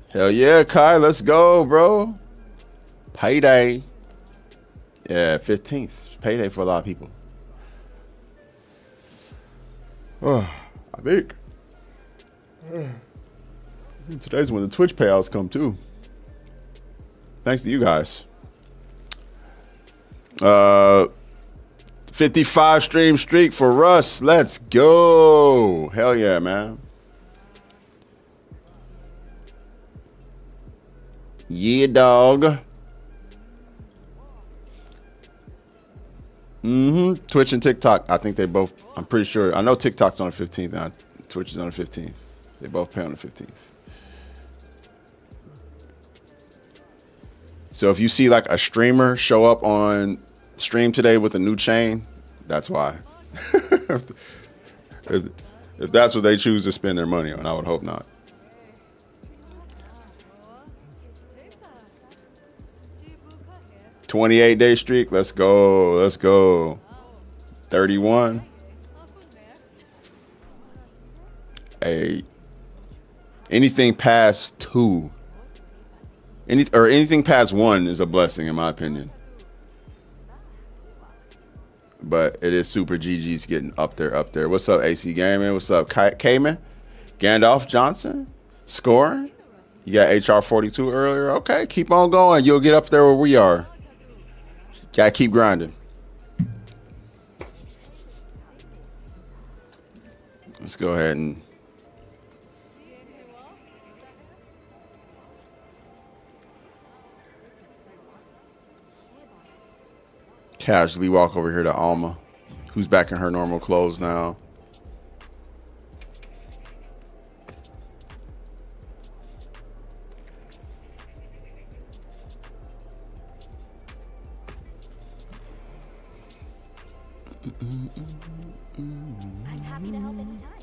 Hell yeah, Kai. Let's go, bro. Payday. Yeah, 15th. Payday for a lot of people. Oh, I think. Today's when the Twitch payouts come too. Thanks to you guys. 55 stream streak for Russ. Let's go. Hell yeah, man. Yeah, dog. Twitch and TikTok. I think they both, I'm pretty sure. I know TikTok's on the 15th and Twitch is on the 15th. They both pay on the 15th. So if you see like a streamer show up on stream today with a new chain, that's why. if that's what they choose to spend their money on, I would hope not. 28-day streak. Let's go. Let's go. 31. Hey. Anything past 2. Anything past 1 is a blessing, in my opinion. But it is super GG's getting up there, up there. What's up, AC Gaming? What's up, Cayman? Gandalf Johnson? Scoring? You got HR 42 earlier? Okay, keep on going. You'll get up there where we are. Gotta keep grinding. Let's go ahead and casually walk over here to Alma, who's back in her normal clothes now. I'm happy to help anytime.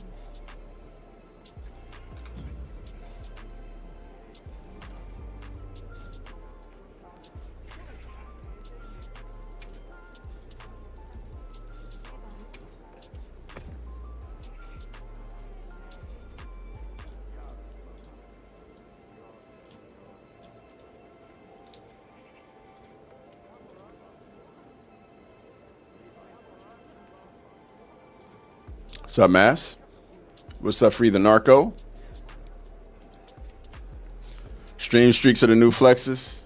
What's up, Mass? What's up, Free the Narco? Stream streaks are the new flexes.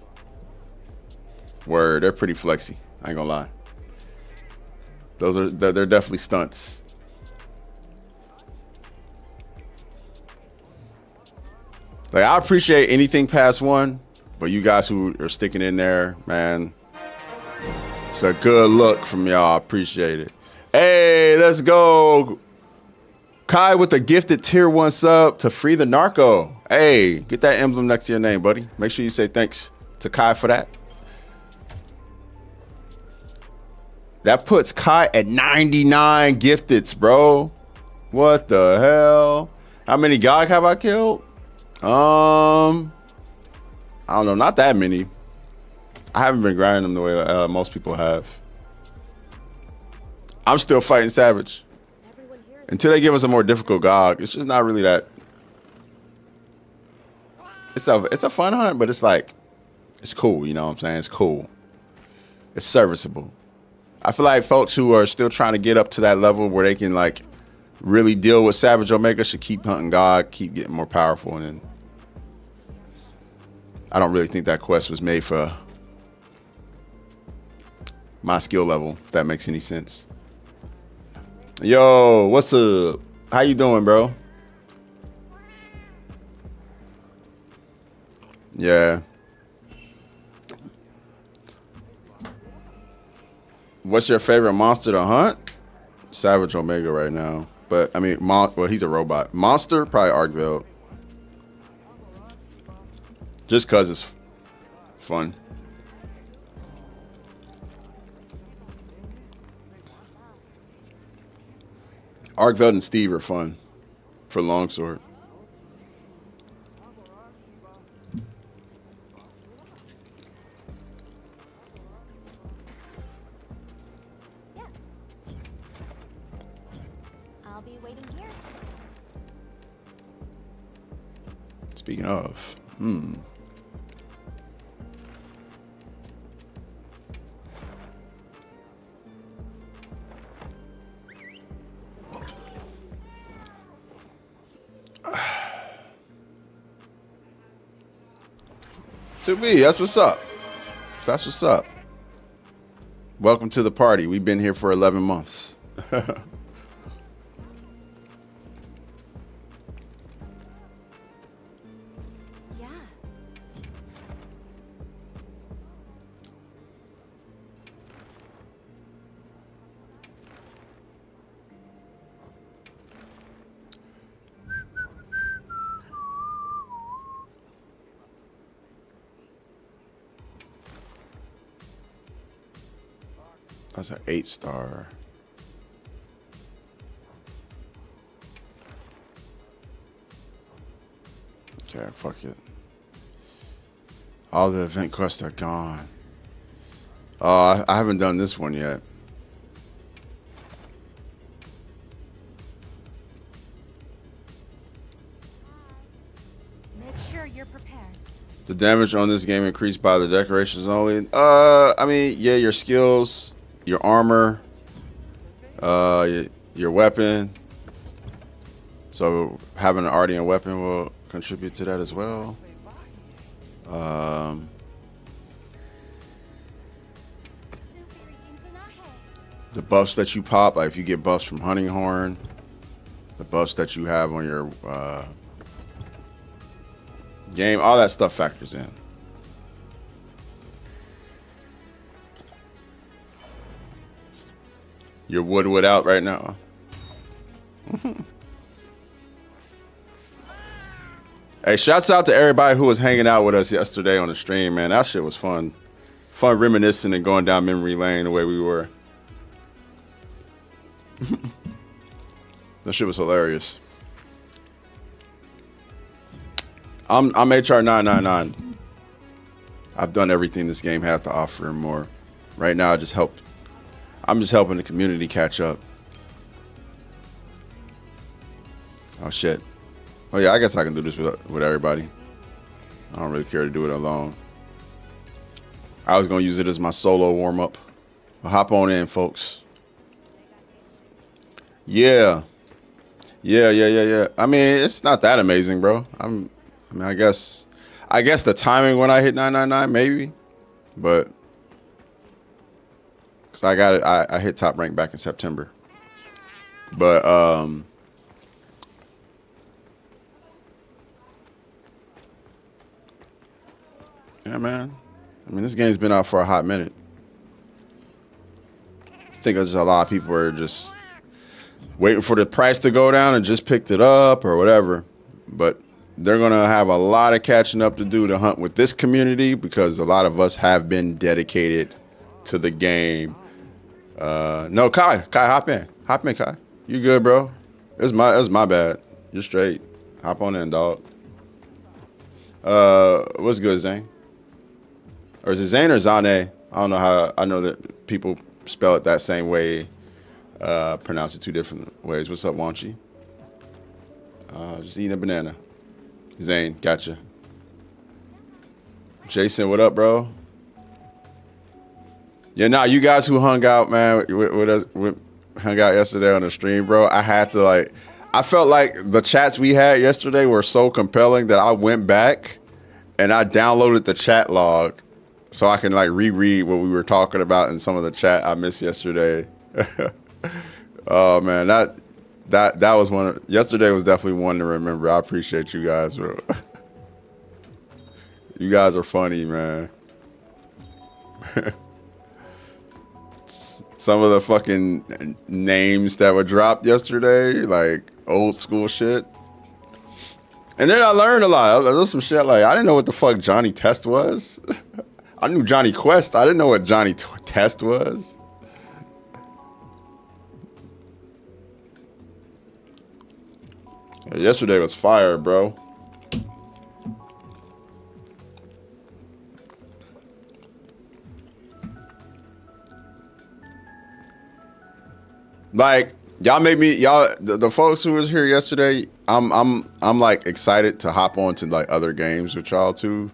Word, they're pretty flexy. I ain't gonna lie. They're definitely stunts. Like, I appreciate anything past 1, but you guys who are sticking in there, man, it's a good look from y'all. I appreciate it. Hey, let's go. Kai with the gifted tier 1 sub to Free the Narco. Hey, get that emblem next to your name, buddy. Make sure you say thanks to Kai for that. That puts Kai at 99 gifteds, bro. What the hell? How many GOG have I killed? I don't know, not that many. I haven't been grinding them the way most people have. I'm still fighting Savage. Until they give us a more difficult GOG, it's just not really that. It's a fun hunt, but it's like, it's cool, you know what I'm saying? It's cool. It's serviceable. I feel like folks who are still trying to get up to that level where they can like really deal with Savage Omega should keep hunting GOG, keep getting more powerful, and then I don't really think that quest was made for my skill level, if that makes any sense. Yo, what's up? How you doing, bro? Yeah. What's your favorite monster to hunt? Savage Omega right now. But, I mean, well, he's a robot. Monster, probably Arkveld. Just because it's fun. Arkveld and Steve are fun for longsword. Yes. I'll be waiting here. Speaking of, To me, that's what's up. That's what's up. Welcome to the party. We've been here for 11 months. Yeah. That's an 8-star. Okay, fuck it. All the event quests are gone. I haven't done this one yet. Make sure you're prepared. The damage on this game increased by the decorations only. I mean, yeah, your skills, your armor, your weapon. So having an Ardian weapon will contribute to that as well. The buffs that you pop, like if you get buffs from Hunting Horn, the buffs that you have on your game, all that stuff factors in. Your wood out right now. Hey, shouts out to everybody who was hanging out with us yesterday on the stream, man. That shit was fun. Fun reminiscing and going down memory lane the way we were. That shit was hilarious. I'm HR 999. I've done everything this game had to offer and more. Right now, I'm just helping the community catch up. Oh shit. Oh yeah, I guess I can do this with everybody. I don't really care to do it alone. I was gonna use it as my solo warm up. Well, hop on in, folks. Yeah. I mean, it's not that amazing, bro. I guess the timing when I hit 999 maybe, but cause I got it. I hit top rank back in September, but yeah, man. I mean, this game's been out for a hot minute. I think there's a lot of people are just waiting for the price to go down and just picked it up or whatever. But they're going to have a lot of catching up to do to hunt with this community because a lot of us have been dedicated to the game. No, Kai, hop in. Hop in, Kai. You good, bro? It's my bad. You're straight. Hop on in, dog. What's good, Zane? Or is it Zane or Zane? I don't know how. I know that people spell it that same way. Pronounce it two different ways. What's up, Wanchi? Just eating a banana. Zane, gotcha. Jason, what up, bro? Yeah, nah, you guys who hung out, man, with us, hung out yesterday on the stream, bro. I felt like the chats we had yesterday were so compelling that I went back and I downloaded the chat log so I can like reread what we were talking about in some of the chat I missed yesterday. Oh man, that was one. Yesterday was definitely one to remember. I appreciate you guys, bro. You guys are funny, man. Some of the fucking names that were dropped yesterday, like old school shit. And then I learned a lot. There was some shit like I didn't know what the fuck Johnny Test was. I knew Johnny Quest. I didn't know what Johnny Test was. Yesterday was fire, bro. Like, Y'all made me the folks who was here yesterday. I'm like excited to hop on to like other games with y'all too,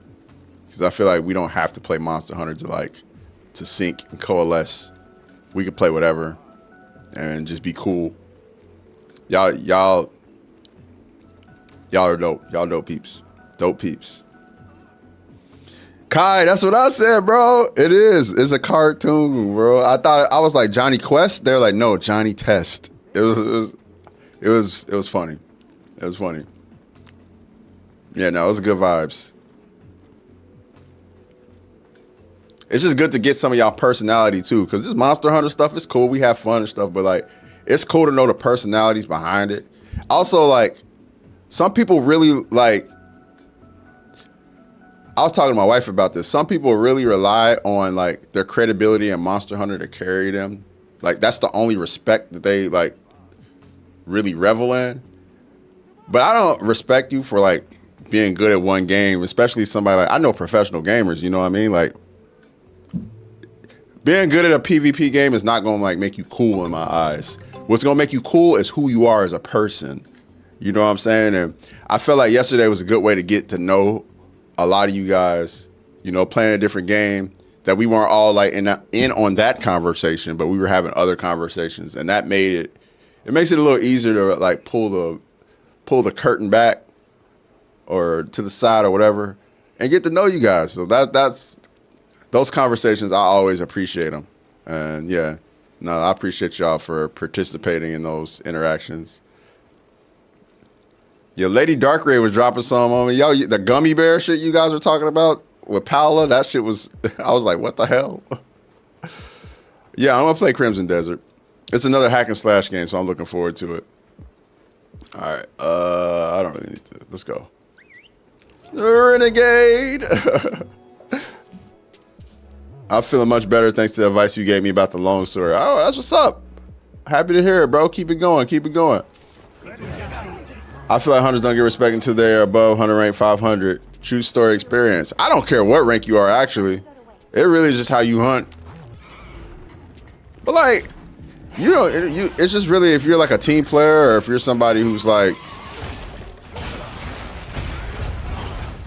because I feel like we don't have to play Monster Hunter to sync and coalesce. We could play whatever and just be cool. Y'all are dope. Y'all dope peeps. Dope peeps. Kai, that's what I said, bro. It is. It's a cartoon, bro. I was like Johnny Quest. They're like, no, Johnny Test. It was funny. It was funny. Yeah, no, it was good vibes. It's just good to get some of y'all personality too, because this Monster Hunter stuff is cool. We have fun and stuff, but like, it's cool to know the personalities behind it. Also, like, some people really like. I was talking to my wife about this. Some people really rely on like their credibility in Monster Hunter to carry them. Like that's the only respect that they like really revel in. But I don't respect you for like being good at one game, especially somebody like I know professional gamers. You know what I mean? Like being good at a PvP game is not going to like make you cool in my eyes. What's going to make you cool is who you are as a person. You know what I'm saying? And I felt like yesterday was a good way to get to know a lot of you guys, you know, playing a different game that we weren't all like in on that conversation, but we were having other conversations, and that made it makes it a little easier to like pull the curtain back or to the side or whatever and get to know you guys. So that's those conversations. I always appreciate them. And yeah, no, I appreciate y'all for participating in those interactions. Yeah, Lady Darkray was dropping some on me. Yo, the gummy bear shit you guys were talking about with Paola, that shit was, I was like, what the hell? Yeah, I'm going to play Crimson Desert. It's another hack and slash game, so I'm looking forward to it. All right, I don't really need to, let's go. Renegade! I'm feeling much better thanks to the advice you gave me about the long story. Oh, that's what's up. Happy to hear it, bro. Keep it going, keep it going. I feel like hunters don't get respect until they're above hunter rank 500. True story experience. I don't care what rank you are, actually. It really is just how you hunt. But like, you know, it's just really if you're like a team player or if you're somebody who's like,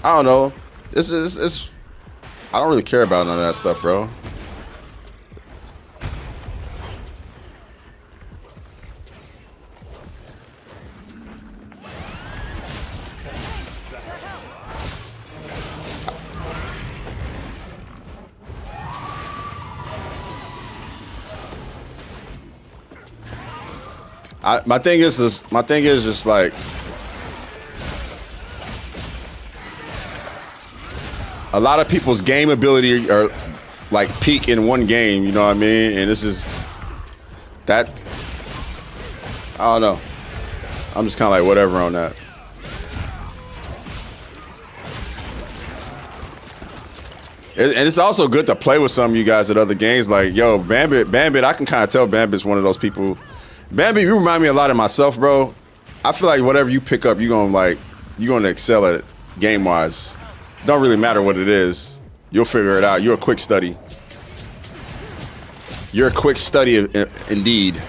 I don't know. It's I don't really care about none of that stuff, bro. My thing is just like a lot of people's game ability are like peak in one game, you know what I mean? And this is that, I don't know. I'm just kind of like whatever on that. And it's also good to play with some of you guys at other games. Like, yo, Bambit, I can kind of tell Bambit's one of those people. Bambit, you remind me a lot of myself, bro. I feel like whatever you pick up, you're gonna excel at it game-wise. Don't really matter what it is. You'll figure it out. You're a quick study. You're a quick study, indeed.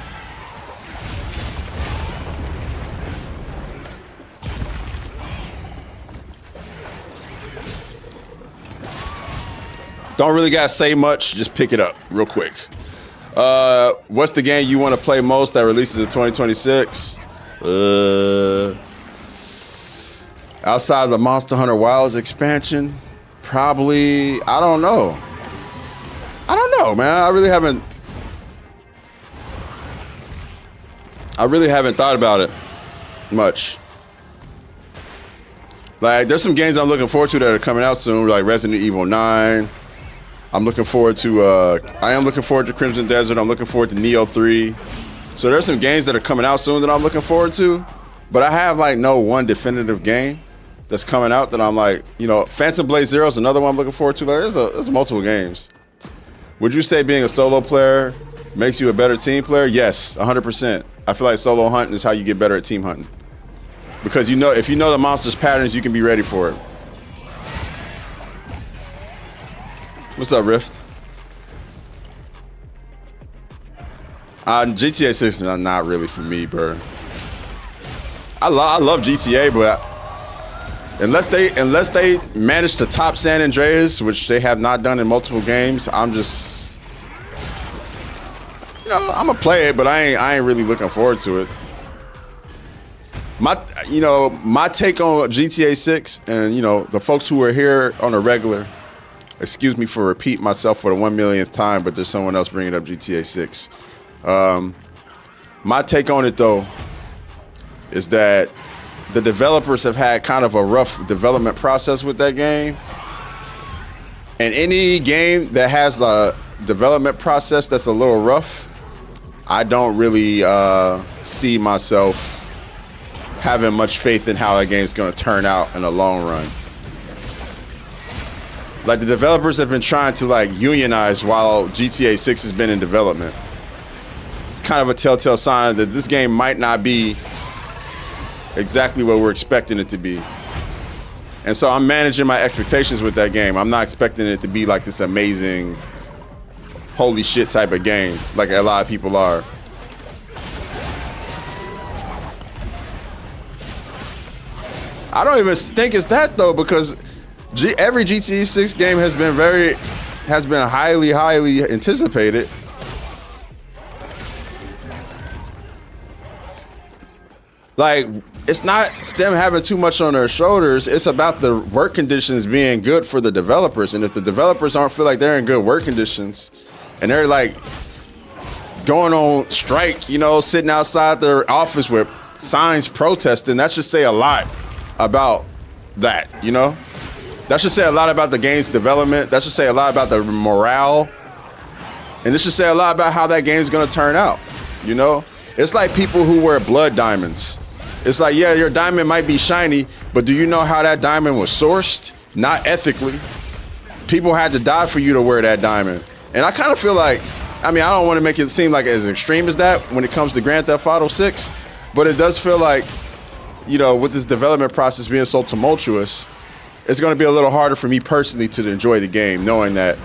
Don't really gotta say much. Just pick it up real quick. What's the game you want to play most that releases in 2026? Outside of the Monster Hunter Wilds expansion, probably, I don't know, man. I really haven't thought about it much. Like, there's some games I'm looking forward to that are coming out soon, like Resident Evil 9. I am looking forward to Crimson Desert. I'm looking forward to Neo 3. So there's some games that are coming out soon that I'm looking forward to. But I have like no one definitive game that's coming out that I'm like, you know, Phantom Blade Zero is another one I'm looking forward to. Like, there's multiple games. Would you say being a solo player makes you a better team player? Yes, 100%. I feel like solo hunting is how you get better at team hunting. Because you know, if you know the monster's patterns, you can be ready for it. What's up, Rift? GTA 6 is not really for me, bro. I love GTA, but unless they manage to top San Andreas, which they have not done in multiple games, I'm just, I'm gonna play it, but I ain't really looking forward to it. My take on GTA 6, and the folks who are here on a regular, excuse me for repeating myself for the 1 millionth time, but there's someone else bringing up GTA 6. My take on it, though, is that the developers have had kind of a rough development process with that game. And any game that has a development process that's a little rough, I don't really see myself having much faith in how that game's going to turn out in the long run. Like, the developers have been trying to unionize while GTA 6 has been in development. It's kind of a telltale sign that this game might not be exactly what we're expecting it to be. And so I'm managing my expectations with that game. I'm not expecting it to be like this amazing, holy shit type of game like a lot of people are. I don't even think it's that, though, because every GTA 6 game has been highly anticipated. Like, it's not them having too much on their shoulders. It's about the work conditions being good for the developers. And if the developers don't feel like they're in good work conditions and they're going on strike, sitting outside their office with signs protesting, that should say a lot about that, That should say a lot about the game's development. That should say a lot about the morale. And this should say a lot about how that game's going to turn out, It's like people who wear blood diamonds. It's like, yeah, your diamond might be shiny, but do you know how that diamond was sourced? Not ethically. People had to die for you to wear that diamond. And I kind of feel like, I don't want to make it seem like as extreme as that when it comes to Grand Theft Auto 6, but it does feel like, with this development process being so tumultuous, it's going to be a little harder for me personally to enjoy the game, knowing that,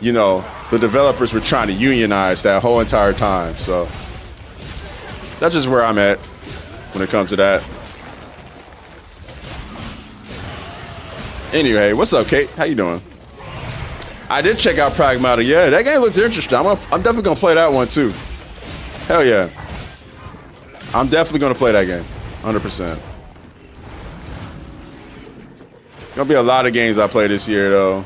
the developers were trying to unionize that whole entire time. So that's just where I'm at when it comes to that. Anyway, what's up, Kate? How you doing? I did check out Pragmata. Yeah, that game looks interesting. I'm definitely going to play that one, too. Hell yeah. I'm definitely going to play that game. 100%. Gonna be a lot of games I play this year, though.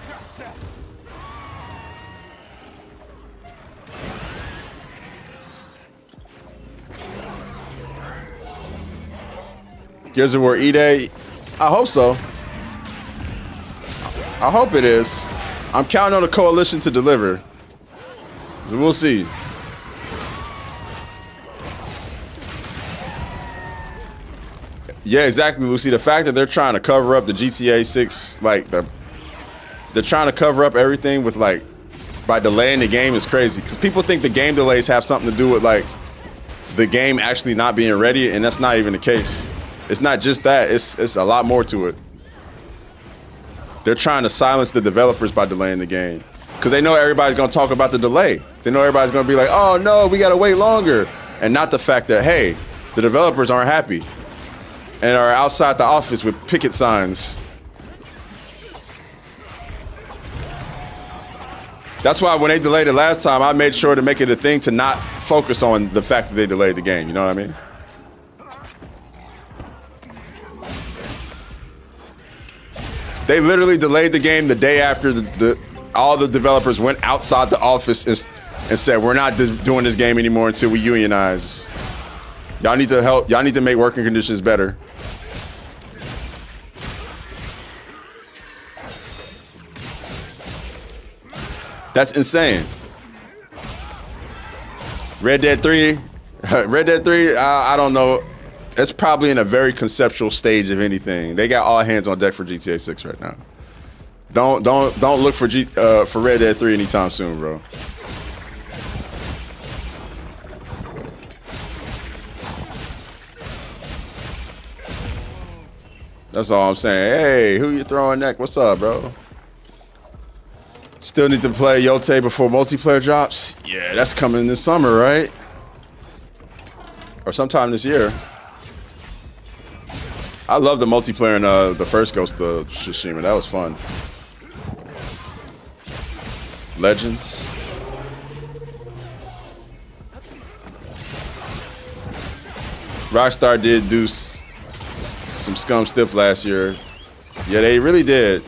Gears of War E-Day? I hope so. I hope it is. I'm counting on the coalition to deliver. We'll see. Yeah, exactly, Lucy. The fact that they're trying to cover up the GTA 6, they're trying to cover up everything with by delaying the game is crazy. Because people think the game delays have something to do with the game actually not being ready, and that's not even the case. It's not just that. It's a lot more to it. They're trying to silence the developers by delaying the game. Because they know everybody's going to talk about the delay. They know everybody's going to be like, oh, no, we got to wait longer. And not the fact that, hey, the developers aren't happy and are outside the office with picket signs. That's why when they delayed it last time, I made sure to make it a thing to not focus on the fact that they delayed the game. You know what I mean? They literally delayed the game the day after all the developers went outside the office and said, we're not doing this game anymore until we unionize. Y'all need to help. Y'all need to make working conditions better. That's insane. Red Dead 3, I don't know. It's probably in a very conceptual stage of anything. They got all hands on deck for GTA 6 right now. Don't look for Red Dead 3 anytime soon, bro. That's all I'm saying. Hey, who you throwing neck? What's up, bro? Still need to play Yote before multiplayer drops? Yeah, that's coming this summer, right? or sometime this year. I love the multiplayer in the first Ghost of Tsushima. That was fun. Legends. Rockstar did do some scum stiff last year. Yeah, they really did.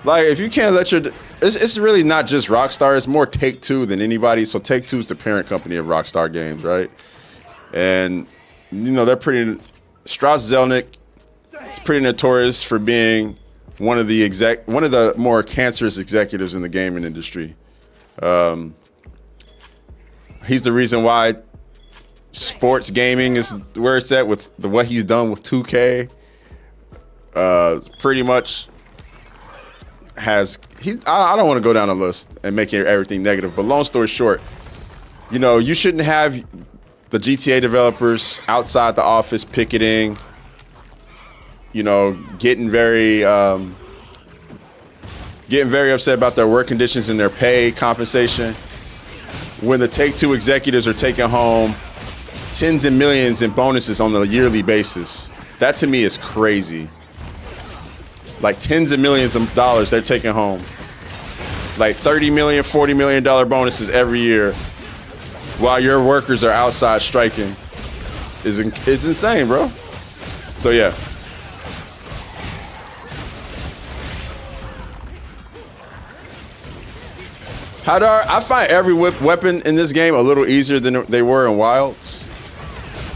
Like, if you can't let your... It's really not just Rockstar. It's more Take-Two than anybody. So Take-Two is the parent company of Rockstar Games, right? And, you know, they're pretty... Strauss Zelnick is pretty notorious for being one of the more cancerous executives in the gaming industry. He's the reason why sports gaming is where it's at with what he's done with 2K. Pretty much has I don't want to go down the list and make everything negative, but long story short, you know, you shouldn't have the GTA developers outside the office picketing, you know, getting very upset about their work conditions and their pay compensation, when the Take-Two executives are taking home tens of millions in bonuses on a yearly basis. That to me is crazy. Like tens of millions of dollars they're taking home. Like $30 million, $40 million bonuses every year while your workers are outside striking is insane, bro. So yeah. I find every weapon in this game a little easier than they were in Wilds.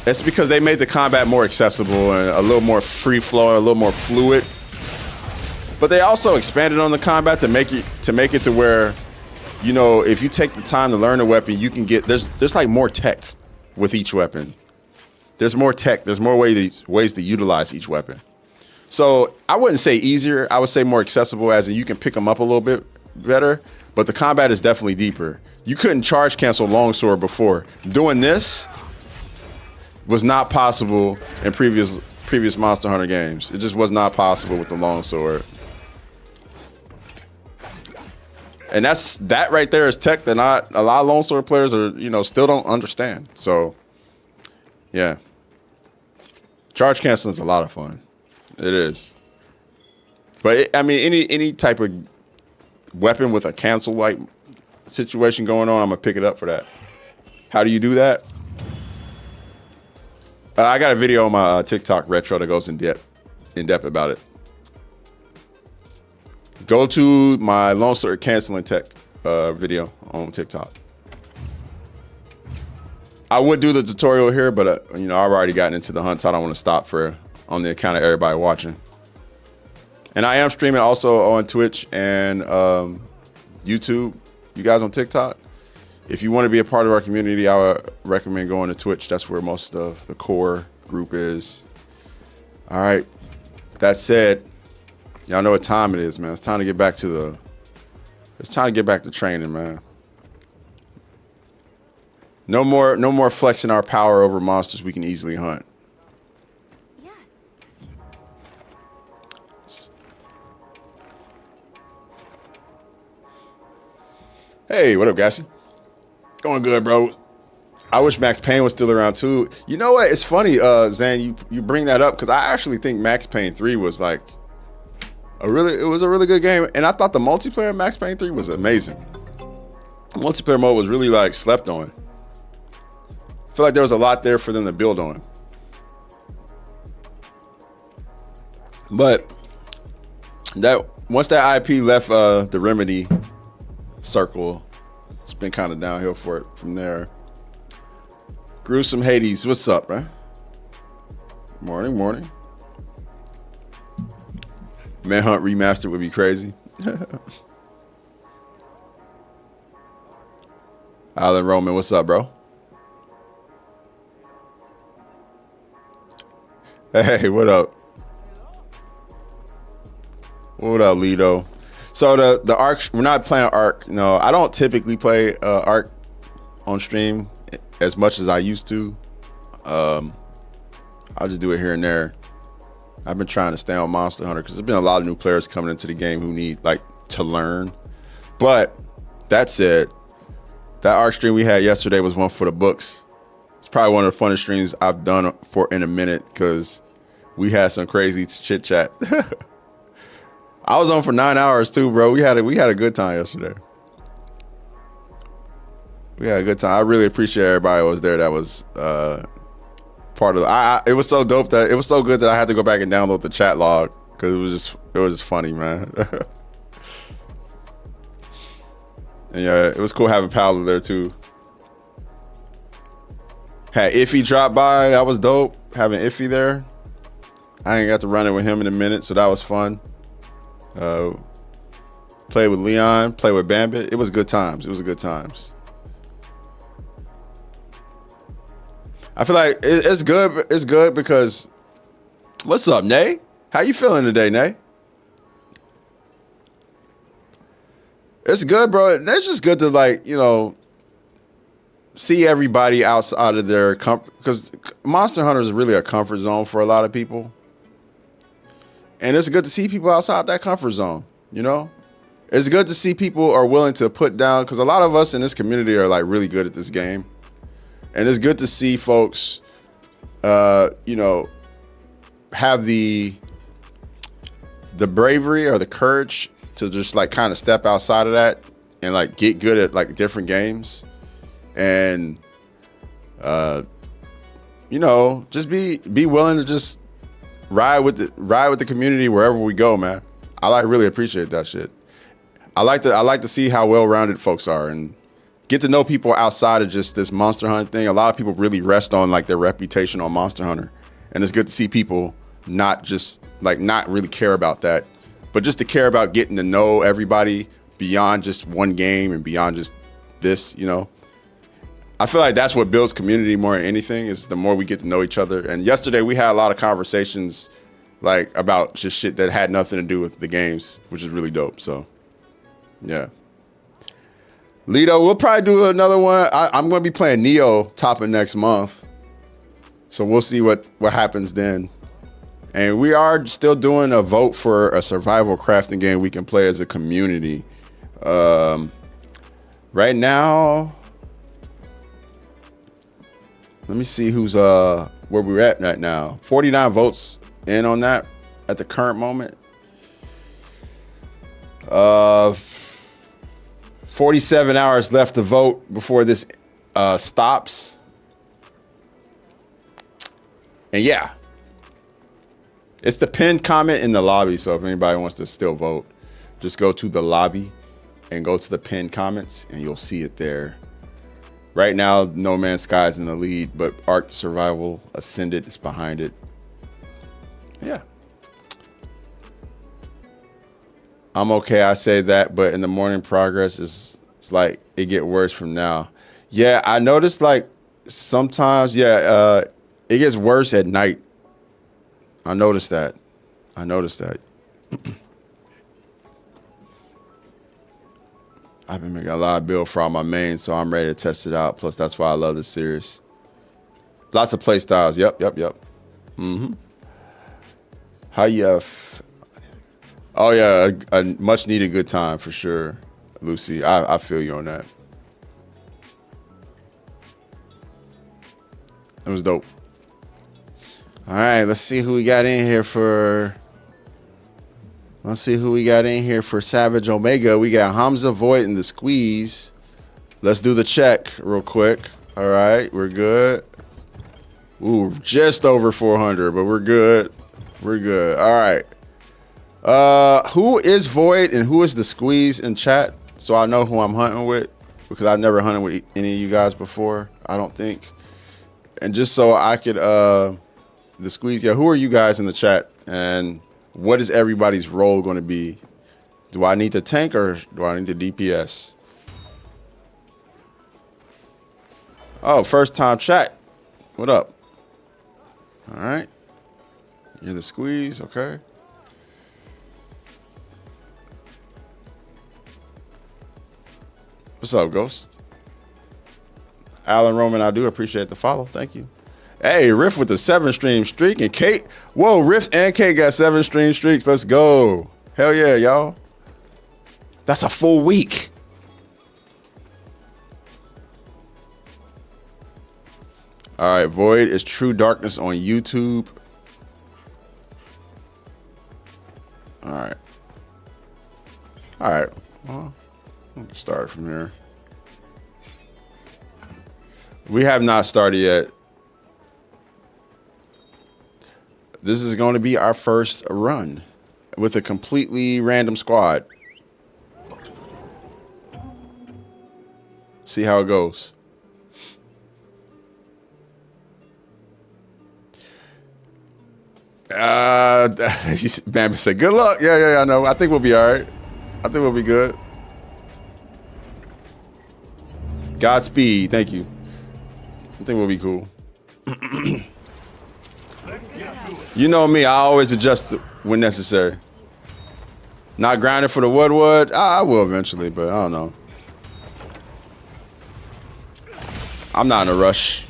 It's because they made the combat more accessible and a little more free-flowing, a little more fluid. But they also expanded on the combat to make it to where, you know, if you take the time to learn a weapon, you can get there's like more tech with each weapon. There's more tech. There's more ways to utilize each weapon. So I wouldn't say easier. I would say more accessible, as in you can pick them up a little bit better. But the combat is definitely deeper. You couldn't charge cancel longsword before. Doing this was not possible in previous Monster Hunter games. It just was not possible with the longsword. And that right there is tech that not a lot of longsword players are, you know, still don't understand. So, yeah, charge canceling is a lot of fun. It is. But I mean, any type of weapon with a cancel like situation going on, I'm gonna pick it up for that. How do you do that? I got a video on my TikTok retro that goes in depth about it. Go to my longsword canceling tech video on TikTok. I would do the tutorial here, but you know, I've already gotten into the hunt, so I don't want to stop on the account of everybody watching. And I am streaming also on Twitch and YouTube. You guys on TikTok? If you want to be a part of our community, I would recommend going to Twitch. That's where most of the core group is. All right. That said, y'all know what time it is, man. It's time to get back to training, man. No more flexing our power over monsters we can easily hunt. Yes. Hey, what up, Gassy? Going good, bro. I wish Max Payne was still around too. You know what? It's funny, Zan, you bring that up because I actually think Max Payne 3 was like it was a really good game, and I thought the multiplayer in Max Payne 3 was amazing. The multiplayer mode was really like slept on. I feel like there was a lot there for them to build on. But once that IP left the Remedy circle, it's been kind of downhill for it from there. Gruesome Hades, what's up, man? Morning. Manhunt remastered would be crazy. Alan Roman, what's up, bro? Hey, what up? What up, Lido? So the Ark, we're not playing Ark. No, I don't typically play Ark on stream as much as I used to. I'll just do it here and there. I've been trying to stay on Monster Hunter because there's been a lot of new players coming into the game who need to learn. But that said, that Ark stream we had yesterday was one for the books. It's probably one of the funnest streams I've done in a minute because we had some crazy chit chat. I was on for 9 hours too, bro. We had a good time yesterday. We had a good time. I really appreciate everybody who was there. That was part of the. It was so dope that it was so good that I had to go back and download the chat log because it was just funny, man. And yeah, it was cool having Paolo there too. Had Iffy drop by. That was dope. Having Iffy there. I ain't got to run it with him in a minute, so that was fun. Play with Leon. Play with Bambit. It was good times. It was good times. I feel like it's good. It's good because. What's up, Nay? How you feeling today, Nay? It's good, bro. It's just good to, like, you know, see everybody outside of their comfort, because Monster Hunter is really a comfort zone for a lot of people. And it's good to see people outside that comfort zone, you know? It's good to see people are willing to put down, because a lot of us in this community are, like, really good at this game. And it's good to see folks, you know, have the bravery or the courage to just, like, kind of step outside of that and, like, get good at, like, different games. And, you know, just be willing to just ride with the community wherever we go, man. I really appreciate that shit. I like to see how well-rounded folks are and get to know people outside of just this Monster Hunter thing. A lot of people really rest on, like, their reputation on Monster Hunter, and it's good to see people not really care about that, but just to care about getting to know everybody beyond just one game and beyond just this, you know. I feel like that's what builds community more than anything, is the more we get to know each other. And yesterday we had a lot of conversations, like, about just shit that had nothing to do with the games, which is really dope. So, yeah. Lito, we'll probably do another one. I'm going to be playing Neo topping next month. So we'll see what happens then. And we are still doing a vote for a survival crafting game we can play as a community. Right now, let me see who's where we're at right now. 49 votes in on that at the current moment. 47 hours left to vote before this stops. And yeah. It's the pinned comment in the lobby, so if anybody wants to still vote, just go to the lobby and go to the pinned comments, and you'll see it there. Right now, No Man's Sky is in the lead, but Ark Survival Ascended is behind it. Yeah. I'm okay, I say that, but in the morning progress, it's like it get worse from now. Yeah, I noticed, like, sometimes, it gets worse at night. I noticed that. I've been making a lot of build for all my mains, so I'm ready to test it out. Plus, that's why I love this series. Lots of play styles. Yep. Mm-hmm. How you oh, yeah, a much needed good time for sure, Lucy. I feel you on that. It was dope. All right, let's see who we got in here for. Savage Omega. We got Hamza, Void, and the Squeeze. Let's do the check real quick. All right, we're good. Ooh, just over 400, but we're good. All right. Who is Void and who is the Squeeze in chat? So I know who I'm hunting with, because I've never hunted with any of you guys before, I don't think. And just so I could, the Squeeze, yeah, who are you guys in the chat? And what is everybody's role going to be? Do I need to tank or do I need to DPS? Oh, first time chat. What up? All right. You're the Squeeze, okay. What's up, Ghost? Alan Roman, I do appreciate the follow. Thank you. Hey, Riff with the 7-stream streak, and Kate. Whoa, Riff and Kate got 7-stream streaks. Let's go. Hell yeah, y'all. That's a full week. All right, Void is True Darkness on YouTube. All right. All right. Well, let's start from here. We have not started yet. This is going to be our first run with a completely random squad. See how it goes. Bambi said, good luck. Yeah, I know. I think we'll be all right. I think we'll be good. Godspeed. Thank you. I think we'll be cool. You know me. I always adjust when necessary. Not grinding for the Woodwood. I will eventually, but I don't know. I'm not in a rush.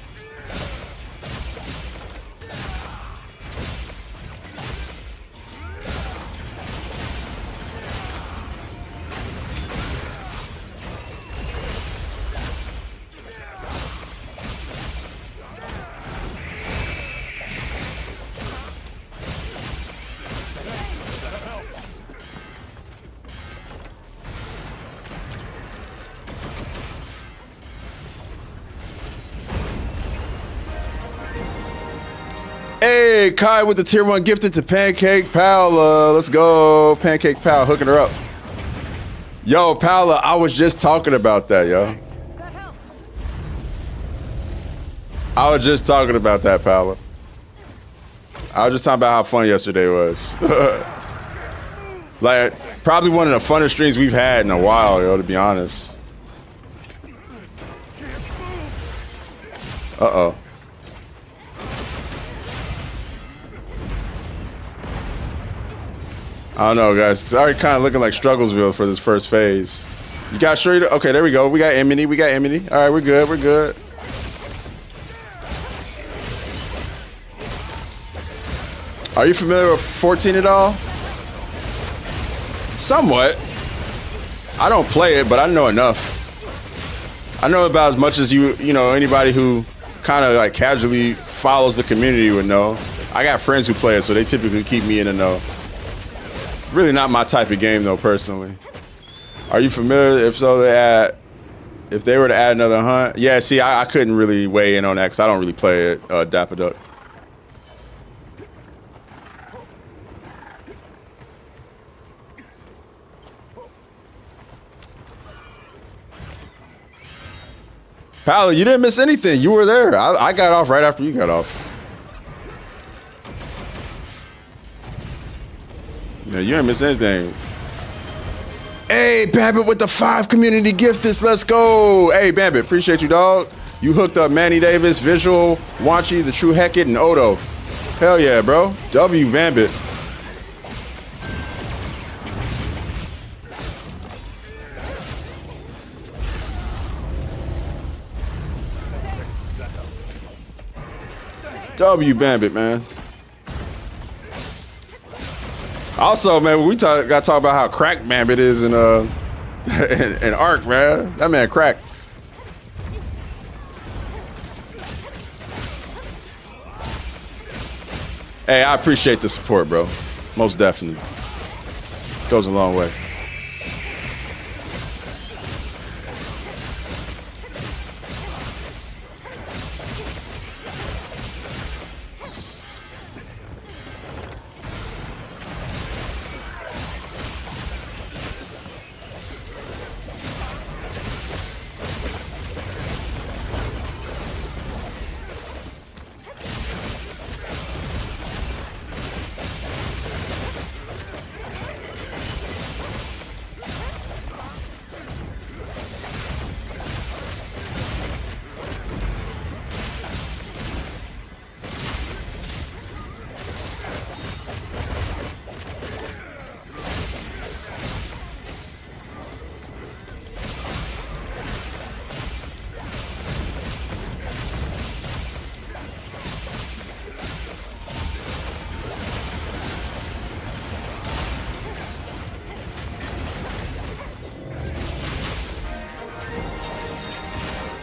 Hey, Kai with the tier 1 gifted to Pancake Paola. Let's go. Pancake Pal hooking her up. Yo, Paola, I was just talking about that, yo. I was just talking about that, Paola. I was just talking about how fun yesterday was. Like, probably one of the funnest streams we've had in a while, yo, to be honest. Uh-oh. I don't know, guys. It's already kind of looking like Strugglesville for this first phase. You got sure? Okay, there we go. We got Emily. We got Emily. All right, we're good. We're good. Are you familiar with 14 at all? Somewhat. I don't play it, but I know enough. I know about as much as you know, anybody who kind of like casually follows the community would know. I got friends who play it, so they typically keep me in the know. Really not my type of game, though, personally. Are you familiar? If so, if they were to add another hunt. Yeah, see, I couldn't really weigh in on that because I don't really play it, Dapper Duck. Paolo, you didn't miss anything. You were there. I got off right after you got off. Yeah, you ain't miss anything. Hey, Bambit with the 5 community gifters. Let's go. Hey, Bambit, appreciate you, dog. You hooked up Manny Davis, Visual, Wanchi, the True Hecate, and Odo. Hell yeah, bro. W, Bambit. W, Bambit, man. Also, man, we got to talk about how cracked Bambit is in in Ark, man. That man cracked. Hey, I appreciate the support, bro. Most definitely. Goes a long way.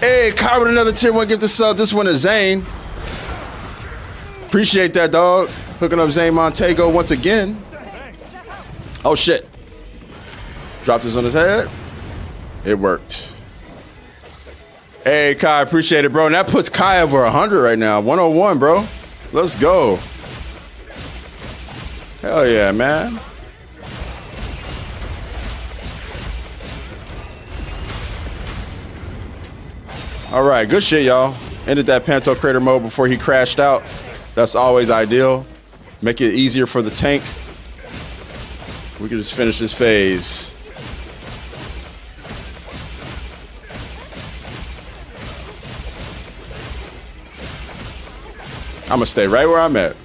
Hey, Kai with another tier 1 gift sub. This one is Zane. Appreciate that, dog. Hooking up Zane Montego once again. Oh, shit. Dropped this on his head. It worked. Hey, Kai, appreciate it, bro. And that puts Kai over 100 right now. 101, bro. Let's go. Hell yeah, man. All right, good shit, y'all. Ended that Panto Crater mode before he crashed out. That's always ideal. Make it easier for the tank. We can just finish this phase. I'm gonna stay right where I'm at.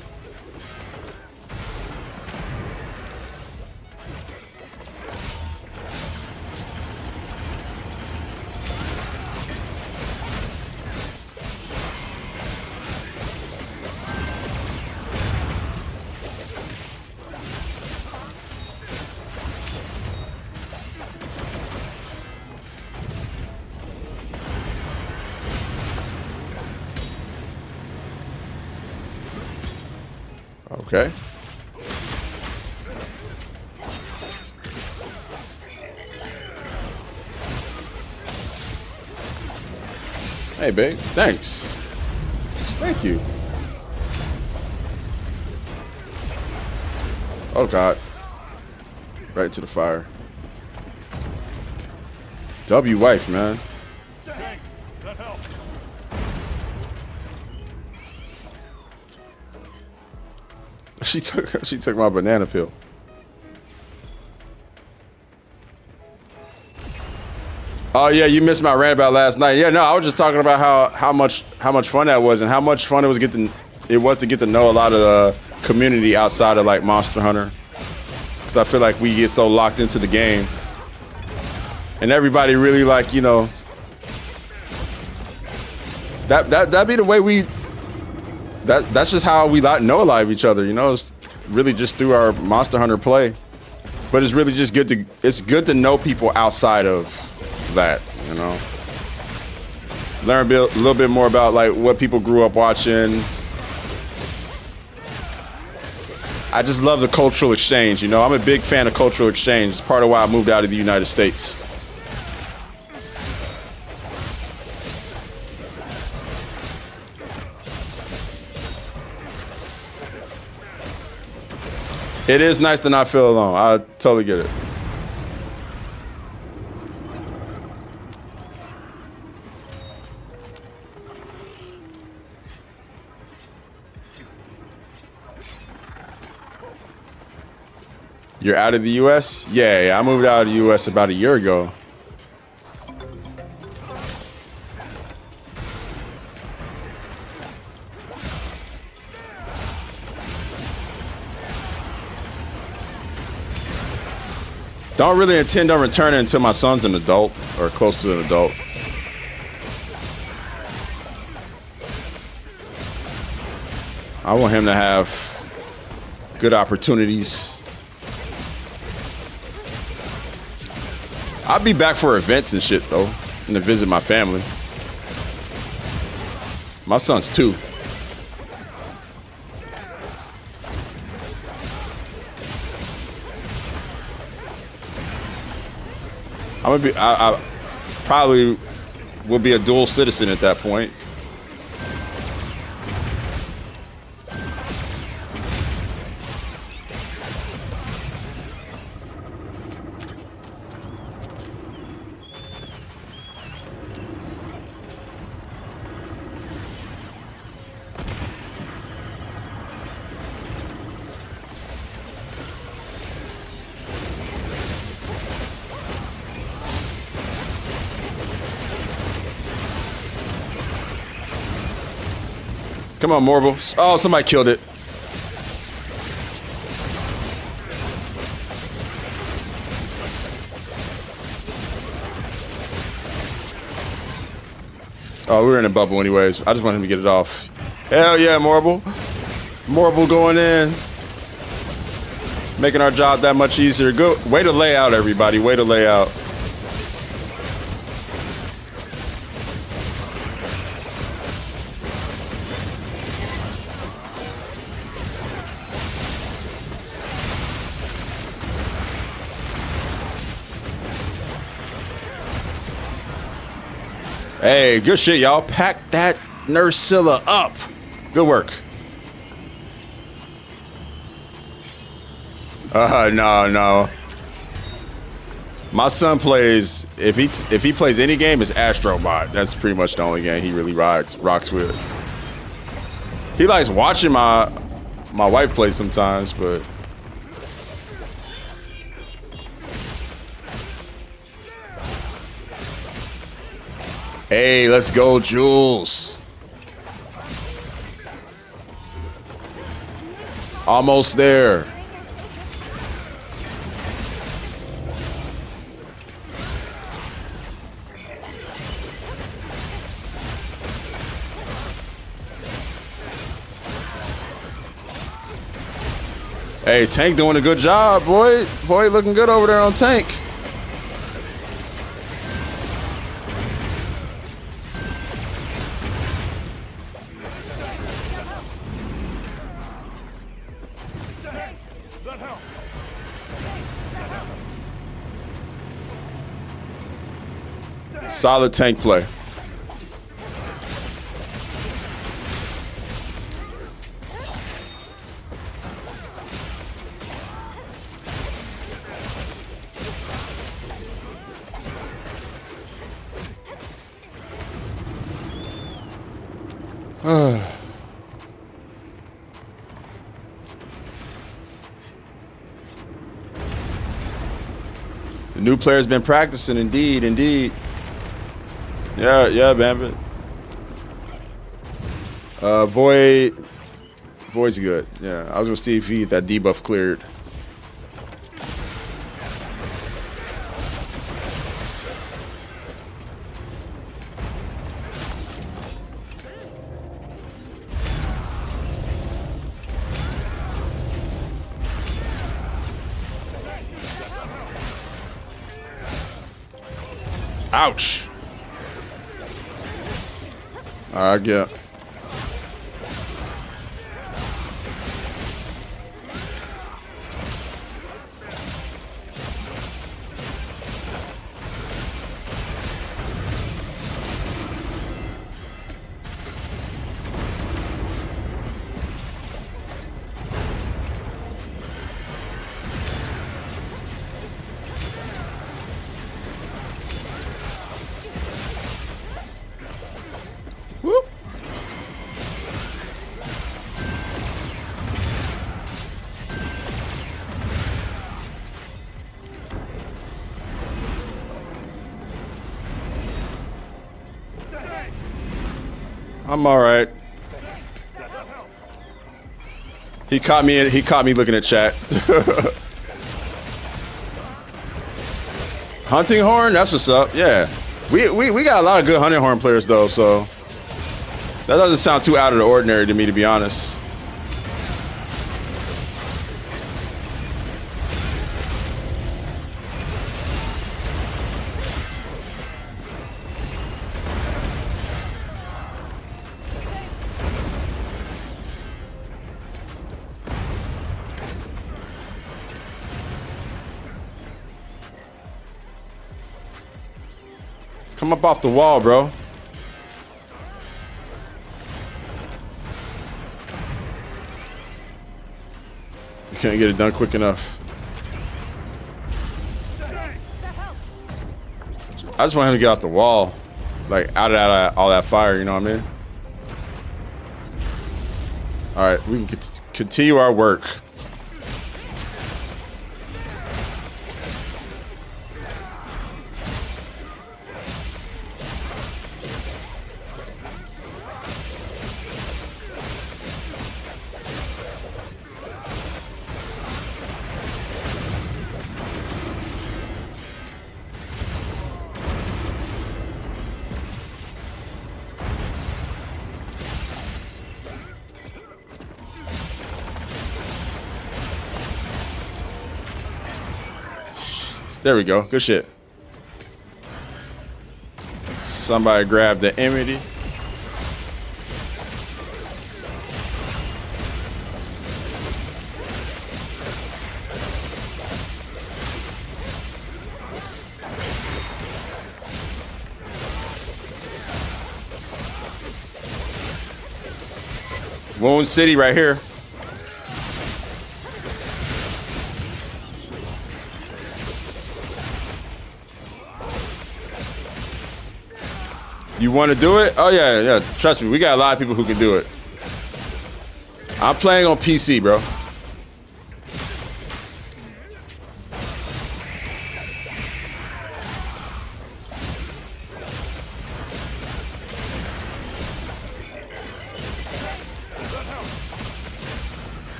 Okay. Hey, babe. Thanks. Thank you. Oh, God. Right into the fire. W wife, man. Thanks. That helps. She took my banana peel. Oh yeah, you missed my rant about last night. Yeah, no, I was just talking about how much fun that was and how much fun it was to get to know a lot of the community outside of like Monster Hunter. Cause I feel like we get so locked into the game, and everybody really like, you know, that'd be the way we. That's just how we know a lot of each other, you know. It's really just through our Monster Hunter play, but it's really just good to know people outside of that, you know. Learn a little bit more about like what people grew up watching. I just love the cultural exchange, you know. I'm a big fan of cultural exchange. It's part of why I moved out of the United States. It is nice to not feel alone. I totally get it. You're out of the U.S.? Yeah, I moved out of the U.S. about a year ago. Don't really intend on returning until my son's an adult or close to an adult. I want him to have good opportunities. I'll be back for events and shit though, and to visit my family. My son's 2. I probably will be a dual citizen at that point. Come on, Morble. Oh, somebody killed it. Oh, we were in a bubble anyways. I just wanted him to get it off. Hell yeah, Morble. Morble going in. Making our job that much easier. Good way to lay out, everybody. Way to lay out. Hey, good shit, y'all. Pack that Nursilla up. Good work. No. My son plays, if he plays any game, it's Astrobot. That's pretty much the only game he really rocks with. He likes watching my wife play sometimes, but hey, let's go, Jules. Almost there. Hey, Tank doing a good job, boy. Boy, looking good over there on Tank. That helps. Solid tank play. The new player's been practicing, indeed. Yeah, Bambit. Void's good. Yeah, I was gonna see if that debuff cleared. Ouch. All right, yeah. Whoop. I'm all right. He caught me looking at chat. Hunting horn, that's what's up. Yeah. We got a lot of good hunting horn players though, so that doesn't sound too out of the ordinary to me, to be honest. Come up off the wall, bro. You can't get it done quick enough. I just want him to get off the wall. Like, out of all that fire, you know what I mean? All right, we can continue our work. There we go. Good shit. Somebody grab the Amity. Wound City right here. You want to do it? Oh, yeah. Trust me, we got a lot of people who can do it. I'm playing on PC, bro.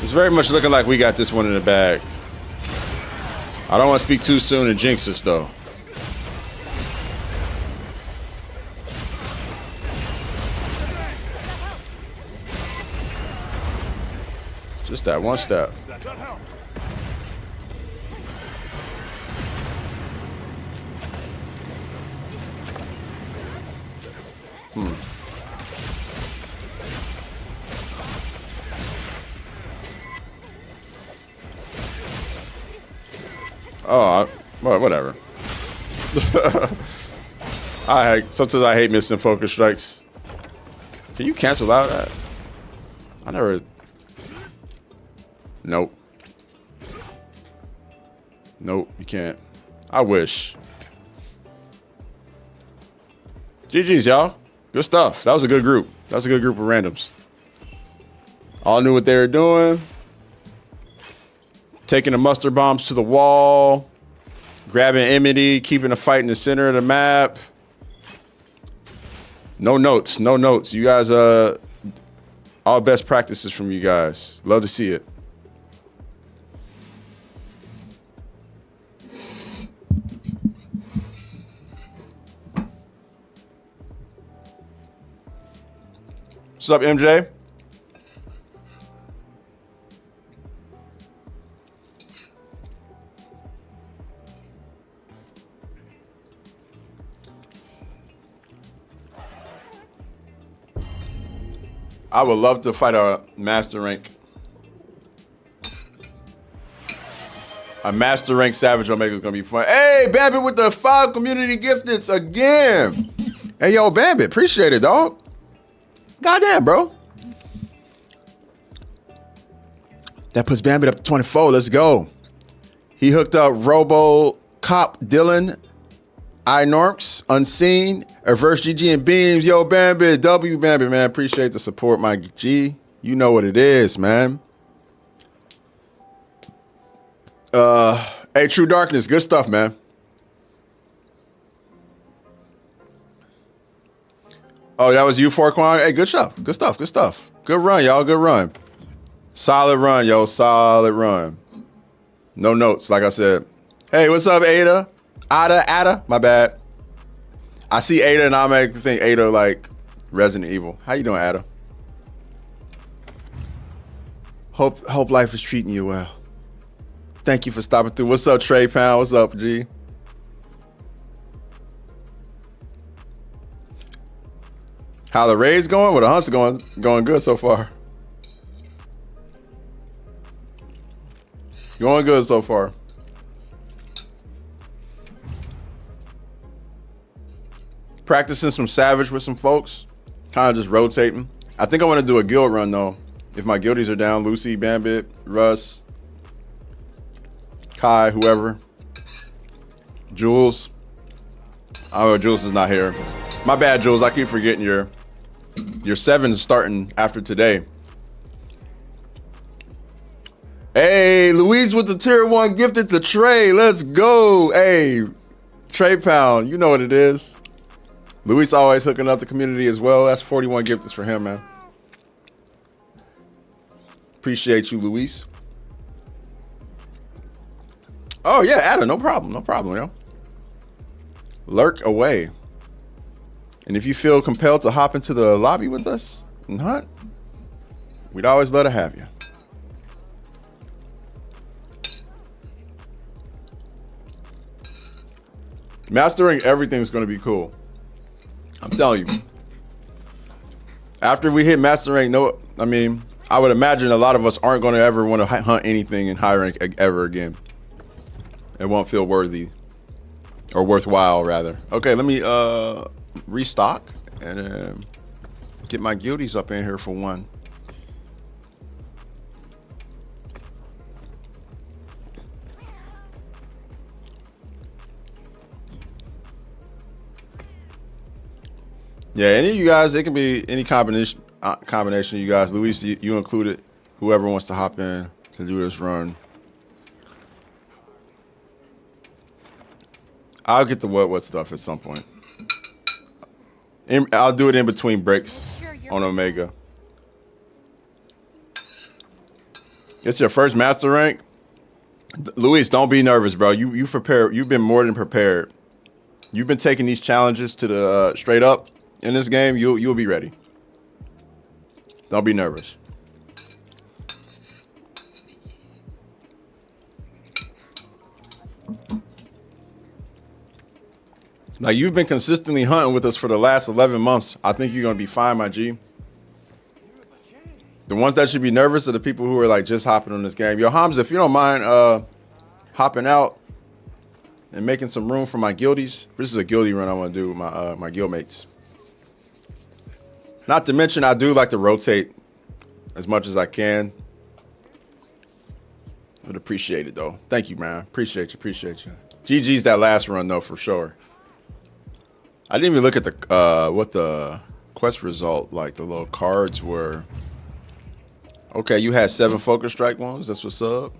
It's very much looking like we got this one in the bag. I don't want to speak too soon and jinx us, though. Just that one step. Oh, well, whatever. Sometimes I hate missing focus strikes. Can you cancel out that? I never. Nope. Nope, you can't. I wish. GG's, y'all. Good stuff. That was a good group. That was a good group of randoms. All knew what they were doing. Taking the mustard bombs to the wall. Grabbing Emity. Keeping the fight in the center of the map. No notes. No notes. You guys, all best practices from you guys. Love to see it. What's up, MJ? I would love to fight a master rank. A master rank Savage Omega is gonna be fun. Hey, Bambit with the 5 community gifteds again. Hey, yo, Bambit, appreciate it, dog. Goddamn, bro. That puts Bambit up to 24. Let's go. He hooked up Robo Cop Dylan, iNorms, Unseen, Reverse GG and Beams. Yo, Bambit, W Bambit, man. Appreciate the support, my G. You know what it is, man. Hey, True Darkness, good stuff, man. Oh, that was you, Forquan. Hey, good stuff. Good stuff. Good stuff. Good run, y'all. Good run. Solid run, yo. Solid run. No notes, like I said. Hey, what's up, Ada? Ada? My bad. I see Ada and I make think Ada like Resident Evil. How you doing, Ada? Hope life is treating you well. Thank you for stopping through. What's up, Trey Pound? What's up, G? How the raids going? Well, the hunts are going good so far. Going good so far. Practicing some Savage with some folks. Kind of just rotating. I think I want to do a guild run though. If my guildies are down, Lucy, Bambit, Russ, Kai, whoever. Jules. Oh, Jules is not here. My bad, Jules. I keep forgetting your 7's starting after today. Hey, Louise with the tier 1 gifted to Trey. Let's go. Hey, Trey Pound. You know what it is. Luis always hooking up the community as well. That's 41 gifteds for him, man. Appreciate you, Luis. Oh, yeah, Ada, no problem. No problem, yo. Lurk away. And if you feel compelled to hop into the lobby with us and hunt, we'd always love to have you. Mastering everything's going to be cool. I'm telling you. After we hit mastering, I would imagine a lot of us aren't going to ever want to hunt anything in high rank ever again. It won't feel worthy or worthwhile, rather. Okay, let me restock and get my guilties up in here for one. Yeah, any of you guys, it can be any combination of you guys. Luis, you included. Whoever wants to hop in to do this run. I'll get the what stuff at some point. I'll do it in between breaks on Omega. It's your first master rank. Luis, don't be nervous, bro. You've prepared. You've been more than prepared. You've been taking these challenges to the straight up. In this game, you'll be ready. Don't be nervous. Like, you've been consistently hunting with us for the last 11 months. I think you're gonna be fine, my G. The ones that should be nervous are the people who are like just hopping on this game. Yo, Hamza, if you don't mind hopping out and making some room for my guildies. This is a guildie run I want to do with my guild mates. Not to mention, I do like to rotate as much as I can. Would appreciate it, though. Thank you, man. Appreciate you. GG's that last run, though, for sure. I didn't even look at the what the quest result, like the little cards were. Okay, you had 7 focus strike ones. That's what's up.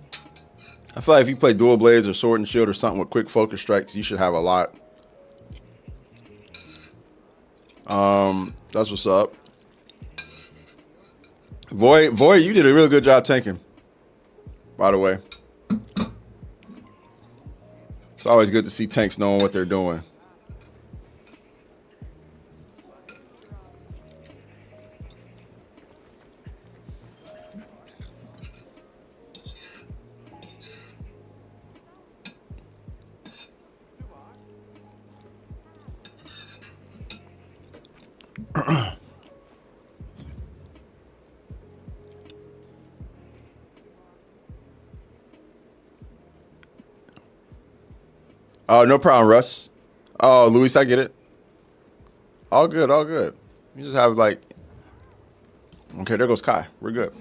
I feel like if you play dual blades or sword and shield or something with quick focus strikes, you should have a lot. That's what's up. Void, you did a really good job tanking, by the way. It's always good to see tanks knowing what they're doing. Oh, no problem, Russ. Oh, Luis, I get it. All good, all good. You just have like, okay, there goes Kai. We're good.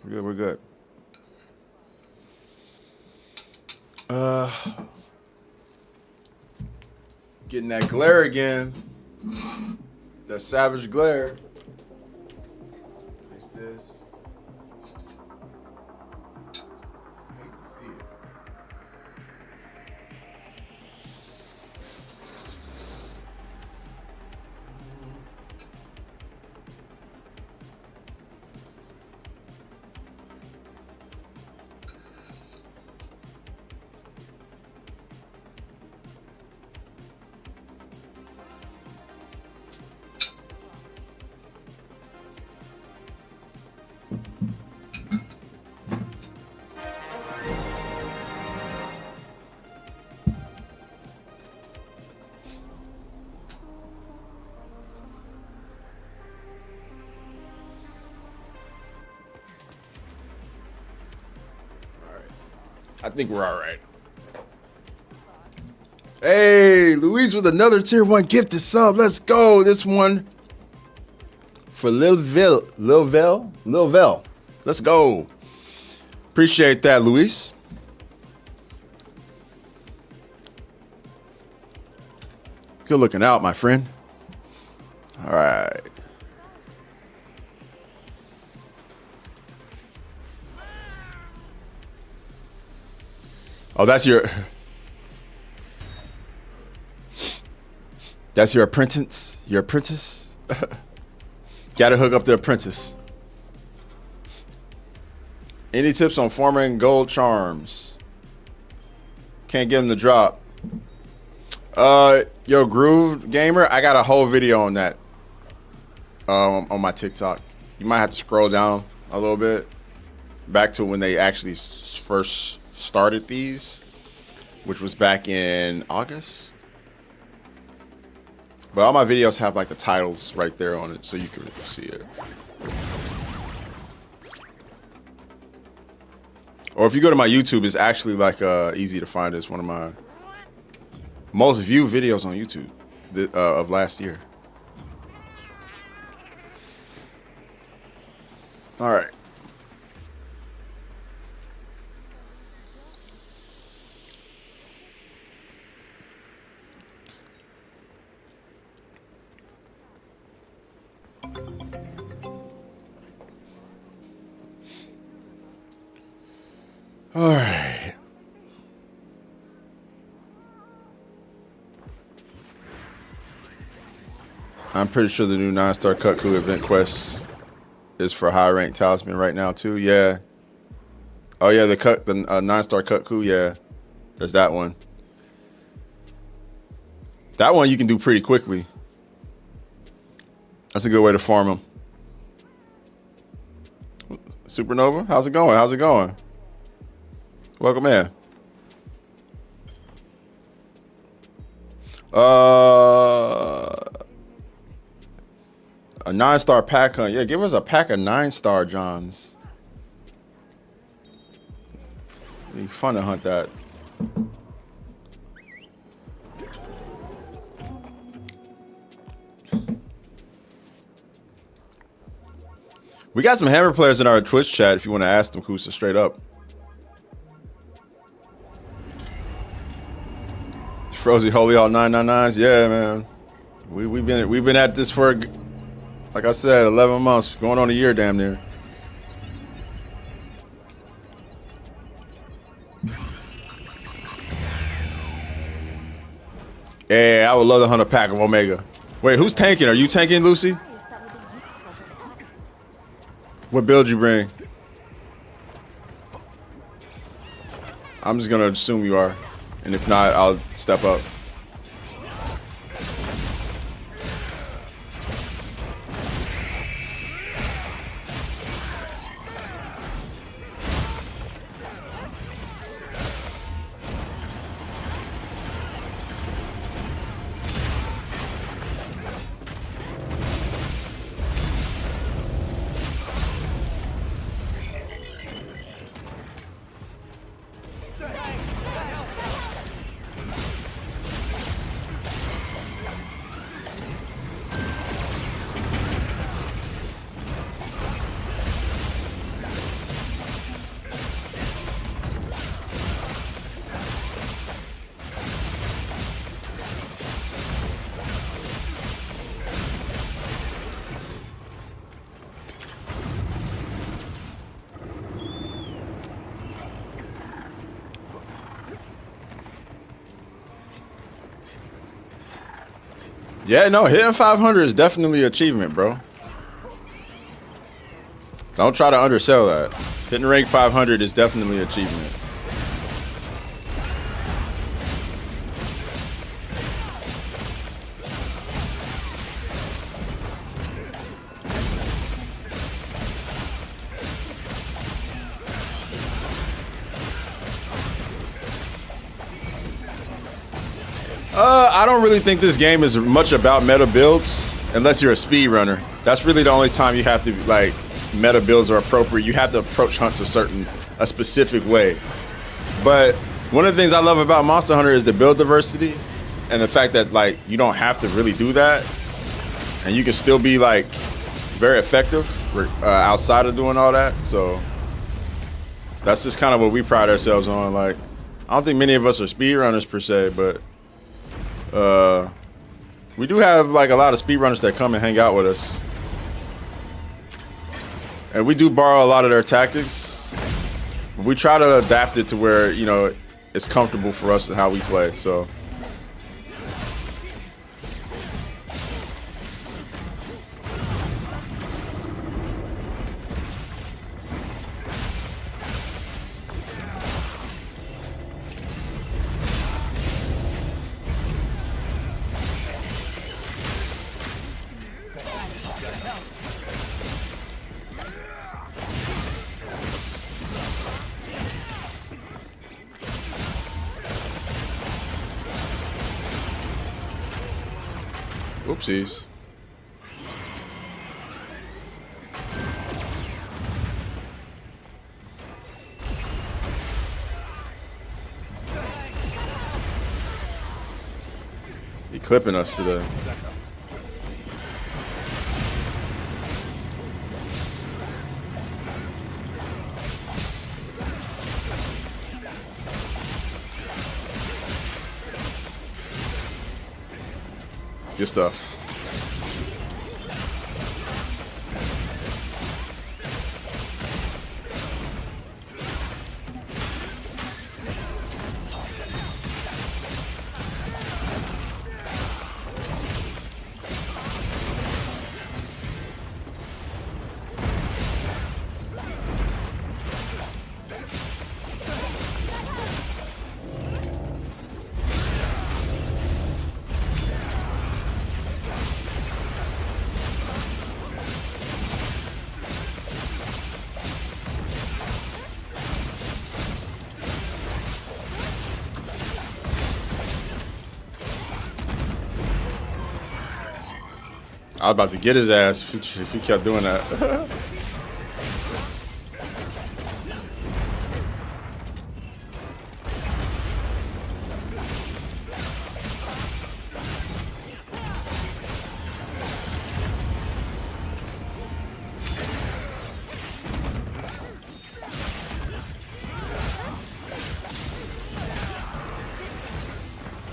We're good. Getting that glare again. That savage glare. Fix this. I think we're all right. Hey, Louise with another tier 1 gifted sub. Let's go. This one for Lil Vel. Let's go. Appreciate that, Luis. Good looking out, my friend. All right. Oh, that's your apprentice? Your apprentice? Gotta hook up the apprentice. Any tips on farming gold charms? Can't get them to drop. Yo, Groove Gamer, I got a whole video on that. On my TikTok. You might have to scroll down a little bit. Back to when they actually first started these, which was back in August. But all my videos have like the titles right there on it, so you can see it. Or if you go to my YouTube, it's actually like easy to find. It's one of my most viewed videos on YouTube of last year. All right. All right. I'm pretty sure the new 9-star cut crew event quest is for high ranked talisman right now too. Yeah. Oh yeah, the 9-star cut crew. Yeah, there's that one. That one you can do pretty quickly. That's a good way to farm them. Supernova, how's it going? How's it going? Welcome in. A 9-star pack hunt. Yeah, give us a pack of 9-star Johns. It'd be fun to hunt that. We got some Hammer players in our Twitch chat if you want to ask them, Kusa, straight up. Frozy Holy all 999s. Yeah, man. We've been at this for, like I said, 11 months, going on a year damn near. Yeah, I would love to hunt a pack of Omega. Wait, who's tanking? Are you tanking, Lucy? What build you bring? I'm just gonna assume you are. And if not, I'll step up. Yeah, no, hitting 500 is definitely an achievement, bro. Don't try to undersell that. Hitting rank 500 is definitely an achievement. I don't really think this game is much about meta builds unless you're a speed runner. That's really the only time you have to, like, meta builds are appropriate. You have to approach hunts a specific way. But one of the things I love about Monster Hunter is the build diversity and the fact that, like, you don't have to really do that and you can still be, like, very effective outside of doing all that. So that's just kind of what we pride ourselves on. Like, I don't think many of us are speed runners per se, but we do have like a lot of speedrunners that come and hang out with us, and we do borrow a lot of their tactics. We try to adapt it to where, you know, it's comfortable for us and how we play. So Oopsies. He clipping us today. Good stuff. I was about to get his ass if he kept doing that.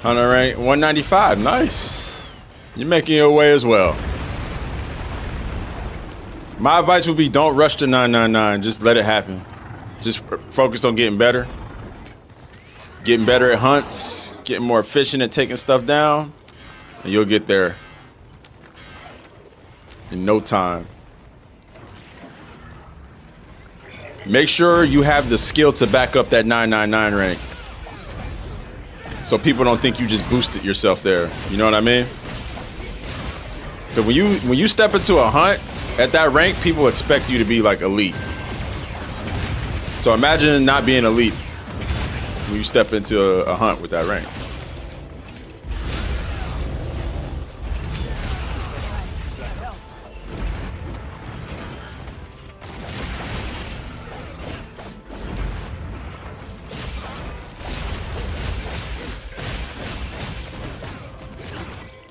Hunter rank 195. Nice. You're making your way as well. My advice would be don't rush to 999. Just let it happen. Just focus on getting better. Getting better at hunts. Getting more efficient at taking stuff down. And you'll get there in no time. Make sure you have the skill to back up that 999 rank. So people don't think you just boosted yourself there. You know what I mean? So when you step into a hunt, at that rank, people expect you to be like elite. So imagine not being elite when you step into a hunt with that rank.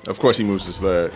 Of course he moves his leg.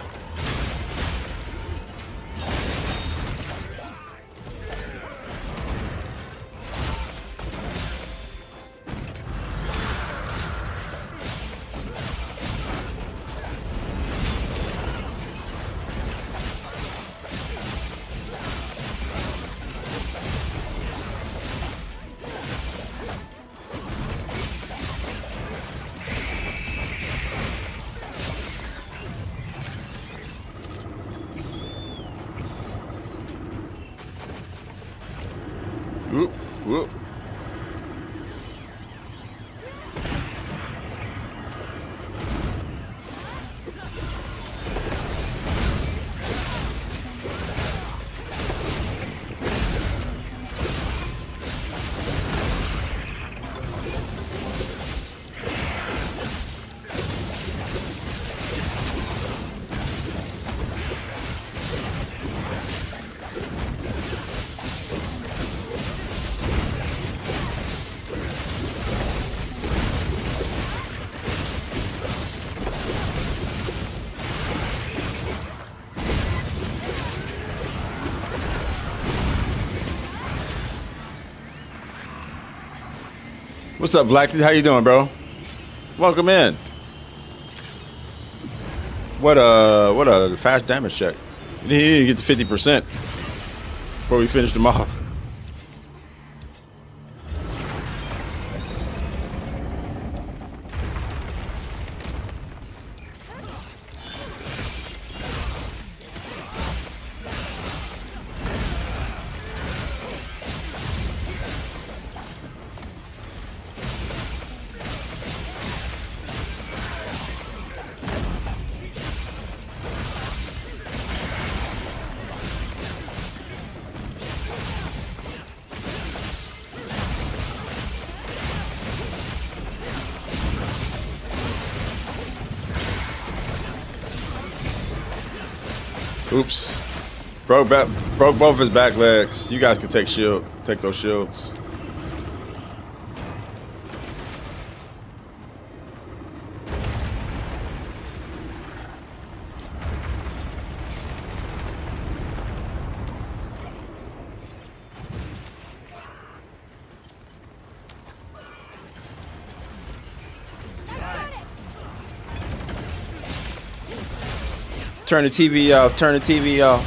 Whoop, whoop. What's up, Black? How you doing, bro? Welcome in. What a fast damage check. He didn't get to 50% before we finished him off. Oops. Broke both of his back legs. You guys can take those shields. Turn the TV off. Turn the TV off.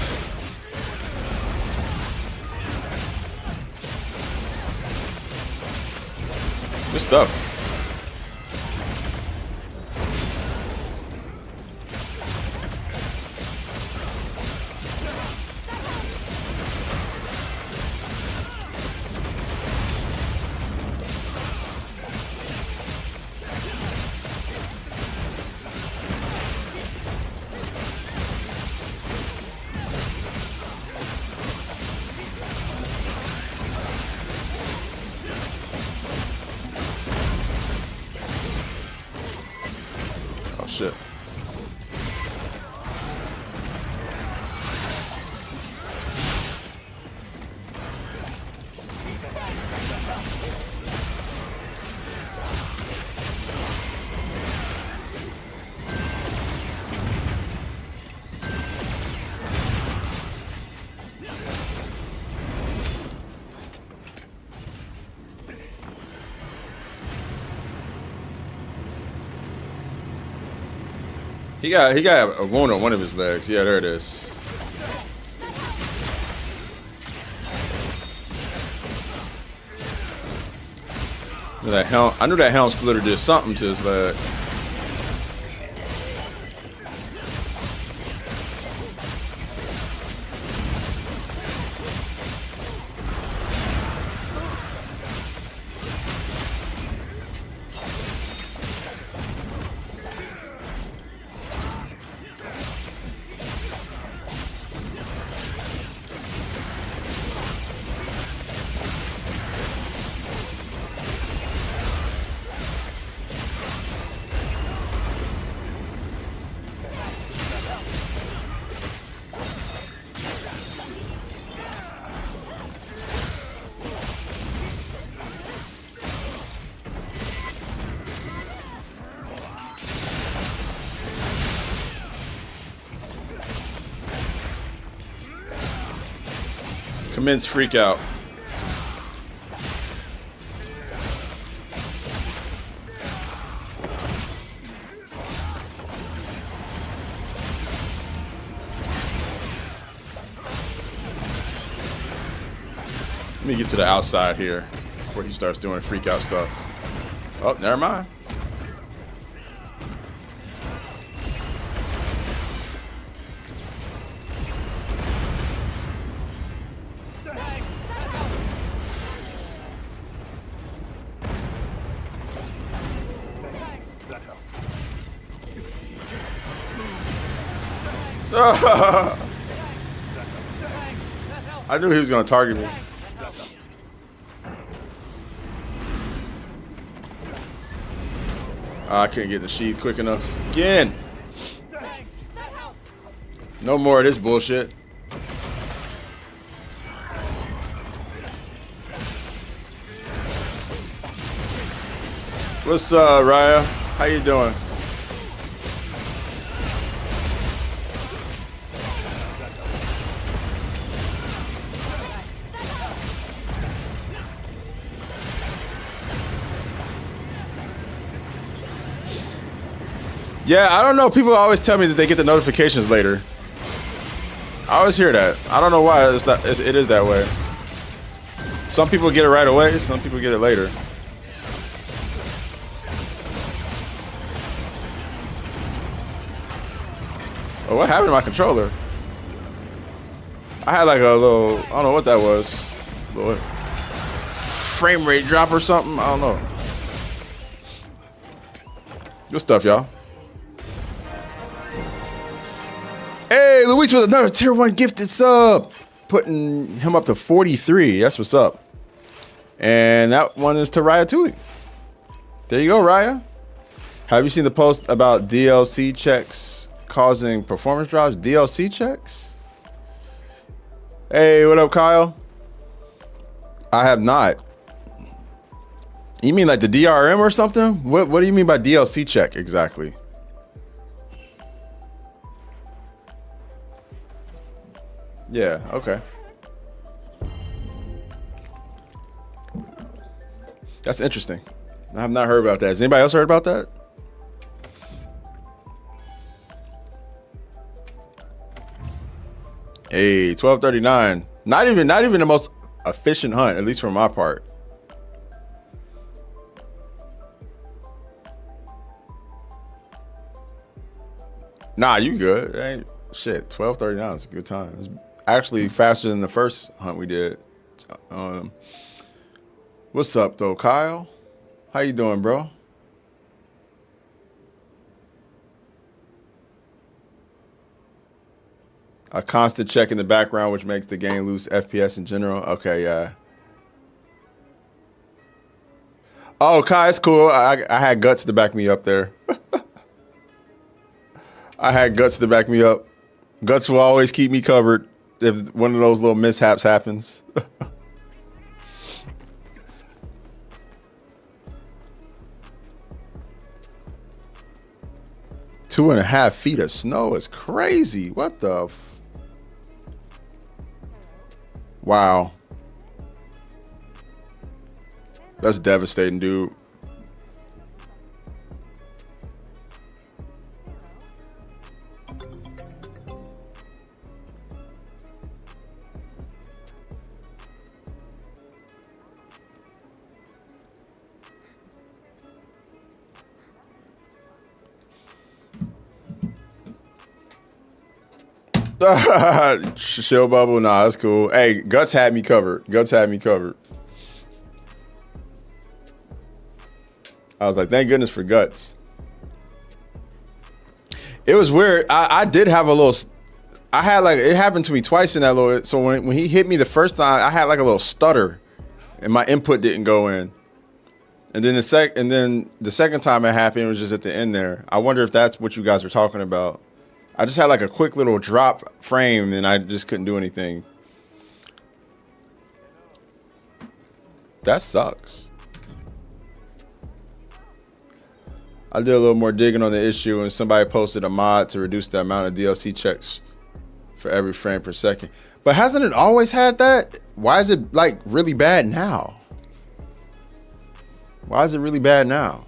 Good stuff. Shit. He got a wound on one of his legs. Yeah, there it is. I knew that helm splitter did something to his leg. Commence freak out. Let me get to the outside here before he starts doing freak out stuff. Oh, never mind. I knew he was going to target me. I couldn't get the sheath quick enough. Again. No more of this bullshit. What's up, Raya? How you doing? Yeah, I don't know. People always tell me that they get the notifications later. I always hear that. I don't know why it is that way. Some people get it right away. Some people get it later. Oh, what happened to my controller? I had like a little, I don't know what that was. A little frame rate drop or something. I don't know. Good stuff, y'all. Hey, Luis with another tier 1 gifted sub. Putting him up to 43. That's what's up. And that one is to Raya Tui. There you go, Raya. Have you seen the post about DLC checks causing performance drops? DLC checks? Hey, what up, Kyle? I have not. You mean like the DRM or something? What do you mean by DLC check exactly? Yeah, okay. That's interesting. I have not heard about that. Has anybody else heard about that? Hey, 1239. Not even the most efficient hunt, at least for my part. Nah, you good. Ain't shit. 1239 is a good time. It's actually faster than the first hunt we did. What's up though, Kyle? How you doing, bro? A constant check in the background, which makes the game lose FPS in general. Okay, yeah. Oh, Kai, it's cool. I had guts to back me up there. I had guts to back me up. Guts will always keep me covered if one of those little mishaps happens. 2.5 feet of snow is crazy. What the? Wow. That's devastating, dude. Chill bubble, nah, that's cool. Hey, Guts had me covered. Guts had me covered. I was like, thank goodness for Guts. It was weird. I did have a little. I had like it happened to me twice in that little. So when he hit me the first time, I had like a little stutter, and my input didn't go in. And then the second time it happened, it was just at the end there. I wonder if that's what you guys were talking about. I just had like a quick little drop frame and I just couldn't do anything. That sucks. I did a little more digging on the issue and somebody posted a mod to reduce the amount of DLC checks for every frame per second. But hasn't it always had that? Why is it like really bad now? Why is it really bad now?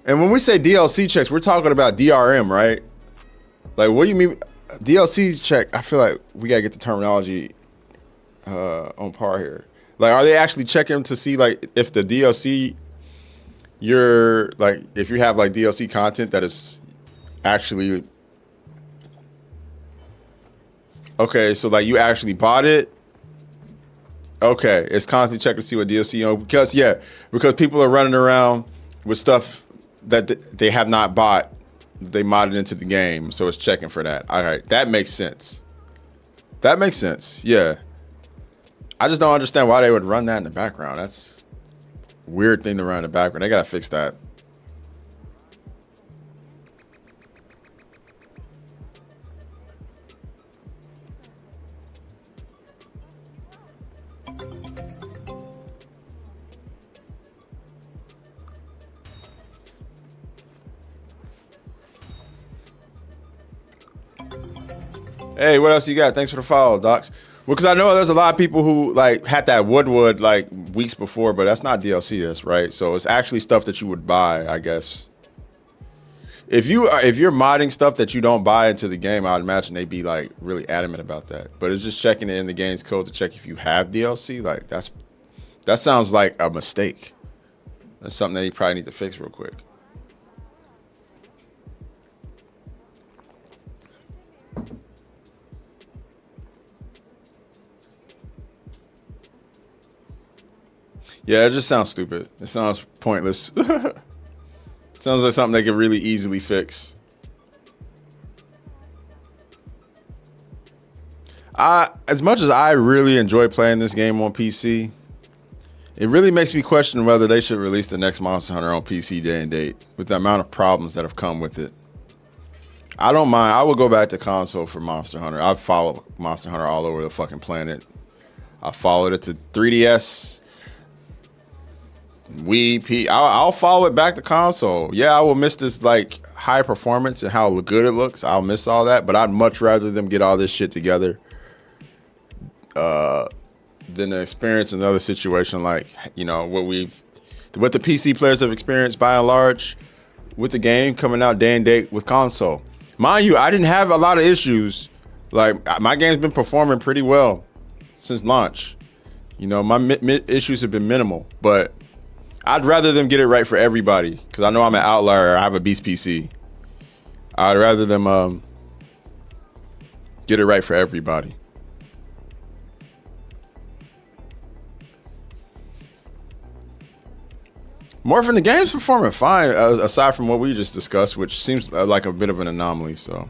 And when we say DLC checks, we're talking about DRM, right? Like, what do you mean? DLC check, I feel like we got to get the terminology on par here. Like, are they actually checking to see, like, if the DLC, if you have, like, DLC content that is actually, okay, so, like, you actually bought it? Okay, it's constantly checking to see what DLC, because people are running around with stuff that they have not bought. They modded into the game, so it's checking for that. All right, that makes sense. That makes sense. Yeah. I just don't understand why they would run that in the background. That's a weird thing to run in the background. They gotta fix that. Hey, what else you got? Thanks for the follow, Docs. Well, because I know there's a lot of people who like had that Woodwood like weeks before, but that's not DLC, this, right? So it's actually stuff that you would buy, I guess. If you're modding stuff that you don't buy into the game, I'd imagine they'd be like really adamant about that. But it's just checking it in the game's code to check if you have DLC. Like that sounds like a mistake. That's something that you probably need to fix real quick. Yeah, it just sounds stupid. It sounds pointless. Sounds like something they could really easily fix. As much as I really enjoy playing this game on PC, it really makes me question whether they should release the next Monster Hunter on PC day and date with the amount of problems that have come with it. I don't mind. I would go back to console for Monster Hunter. I've followed Monster Hunter all over the fucking planet. I followed it to 3DS, Wii, I'll follow it back to console. Yeah, I will miss this like high performance and how good it looks. I'll miss all that, but I'd much rather them get all this shit together than to experience another situation like, you know, what the PC players have experienced by and large with the game coming out day and date with console. Mind you, I didn't have a lot of issues. Like, my game's been performing pretty well since launch. You know, my issues have been minimal, but I'd rather them get it right for everybody because I know I'm an outlier. I have a beast PC. I'd rather them get it right for everybody. Morphin, the game's performing fine, aside from what we just discussed, which seems like a bit of an anomaly. So,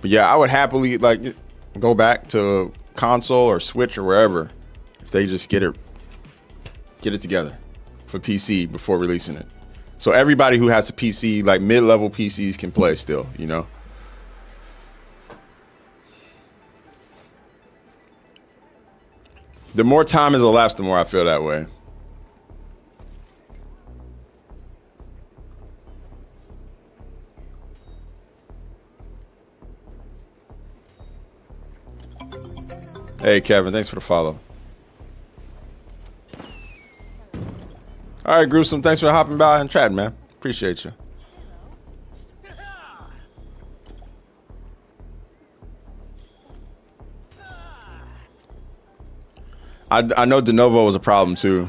but yeah, I would happily like go back to console or Switch or wherever if they just get it together for PC before releasing it. So everybody who has a PC, like mid-level PCs, can play still. You know. The more time has elapsed, the more I feel that way. Hey, Kevin, thanks for the follow. All right, Gruesome, thanks for hopping by and chatting, man. Appreciate you. I know de novo was a problem too.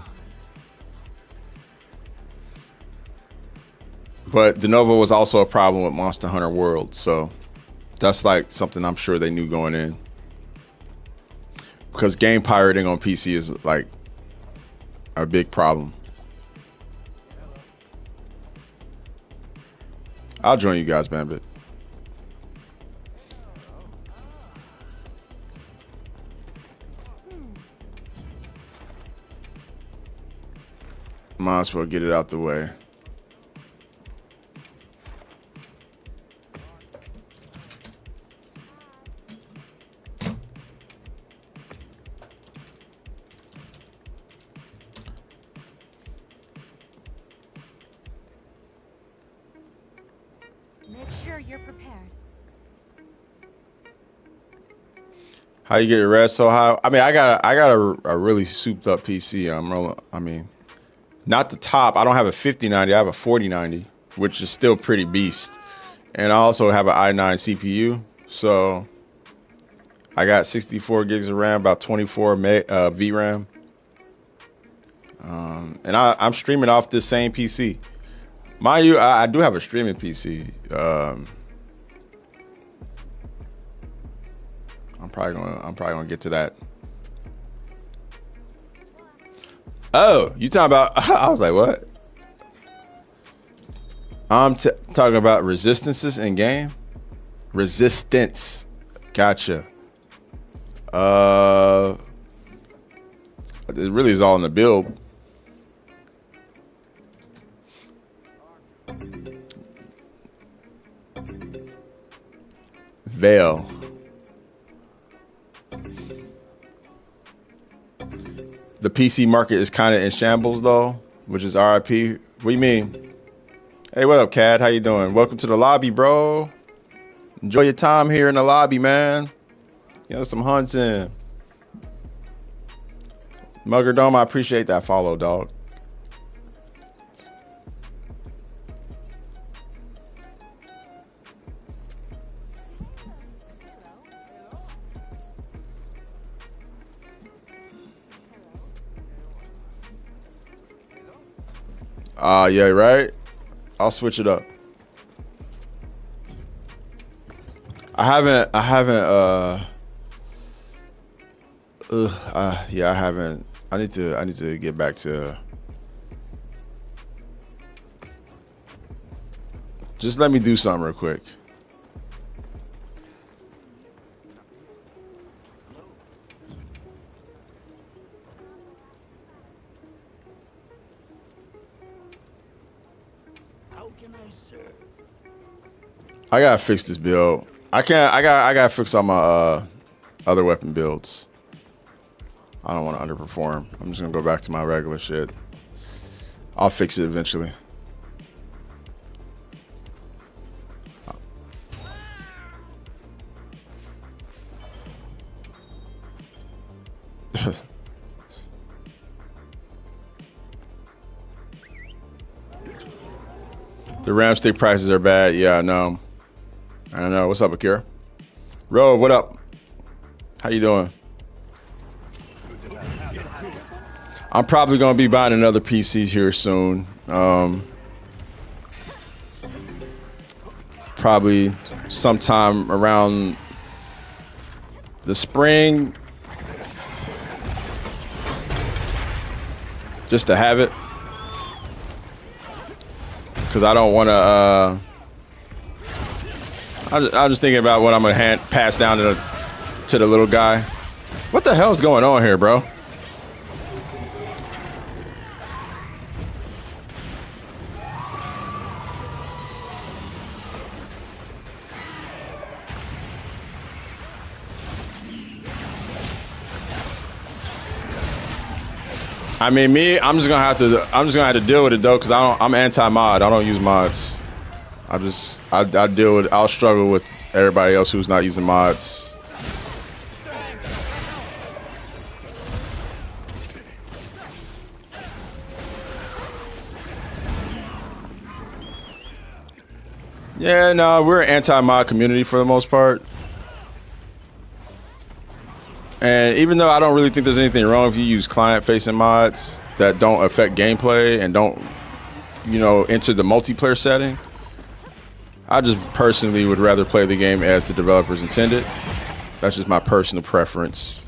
But de novo was also a problem with Monster Hunter World, so that's like something I'm sure they knew going in. Because game pirating on PC is like a big problem. I'll join you guys, Bambit. Might as well get it out the way. Make sure you're prepared. How you get your res so high? I mean, I got a really souped up PC. I mean, not the top. I don't have a 5090. I have a 4090, which is still pretty beast. And I also have an i9 CPU. So I got 64 gigs of RAM, about 24 VRAM. And I'm streaming off this same PC. Mind you, I do have a streaming PC. I'm probably gonna get to that. Oh, you talking about? I was like, what? I'm talking about resistances in game. Resistance. Gotcha. It really is all in the build. Veil. The PC market is kind of in shambles though, which is RIP. What do you mean? Hey, what up, Cad? How you doing? Welcome to the lobby, bro. Enjoy your time here in the lobby, man. You know, some hunting. Mugger Dome, I appreciate that follow, dog. Yeah, right. I'll switch it up. I haven't. Yeah, I haven't. I need to get back to. Just let me do something real quick. I gotta fix this build. I can't. I gotta fix all my other weapon builds. I don't want to underperform. I'm just gonna go back to my regular shit. I'll fix it eventually. The RAM stick prices are bad. Yeah, I know. I know. What's up, Akira? Ro, what up? How you doing? I'm probably gonna be buying another PC here soon. Probably sometime around the spring, just to have it, because I don't want to. I'm just thinking about what I'm gonna pass down to the little guy. What the hell's going on here, bro? I mean, I'm just gonna have to deal with it though, because I'm anti-mod. I don't use mods. I deal with. I'll struggle with everybody else who's not using mods. Yeah, no, we're an anti-mod community for the most part. And even though I don't really think there's anything wrong if you use client-facing mods that don't affect gameplay and don't, enter the multiplayer setting, I just personally would rather play the game as the developers intended. That's just my personal preference.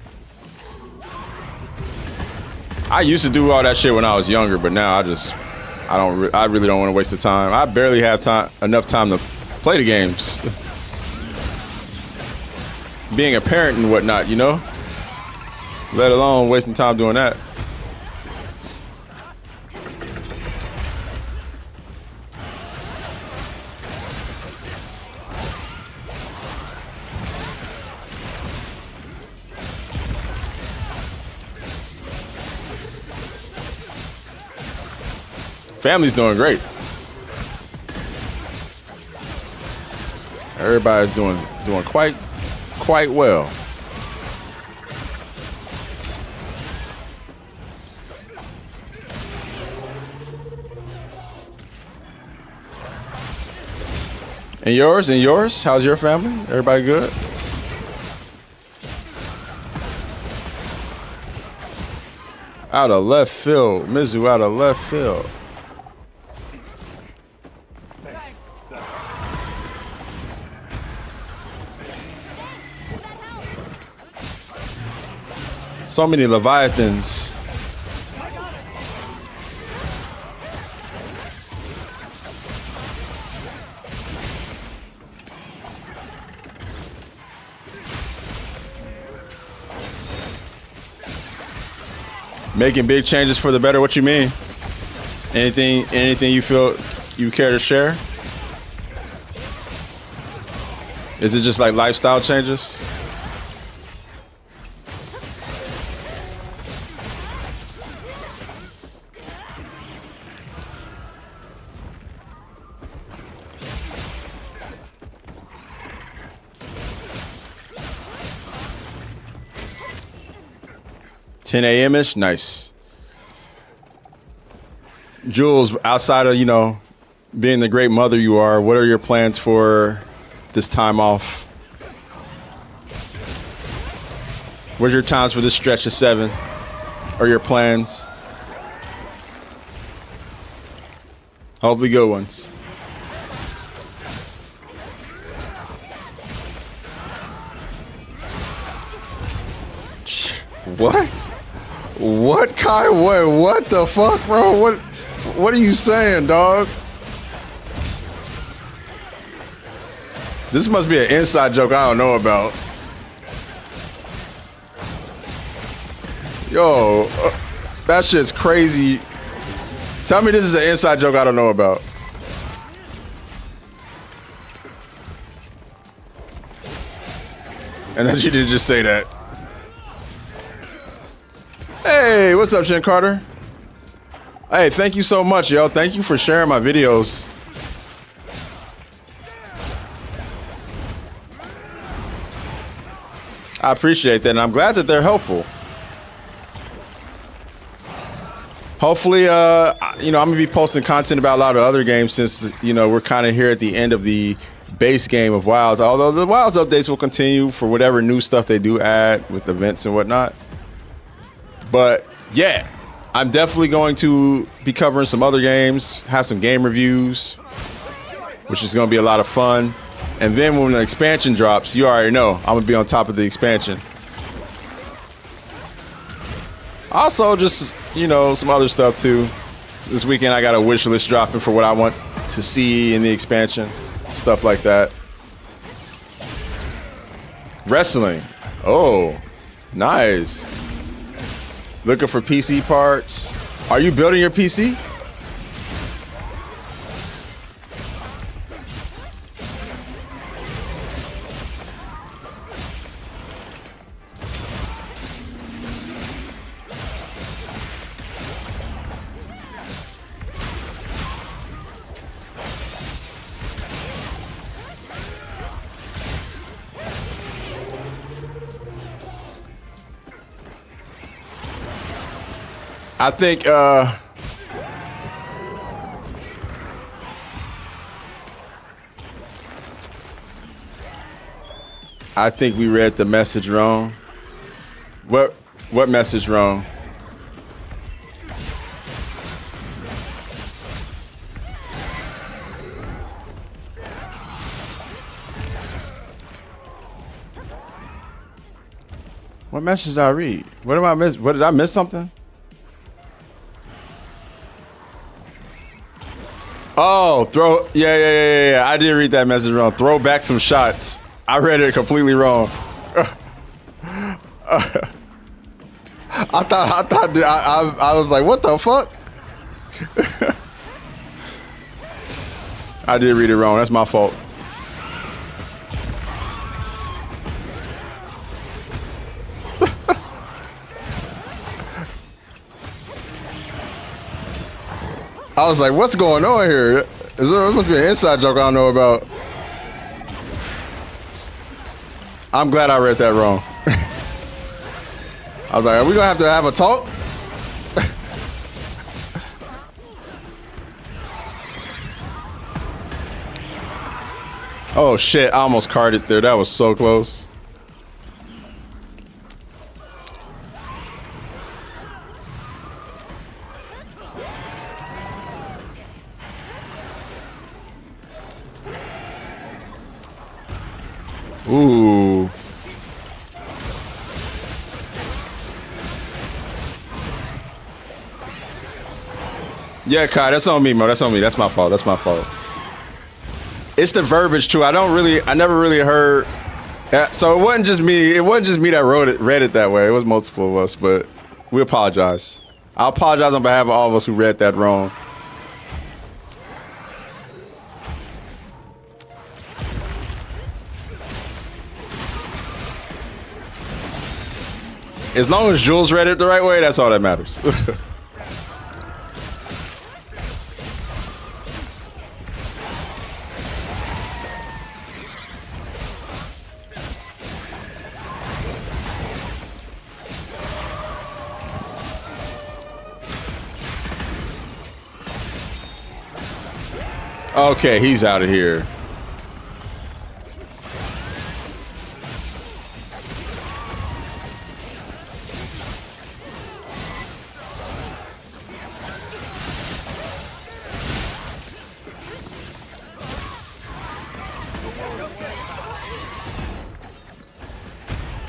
I used to do all that shit when I was younger, but now I really don't want to waste the time. I barely have enough time to play the games. Being a parent and whatnot, let alone wasting time doing that. Family's doing great. Everybody's doing quite well. And yours? How's your family? Everybody good? Out of left field. Mizu out of left field. So many Leviathans. Making big changes for the better. What you mean? Anything you feel you care to share? Is it just like lifestyle changes? $10 a.m.-ish? Nice. Jules, outside of, being the great mother you are, what are your plans for this time off? What are your times for this stretch of 7? Or your plans? Hopefully good ones. What? What, Kai? What the fuck, bro? What are you saying, dog? This must be an inside joke I don't know about. Yo, that shit's crazy. Tell me this is an inside joke I don't know about. And then she did just say that. Hey, what's up, Shin Carter? Hey, thank you so much, yo. Thank you for sharing my videos. I appreciate that, and I'm glad that they're helpful. Hopefully, I'm gonna be posting content about a lot of other games since, we're kind of here at the end of the base game of Wilds. Although the Wilds updates will continue for whatever new stuff they do add with events and whatnot. But yeah, I'm definitely going to be covering some other games, have some game reviews, which is going to be a lot of fun. And then when the expansion drops, you already know I'm going to be on top of the expansion. Also, just, some other stuff too. This weekend, I got a wish list dropping for what I want to see in the expansion. Stuff like that. Wrestling. Oh, nice. Looking for PC parts. Are you building your PC? I think we read the message wrong. What message wrong? What message did I read? What did I miss? What did I miss something? Oh, yeah. I did read that message wrong. Throw back some shots. I read it completely wrong. I was like, what the fuck? I did read it wrong. That's my fault. I was like, what's going on here? There must be an inside joke I don't know about. I'm glad I read that wrong. I was like, are we gonna have a talk? Oh shit, I almost carded there. That was so close. Ooh. Yeah, Kai, that's on me, Mo. That's on me. That's my fault. It's the verbiage too. I never really heard. So it wasn't just me. It wasn't just me that read it that way. It was multiple of us, but we apologize. I apologize on behalf of all of us who read that wrong. As long as Jules read it the right way, that's all that matters. Okay, he's out of here.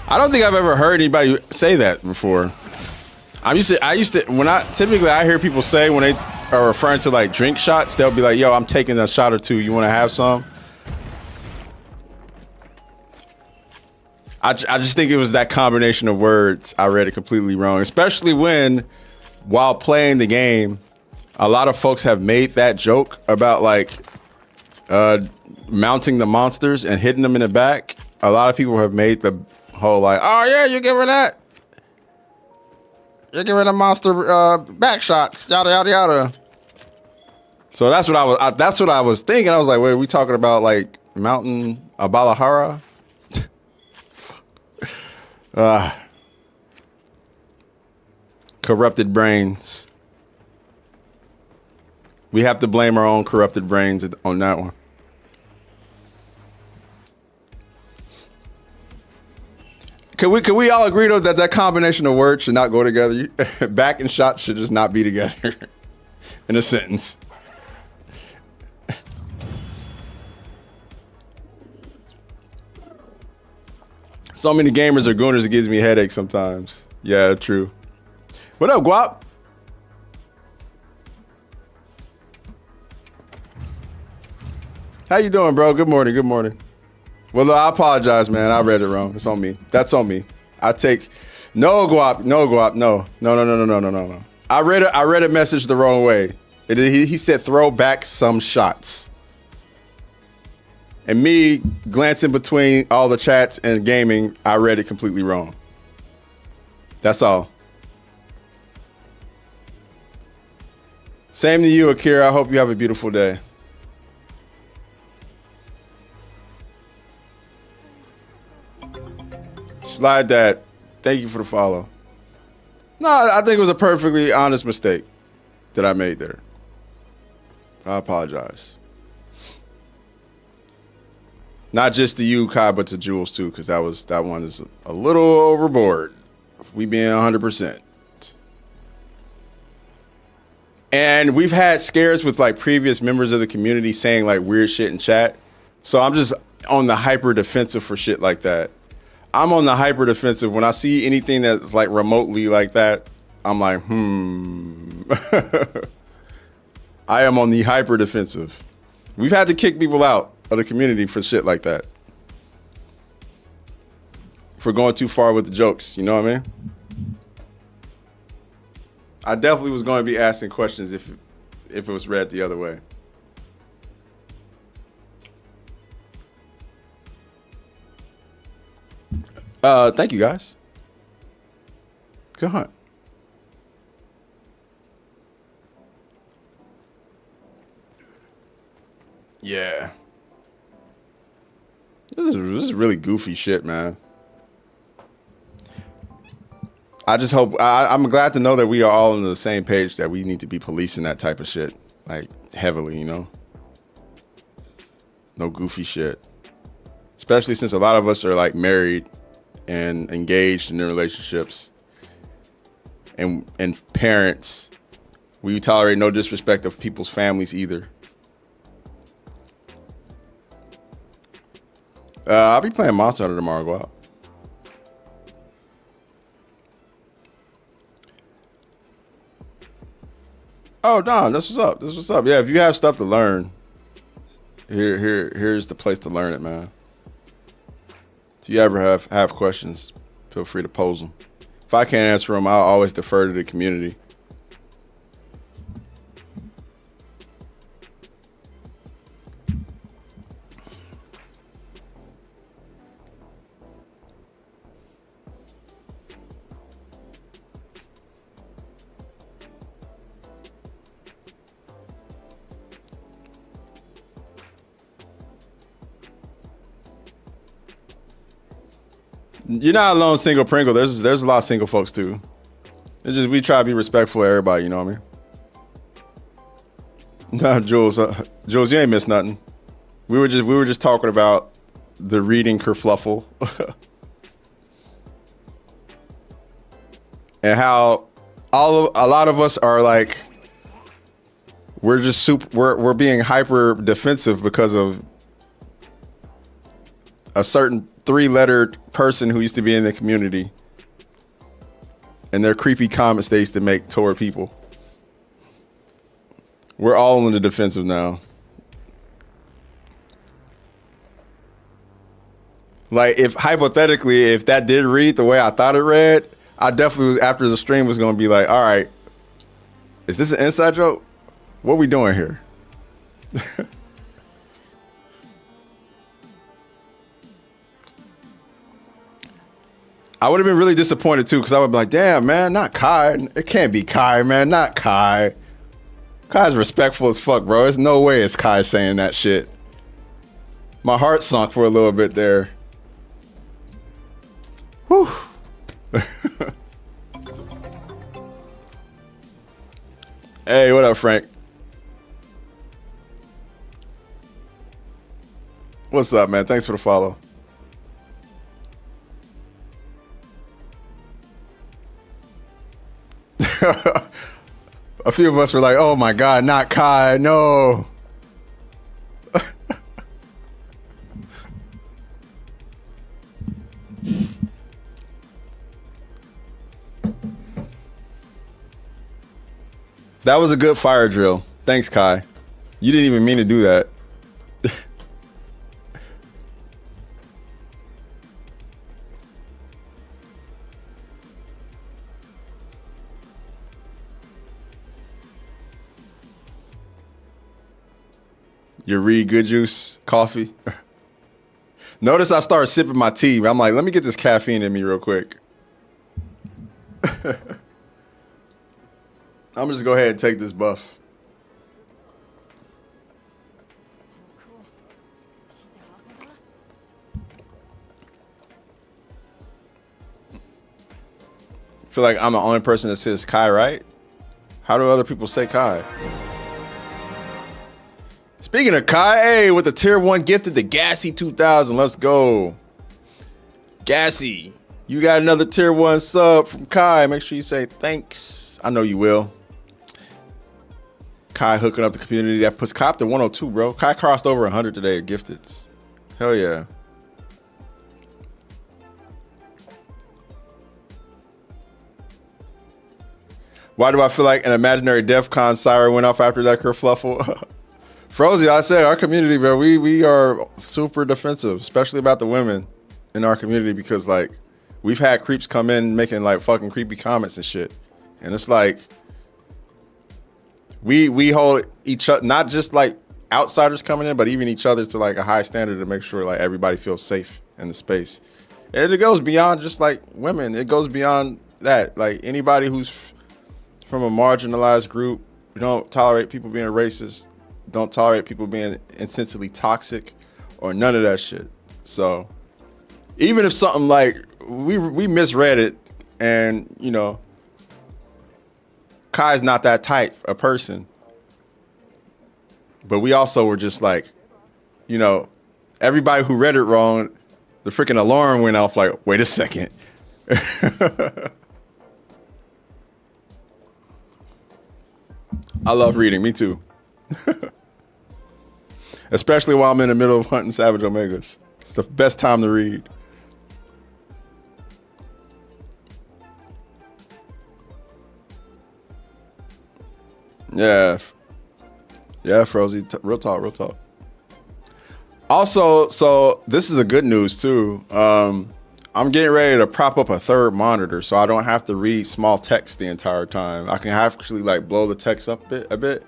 I don't think I've ever heard anybody say that before. I used to when I hear people say when they are referring to like drink shots, they'll be like, yo, I'm taking a shot or two. You want to have some? I just think it was that combination of words. I read it completely wrong, especially when while playing the game, a lot of folks have made that joke about like mounting the monsters and hitting them in the back. a lot of people have made the whole like, oh yeah, you give her that. You give her the monster back shots, yada yada yada. So that's what I was thinking. I was like, wait, are we talking about like Mountain Abalahara? Corrupted brains. We have to blame our own corrupted brains on that one. Can we all agree though that combination of words should not go together? Back and shot should just not be together in a sentence. So many gamers are gooners, it gives me headaches sometimes. Yeah, true. What up, Guap? How you doing, bro? Good morning, good morning. Well, look, I apologize, man. I read it wrong. It's on me. That's on me. I take no Guap, no Guap, no. I read a message the wrong way. He said throw back some shots. And me glancing between all the chats and gaming, I read it completely wrong. That's all. Same to you, Akira. I hope you have a beautiful day. Slide that. Thank you for the follow. No, I think it was a perfectly honest mistake that I made there. I apologize. Not just to you, Kai, but to Jules too, because that one is a little overboard. We being 100%. And we've had scares with like previous members of the community saying like weird shit in chat. So I'm just on the hyper defensive for shit like that. I'm on the hyper defensive when I see anything that's like remotely like that. I'm like, I am on the hyper defensive. We've had to kick people out of the community for shit like that. For going too far with the jokes, you know what I mean? I definitely was going to be asking questions if it was read the other way. Thank you, guys. Good hunt. Yeah. This is really goofy shit, man. I just hope I'm glad to know that we are all on the same page that we need to be policing that type of shit, like heavily, you know? No goofy shit. Especially since a lot of us are like married and engaged in their relationships and parents. We tolerate no disrespect of people's families either. I'll be playing Monster Hunter tomorrow. Go out. Oh, Don, that's what's up. That's what's up. Yeah, if you have stuff to learn, here's the place to learn it, man. If you ever have questions, feel free to pose them. If I can't answer them, I'll always defer to the community. You're not alone, single Pringle. There's a lot of single folks too. It's just we try to be respectful of everybody. You know what I mean? No, Jules, you ain't missed nothing. We were just talking about the reading kerfluffle and how a lot of us are like we're being hyper defensive because of a certain 3-lettered person who used to be in the community and their creepy comments they used to make toward people. We're all in the defensive now. Like if hypothetically, if that did read the way I thought it read, I definitely was, after the stream was going to be like, all right, is this an inside joke? What are we doing here? I would have been really disappointed too, because I would be like, damn, man, not Kai. It can't be Kai, man, not Kai. Kai's respectful as fuck, bro. There's no way it's Kai saying that shit. My heart sunk for a little bit there. Whew. Hey, what up, Frank? What's up, man? Thanks for the follow. A few of us were like, oh my God, not Kai, no. That was a good fire drill. Thanks, Kai. You didn't even mean to do that. Your Reed Good Juice coffee. Notice I started sipping my tea. I'm like, let me get this caffeine in me real quick. I'm just go ahead and take this buff. I feel like I'm the only person that says Kai, right? How do other people say Kai? Speaking of Kai, hey, with the tier 1 gifted to Gassy 2000, let's go. Gassy, you got another tier 1 sub from Kai. Make sure you say thanks. I know you will. Kai hooking up the community. That puts Kai up to 102, bro. Kai crossed over 100 today at gifteds. Hell yeah. Why do I feel like an imaginary DEF CON siren went off after that kerfluffle? Frozy, I said our community, bro, we are super defensive, especially about the women in our community, because like we've had creeps come in making like fucking creepy comments and shit. And it's like we hold each other, not just like outsiders coming in, but even each other to like a high standard to make sure like everybody feels safe in the space. And it goes beyond just like women. It goes beyond that. Like anybody who's from a marginalized group, we don't tolerate people being racist, don't tolerate people being insensibly toxic or none of that shit. So even if something like we misread it and, you know, Kai's not that type of person, but we also were just like, you know, everybody who read it wrong, the freaking alarm went off like, wait a second. I love reading, me too. Especially while I'm in the middle of hunting Savage Omegas. It's the best time to read. Yeah. Yeah, Frozy. Real talk, real talk. Also, so this is a good news too. I'm getting ready to prop up a third monitor so I don't have to read small text the entire time. I can actually like blow the text up a bit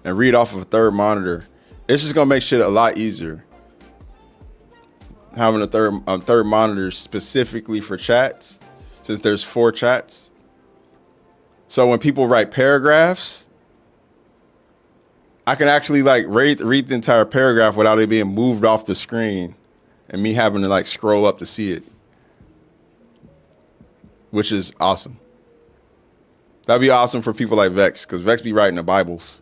and read off of a third monitor. It's just gonna make shit a lot easier. Having a third monitor specifically for chats, since there's 4 chats. So when people write paragraphs, I can actually like read the entire paragraph without it being moved off the screen and me having to like scroll up to see it, which is awesome. That'd be awesome for people like Vex, because Vex be writing the Bibles.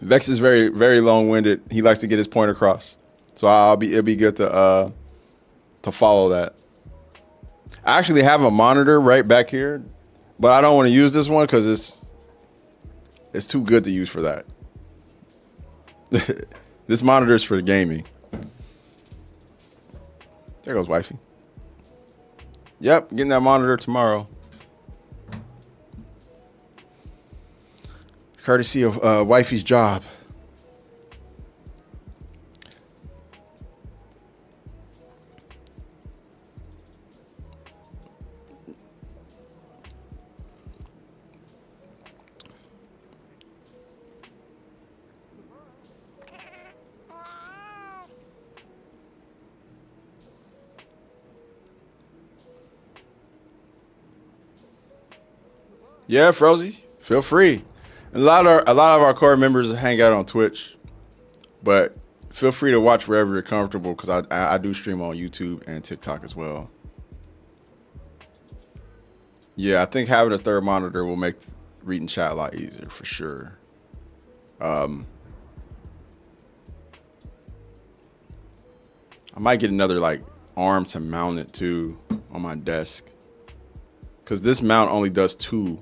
Vex is very, very long-winded. He likes to get his point across. So it'll be good to follow that. I actually have a monitor right back here, but I don't want to use this one because it's too good to use for that. This monitor is for the gaming. There goes wifey. Yep, getting that monitor tomorrow. Courtesy of wifey's job. Yeah, Frozy, feel free. A lot of our core members hang out on Twitch, but feel free to watch wherever you're comfortable because I do stream on YouTube and TikTok as well. Yeah, I think having a third monitor will make reading chat a lot easier for sure. I might get another like arm to mount it to on my desk because this mount only does 2.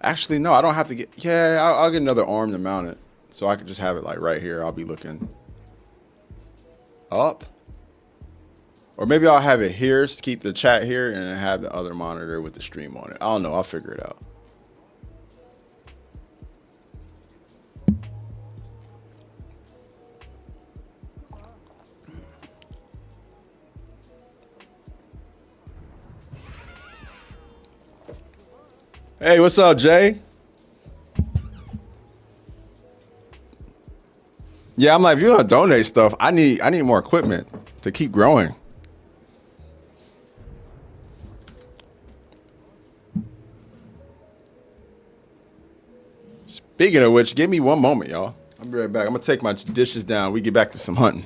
Actually, no, I don't have to get. Yeah, I'll get another arm to mount it, so I could just have it like right here. I'll be looking up, or maybe I'll have it here to keep the chat here, and then have the other monitor with the stream on it. I don't know. I'll figure it out. Hey, what's up, Jay? Yeah, I'm like, if you're gonna donate stuff, I need more equipment to keep growing. Speaking of which, give me one moment, y'all. I'll be right back. I'm gonna take my dishes down. We get back to some hunting.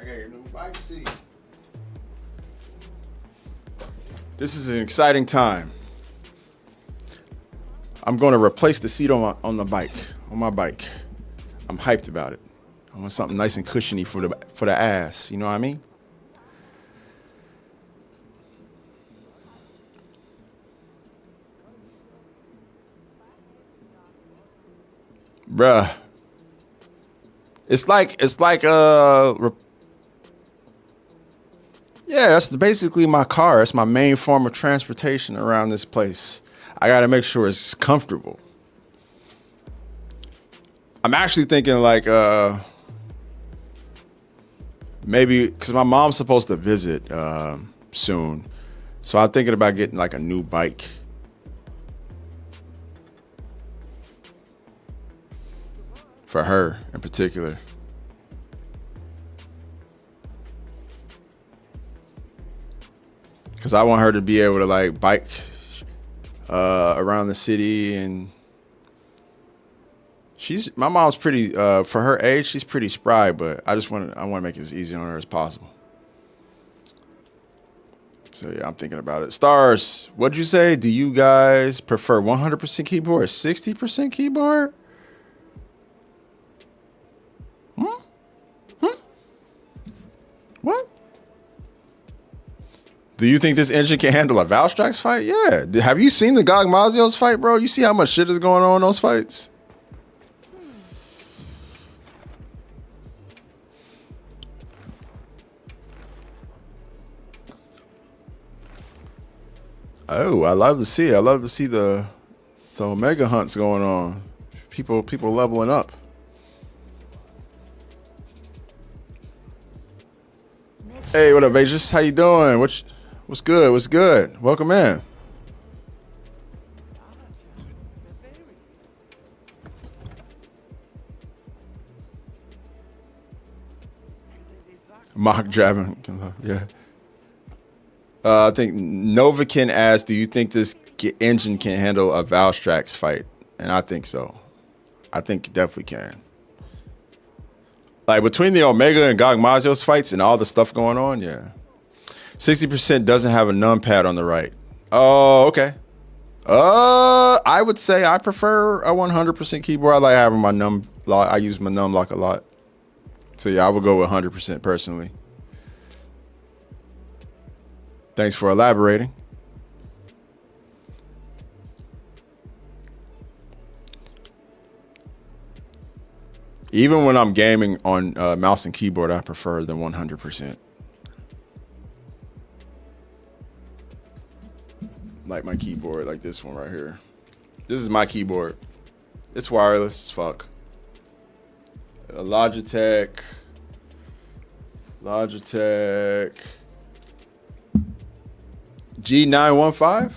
I got a new bike seat. This is an exciting time. I'm going to replace the seat on my bike. I'm hyped about it. I want something nice and cushiony for the ass. You know what I mean? Bruh. It's like yeah, that's basically my car. It's my main form of transportation around this place. I got to make sure it's comfortable. I'm actually thinking like maybe because my mom's supposed to visit soon. So I'm thinking about getting like a new bike. For her in particular. Because I want her to be able to like bike around the city, and my mom's pretty for her age, she's pretty spry, but I want to make it as easy on her as possible. So yeah, I'm thinking about it. Stars, what'd you say? Do you guys prefer 100% keyboard or 60% keyboard? What? Do you think this engine can handle a Valstrax fight? Yeah. Have you seen the Gog Mazios fight, bro? You see how much shit is going on in those fights? Oh, I love to see it. I love to see the Omega hunts going on. People leveling up. Hey, what up, Aegis? How you doing? What's good? What's good? Welcome in. Mock driving. Yeah. I think Novakin asked, do you think this engine can handle a Valstrax fight? And I think so. I think it definitely can. Like between the Omega and Gog Mazios fights and all the stuff going on, yeah. 60% doesn't have a numpad on the right. Oh, okay. I would say I prefer a 100% keyboard. I like having my I use my num lock a lot. So yeah, I would go with 100% personally. Thanks for elaborating. Even when I'm gaming on mouse and keyboard, I prefer the 100%. Like my keyboard, like this one right here. This is my keyboard. It's wireless as fuck. A Logitech G915.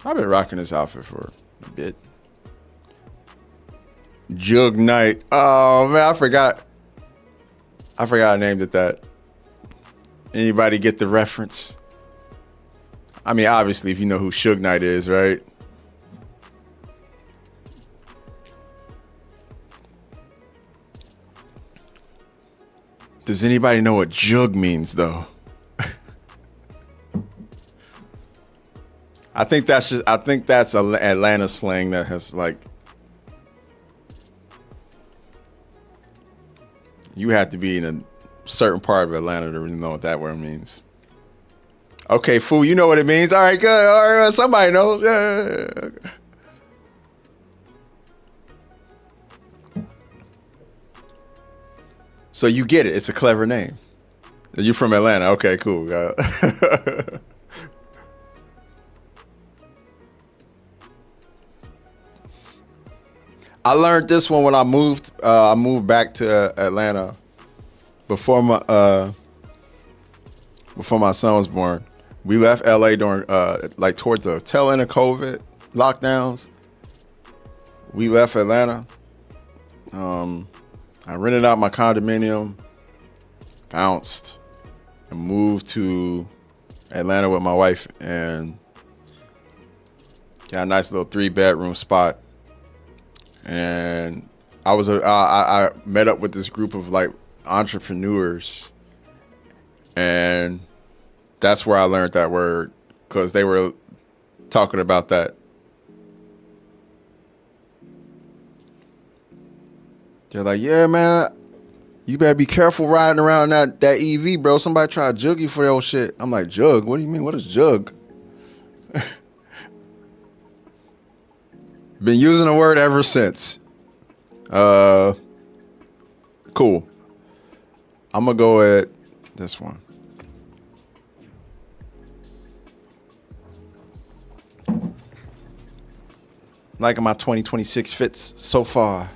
I've been rocking this outfit for a bit. Jug Knight. Oh man, I forgot I named it that. Anybody get the reference? I mean, obviously, if you know who Suge Knight is, right? Does anybody know what jug means, though? I think that's an Atlanta slang that has like, you have to be in a certain part of Atlanta to really know what that word means. Okay, fool, you know what it means. All right, good. All right, somebody knows. Yeah. So you get it. It's a clever name. You're from Atlanta. Okay, cool. I learned this one when I moved. I moved back to Atlanta before my son was born. We left LA during like towards the tail end of COVID lockdowns. We left Atlanta. I rented out my condominium, bounced, and moved to Atlanta with my wife, and got a nice little 3-bedroom spot. And I met up with this group of like entrepreneurs, and that's where I learned that word, because they were talking about that. They're like, yeah, man, you better be careful riding around that EV, bro. Somebody try to jug you for your shit. I'm like, jug? What do you mean? What is jug? Been using the word ever since. Cool. I'm gonna go at this one. Liking my 2026 fits so far.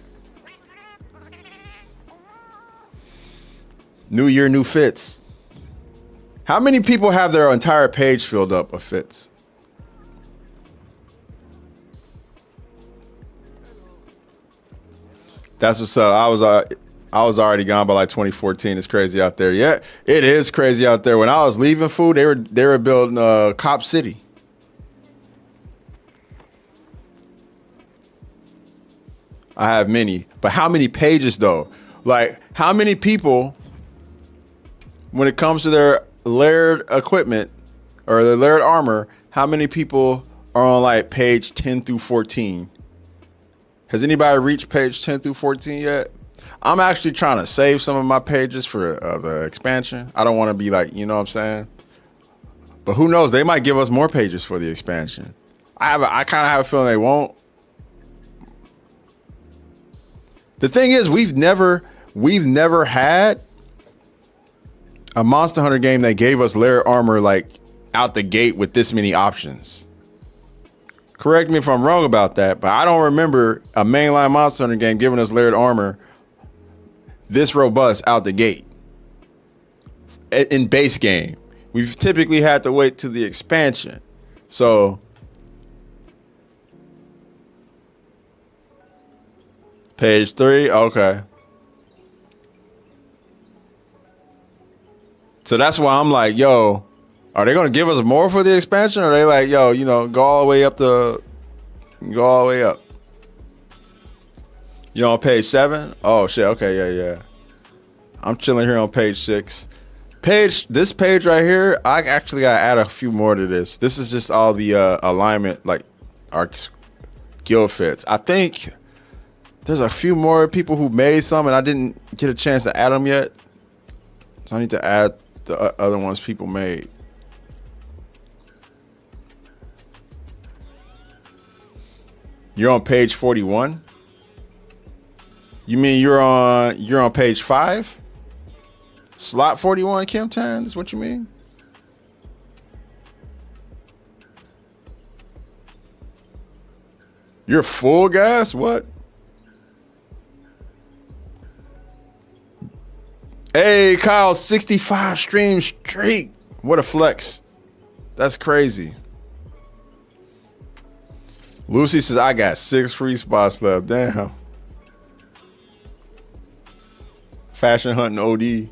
New year, new fits. How many people have their entire page filled up of fits? That's what's up. I was already gone by like 2014. It's crazy out there. Yeah, it is crazy out there. When I was leaving food, they were building Cop City. I have many, but how many pages though? Like, how many people, when it comes to their layered equipment or their layered armor, how many people are on like page 10 through 14? Has anybody reached page 10 through 14 yet? I'm actually trying to save some of my pages for the expansion. I don't want to be like, you know what I'm saying? But who knows? They might give us more pages for the expansion. I kind of have a feeling they won't. The thing is, we've never had a Monster Hunter game that gave us layered armor like out the gate with this many options. Correct me if I'm wrong about that, but I don't remember a mainline Monster Hunter game giving us layered armor this robust out the gate. In base game, we've typically had to wait to the expansion. So page 3, okay. So that's why I'm like, yo, are they gonna give us more for the expansion? Or are they like, yo, you know, go all the way up. You on page 7? Oh shit, okay, yeah. I'm chilling here on page 6. This page right here, I actually gotta add a few more to this. This is just all the alignment, like our guild fits. I think there's a few more people who made some and I didn't get a chance to add them yet. So I need to add the other ones people made. You're on page 41? You mean you're on page 5? Slot 41, Kim Tan, is what you mean? You're full gas? What? Hey, Kyle, 65 stream streak. What a flex. That's crazy. Lucy says, I got 6 free spots left. Damn. Fashion hunting OD.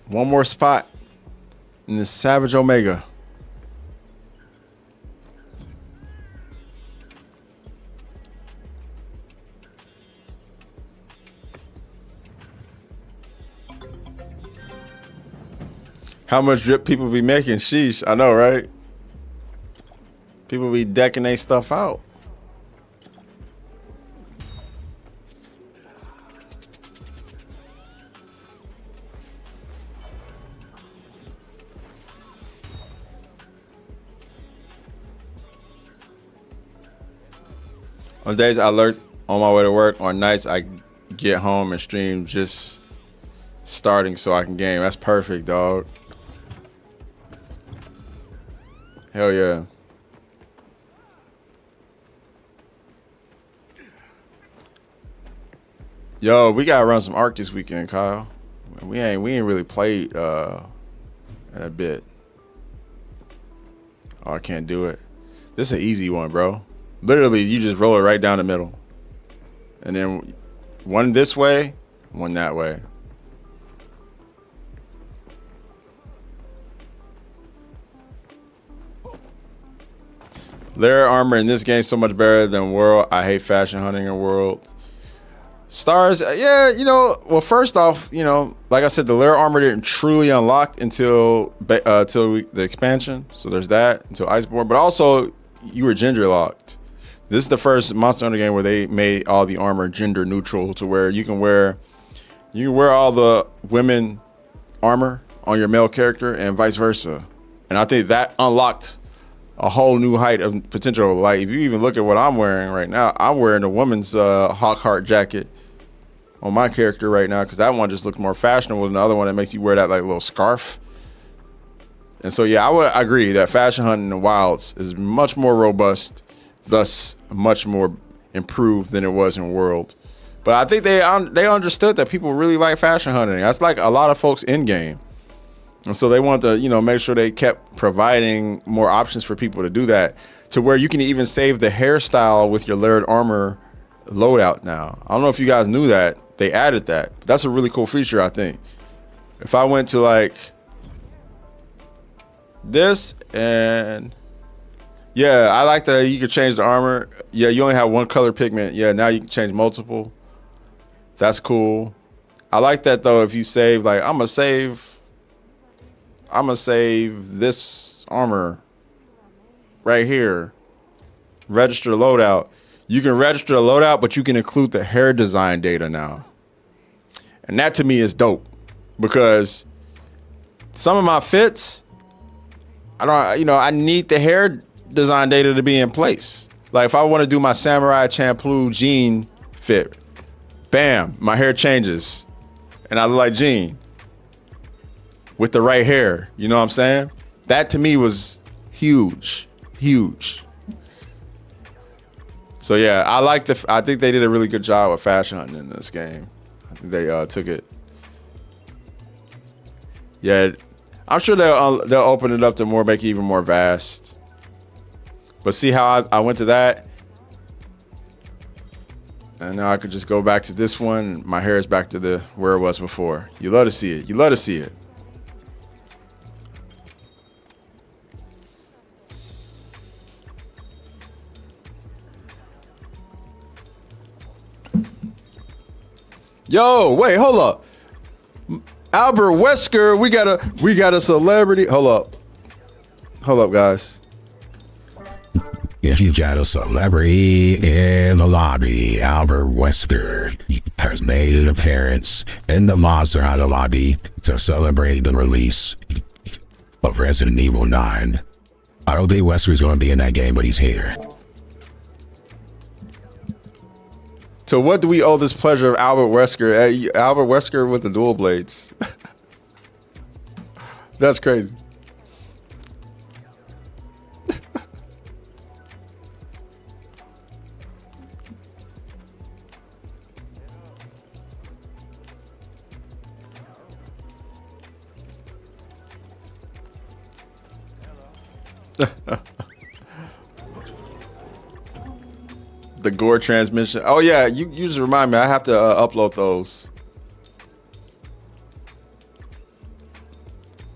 One more spot in the Savage Omega. How much drip people be making? Sheesh, I know, right? People be decking their stuff out. On days I lurk on my way to work, on nights I get home and stream just starting so I can game. That's perfect, dog. Hell yeah. Yo, we gotta run some Arc this weekend, Kyle. We ain't really played in a bit. Oh, I can't do it. This is an easy one, bro. Literally, you just roll it right down the middle. And then one this way, one that way. Layer armor in this game so much better than World. I hate fashion hunting in World. Stars, yeah, you know. Well, first off, you know, like I said, the layer armor didn't truly unlock until the expansion. So there's that until Iceborne. But also, you were gender locked. This is the first Monster Hunter game where they made all the armor gender neutral, to where you can wear all the women armor on your male character and vice versa. And I think that unlocked a whole new height of potential. Like, if you even look at what I'm wearing right now, I'm wearing a woman's Hawkheart jacket on my character right now, because that one just looks more fashionable than the other one that makes you wear that like little scarf. And so yeah, I would agree that fashion hunting in Wilds is much more robust, thus much more improved than it was in World. But I think they understood that people really like fashion hunting. That's like a lot of folks in game. And so they want to, you know, make sure they kept providing more options for people to do that, to where you can even save the hairstyle with your layered armor loadout now. I don't know if you guys knew that. They added that. That's a really cool feature, I think. If I went to like this and yeah, I like that you can change the armor. Yeah, you only have one color pigment. Yeah, now you can change multiple. That's cool. I like that though. If you save, like, I'm gonna save this armor right here. Register loadout. You can register a loadout, but you can include the hair design data now. And that to me is dope, because some of my fits, I need the hair design data to be in place. Like if I want to do my Samurai Champloo jean fit, bam, my hair changes and I look like Jean with the right hair. You know what I'm saying? That to me was huge. So yeah, I think they did a really good job of fashion hunting in this game. I think they took it. Yeah, I'm sure they'll open it up to more, make it even more vast. But see how I went to that, and now I could just go back to this one. My hair is back to where it was before. You love to see it. You love to see it. Yo, wait, hold up. Albert Wesker, we got a celebrity. Hold up, guys. If you got a celebrity in the lobby, Albert Wesker has made an appearance in the Monster Hunter lobby to celebrate the release of Resident Evil 9. I don't think Wesker's going to be in that game, but he's here. So what do we owe this pleasure of Albert Wesker? Albert Wesker with the dual blades. That's crazy. The gore transmission. Oh yeah, you just remind me. I have to upload those.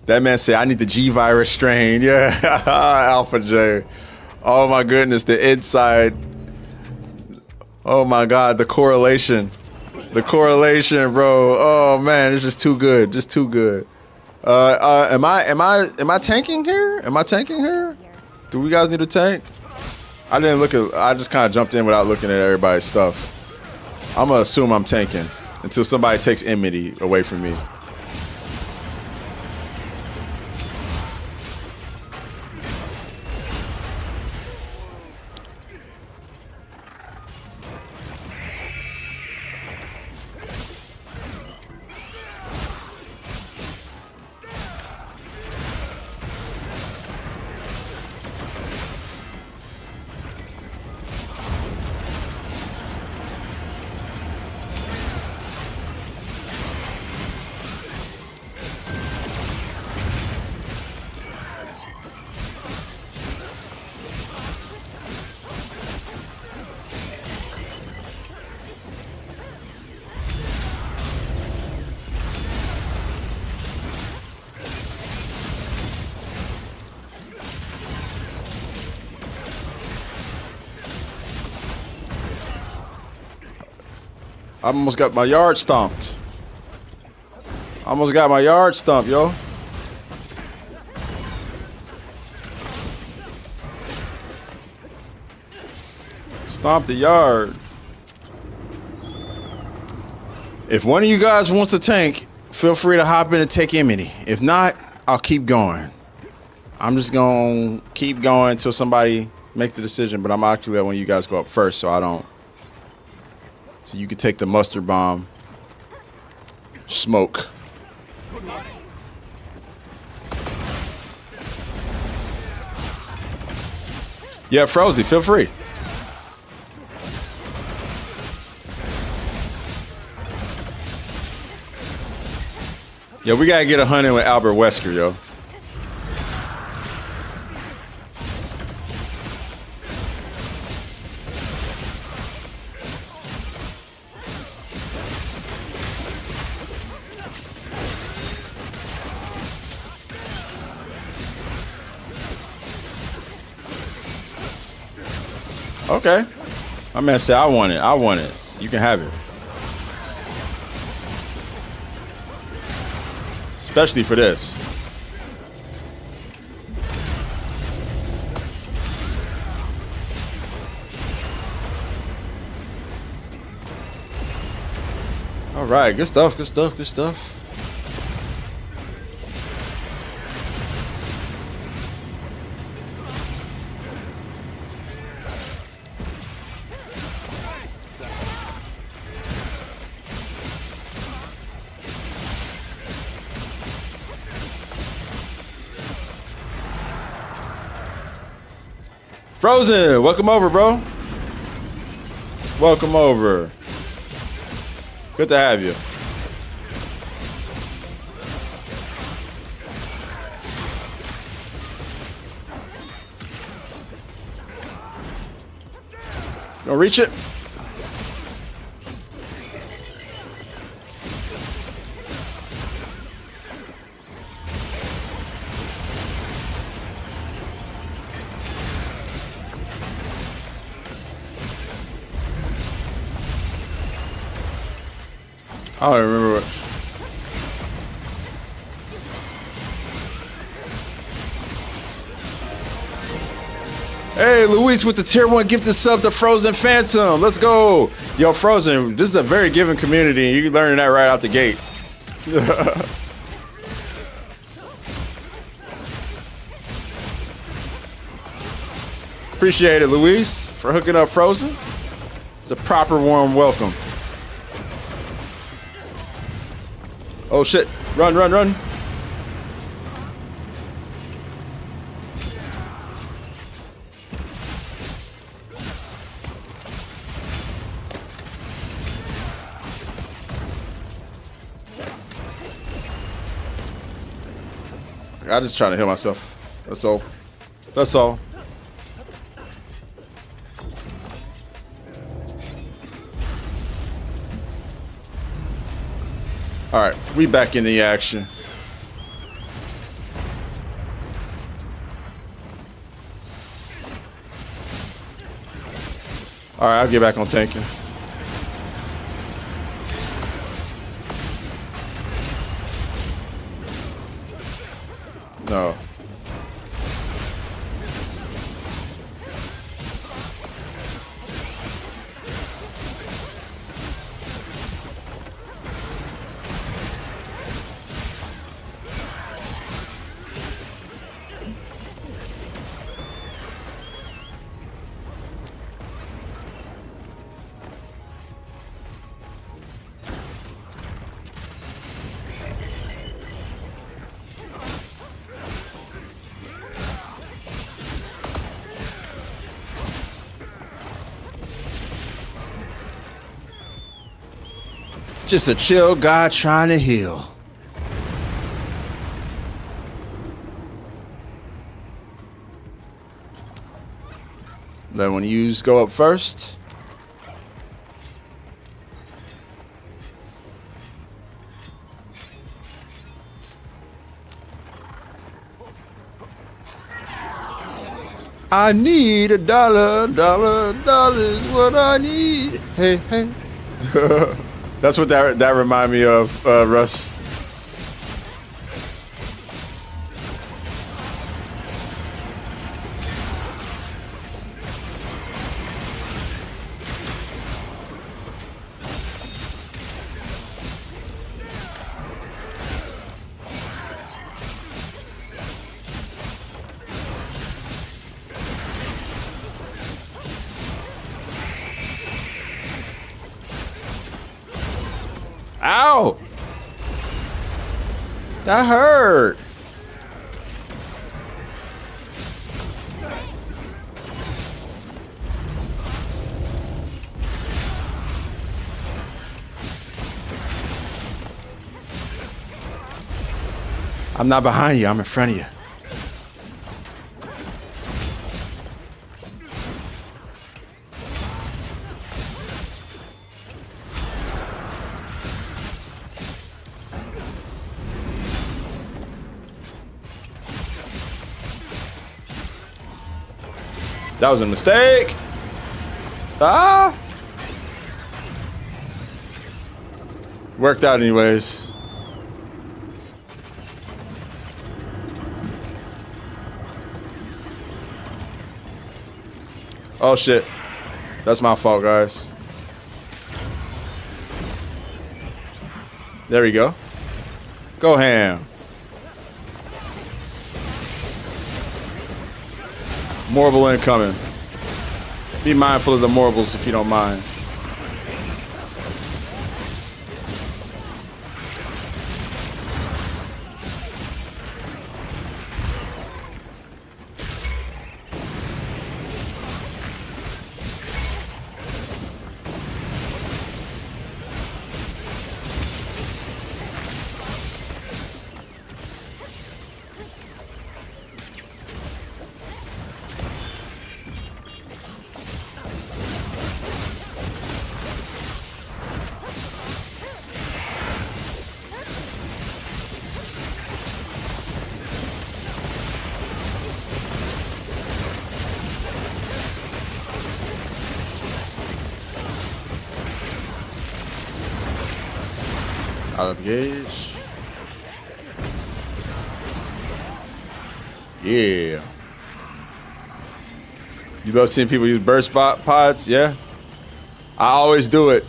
That man said I need the G virus strain. Yeah, Alpha J. Oh my goodness, the inside. Oh my God, the correlation, bro. Oh man, it's just too good, Am I tanking here? Do we guys need a tank? I just kind of jumped in without looking at everybody's stuff. I'm gonna assume I'm tanking until somebody takes enmity away from me. I almost got my yard stomped. Almost got my yard stomped, yo. Stomp the yard. If one of you guys wants to tank, feel free to hop in and take Emily. If not, I'll keep going. I'm just gonna keep going until somebody make the decision, but I'm actually letting one of you guys go up first so I don't. So you can take the mustard bomb. Smoke. Yeah, Frozy, feel free. Yeah, we gotta get a hunting with Albert Wesker, yo. Okay. My man said, I want it. I want it. You can have it. Especially for this. All right. Good stuff. Good stuff. Good stuff. Frozen, welcome over, bro. Welcome over. Good to have you. Gonna reach it. I don't remember what. Hey, Luis with the tier 1 gifted sub to Frozen Phantom. Let's go. Yo, Frozen, this is a very giving community, and you're learning that right out the gate. Appreciate it, Luis, for hooking up Frozen. It's a proper warm welcome. Oh shit, run, run, run. I'm just trying to heal myself. That's all. That's all. All right, we back in the action. All right, I'll get back on tanking. No. Just a chill guy trying to heal. Let one of you go up first. I need $1, $1 is what I need. Hey, hey. That's what that remind me of, Russ. Ow! That hurt. I'm not behind you, I'm in front of you. That was a mistake. Ah. Worked out anyways. Oh shit. That's my fault, guys. There we go. Go ham. Morble incoming. Be mindful of the Morbles if you don't mind. Out of gauge. Yeah. You love seeing people use burst pods? Yeah. I always do it.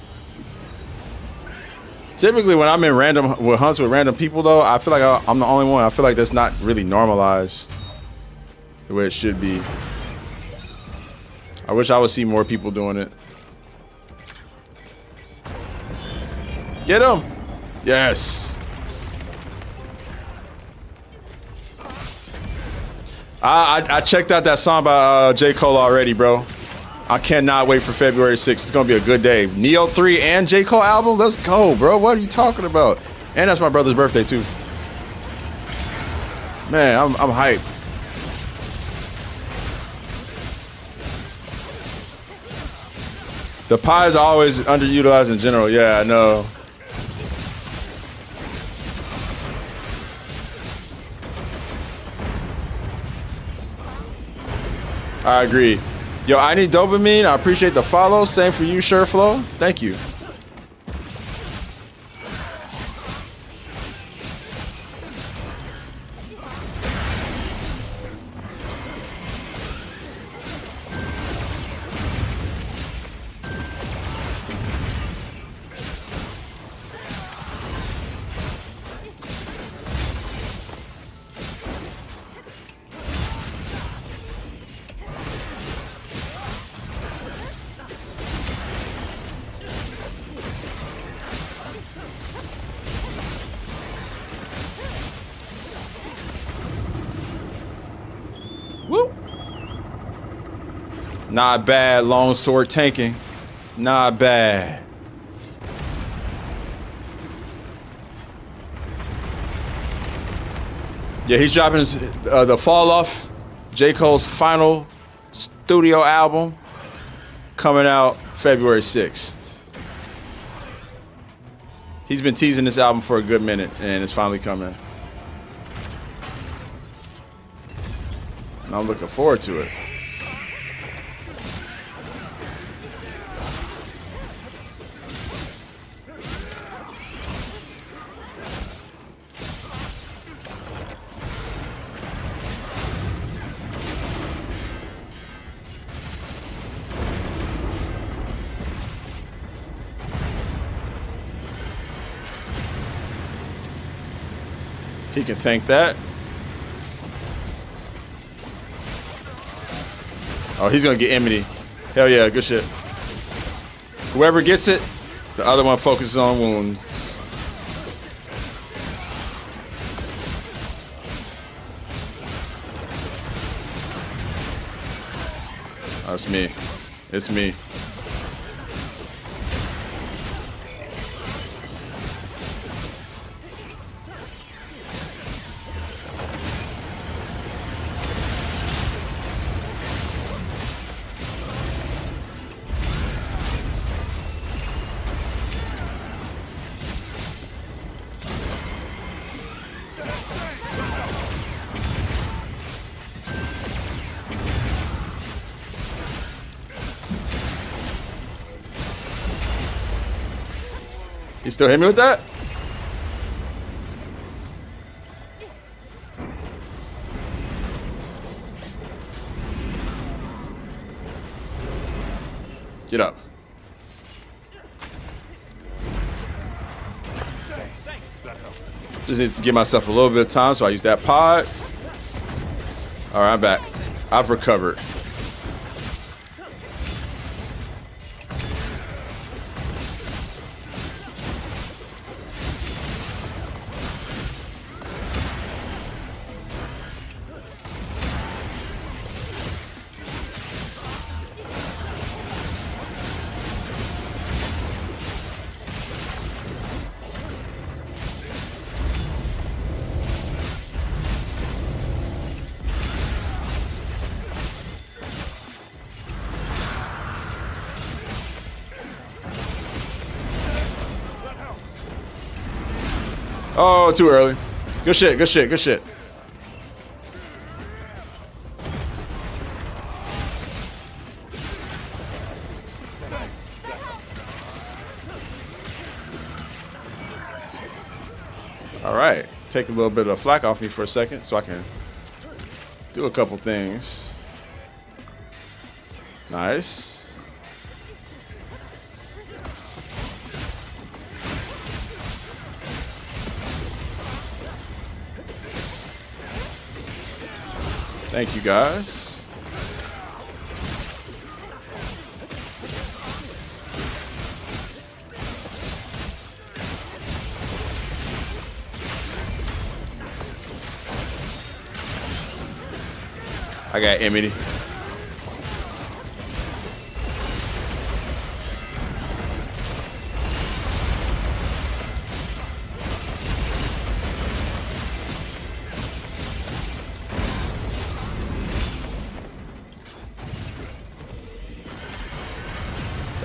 Typically when I'm in with hunts with random people though, I feel like I'm the only one. I feel like that's not really normalized the way it should be. I wish I would see more people doing it. Get him! Yes. I checked out that song by J. Cole already, bro. I cannot wait for February 6th. It's gonna be a good day. Neo 3 and J. Cole album? Let's go, bro. What are you talking about? And that's my brother's birthday too. Man, I'm hyped. The pies are always underutilized in general. Yeah, I know. I agree. Yo, I need dopamine. I appreciate the follow. Same for you, Sureflow. Thank you. Woo. Not bad, long sword tanking. Not bad. Yeah, he's dropping his, the Fall Off, J. Cole's final studio album, coming out February 6th. He's been teasing this album for a good minute, and it's finally coming. And I'm looking forward to it. He can tank that. Oh, he's gonna get Enmity. Hell yeah, good shit. Whoever gets it, the other one focuses on wound. Oh, it's me. It's me. You still hit me with that? Get up. Just need to give myself a little bit of time, so I use that pod. All right, I'm back. I've recovered. Oh, too early. Good shit, good shit, good shit. All right, take a little bit of flak off me for a second so I can do a couple things. Nice. Thank you, guys. I got Enmity.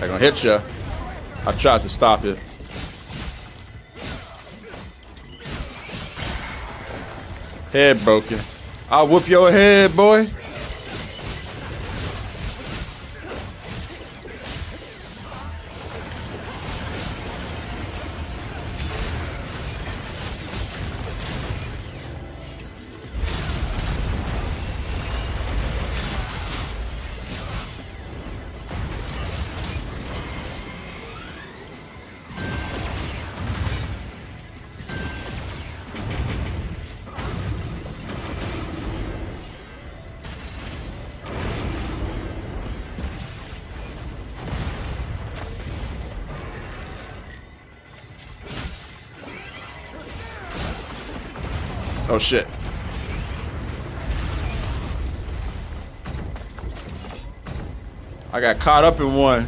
I'm gonna hit ya. I tried to stop it. Head broken. I'll whoop your head, boy. Oh shit. I got caught up in one.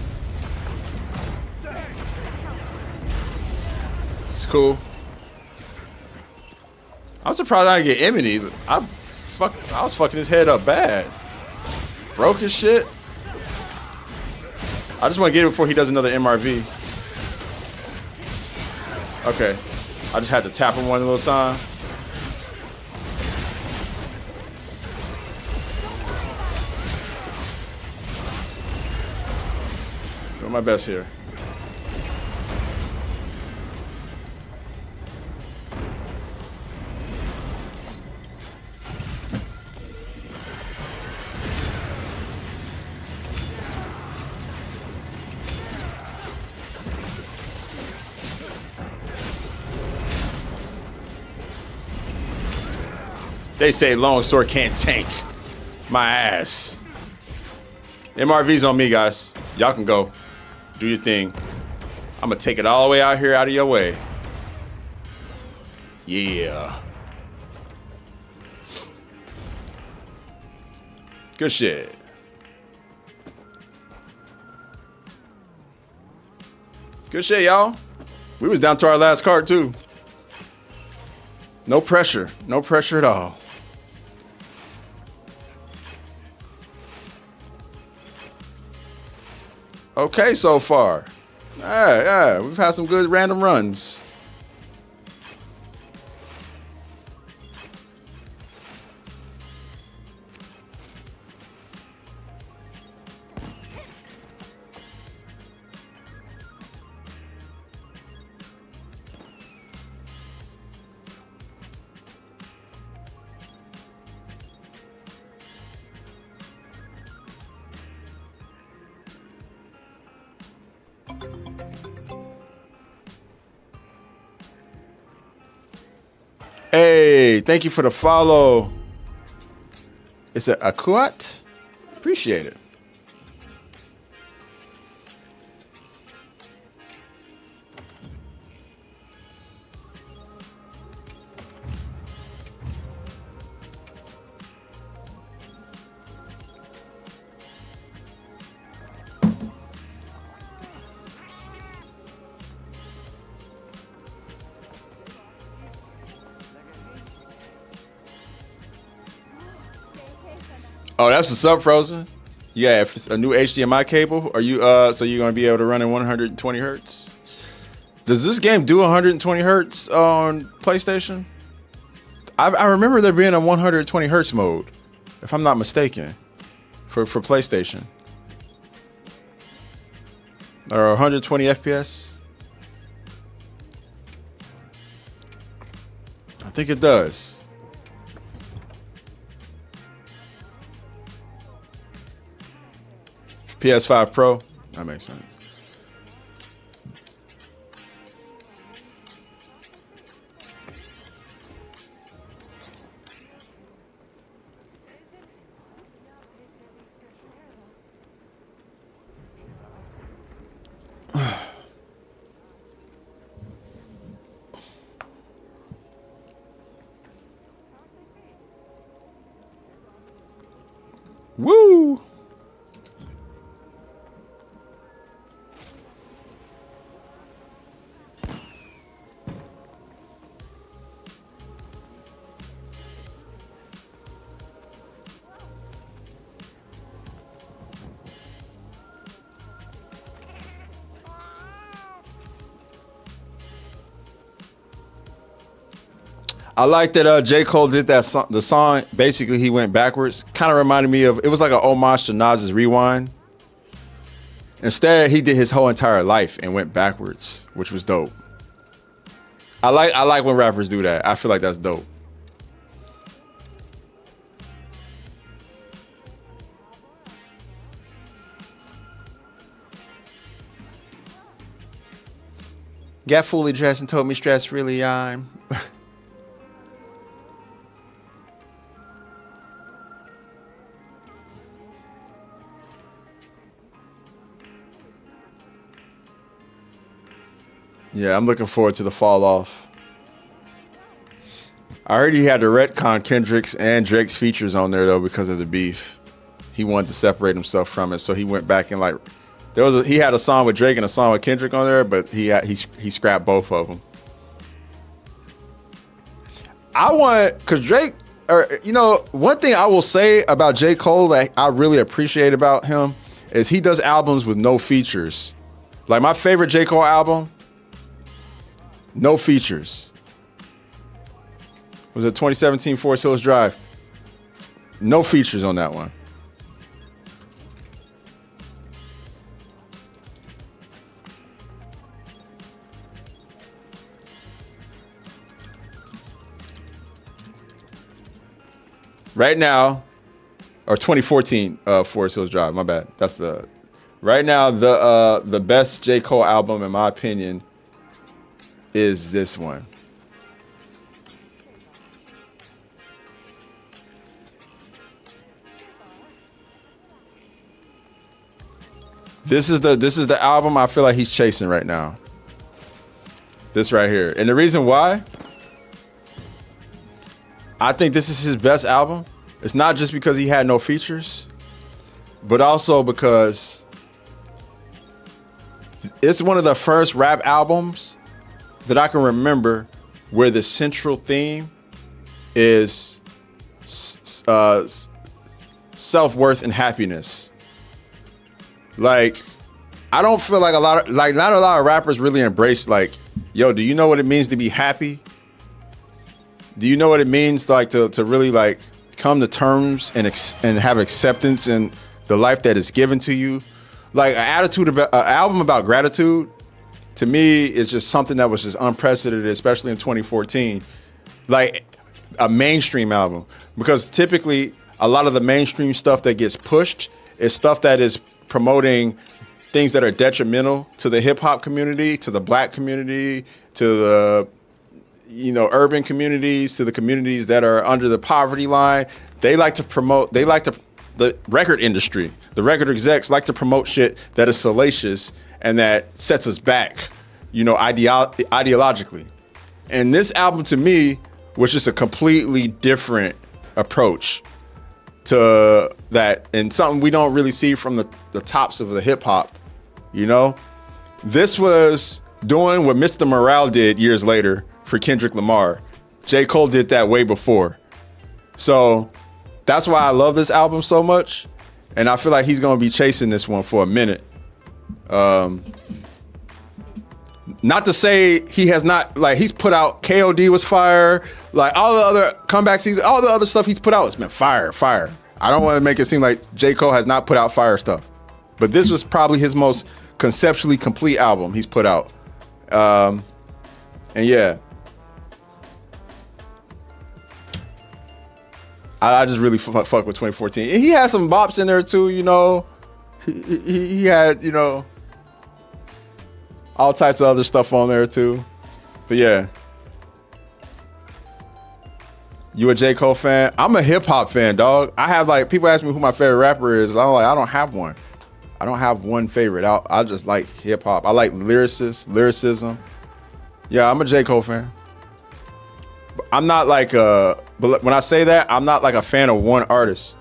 It's cool. I'm surprised I didn't get Enmity. I was fucking his head up bad. Broke his shit. I just want to get him before he does another MRV. Okay. I just had to tap him one little time. Doing my best here. They say long sword can't tank my ass. MRV's on me, guys. Y'all can go. Do your thing. I'm gonna take it all the way out here, out of your way. Yeah. Good shit. Good shit, y'all. We was down to our last card, too. No pressure. No pressure at all. Okay, so far. Yeah, we've had some good random runs. Hey, thank you for the follow. Is it Akuat? Appreciate it. Oh, that's what's up, Frozen. Yeah, if it's a new HDMI cable. Are you so you're gonna be able to run in 120 hertz? Does this game do 120 hertz on PlayStation? I remember there being a 120 hertz mode, if I'm not mistaken, for PlayStation. Or 120 FPS. I think it does. PS5 Pro, that makes sense. Woo! I like that J. Cole did that song. The song, basically, he went backwards. Kind of reminded me of, it was like an homage to Nas's Rewind. Instead, he did his whole entire life and went backwards, which was dope. I like when rappers do that. I feel like that's dope. Got fully dressed and told me stress really I'm. Yeah, I'm looking forward to the fall off. I heard he had to retcon Kendrick's and Drake's features on there though because of the beef. He wanted to separate himself from it, so he went back and like he had a song with Drake and a song with Kendrick on there, but he scrapped both of them. Cause Drake, one thing I will say about J. Cole that I really appreciate about him is he does albums with no features. Like my favorite J. Cole album. No features. Was it 2017 Forest Hills Drive? No features on that one. Right now, or 2014 Forest Hills Drive, my bad. That's right now the best J. Cole album in my opinion is this one. This is the album I feel like he's chasing right now. This right here. And the reason why I think this is his best album, it's not just because he had no features, but also because it's one of the first rap albums that I can remember where the central theme is self-worth and happiness. Like, I don't feel like not a lot of rappers really embrace, like, yo, do you know what it means to be happy? Do you know what it means like to really like come to terms and have acceptance in the life that is given to you? Like an album about gratitude, to me, is just something that was just unprecedented, especially in 2014. Like a mainstream album, because typically a lot of the mainstream stuff that gets pushed is stuff that is promoting things that are detrimental to the hip hop community, to the black community, to the urban communities, to the communities that are under the poverty line. The record industry, the record execs like to promote shit that is salacious and that sets us back, ideologically. And this album to me was just a completely different approach to that, and something we don't really see from the tops of the hip hop. This was doing what Mr. Morale did years later for Kendrick Lamar. J. Cole did that way before. So that's why I love this album so much. And I feel like he's going to be chasing this one for a minute. Not to say he has not, like, he's put out, KOD was fire. Like, all the other comeback seasons, all the other stuff he's put out has been fire. I don't want to make it seem like J. Cole has not put out fire stuff. But this was probably his most conceptually complete album he's put out. And yeah. I just really fuck with 2014. And he had some bops in there too, He had, all types of other stuff on there too. But yeah. You a J. Cole fan? I'm a hip hop fan, dog. I have people ask me who my favorite rapper is. I'm like, I don't have one. I don't have one favorite. I just like hip hop. I like lyricism. Yeah, I'm a J. Cole fan. But I'm not but when I say that, I'm not like a fan of one artist.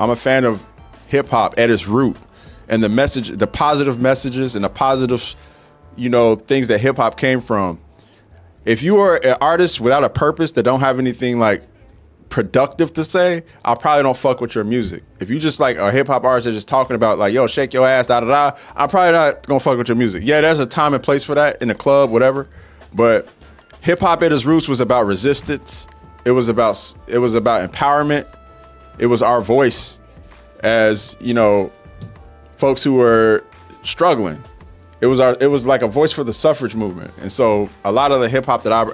I'm a fan of hip hop at its root, and the positive messages and the positive, things that hip hop came from. If you are an artist without a purpose that don't have anything like productive to say, I probably don't fuck with your music. If you just like a hip hop artist that's just talking about like, yo, shake your ass, da da da, I'm probably not gonna fuck with your music. Yeah, there's a time and place for that in the club, whatever. But hip hop at its roots was about resistance. It was about empowerment. It was our voice as, folks who were struggling. It was like a voice for the suffrage movement. And so a lot of the hip hop that I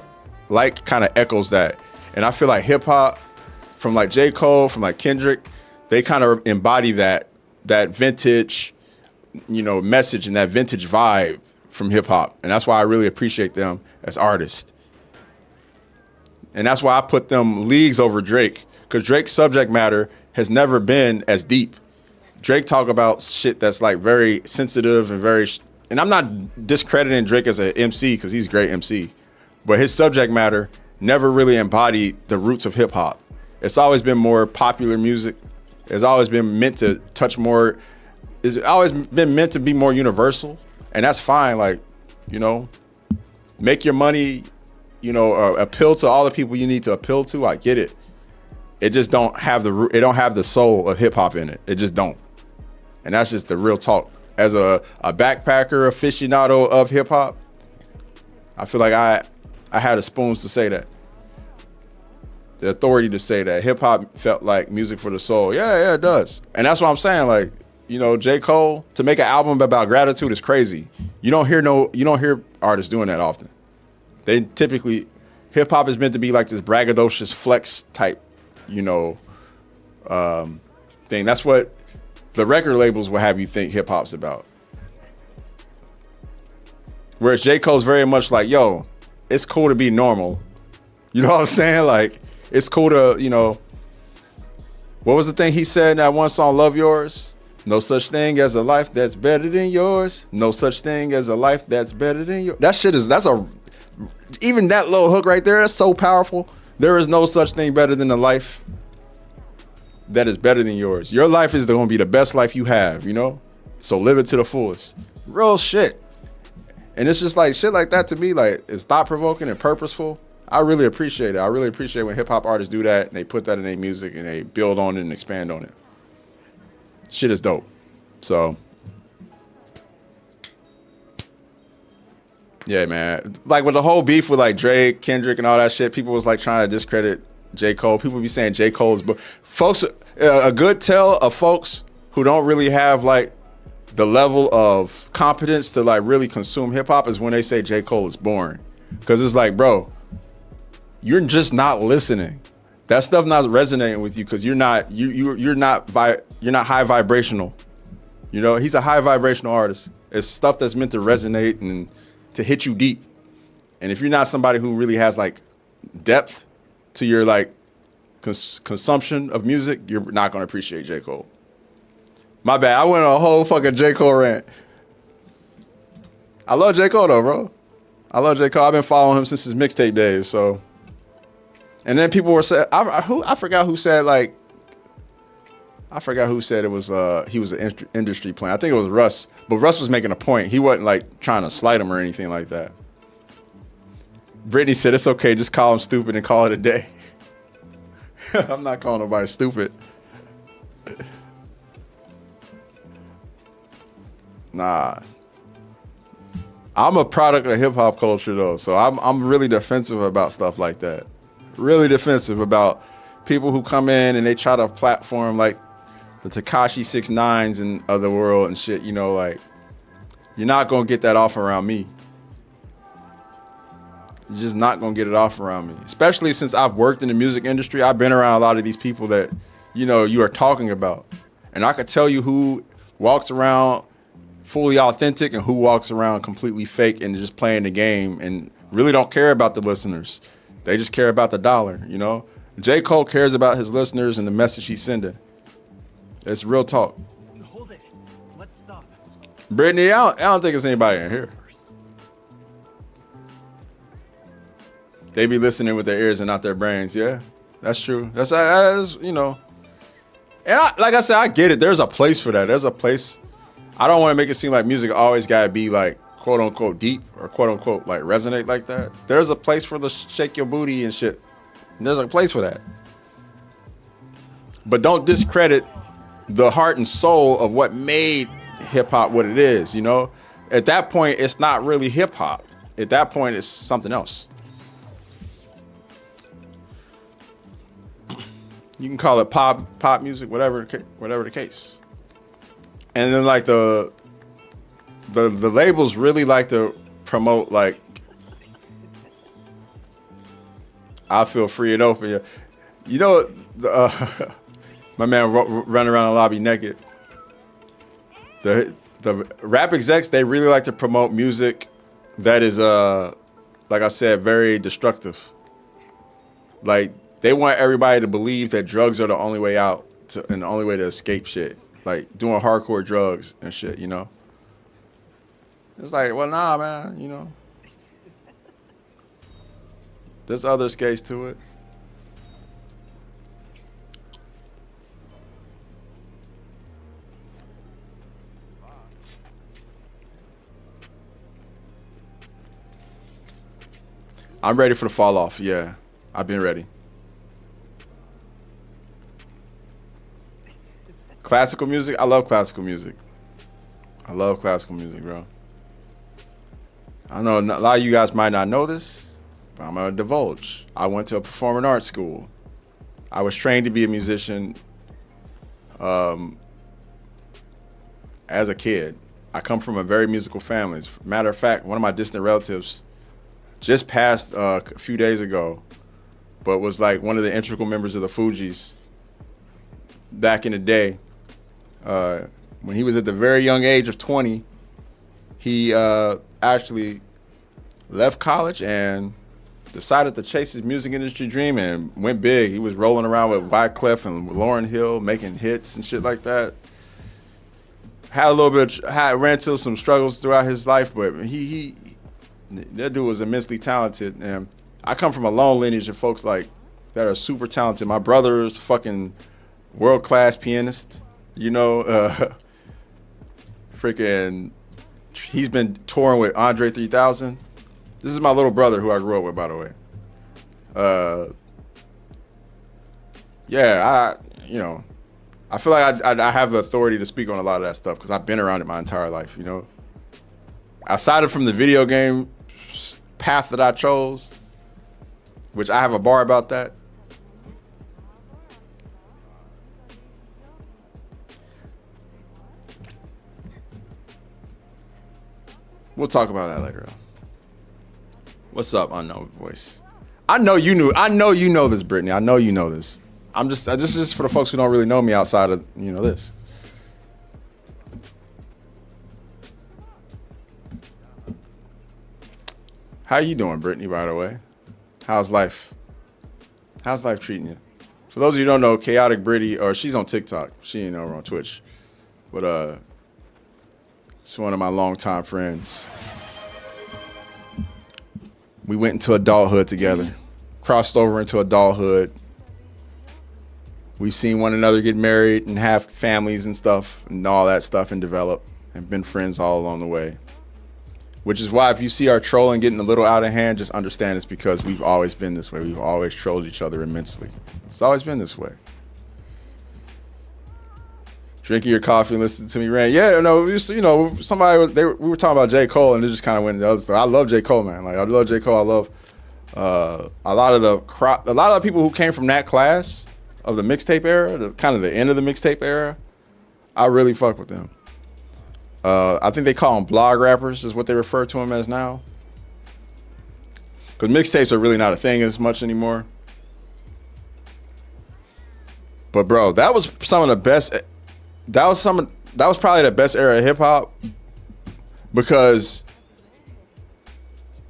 like kind of echoes that. And I feel like hip hop from like J. Cole, from like Kendrick, they kind of embody that vintage, message and that vintage vibe from hip hop. And that's why I really appreciate them as artists. And that's why I put them leagues over Drake, because Drake's subject matter has never been as deep. Drake talk about shit that's like very sensitive and and I'm not discrediting Drake as an MC, because he's a great MC, but his subject matter never really embodied the roots of hip hop. It's always been more popular music. It's always been meant to touch more. It's always been meant to be more universal, and that's fine. Like, make your money, appeal to all the people you need to appeal to. I get it. It just don't have the soul of hip hop in it. It just don't. And that's just the real talk. As a backpacker aficionado of hip hop, I feel like I had the spoons to say that. The authority to say that hip hop felt like music for the soul. Yeah, it does. And that's what I'm saying. Like, J. Cole, to make an album about gratitude is crazy. You don't hear artists doing that often. They typically, hip hop is meant to be like this braggadocious flex type, thing. That's what the record labels will have you think hip hop's about. Whereas J. Cole's very much like, yo, it's cool to be normal. You know what I'm saying? Like, it's cool to, what was the thing he said in that one song, Love Yours? No such thing as a life that's better than yours. No such thing as a life that's better than yours. Even that little hook right there, that's so powerful. There is no such thing better than a life that is better than yours. Your life is going to be the best life you have, you know? So live it to the fullest. Real shit. And it's just like shit like that to me, like, it's thought-provoking and purposeful. I really appreciate it. I really appreciate when hip-hop artists do that and they put that in their music and they build on it and expand on it. Shit is dope. So, yeah, man. Like with the whole beef with like Drake, Kendrick, and all that shit, people was like trying to discredit J. Cole. People be saying J. Cole's, but folks, a good tell of folks who don't really have like the level of competence to like really consume hip hop is when they say J. Cole is boring. Cause it's like, bro, you're just not listening. That stuff not resonating with you because you're not high vibrational. You know, he's a high vibrational artist. It's stuff that's meant to resonate and to hit you deep. And if you're not somebody who really has like depth to your like consumption of music, you're not gonna appreciate J. Cole. My bad. I went on a whole fucking J. Cole rant. I love J. Cole though, bro. I love J. Cole. I've been following him since his mixtape days. So. And then people were saying, I forgot who said it was, he was an industry plant. I think it was Russ, but Russ was making a point. He wasn't like trying to slight him or anything like that. Brittany said, it's okay, just call him stupid and call it a day. I'm not calling nobody stupid. Nah. I'm a product of hip hop culture though, so I'm really defensive about stuff like that. Really defensive about people who come in and they try to platform like the Tekashi 6ix9ines and of the world and shit, you know, like you're not gonna get that off around me. You're just not gonna get it off around me. Especially since I've worked in the music industry, I've been around a lot of these people that, you know, you are talking about. And I could tell you who walks around fully authentic and who walks around completely fake and just playing the game and really don't care about the listeners. They just care about the dollar, you know? J. Cole cares about his listeners and the message he's sending. It's real talk. Hold it. Let's stop. Brittany, I don't think it's anybody in here. They be listening with their ears and not their brains. Yeah, that's true. That's you know. And like I said, I get it. There's a place for that. There's a place. I don't want to make it seem like music always got to be like, quote unquote deep or quote unquote like resonate like that. There's a place for the shake your booty and shit. There's a place for that. But don't discredit the heart and soul of what made hip hop what it is, you know? At that point, it's not really hip hop. At that point, it's something else. You can call it pop music, whatever the case. And then like the labels really like to promote like I feel free and open. You know, my man running around the lobby naked. The rap execs, they really like to promote music that is like I said, very destructive. Like they want everybody to believe that drugs are the only way out and the only way to escape shit. Like doing hardcore drugs and shit, you know. It's like, well, nah, man, you know. There's other escapes to it. I'm ready for the fall off. Yeah, I've been ready. Classical music. I love classical music. I love classical music, bro. I know a lot of you guys might not know this, but I'm gonna divulge. I went to a performing arts school. I was trained to be a musician as a kid. I come from a very musical family. As a matter of fact, one of my distant relatives just passed a few days ago, but was like one of the integral members of the Fugees back in the day. When he was at the very young age of 20, he actually left college and decided to chase his music industry dream and went big. He was rolling around with Wyclef and Lauryn Hill, making hits and shit like that. had a little bit, ran into some struggles throughout his life, but that dude was immensely talented. And I come from a long lineage of folks like that are super talented. My brother is fucking world-class pianist, you know, freaking, he's been touring with Andre 3000. This is my little brother who I grew up with, by the way. I feel like I have the authority to speak on a lot of that stuff because I've been around it my entire life, you know. Aside from the video game path that I chose, which I have a bar about that. We'll talk about that later. What's up, unknown voice? I know you know this, Brittany. I know you know this. This is just for the folks who don't really know me outside of, you know, this. How you doing, Brittany, by the way? How's life? How's life treating you? For those of you who don't know, Chaotic Brittany, or she's on TikTok. She ain't over on Twitch. But it's one of my longtime friends. We went into adulthood together. Crossed over into adulthood. We've seen one another get married and have families and stuff and all that stuff and develop and been friends all along the way. Which is why if you see our trolling getting a little out of hand, just understand it's because we've always been this way. We've always trolled each other immensely. It's always been this way. Drinking your coffee and listening to me rant. Yeah, no, we were talking about J. Cole and it just kind of went into other stuff. I love J. Cole, man. Like I love J. Cole. I love a lot of the people who came from that class of the mixtape era, kind of the end of the mixtape era. I really fuck with them. I think they call them blog rappers is what they refer to them as now. Because mixtapes are really not a thing as much anymore. But bro, that was some of the best. That was probably the best era of hip hop because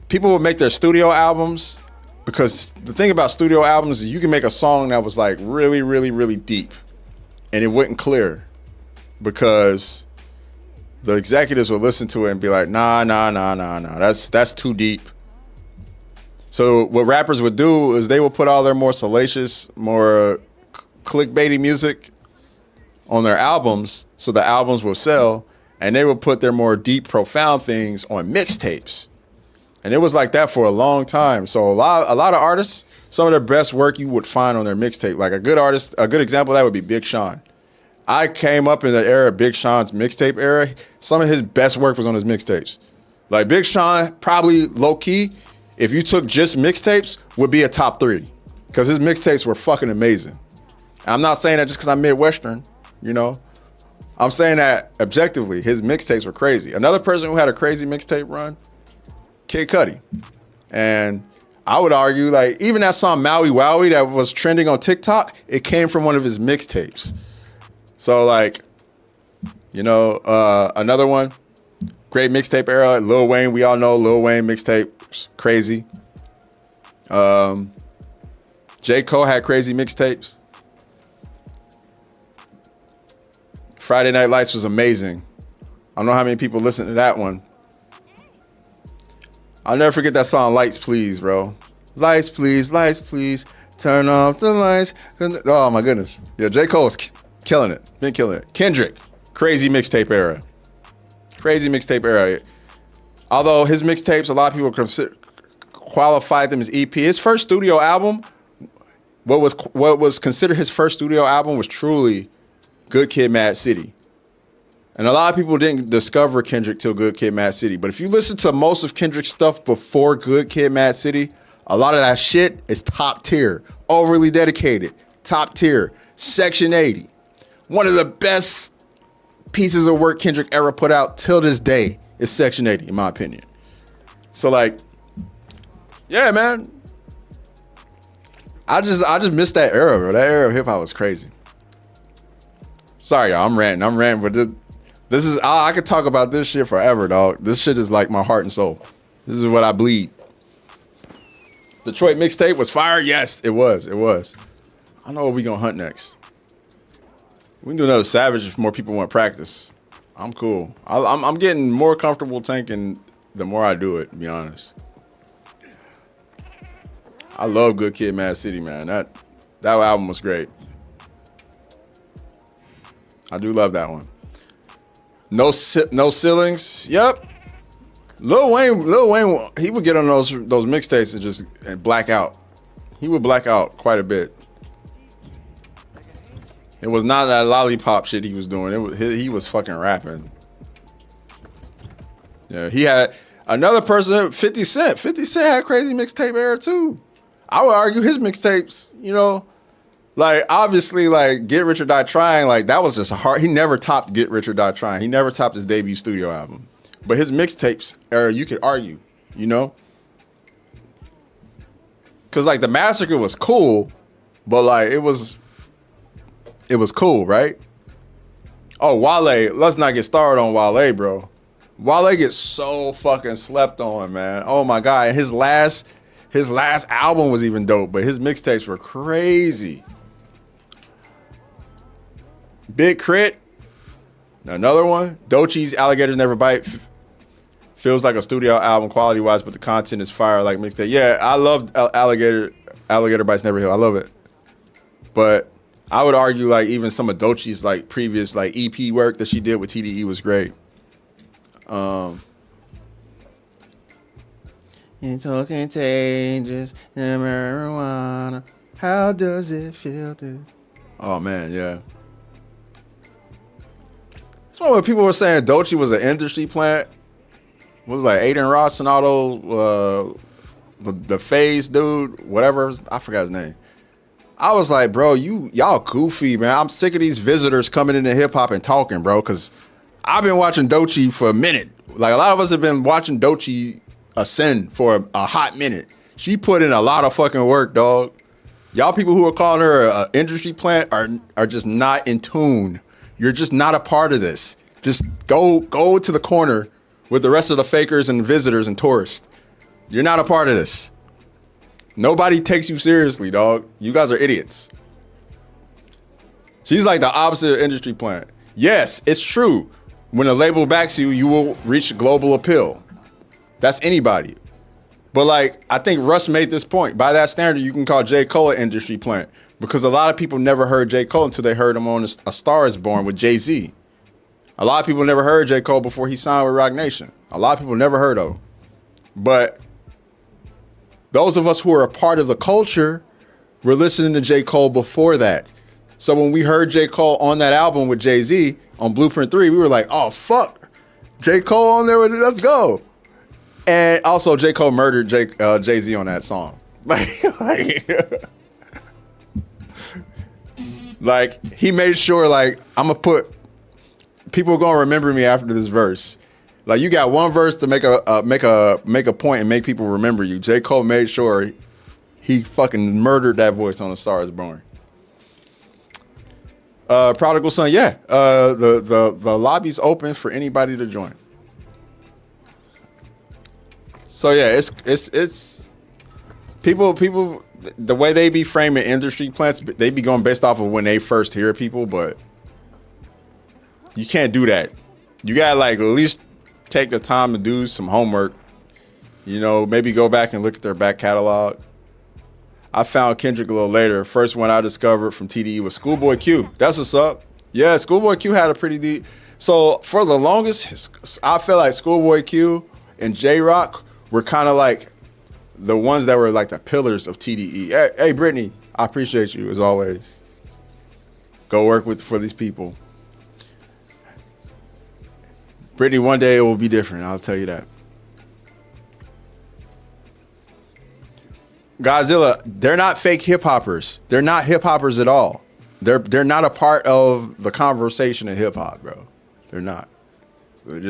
people would make their studio albums. Because the thing about studio albums is you can make a song that was like really, really, really deep, and it wouldn't clear because the executives would listen to it and be like, nah, that's too deep. So what rappers would do is they would put all their more salacious, more clickbaity music on their albums so the albums will sell, and they would put their more deep, profound things on mixtapes. And it was like that for a long time. So a lot of artists, some of their best work you would find on their mixtape. Like a good artist, a good example of that would be Big Sean. I came up in the era of Big Sean's mixtape era. Some of his best work was on his mixtapes. Like Big Sean, probably low key, if you took just mixtapes, would be a top 3 because his mixtapes were fucking amazing. I'm not saying that just because I'm Midwestern, you know. I'm saying that objectively, his mixtapes were crazy. Another person who had a crazy mixtape run, Kid Cudi. And I would argue, like, even that song Maui Wowie that was trending on TikTok, it came from one of his mixtapes. So, like, you know, another one, great mixtape era, Lil Wayne. We all know Lil Wayne mixtape, crazy. J. Cole had crazy mixtapes. Friday Night Lights was amazing. I don't know how many people listened to that one. I'll never forget that song, Lights Please, bro. Lights please, turn off the lights. Oh my goodness. Yeah, J. Cole's killing it, been killing it. Kendrick, crazy mixtape era. Crazy mixtape era. Although his mixtapes, a lot of people qualified them as EP. His first studio album, what was considered his first studio album was truly Good Kid, Mad City. And a lot of people didn't discover Kendrick till Good Kid, Mad City. But if you listen to most of Kendrick's stuff before Good Kid, Mad City, a lot of that shit is top tier. Overly Dedicated, top tier. Section 80. One of the best pieces of work Kendrick ever put out till this day is Section 80, in my opinion. So, like, yeah, man. I just missed that era, bro. That era of hip hop was crazy. Sorry, y'all. I'm ranting, but this is, I could talk about this shit forever, dog. This shit is like my heart and soul. This is what I bleed. Detroit mixtape was fire. Yes, it was. I don't know what we gonna hunt next. We can do another Savage if more people want to practice. I'm cool. I'm getting more comfortable tanking the more I do it, to be honest. I love Good Kid, Mad City, man. That album was great. I do love that one. No ceilings. Yep. Lil Wayne, he would get on those mixtapes and just black out. He would black out quite a bit. It was not that lollipop shit he was doing. He was fucking rapping. Yeah, he had another person, 50 Cent. 50 Cent had crazy mixtape era too. I would argue his mixtapes, you know, like obviously like Get Rich or Die Trying, like that was just a hard. He never topped Get Rich or Die Trying. He never topped his debut studio album. But his mixtapes era, you could argue, you know, because like the Massacre was cool, but like it was cool, right? Oh, Wale, let's not get started on Wale, bro. Wale gets so fucking slept on, man. Oh my God. And his last album was even dope, but his mixtapes were crazy. Big Crit, another one. Doechie's Alligators Never Bite feels like a studio album quality wise, but the content is fire like mixtape. Yeah, I love Alligator Bites Never Heal. I love it. But I would argue like even some of Doechie's like previous like EP work that she did with TDE was great. It's so contagious, and marijuana. How does it feel, dude? Oh man, yeah. That's why when people were saying Doechii was an industry plant. What was like Aiden Ross and all those, the Phase dude, whatever. I forgot his name. I was like, bro, y'all goofy, man. I'm sick of these visitors coming into hip hop and talking, bro, because I've been watching Doechii for a minute. Like a lot of us have been watching Doechii ascend for a hot minute. She put in a lot of fucking work, dog. Y'all people who are calling her an industry plant are just not in tune. You're just not a part of this. Just go to the corner with the rest of the fakers and visitors and tourists. You're not a part of this. Nobody takes you seriously, dog. You guys are idiots. She's like the opposite of industry plant. Yes, it's true. When a label backs you, you will reach global appeal. That's anybody. But like, I think Russ made this point. By that standard, you can call J. Cole an industry plant because a lot of people never heard J. Cole until they heard him on A Star Is Born with Jay-Z. A lot of people never heard J. Cole before he signed with Roc Nation. A lot of people never heard of him. But those of us who are a part of the culture were listening to J. Cole before that. So when we heard J. Cole on that album with Jay-Z on Blueprint 3, we were like, oh, fuck. J. Cole on there with it, let's go. And also J. Cole murdered Jay-Z on that song. Like he made sure like, I'm going to put, people are going to remember me after this verse. Like you got one verse to make a point and make people remember you. J. Cole made sure he fucking murdered that voice on A Star Is Born. Prodigal Son, yeah. The lobby's open for anybody to join. So yeah, it's people. The way they be framing industry plants, they be going based off of when they first hear people, but you can't do that. You gotta like at least take the time to do some homework. You know, maybe go back and look at their back catalog. I found Kendrick a little later. First one I discovered from TDE was Schoolboy Q. That's what's up. Yeah, Schoolboy Q had a pretty deep. So for the longest, I feel like Schoolboy Q and J-Rock were kind of like the ones that were like the pillars of TDE. Hey, Brittany, I appreciate you as always. Go work for these people. Brittany, one day it will be different. I'll tell you that. Godzilla, they're not fake hip hoppers. They're not hip hoppers at all. They're not a part of the conversation in hip hop, bro. They're not. So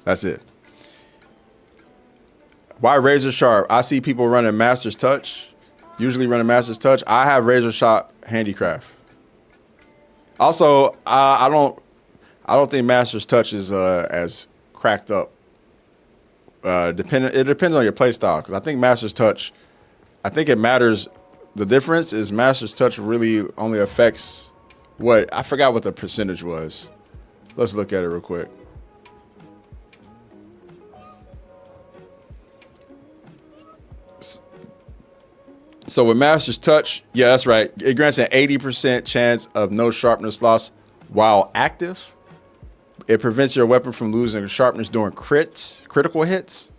that's it. Why Razor Sharp? I see people running Master's Touch. Usually running Master's Touch. I have Razor Sharp Handicraft. Also, I don't think Master's Touch is as cracked up. It depends on your play style, because I think Master's Touch, I think it matters. The difference is Master's Touch really only affects I forgot what the percentage was, Let's look at it real quick. So with Master's Touch, yeah, that's right. It grants an 80% chance of no sharpness loss while active. It prevents your weapon from losing sharpness during critical hits.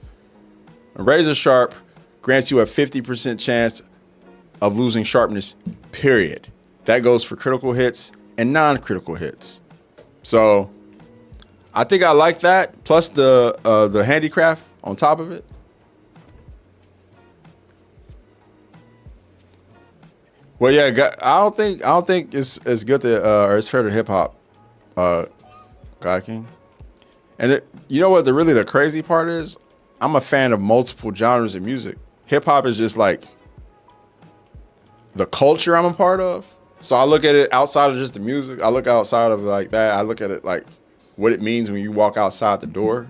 Razor Sharp grants you a 50% chance of losing sharpness, period. That goes for critical hits and non-critical hits. So I think I like that. Plus the handicraft on top of it. Well, yeah, I don't think it's good to or it's fair to hip hop, God King. And you know what? The crazy part is, I'm a fan of multiple genres of music. Hip hop is just like the culture I'm a part of. So I look at it outside of just the music. I look outside of like that. I look at it like what it means when you walk outside the door.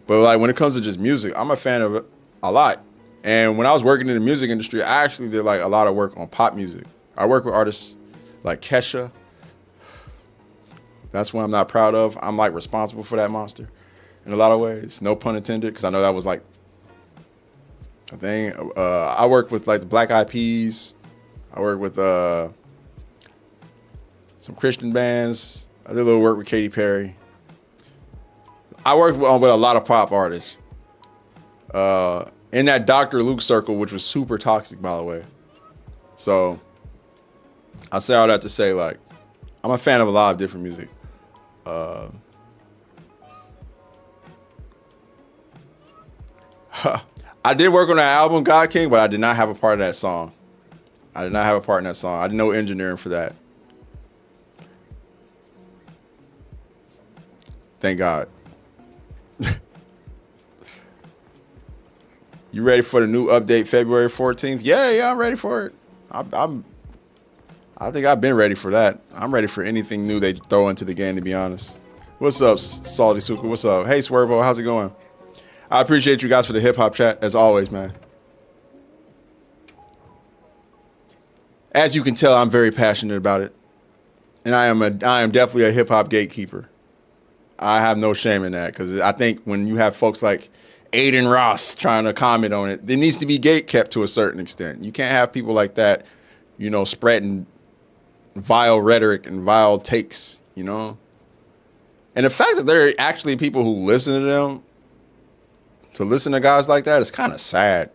But like when it comes to just music, I'm a fan of it a lot. And when I was working in the music industry, I actually did like a lot of work on pop music. I work with artists like Kesha. That's one I'm not proud of. I'm like responsible for that monster in a lot of ways. No pun intended, because I know that was like a thing. I work with like the Black Eyed Peas. I work with some Christian bands. I did a little work with Katy Perry. I worked with a lot of pop artists. In that Dr. Luke circle, which was super toxic, by the way. So I say all that to say, like, I'm a fan of a lot of different music. I did work on that album, God King, but I did not have a part of that song. I did no engineering for that. Thank God. You ready for the new update February 14th? Yeah, I'm ready for it. I think I've been ready for that. I'm ready for anything new they throw into the game, to be honest. What's up, Salty Suka? What's up? Hey, Swervo, how's it going? I appreciate you guys for the hip-hop chat, as always, man. As you can tell, I'm very passionate about it. And I am definitely a hip-hop gatekeeper. I have no shame in that, because I think when you have folks like Aiden Ross trying to comment on it, there needs to be gate kept to a certain extent. You can't have people like that, spreading vile rhetoric and vile takes, And the fact that there are actually people who listen to them, to listen to guys like that, is kind of sad,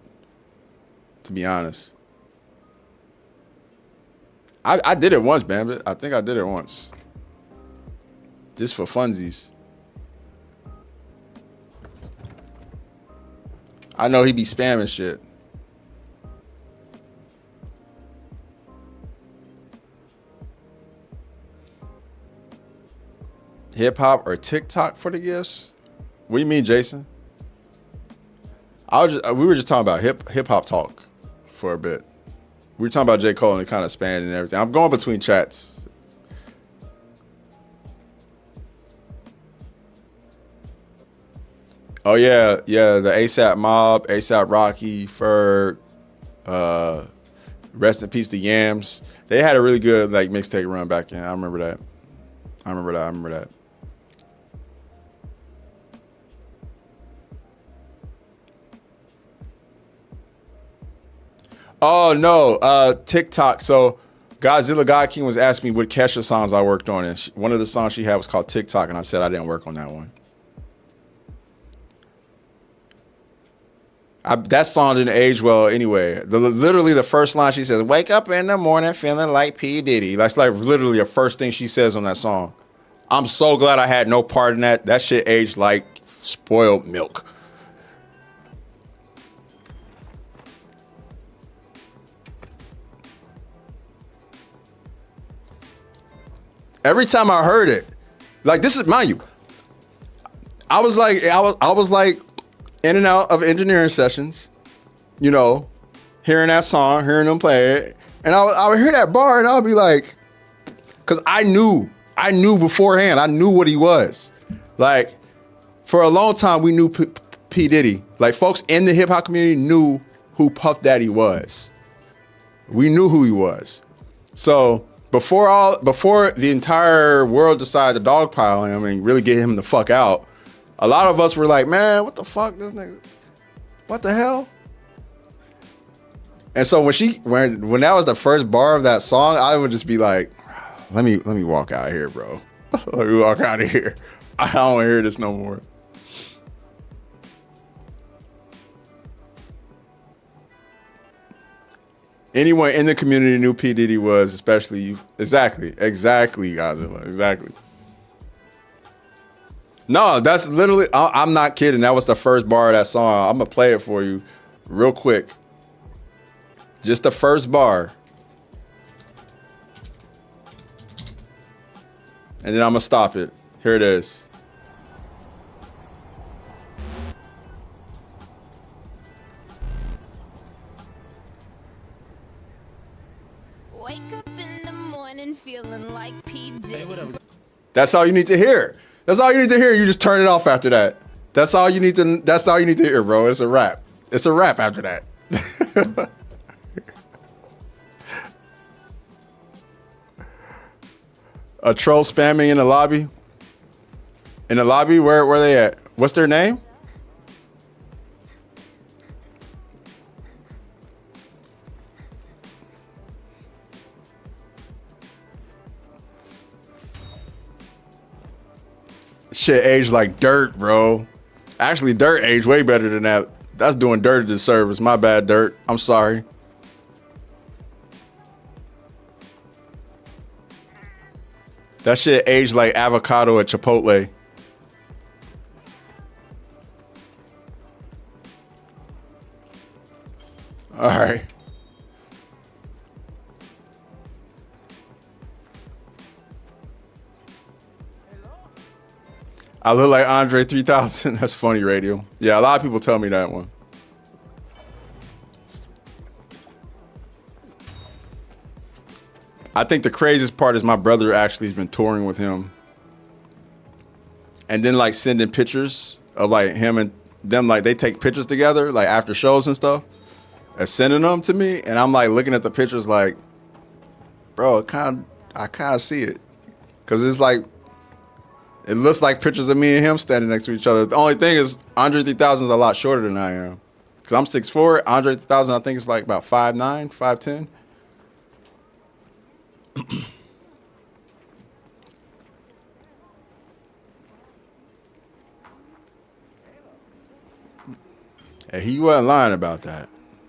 to be honest. I did it once, man. I think I did it once. Just for funsies. I know he be spamming shit. Hip hop or TikTok for the gifts? What do you mean, Jason? We were just talking about hip hop talk for a bit. We were talking about J. Cole and it kind of spanned and everything. I'm going between chats. Oh yeah, the ASAP Mob, ASAP Rocky, Ferg, rest in peace to Yams. They had a really good like mixtape run back in. I remember that. Oh no, TikTok. So Godzilla God King was asking me what Kesha songs I worked on, and one of the songs she had was called TikTok, and I said I didn't work on that one. That song didn't age well anyway. Literally the first line she says, "Wake up in the morning feeling like P. Diddy." That's like literally the first thing she says on that song. I'm so glad I had no part in that. That shit aged like spoiled milk. Every time I heard it, like this is mind you, I was like in and out of engineering sessions, hearing that song, hearing them play it. And I would hear that bar and I'll be like, because I knew beforehand, I knew what he was. Like, for a long time, we knew P. Diddy. Like, folks in the hip hop community knew who Puff Daddy was. We knew who he was. So, before the entire world decided to dogpile him and really get him the fuck out, a lot of us were like, man, what the fuck, this nigga? What the hell? And so when that was the first bar of that song, I would just be like, let me walk out of here, bro. Let me walk out of here. I don't want to hear this no more. Anyone in the community knew P. Diddy was, especially you. Exactly, Godzilla, exactly. No, that's literally, I'm not kidding. That was the first bar of that song. I'm going to play it for you real quick. Just the first bar. And then I'm going to stop it. Here it is. Wake up in the morning feeling like P. Diddy. That's all you need to hear. That's all you need to hear. You just turn it off after that. That's all you need to hear, bro. It's a wrap. It's a wrap after that. A troll spamming in the lobby. In the lobby, where they at? What's their name? Shit aged like dirt, bro. Actually, dirt aged way better than that. That's doing dirt a disservice. My bad, dirt. I'm sorry. That shit aged like avocado at Chipotle. All right. I look like Andre 3000. That's funny, radio. Yeah, a lot of people tell me that one. I think the craziest part is my brother actually has been touring with him. And then like sending pictures of like him and them, like they take pictures together, like after shows and stuff, and sending them to me. And I'm like looking at the pictures like, bro, I kind of see it. Cause it's like, it looks like pictures of me and him standing next to each other. The only thing is Andre 3000 is a lot shorter than I am. Cause I'm 6'4", Andre 3000 I think is like about 5'9", 5'10". Hey, he wasn't lying about that.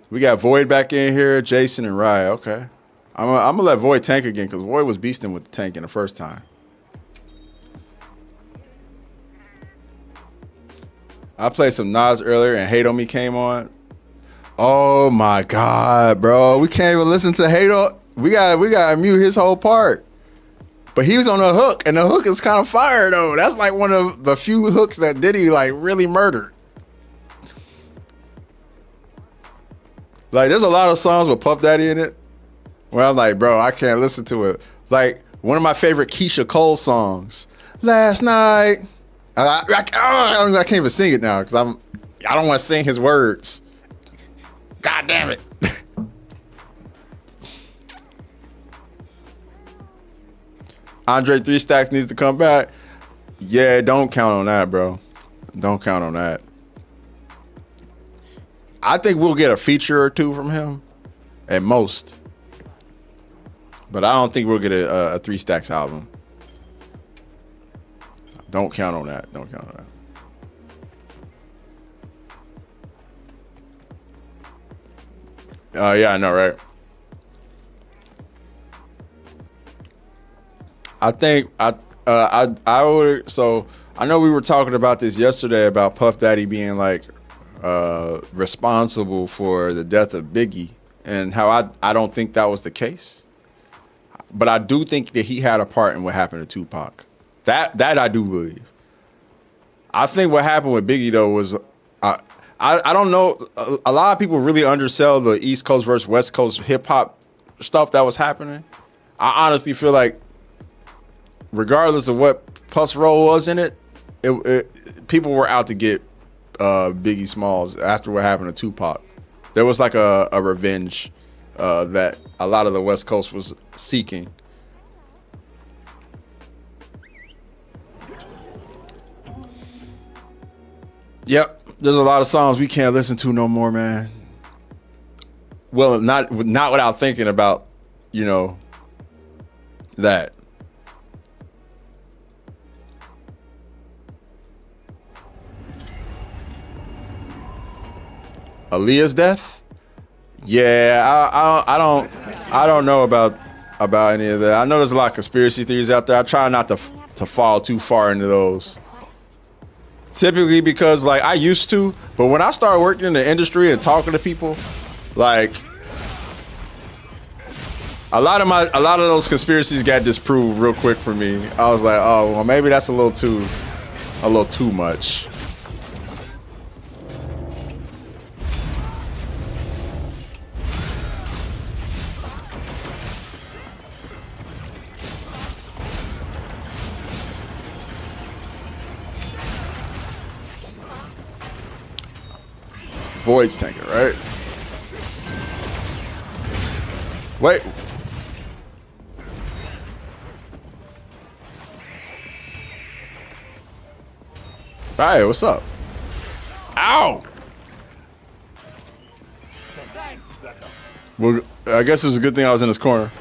We got Void back in here, Jason and Raya. Okay. I'm gonna let Void tank again because Void was beasting with the tank in the first time. I played some Nas earlier and Hate on Me came on. Oh my God, bro. We can't even listen to Hate on. We gotta mute his whole part. But he was on a hook, and the hook is kind of fire though. That's like one of the few hooks that Diddy like really murdered. Like there's a lot of songs with Puff Daddy in it where I'm like, bro, I can't listen to it. Like one of my favorite Keisha Cole songs, Last Night. I can't even sing it now because I don't want to sing his words. God damn it. Andre 3 Stacks needs to come back. Yeah, don't count on that, bro. Don't count on that. I think we'll get a feature or two from him at most. But I don't think we'll get a 3 Stacks album. Don't count on that. Don't count on that. Yeah, I know, right? I think I would. So I know we were talking about this yesterday about Puff Daddy being like responsible for the death of Biggie and how I don't think that was the case. But I do think that he had a part in what happened to Tupac. That I do believe. I think what happened with Biggie though was I don't know. A lot of people really undersell the East Coast versus West Coast hip hop stuff that was happening. I honestly feel like, regardless of what Puff's role was in it, people were out to get Biggie Smalls after what happened to Tupac. There was like a revenge that a lot of the West Coast was seeking. Yep, there's a lot of songs we can't listen to no more, man. Well, not without thinking about, you know, that. Aaliyah's death? Yeah, I don't know about any of that. I know there's a lot of conspiracy theories out there. I try not to fall too far into those. Typically because like I used to, but when I started working in the industry and talking to people, like a lot of those conspiracies got disproved real quick for me. I was like, oh well, maybe that's a little too much. Void's tanking, right? Wait. Hey, what's up? Ow! Well, I guess it was a good thing I was in this corner.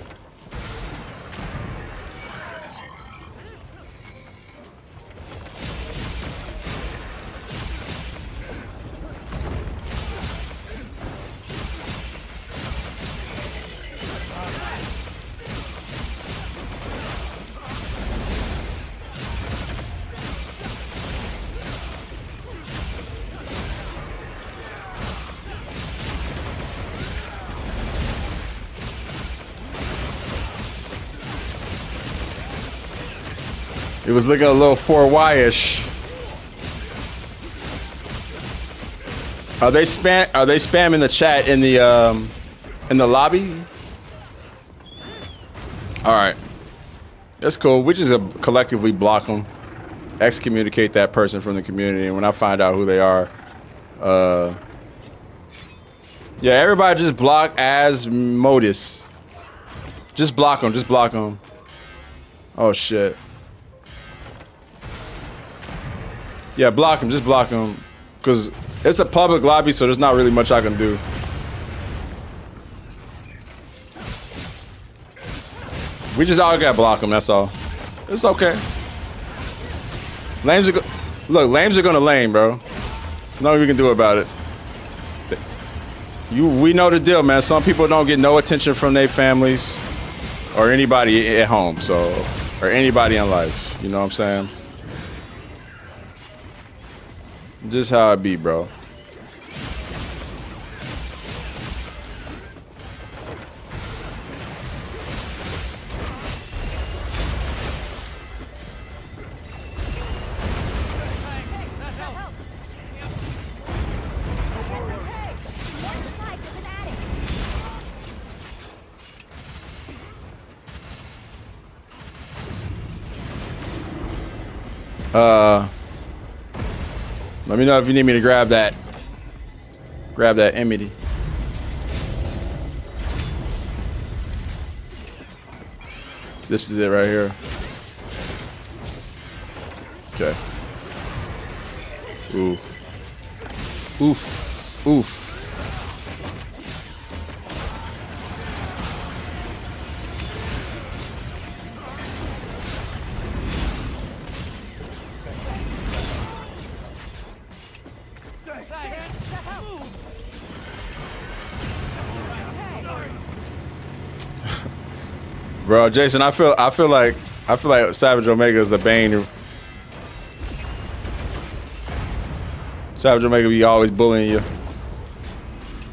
It was looking a little 4Y-ish. Are they spamming the chat in the lobby? All right, that's cool. We just collectively block them, excommunicate that person from the community, and when I find out who they are, yeah, everybody just block as Modus. Just block them. Just block them. Oh shit. Yeah, block him. Just block him. Because it's a public lobby, so there's not really much I can do. We just all gotta block him, that's all. It's okay. Lames are gonna lame, bro. Nothing we can do about it. We know the deal, man. Some people don't get no attention from their families or anybody at home, or anybody in life. You know what I'm saying? Just how it be, bro. Let me know if you need me to grab that Emity. This is it right here. Okay. Ooh. Oof. Oof. Bro, Jason, I feel like Savage Omega is the Bane. Savage Omega be always bullying you.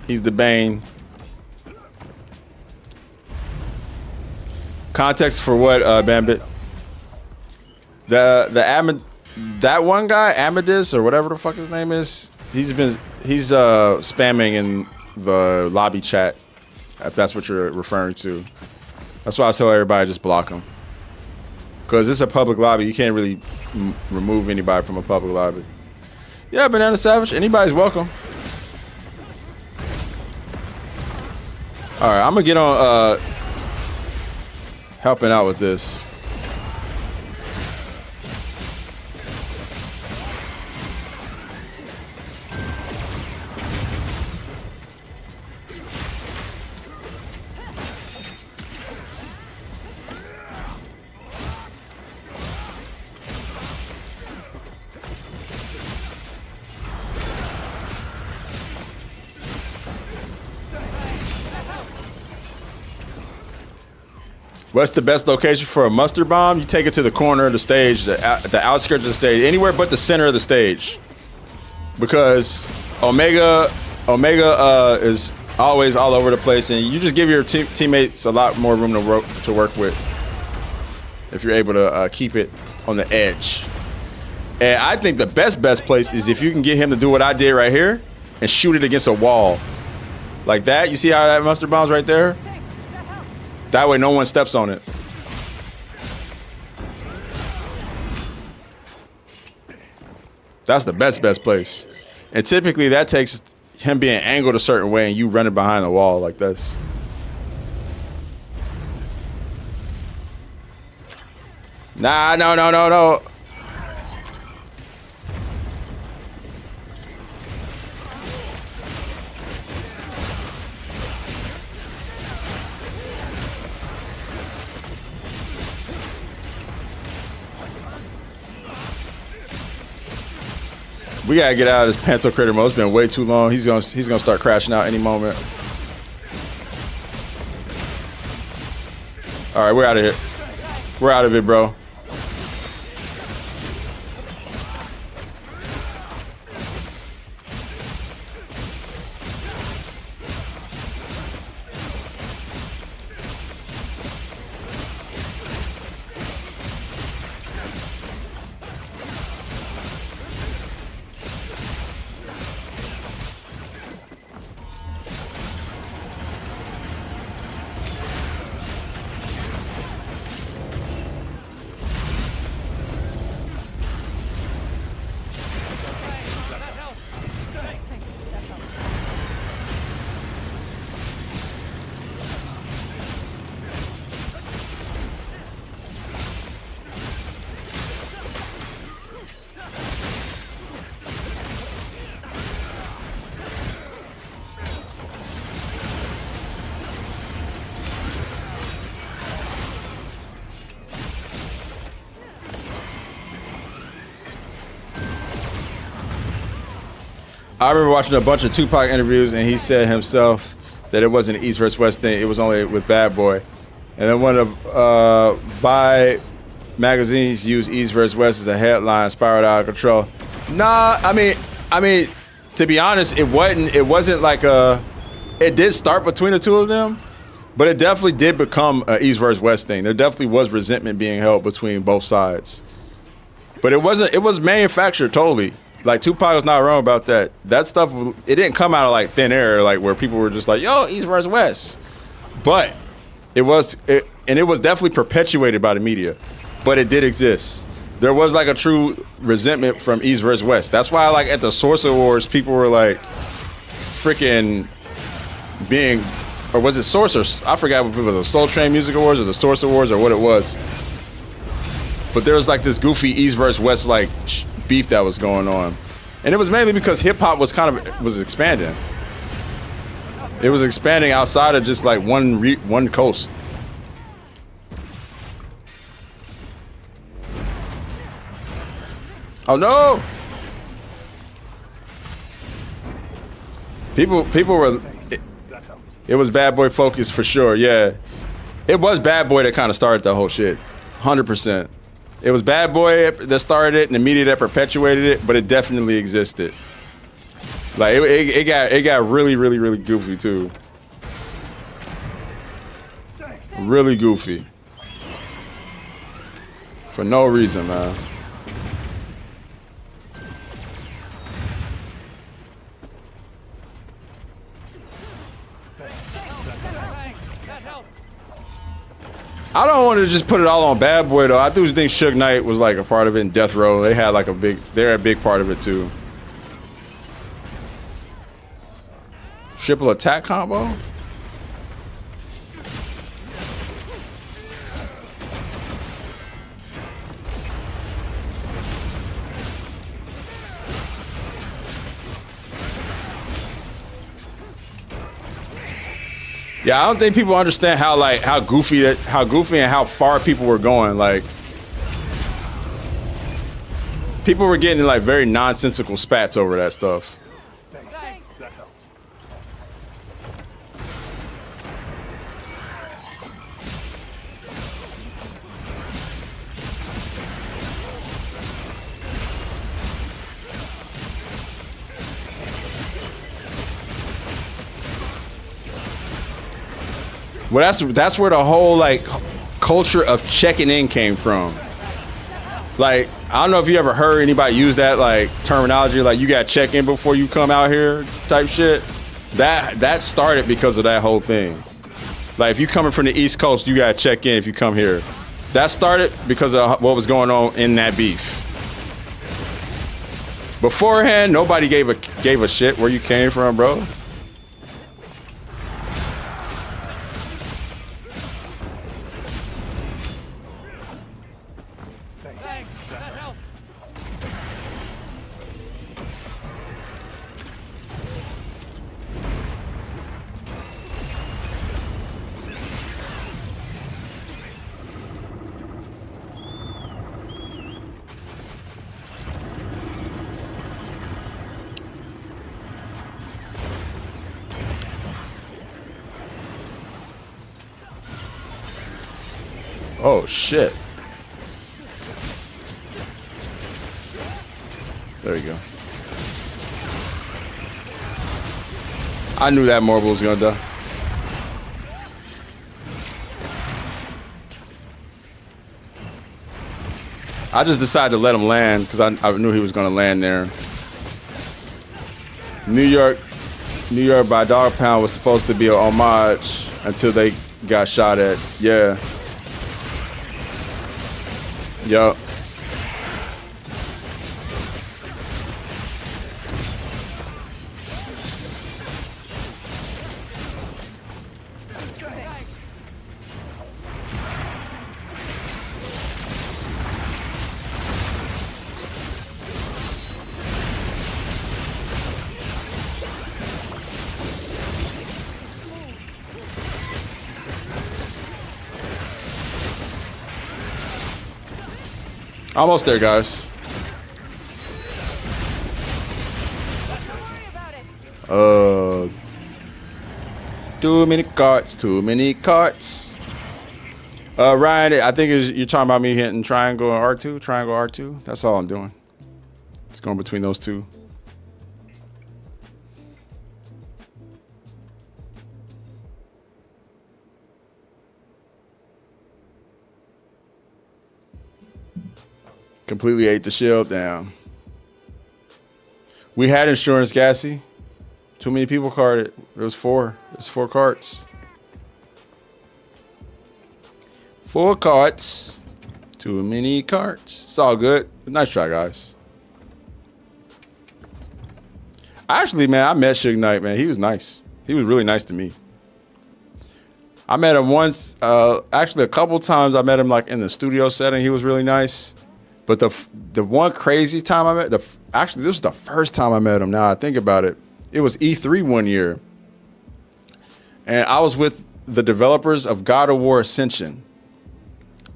He's the Bane. Context for what, Bambit? That one guy, Amadis or whatever the fuck his name is, he's spamming in the lobby chat, if that's what you're referring to. That's why I tell everybody just block them. Because it's a public lobby. You can't really remove anybody from a public lobby. Yeah, Banana Savage. Anybody's welcome. All right, I'm going to get on helping out with this. What's the best location for a mustard bomb? You take it to the corner of the stage, the outskirts of the stage, anywhere but the center of the stage. Because Omega is always all over the place, and you just give your teammates a lot more room to work with if you're able to keep it on the edge. And I think the best place is if you can get him to do what I did right here and shoot it against a wall. Like that. You see how that mustard bomb's right there? That way no one steps on it. That's the best place. And typically that takes him being angled a certain way and you running behind the wall like this. Nah, no. We gotta get out of this Panto Critter mode. It's been way too long. He's gonna start crashing out any moment. All right, we're out of here. We're out of it, bro. I remember watching a bunch of Tupac interviews, and he said himself that it wasn't an East versus West thing. It was only with Bad Boy. And then one of magazines used East versus West as a headline, spiraled out of control. Nah, I mean, to be honest, it wasn't like it did start between the two of them, but it definitely did become an East versus West thing. There definitely was resentment being held between both sides. But it was manufactured totally. Like, Tupac was not wrong about that. That stuff, it didn't come out of like thin air, like where people were just like, yo, East versus West. But it was definitely perpetuated by the media. But it did exist. There was like a true resentment from East versus West. That's why, like, at the Source Awards, people were like freaking being, or was it Source, or I forgot what it was, the Soul Train Music Awards or the Source Awards or what it was. But there was like this goofy East versus West like beef that was going on, and it was mainly because hip hop was was expanding. It was expanding outside of just like one coast. Oh no! People were. It was Bad Boy focused for sure. Yeah, it was Bad Boy that kind of started the whole shit. 100%. It was Bad Boy that started it and the media that perpetuated it, but it definitely existed. Like it got really goofy too. Really goofy. For no reason, man. I don't want to just put it all on Bad Boy though. I do think Suge Knight was like a part of it, in Death Row. They had like they're a big part of it too. Triple attack combo? Yeah, I don't think people understand how goofy and how far people were going. Like, people were getting like very nonsensical spats over that stuff. Well, that's where the whole like culture of checking in came from. Like, I don't know if you ever heard anybody use that like terminology, like you got to check in before you come out here type shit. That started because of that whole thing. Like, if you coming from the East Coast, you got to check in if you come here. That started because of what was going on in that beef. Beforehand, nobody gave a shit where you came from, bro. Oh shit. There you go. I knew that Marble was gonna die. I just decided to let him land because I knew he was gonna land there. New York by Dog Pound was supposed to be an homage until they got shot at. Yeah. Yup. Almost there, guys. Too many carts, too many carts. Ryan, I think you're talking about me hitting triangle R2, triangle R2. That's all I'm doing. It's going between those two. Completely ate the shield down. We had insurance, Gassy. Too many people carded. It was 4. It's 4 carts. 4 carts. Too many carts. It's all good. Nice try, guys. Actually, man, I met Suge Knight, man. He was nice. He was really nice to me. I met him once. Actually, a couple times I met him like in the studio setting. He was really nice. But the one crazy time I met, actually, this was the first time I met him. Now I think about it. It was E3 one year. And I was with the developers of God of War Ascension.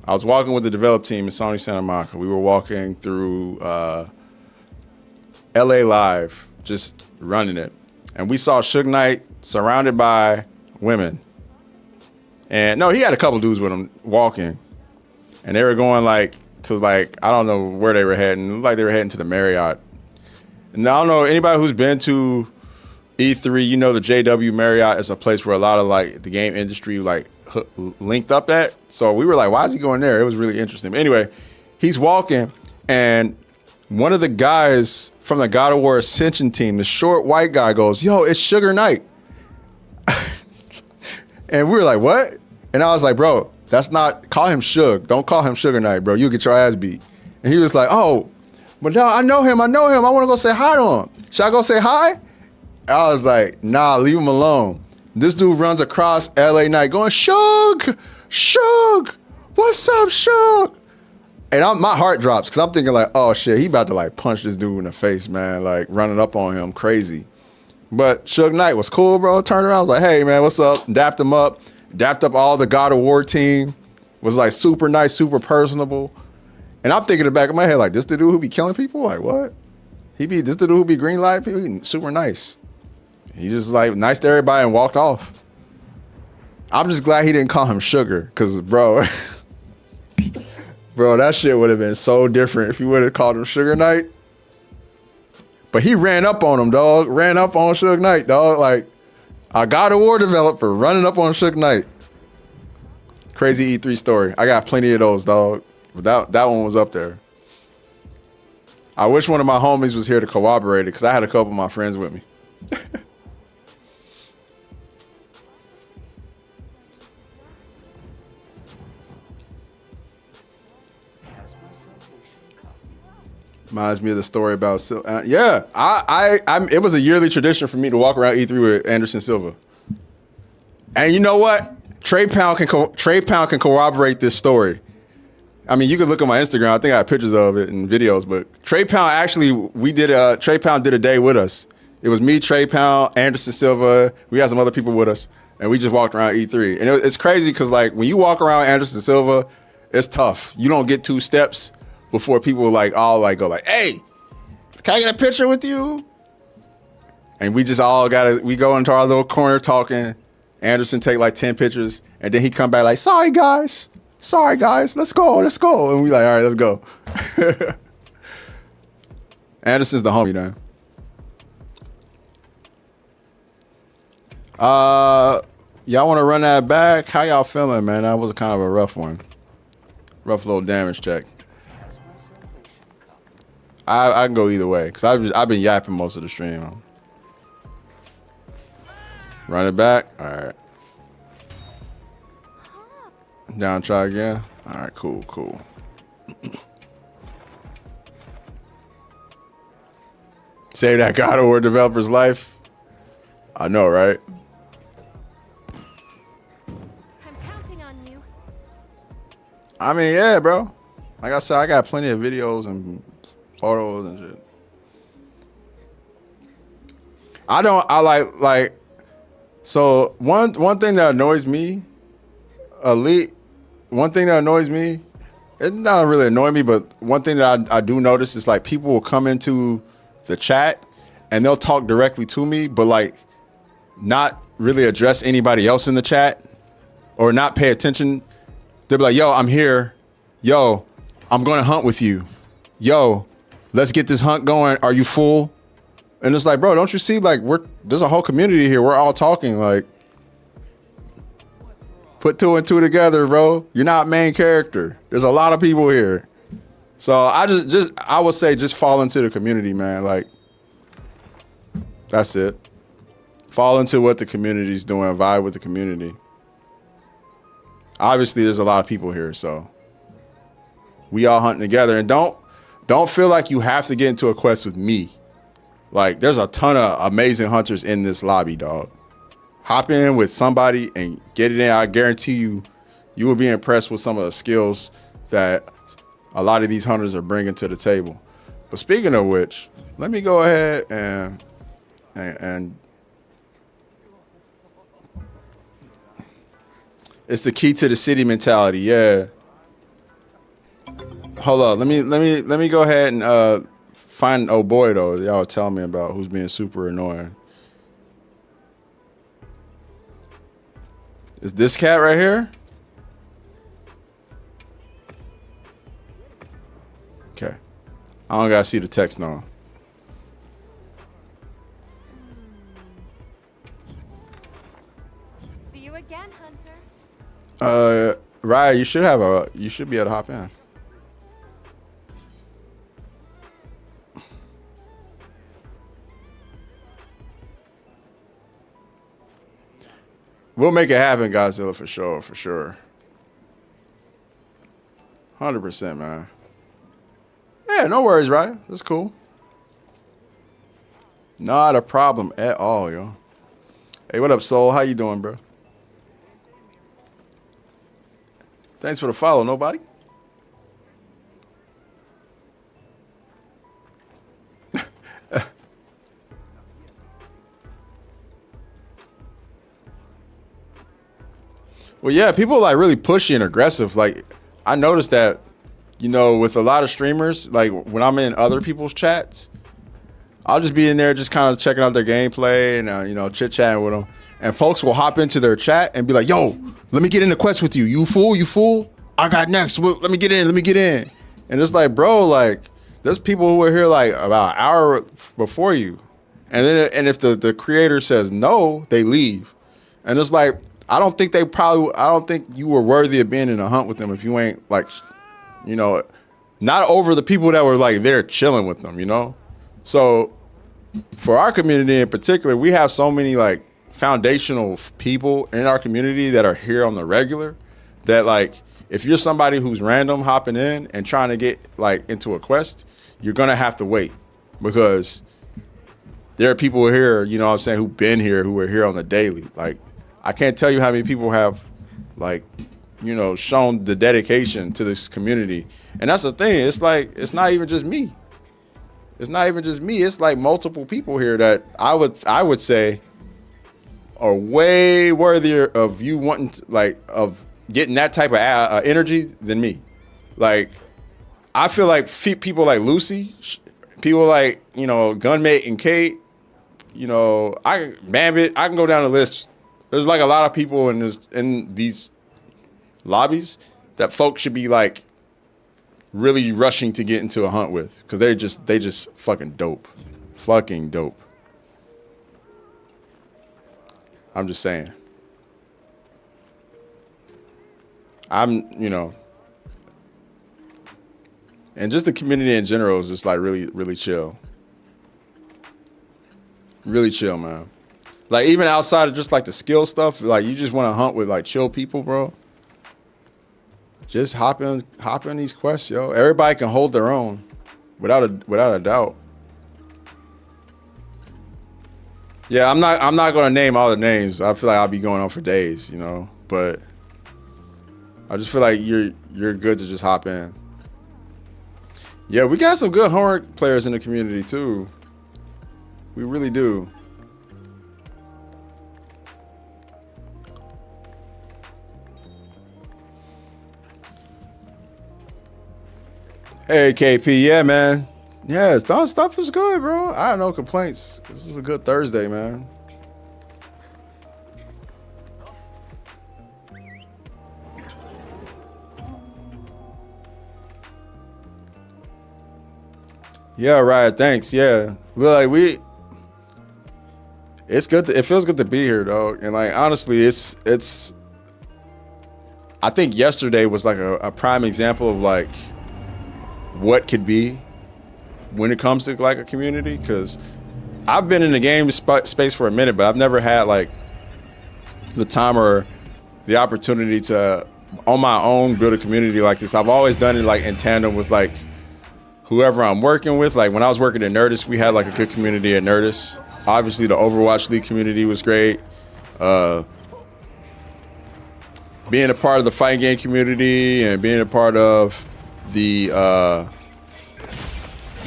I was walking with the develop team in Sony Santa Monica. We were walking through LA Live, just running it. And we saw Suge Knight surrounded by women. And no, he had a couple dudes with him walking. And they were going like, to like, I don't know where they were heading. It looked like they were heading to the Marriott. And I don't know, anybody who's been to E3, you know the JW Marriott is a place where a lot of like the game industry like linked up at. So we were like, why is he going there? It was really interesting. But anyway, he's walking and one of the guys from the God of War Ascension team, the short white guy goes, yo, it's Suge Knight. And we were like, what? And I was like, bro, that's not, call him Suge. Don't call him Suge Knight, bro. You'll get your ass beat. And he was like, oh, but no, I know him. I want to go say hi to him. Should I go say hi? I was like, nah, leave him alone. This dude runs across LA Night going, Suge, what's up, Suge? And my heart drops because I'm thinking like, oh shit, he about to like punch this dude in the face, man, like running up on him crazy. But Suge Knight was cool, bro. Turned around, I was like, hey man, what's up? Dapped him up. Dapped up all the God of War team. Was like super nice, super personable. And I'm thinking in the back of my head, like, this the dude who be killing people? Like, what? This the dude who be green light people? He super nice. He just like nice to everybody and walked off. I'm just glad he didn't call him Sugar, because bro, bro, that shit would have been so different if he would have called him Suge Knight. But he ran up on him, dog. Ran up on Suge Knight, dog. Like, a God of War developer running up on Suge Knight. Crazy E3 story. I got plenty of those, dog. But that one was up there. I wish one of my homies was here to corroborate it because I had a couple of my friends with me. Reminds me of the story about it was a yearly tradition for me to walk around E3 with Anderson Silva. And you know what? Trey Pound can corroborate this story. I mean, you can look at my Instagram. I think I have pictures of it and videos. But Trey Pound Trey Pound did a day with us. It was me, Trey Pound, Anderson Silva. We had some other people with us, and we just walked around E3. And it's crazy because like when you walk around Anderson Silva, it's tough. You don't get 2 steps before people go like, hey, can I get a picture with you? And we just all we go into our little corner talking. Anderson take like 10 pictures, and then he come back like, sorry guys, let's go. And we like, all right, let's go. Anderson's the homie now. Y'all want to run that back? How y'all feeling, man? That was kind of a rough one. Rough little damage check. I can go either way because I've been yapping most of the stream. Run it back. All right. Down, try again. All right, cool. Save that God of War developer's life. I know, right? I'm counting on you. I mean, yeah, bro. Like I said, I got plenty of videos and photos and shit. So one thing that annoys me, Elite, one thing that annoys me, it doesn't really annoy me, but one thing that I do notice is like people will come into the chat and they'll talk directly to me, but like not really address anybody else in the chat or not pay attention. They'll be like, yo, I'm here. Yo, I'm going to hunt with you. Yo, let's get this hunt going. Are you full? And it's like, bro, don't you see, like, there's a whole community here. We're all talking, like, put 2 and 2 together, bro. You're not main character. There's a lot of people here. So I would say just fall into the community, man. Like, that's it. Fall into what the community's doing, vibe with the community. Obviously, there's a lot of people here, so we all hunting together. And don't feel like you have to get into a quest with me. Like, there's a ton of amazing hunters in this lobby, dog. Hop in with somebody and get it in. I guarantee you will be impressed with some of the skills that a lot of these hunters are bringing to the table. But speaking of which, let me go ahead and it's the key to the city mentality. Yeah. Hold on. Let me go ahead and find oh boy though. Y'all were telling me about who's being super annoying. Is this cat right here? Okay. I don't gotta see the text now. See you again, Hunter. Ryan, you should be able to hop in. We'll make it happen, Godzilla, for sure. 100%, man. Yeah, no worries, right? That's cool. Not a problem at all, yo. Hey, what up, Soul? How you doing, bro? Thanks for the follow, nobody? Well, yeah, people are like really pushy and aggressive. Like, I noticed that, you know, with a lot of streamers, like when I'm in other people's chats, I'll just be in there just kind of checking out their gameplay and, you know, chit-chatting with them. And folks will hop into their chat and be like, yo, let me get in the quest with you. You fool? I got next. Well, let me get in. And it's like, bro, like, there's people who are here like about an hour before you. And then if the creator says no, they leave. And it's like, I don't think you were worthy of being in a hunt with them if you ain't like, you know, not over the people that were like there chilling with them, you know? So for our community in particular, we have so many like foundational people in our community that are here on the regular that like, if you're somebody who's random hopping in and trying to get like into a quest, you're going to have to wait because there are people here, you know what I'm saying, who've been here, who are here on the daily. Like, I can't tell you how many people have, like, you know, shown the dedication to this community. And that's the thing. It's like, it's not even just me. It's not even just me. It's like multiple people here that I would say are way worthier of you wanting to, like, of getting that type of energy than me. Like, I feel like people like Lucy, people like, you know, Gunmate and Kate, you know, Bambit, I can go down the list. There's like a lot of people in these lobbies that folks should be like really rushing to get into a hunt with because they just fucking dope. Fucking dope. I'm just saying. You know, and just the community in general is just like really, really chill. Really chill, man. Like even outside of just like the skill stuff, like you just want to hunt with like chill people, bro. Just hop in these quests, yo. Everybody can hold their own, without a doubt. Yeah, I'm not gonna name all the names. I feel like I'll be going on for days, you know. But I just feel like you're good to just hop in. Yeah, we got some good homework players in the community too. We really do. Hey KP, yeah man. Yeah, stuff was good, bro. I have no complaints. This is a good Thursday, man. Yeah, right. Thanks. Yeah. Like it's good. It feels good to be here, dog. And like honestly, it's. I think yesterday was like a prime example of like what could be when it comes to like a community. Because I've been in the game space for a minute, but I've never had like the time or the opportunity to on my own build a community like this. I've always done it like in tandem with like whoever I'm working with. Like when I was working at Nerdist, we had like a good community at Nerdist. Obviously the Overwatch League community was great. Being a part of the fighting game community and being a part of the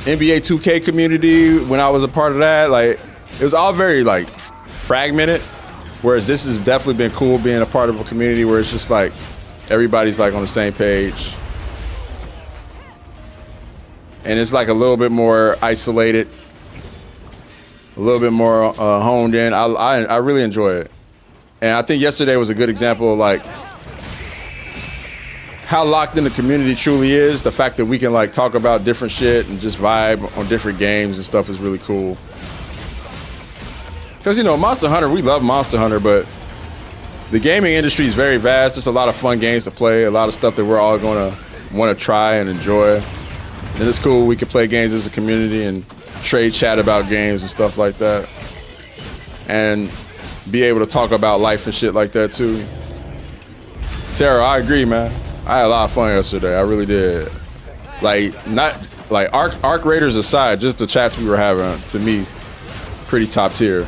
NBA 2K community when I was a part of that, like it was all very like fragmented. Whereas this has definitely been cool being a part of a community where it's just like everybody's like on the same page. And it's like a little bit more isolated, a little bit more honed in. I really enjoy it. And I think yesterday was a good example of like how locked in the community truly is. The fact that we can like talk about different shit and just vibe on different games and stuff is really cool. Because, you know, Monster Hunter, we love Monster Hunter, but the gaming industry is very vast. There's a lot of fun games to play, a lot of stuff that we're all going to want to try and enjoy. And it's cool we can play games as a community and trade chat about games and stuff like that. And be able to talk about life and shit like that too. Tara, I agree, man. I had a lot of fun yesterday. I really did. Like, not like Arc Raiders aside, just the chats we were having, to me, pretty top tier.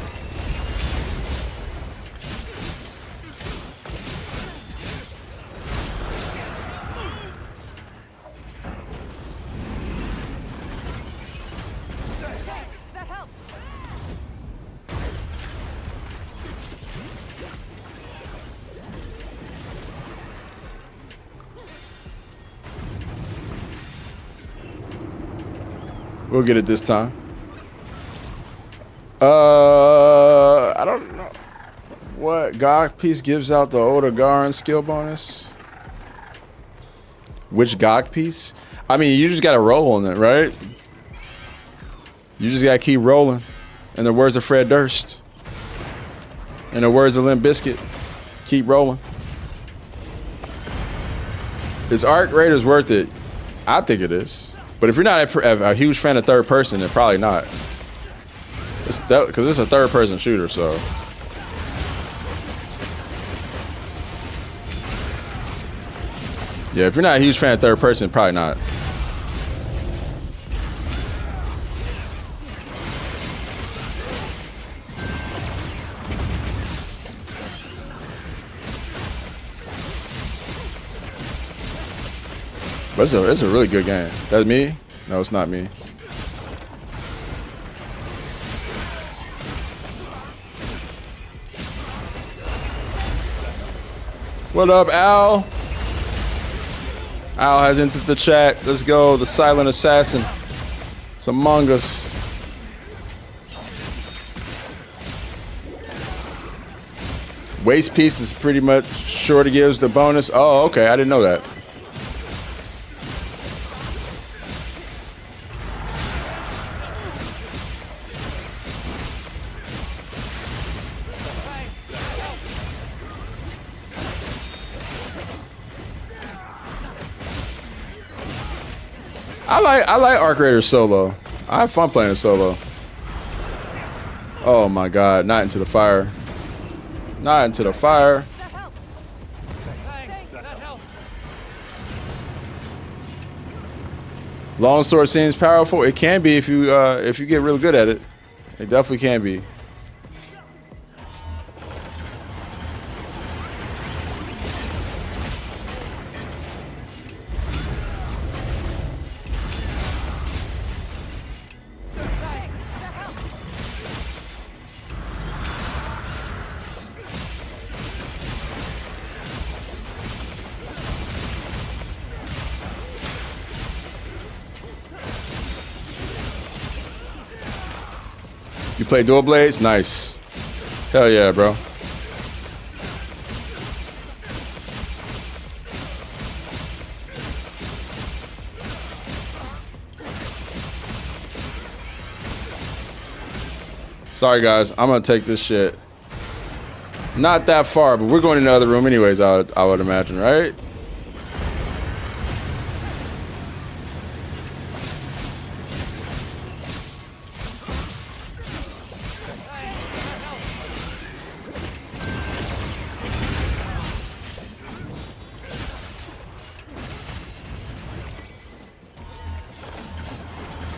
We'll get it this time. I don't know what GOG piece gives out the Odegaard skill bonus. Which GOG piece? I mean, you just gotta roll on it, right? You just gotta keep rolling. In the words of Fred Durst, in the words of Limp Bizkit, keep rolling. Is Arc Raiders worth it? I think it is. But if you're not a huge fan of third person, then probably not. Because it's a third person shooter, so. Yeah, if you're not a huge fan of third person, probably not. But it's a really good game. That's me? No, it's not me. What up, Al? Al has entered the chat. Let's go. The Silent Assassin. It's among us. Waste piece is pretty much sure to give us the bonus. Oh, okay. I didn't know that. I like Arc Raiders solo. I have fun playing it solo. Oh my god, not into the fire. Not into the fire. Longsword seems powerful. It can be if you get really good at it. It definitely can be. You play dual blades? Nice. Hell yeah, bro. Sorry guys, I'm gonna take this shit. Not that far, but we're going in the other room anyways, I would imagine, right?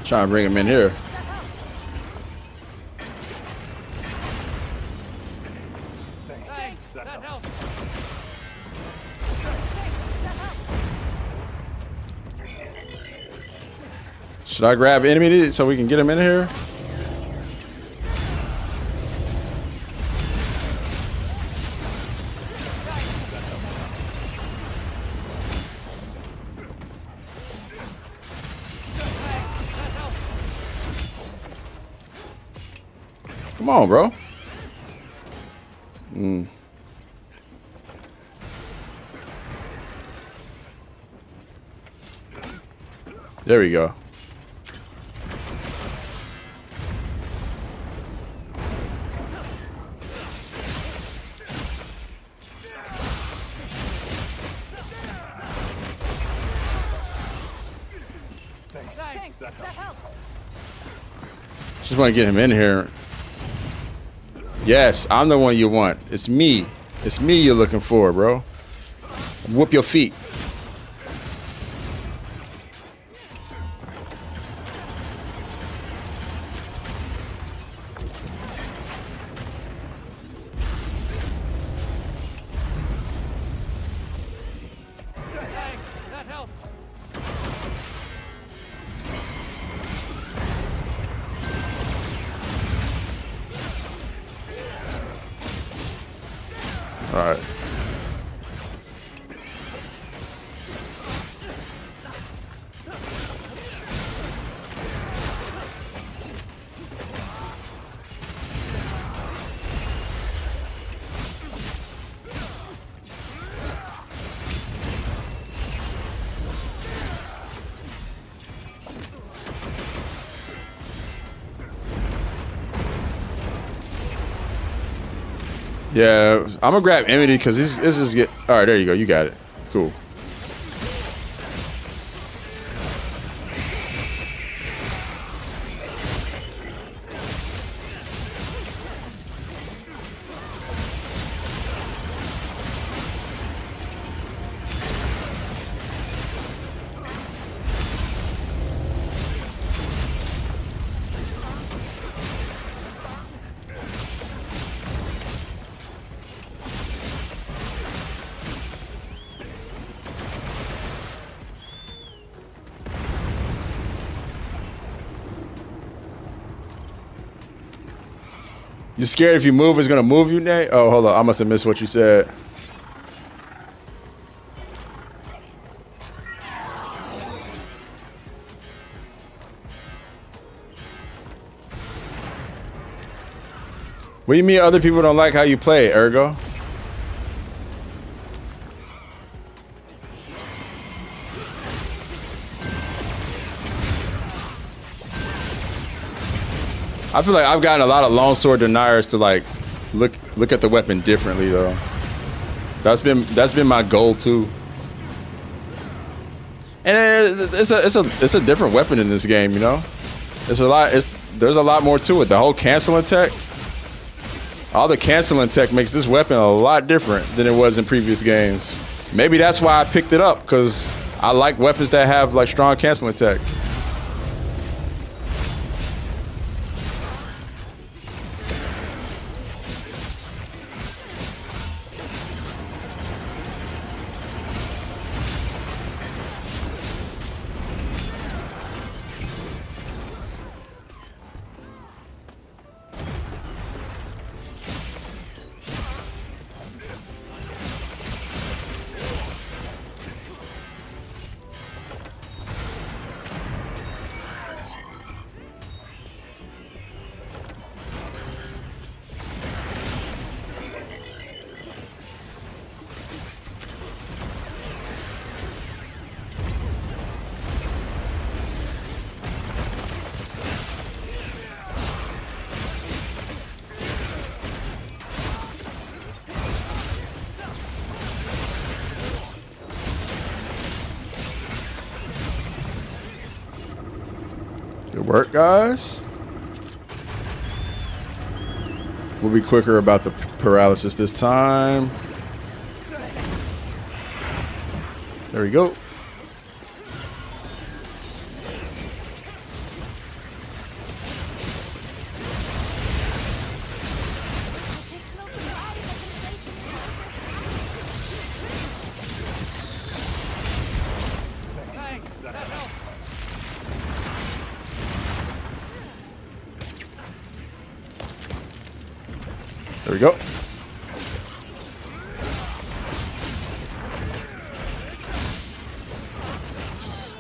Trying to bring him in here. Should I grab enemy so we can get him in here? Come on, bro. There we go. Just want to get him in here. Yes, I'm the one you want. It's me. It's me you're looking for, bro. Whoop your feet. All right. Yeah, I'm gonna grab Emity because this is get. All right, there you go. You got it. Cool. You scared if you move, it's gonna move you, Nate? Oh, hold on. I must have missed what you said. What do you mean other people don't like how you play, Ergo? I feel like I've gotten a lot of longsword deniers to like look at the weapon differently though. That's been my goal too. And it's a different weapon in this game, you know. There's a lot more to it. The whole canceling tech, all the canceling tech makes this weapon a lot different than it was in previous games. Maybe that's why I picked it up, because I like weapons that have like strong canceling tech. Good work, guys. We'll be quicker about the paralysis this time. There we go. There we go.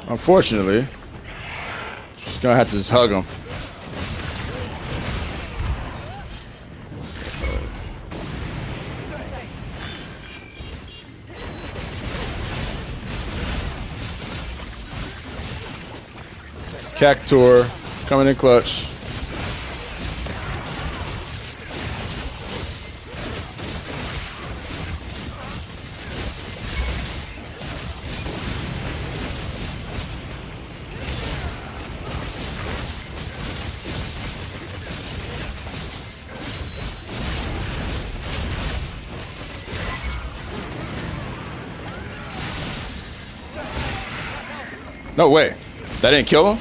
Unfortunately, just gonna have to just hug him. Cactuar coming in clutch. No way. That didn't kill him?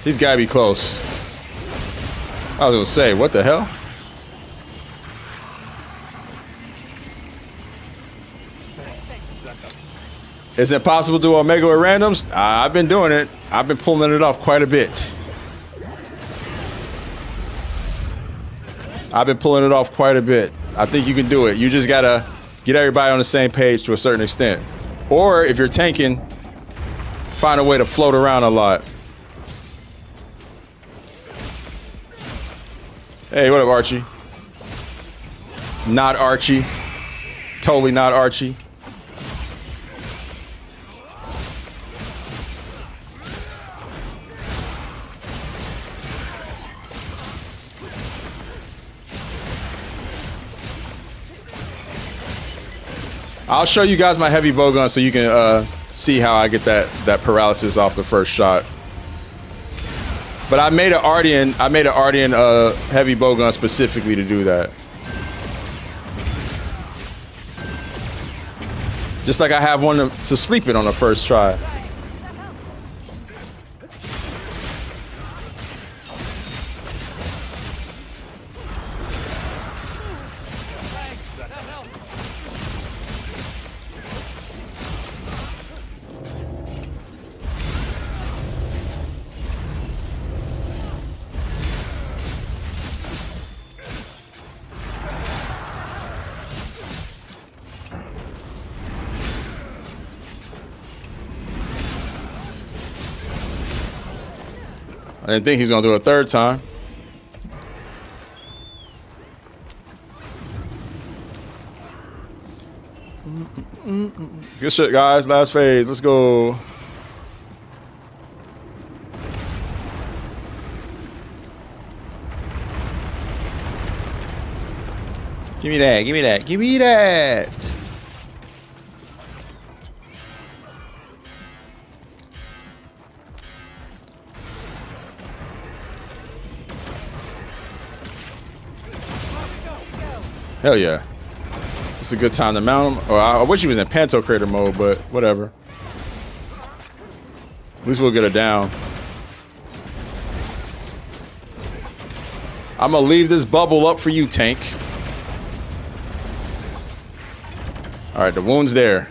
He's gotta be close. I was gonna say, what the hell? Is it possible to do Omega with randoms? I've been doing it. I've been pulling it off quite a bit. I think you can do it. You just gotta get everybody on the same page to a certain extent. Or if you're tanking, find a way to float around a lot. Hey, what up, Archie? Not Archie. Totally not Archie. I'll show you guys my heavy bowgun so you can see how I get that paralysis off the first shot. But I made an Ardian heavy bowgun specifically to do that. Just like I have one to sleep it on the first try. I didn't think he was gonna do it a third time. Good shit, guys. Last phase. Let's go. Give me that. Give me that. Give me that. Hell yeah. It's a good time to mount him. Or I wish he was in Pantocrator mode, but whatever. At least we'll get her down. I'm gonna leave this bubble up for you, tank. Alright, the wound's there.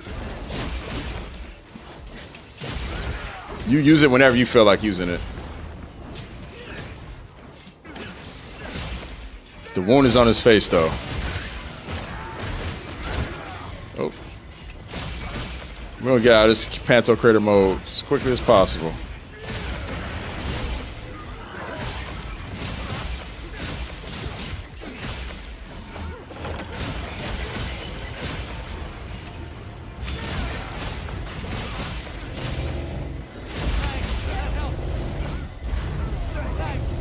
You use it whenever you feel like using it. The wound is on his face, though. Oh. We're gonna get out of this Pantocrator mode as quickly as possible.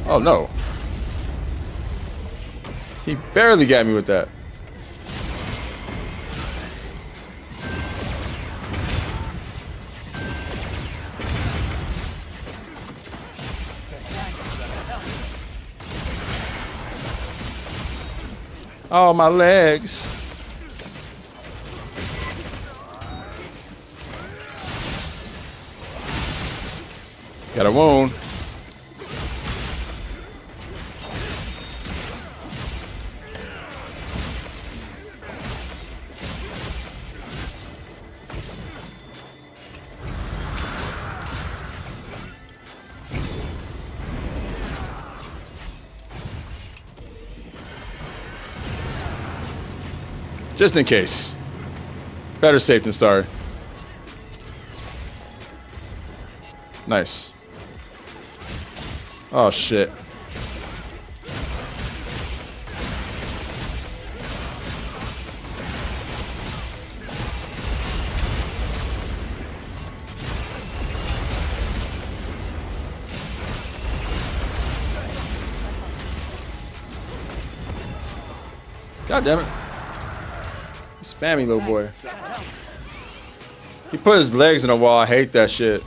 Oh no. He barely got me with that. Oh, my legs. Got a wound. Just in case. Better safe than sorry. Nice. Oh, shit. God damn it. Spammy little boy. He put his legs in a wall. I hate that shit.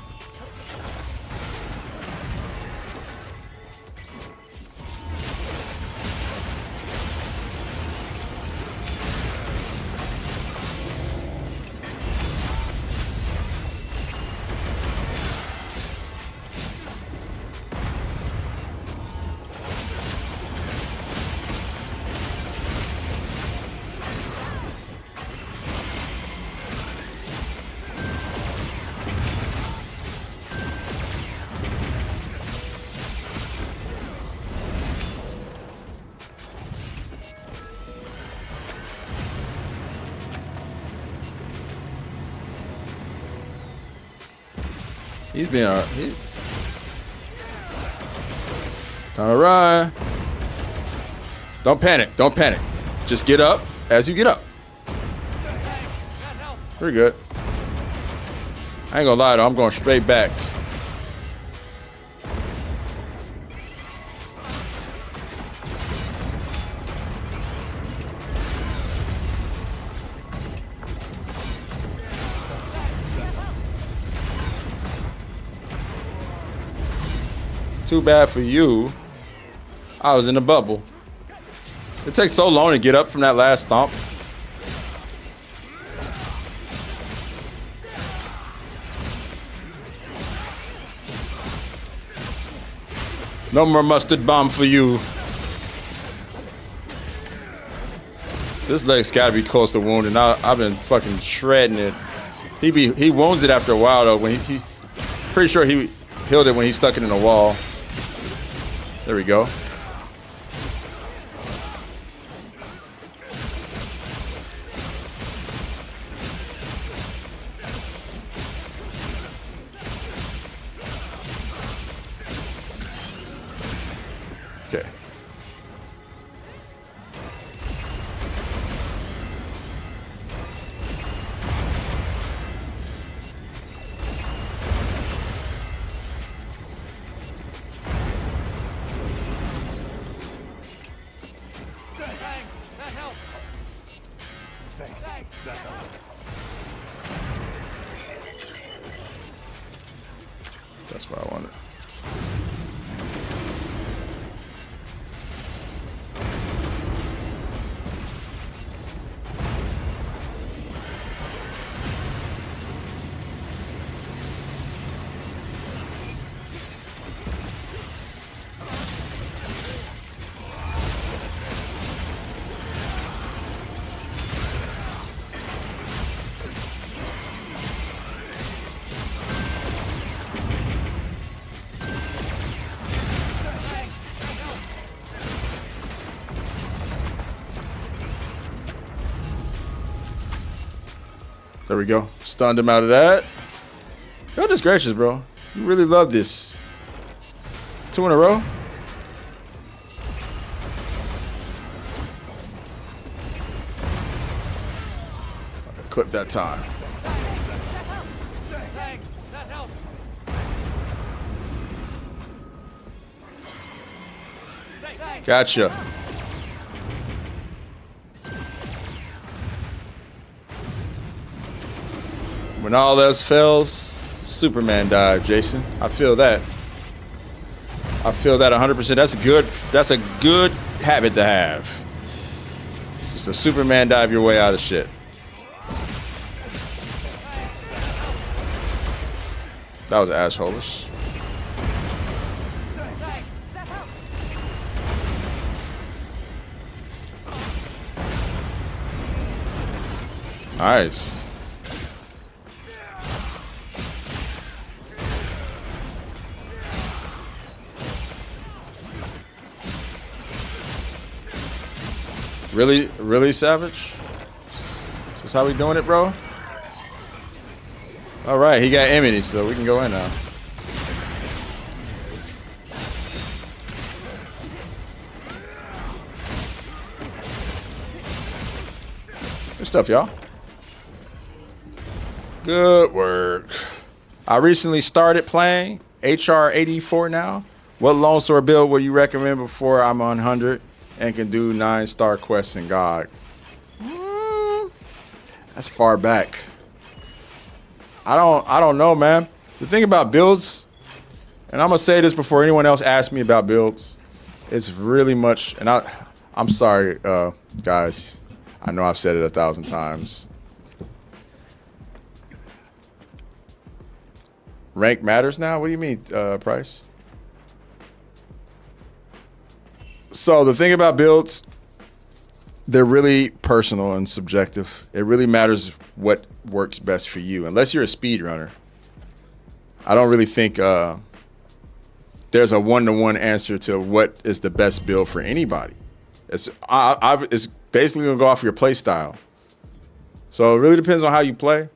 He's being alright. Time to run. Don't panic. Don't panic. Just get up as you get up. Pretty good. I ain't gonna lie though, I'm going straight back. Too bad for you. I was in the bubble. It takes so long to get up from that last stomp. No more mustard bomb for you. This leg's gotta be close to wounded. I've been fucking shredding it. He wounds it after a while though. When he pretty sure he healed it when he stuck it in a wall. There we go. Okay. That's what I wanted. There we go. Stunned him out of that. Goodness gracious, bro. You really love this. 2 in a row. Clip that time. Gotcha. When all else fails, Superman dive, Jason. I feel that. I feel that 100%. That's good. That's a good habit to have. Just a Superman dive your way out of shit. That was asshole-ish. Nice. Really, really, Savage? Is this how we doing it, bro? All right, he got immunity, so we can go in now. Good stuff, y'all. Good work. I recently started playing HR 84 now. What Lone Sword build would you recommend before I'm on 100 and can do 9-star quests in GOG? That's far back. I don't know, man. The thing about builds, and I'm gonna say this before anyone else asks me about builds, it's really much, and I'm sorry, guys. I know I've said it 1,000 times. Rank matters now? What do you mean, Price? So the thing about builds, they're really personal and subjective. It really matters what works best for you. Unless you're a speedrunner, I don't really think there's a one-to-one answer to what is the best build for anybody. It's basically gonna go off your play style. So it really depends on how you play.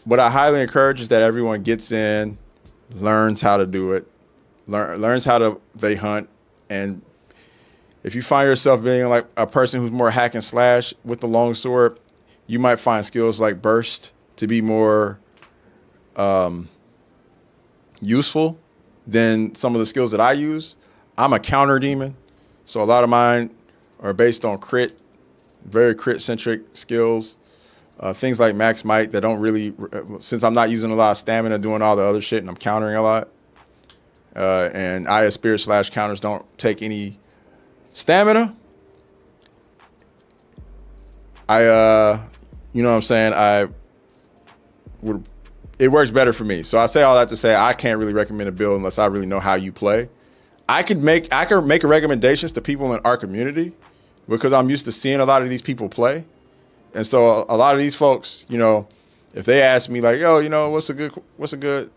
What I highly encourage is that everyone gets in, learns how to do it, learns how they hunt, and if you find yourself being like a person who's more hack and slash with the longsword, you might find skills like burst to be more useful than some of the skills that I use. I'm a counter demon, so a lot of mine are based on crit, very crit-centric skills. Things like max might that don't really, since I'm not using a lot of stamina doing all the other shit and I'm countering a lot. and Aya Spear / counters don't take any stamina, you know what I'm saying? It works better for me. So I say all that to say I can't really recommend a build unless I really know how you play. I could make recommendations to people in our community because I'm used to seeing a lot of these people play. And so a lot of these folks, you know, if they ask me like, yo, you know, what's a good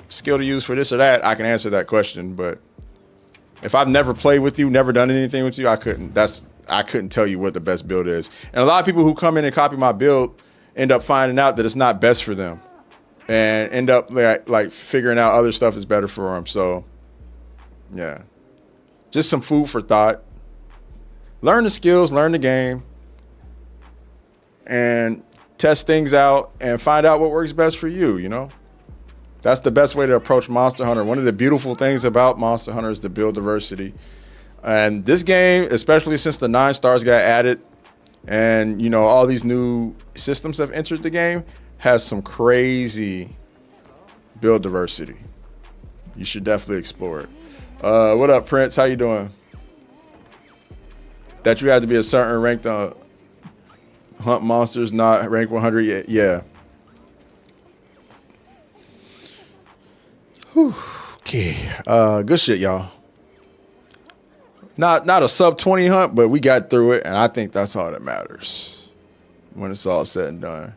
skill to use for this or that, I can answer that question. But if I've never played with you, never done anything with you, I couldn't tell you what the best build is. And a lot of people who come in and copy my build end up finding out that it's not best for them and end up like figuring out other stuff is better for them. So yeah, just some food for thought. Learn the skills, learn the game, and test things out and find out what works best for you, you know? That's the best way to approach Monster Hunter. One of the beautiful things about Monster Hunter is the build diversity. And this game, especially since the 9 stars got added and, you know, all these new systems have entered the game, has some crazy build diversity. You should definitely explore it. What up, Prince? How you doing? That you have to be a certain rank to hunt monsters, not rank 100. Yeah. Whew. Okay. Good shit, y'all. Not a sub 20 hunt, but we got through it, and I think that's all that matters when it's all said and done.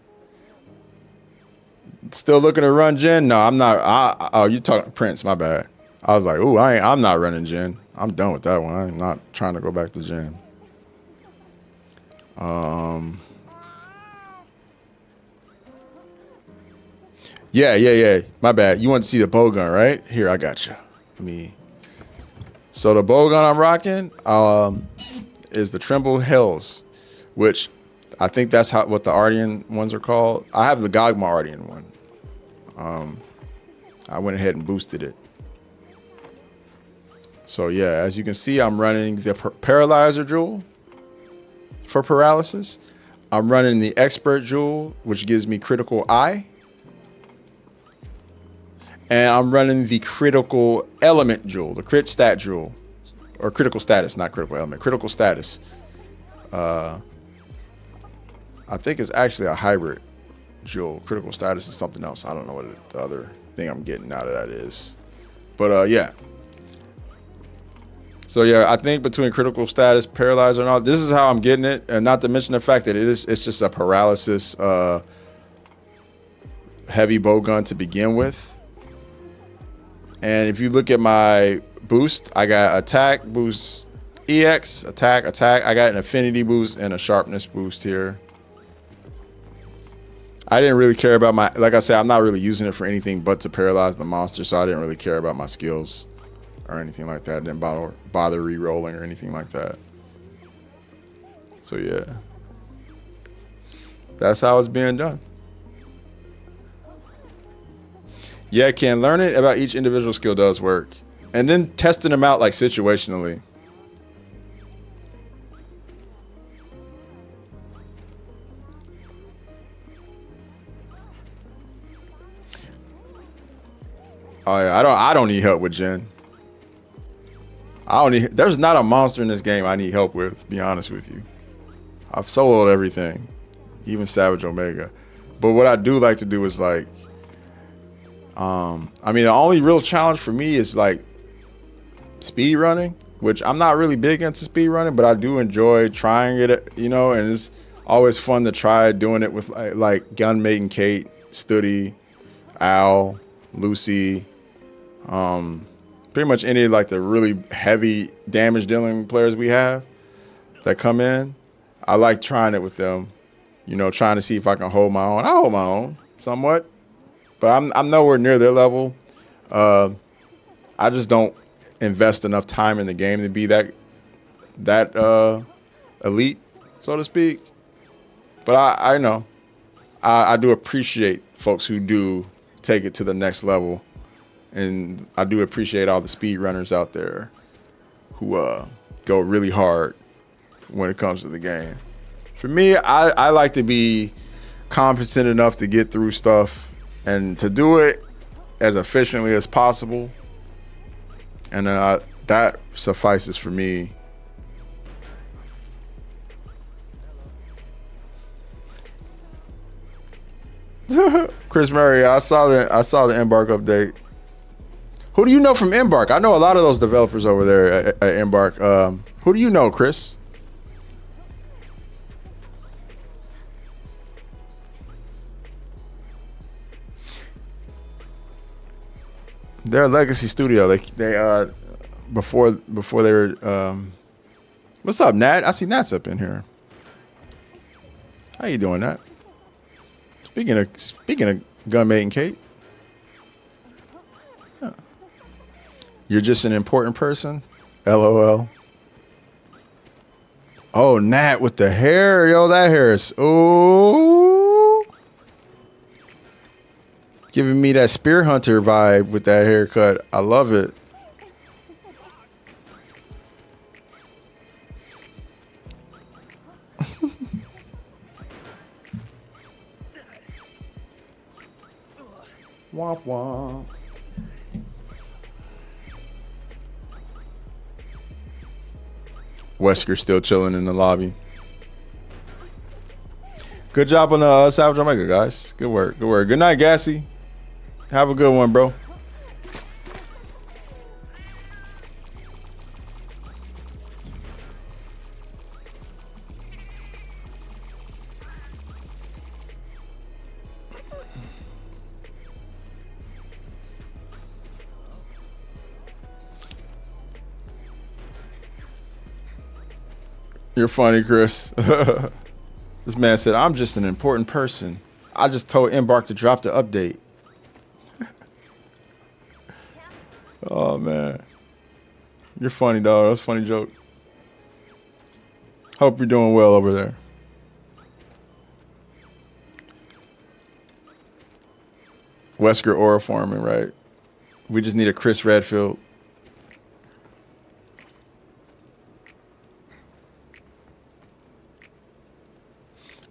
Still looking to run Gen? No, I'm not. Oh, you talking Prince? My bad. I was like, ooh, I'm not running Gen. I'm done with that one. I'm not trying to go back to Gen. Yeah. My bad. You want to see the bow gun, right? Here, I got you. So the bow gun I'm rocking is the Tremble Hells, which I think that's what the Ardian ones are called. I have the Gogma Ardian one. I went ahead and boosted it. So yeah, as you can see, I'm running the Paralyzer Jewel for paralysis. I'm running the Expert Jewel, which gives me critical eye. And I'm running the Critical Element Jewel, the Crit Stat Jewel. Or Critical Status, not Critical Element, Critical Status. I think it's actually a hybrid jewel. Critical Status is something else. I don't know what the other thing I'm getting out of that is. But yeah. So yeah, I think between Critical Status, Paralyzer, and all, this is how I'm getting it. And not to mention the fact that it's just a paralysis heavy bow gun to begin with. And if you look at my boost, I got attack, boost, EX, attack. I got an affinity boost and a sharpness boost here. I didn't really care about like I said, I'm not really using it for anything but to paralyze the monster, so I didn't really care about my skills or anything like that. I didn't bother re-rolling or anything like that. So yeah, that's how it's being done. Yeah, Ken, learning about each individual skill does work. And then testing them out like situationally. Oh yeah, I don't need help with Gen. There's not a monster in this game I need help with, to be honest with you. I've soloed everything, even Savage Omega. But what I do like to do is like, I mean, the only real challenge for me is like speed running, which I'm not really big into speed running, but I do enjoy trying it, you know, and it's always fun to try doing it with like Gunmaiden Kate, Studi, Al, Lucy, pretty much any like the really heavy damage dealing players we have that come in. I like trying it with them, you know, trying to see if I can hold my own. I hold my own somewhat, but I'm nowhere near their level. I just don't invest enough time in the game to be that elite, so to speak. But I know I do appreciate folks who do take it to the next level, and I do appreciate all the speed runners out there who go really hard when it comes to the game. For me, I like to be competent enough to get through stuff and to do it as efficiently as possible. and that suffices for me. Chris Murray, I saw the Embark update. Who do you know from Embark? I know a lot of those developers over there at Embark. Who do you know, Chris? They're a legacy studio. They before they were. What's up, Nat? I see Nat's up in here. How you doing, Nat? Speaking of gunmate and Kate. Yeah. You're just an important person. LOL. Oh, Nat with the hair. Yo, that hair is giving me that spear hunter vibe with that haircut. I love it. Womp womp. Wesker still chilling in the lobby. Good job on the Savage Omega, guys. Good work. Good work. Good night, Gassy. Have a good one, bro. You're funny, Chris. This man said, I'm just an important person. I just told Embark to drop the update. Oh, man. You're funny, dog. That's a funny joke. Hope you're doing well over there. Wesker Aura farming, right? We just need a Chris Redfield.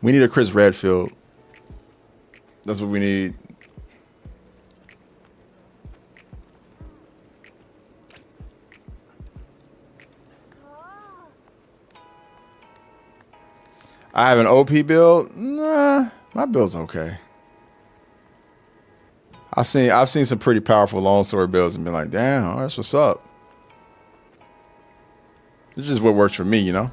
We need a Chris Redfield. That's what we need. I have an OP build. Nah, my build's okay. I've seen some pretty powerful longsword builds and been like, damn, that's what's up. This is what works for me, you know?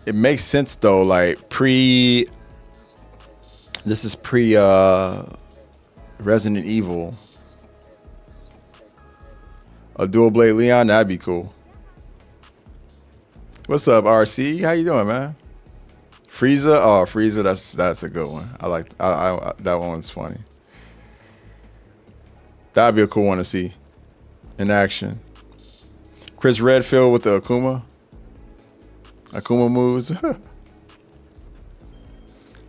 It makes sense though, like this is pre Resident Evil. A dual blade Leon, that'd be cool. What's up, RC? How you doing, man? Frieza? Oh, Frieza, that's a good one. I like that one's funny. That'd be a cool one to see in action. Chris Redfield with the Akuma moves.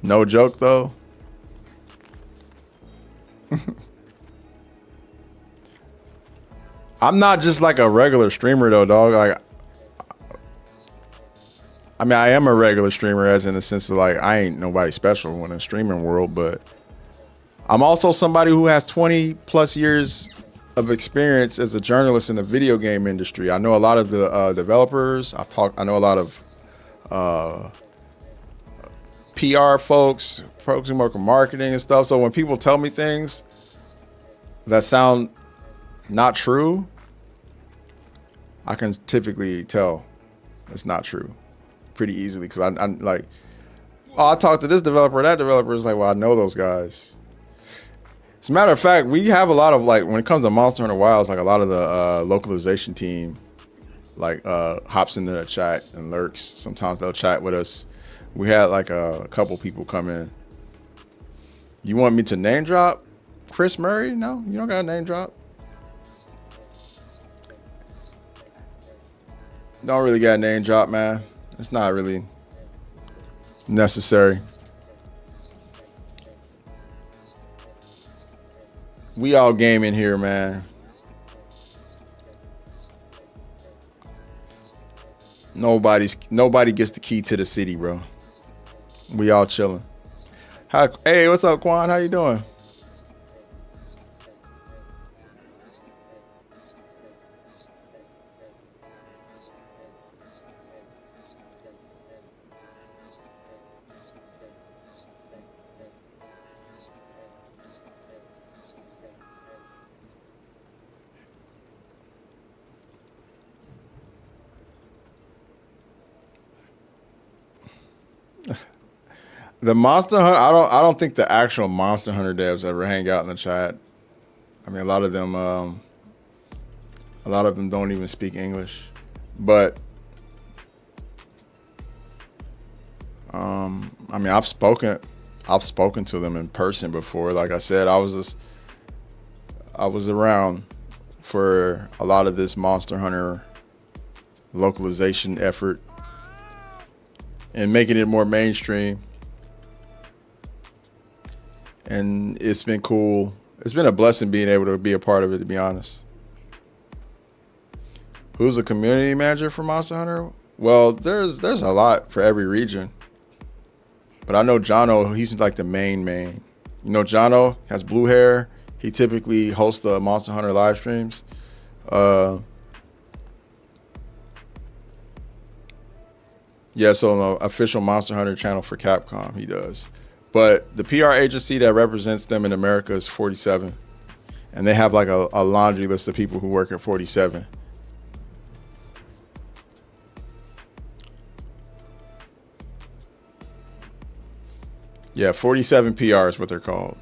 No joke though. I'm not just like a regular streamer though, dog. Like, I mean, I am a regular streamer as in the sense of like, I ain't nobody special in the streaming world, but I'm also somebody who has 20 plus years of experience as a journalist in the video game industry. I know a lot of the developers. I know a lot of PR folks who work in marketing and stuff. So when people tell me things that sound not true, I can typically tell it's not true pretty easily because I'm like, oh, I talked to this developer, that developer is like, well, I know those guys. As a matter of fact, we have a lot of like, when it comes to Monster Hunter Wilds, like a lot of the localization team like hops into the chat and lurks. Sometimes they'll chat with us. We had like a couple people come in. You want me to name drop Chris Murray? No, you don't got to name drop. Don't really got a name drop, man. It's not really necessary. We all gaming here, man. Nobody gets the key to the city, bro. We all chilling. Hey, what's up, Quan? How you doing? The Monster Hunter, I don't think the actual Monster Hunter devs ever hang out in the chat. I mean, a lot of them don't even speak English. But I mean, I've spoken to them in person before. Like I said, I was around for a lot of this Monster Hunter localization effort and making it more mainstream. And it's been cool. It's been a blessing being able to be a part of it, to be honest. Who's the community manager for Monster Hunter? Well, there's a lot for every region. But I know Jono, he's like the main. You know, Jono has blue hair. He typically hosts the Monster Hunter live streams. Yeah, so on the official Monster Hunter channel for Capcom, he does. But the PR agency that represents them in America is 47. And they have like a laundry list of people who work at 47. Yeah, 47 PR is what they're called.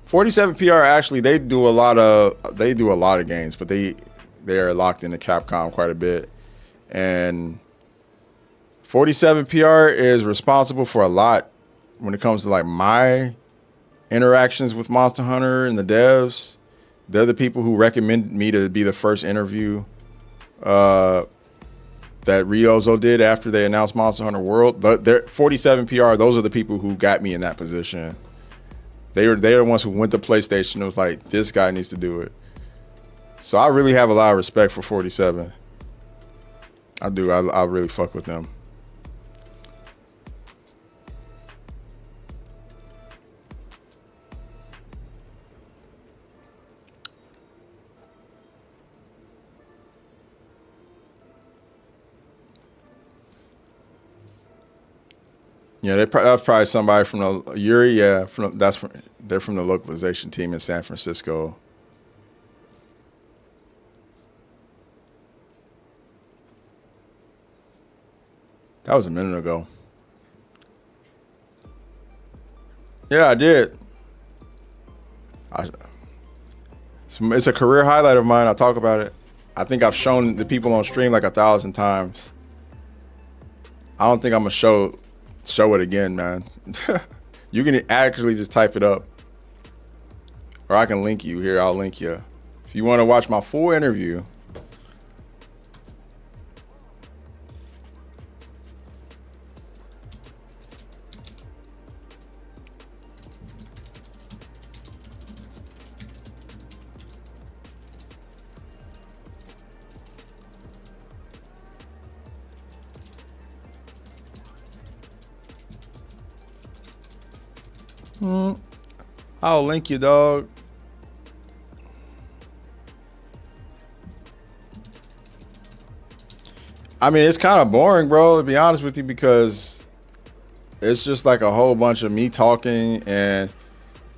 47 PR actually they do a lot of games, but they are locked into Capcom quite a bit. And 47 PR is responsible for a lot when it comes to like my interactions with Monster Hunter and the devs. They're the people who recommended me to be the first interview that Ryozo did after they announced Monster Hunter World. But they're 47 PR, those are the people who got me in that position. They're the ones who went to PlayStation and was like, this guy needs to do it. So I really have a lot of respect for 47. I do. I really fuck with them. Yeah, that's probably somebody from the Yuri. Yeah, they're from the localization team in San Francisco. That was a minute ago. Yeah, I did. It's a career highlight of mine. I talk about it. I think I've shown the people on stream like 1,000 times. I don't think I'm gonna show it again, man. You can actually just type it up, or I can link you here. I'll link you if you want to watch my full interview. I'll link you, dog. I mean, it's kind of boring, bro, to be honest with you, because it's just like a whole bunch of me talking, and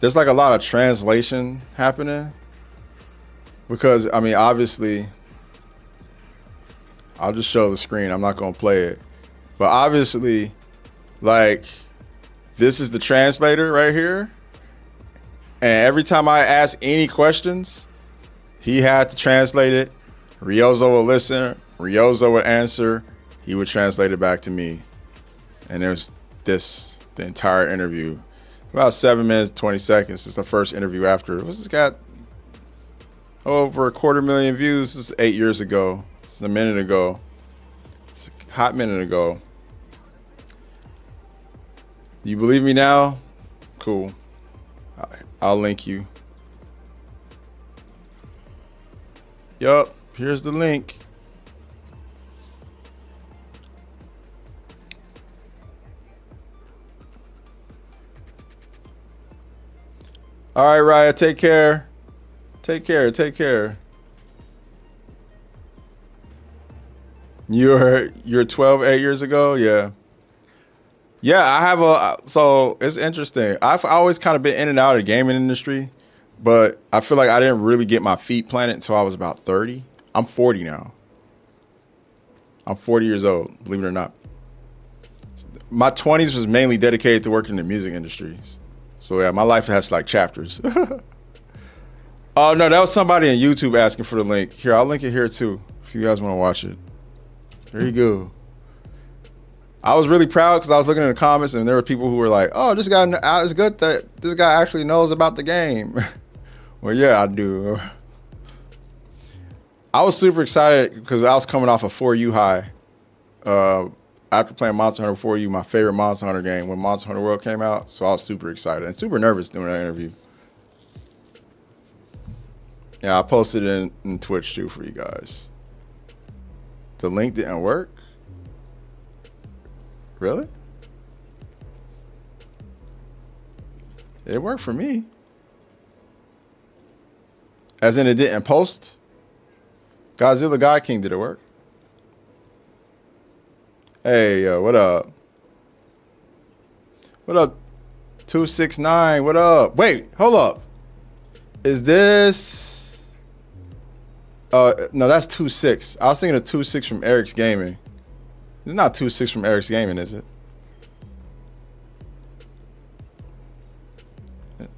there's like a lot of translation happening. Because, I mean, obviously, I'll just show the screen. I'm not going to play it. But obviously, like, this is the translator right here. And every time I ask any questions, he had to translate it. Ryozo would listen. Ryozo would answer. He would translate it back to me. And there's the entire interview. About 7 minutes, 20 seconds. It's the first interview after. What's this got? Over 250,000 views. This was 8 years ago. It's a minute ago. It's a hot minute ago. You believe me now? Cool. I'll link you. Yup, here's the link. All right, Raya, take care. Take care. You're 12 8 years ago? Yeah. Yeah, I have so it's interesting. I've always kind of been in and out of the gaming industry, but I feel like I didn't really get my feet planted until I was about 30. I'm 40 now. I'm 40 years old, believe it or not. my 20s was mainly dedicated to working in the music industries. So yeah, my life has like chapters. Oh no, that was somebody on YouTube asking for the link. Here, I'll link it here too if you guys want to watch it. There you go. I was really proud because I was looking in the comments and there were people who were like, "Oh, this guy, it's good that this guy actually knows about the game." Well, yeah, I do. I was super excited because I was coming off a 4U high. After playing Monster Hunter 4U, my favorite Monster Hunter game, when Monster Hunter World came out. So I was super excited and super nervous doing that interview. Yeah, I posted it in Twitch too for you guys. The link didn't work? Really? It worked for me. As in it didn't post? Godzilla God King, did it work? Hey, yo, what up? What up? 269, what up? Wait, hold up. Is this... no, that's 26. I was thinking of 26 from Eric's Gaming. It's not 26 from Eric's Gaming, is it?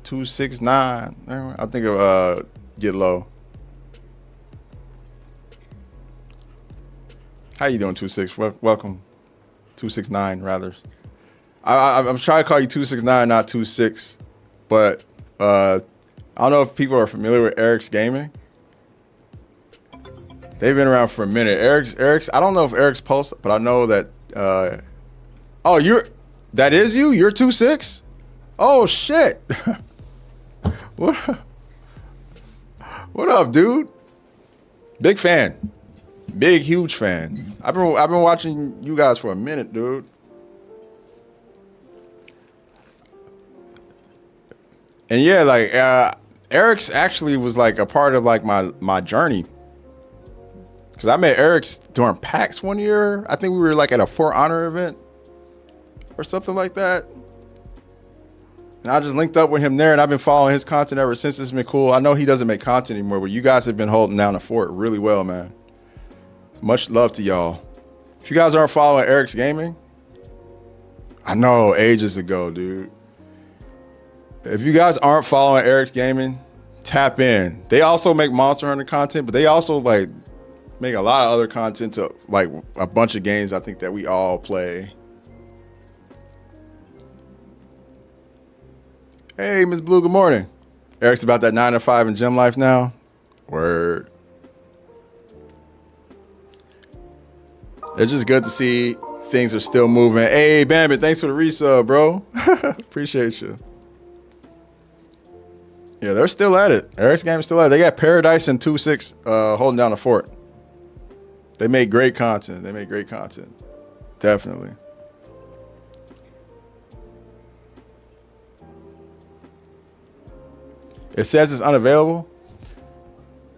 269. I think of Get Low. How you doing, 26? Welcome. 269, rather. I'm trying to call you 269, not 26. But I don't know if people are familiar with Eric's Gaming. They've been around for a minute. Eric's. I don't know if Eric's post, but I know that. Oh, that is you? You're 26? Oh shit! What up, dude? Big fan. Big huge fan. I've been watching you guys for a minute, dude. And yeah, like Eric's actually was like a part of like my journey. Cause I met Eric's during PAX one year. I think we were like at a For Honor event or something like that. And I just linked up with him there and I've been following his content ever since. It's been cool. I know he doesn't make content anymore, but you guys have been holding down the fort really well, man. Much love to y'all. If you guys aren't following Eric's Gaming, I know ages ago, dude. If you guys aren't following Eric's Gaming, tap in. They also make Monster Hunter content, but they also like make a lot of other content to like a bunch of games I think that we all play. Hey, Miss Blue, good morning. Eric's about that 9 to 5 in gym life now. Word. It's just good to see things are still moving. Hey, Bambit, thanks for the resub, bro. Appreciate you. Yeah, they're still at it. Eric's Game is still at it. They got Paradise and 2-6 holding down the fort. They make great content. Definitely. It says it's unavailable.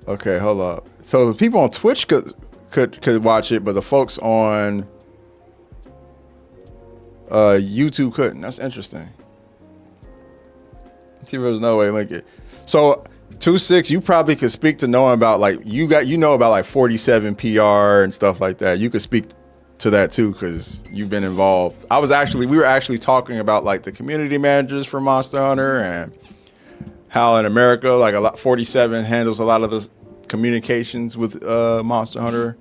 Okay, hold up. So the people on Twitch could watch it, but the folks on YouTube couldn't. That's interesting. Let's see if there's no way to link it. So 2-6, you probably could speak to knowing about like you know about like 47 PR and stuff like that. You could speak to that too because you've been involved. We were actually talking about like the community managers for Monster Hunter and how in America like 47 handles a lot of the communications with Monster Hunter,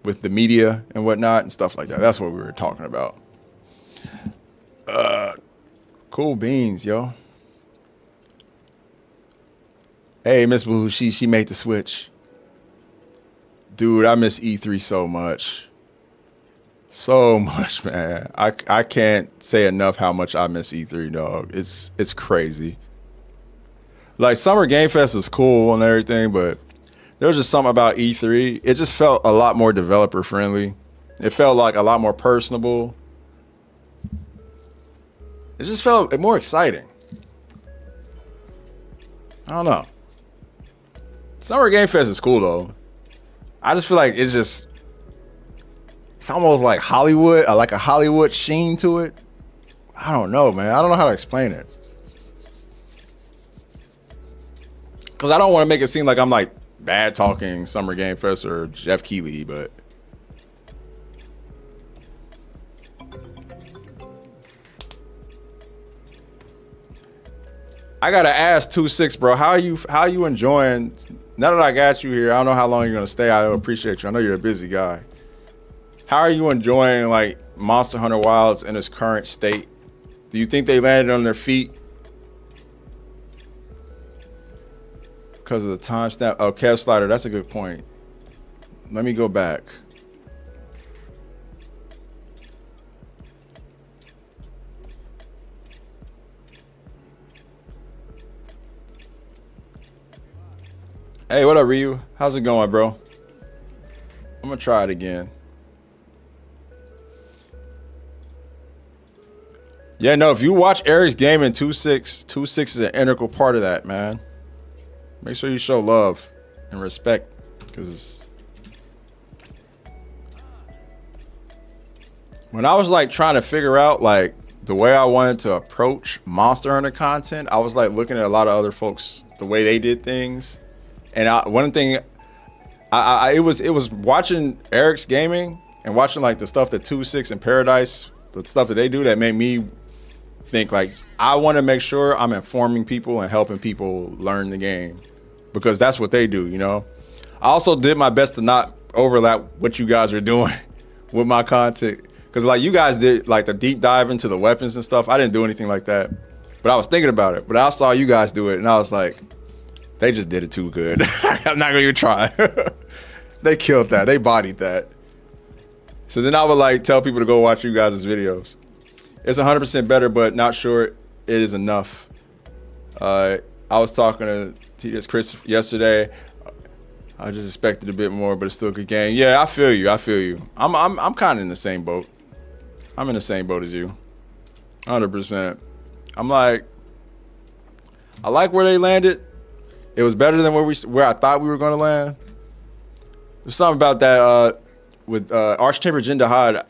with the media and whatnot and stuff like that. That's what we were talking about. Cool beans, yo. Hey, Miss Blue, she made the switch. Dude, I miss E3 so much. So much, man. I can't say enough how much I miss E3, dog. It's crazy. Like Summer Game Fest is cool and everything, but there was just something about E3. It just felt a lot more developer friendly. It felt like a lot more personable. It just felt more exciting. I don't know. Summer Game Fest is cool though. I just feel like it's almost like Hollywood, like a Hollywood sheen to it. I don't know, man. I don't know how to explain it. Because I don't want to make it seem like I'm like bad talking Summer Game Fest or Jeff Keighley, but I gotta ask 2-6, bro. How are you enjoying? Now that I got you here, I don't know how long you're gonna stay. I appreciate you. I know you're a busy guy. How are you enjoying like Monster Hunter Wilds in its current state? Do you think they landed on their feet because of the timestamp? Oh, Kev Slider, that's a good point. Let me go back. Hey, what up, Ryu? How's it going, bro? I'm gonna try it again. Yeah, no, if you watch Eric's game in 2-6 is an integral part of that, man. Make sure you show love and respect, because when I was like trying to figure out like the way I wanted to approach Monster Hunter content, I was like looking at a lot of other folks, the way they did things. And one thing, it was watching Eric's gaming and watching like the stuff that 2-6 and Paradise, the stuff that they do, that made me think like I want to make sure I'm informing people and helping people learn the game, because that's what they do, you know. I also did my best to not overlap what you guys are doing with my content, because like you guys did like the deep dive into the weapons and stuff. I didn't do anything like that, but I was thinking about it. But I saw you guys do it, and I was like, they just did it too good. I'm not gonna even try. They killed that. They bodied that. So then I would like tell people to go watch you guys' videos. It's 100% better, but not sure it is enough. I was talking to TS Chris yesterday. I just expected a bit more, but it's still a good game. Yeah, I feel you. I'm kind of in the same boat. I'm in the same boat as you, 100%. I'm like, I like where they landed. It was better than where I thought we were going to land. There's something about that with Arch-Tempered Jindahad,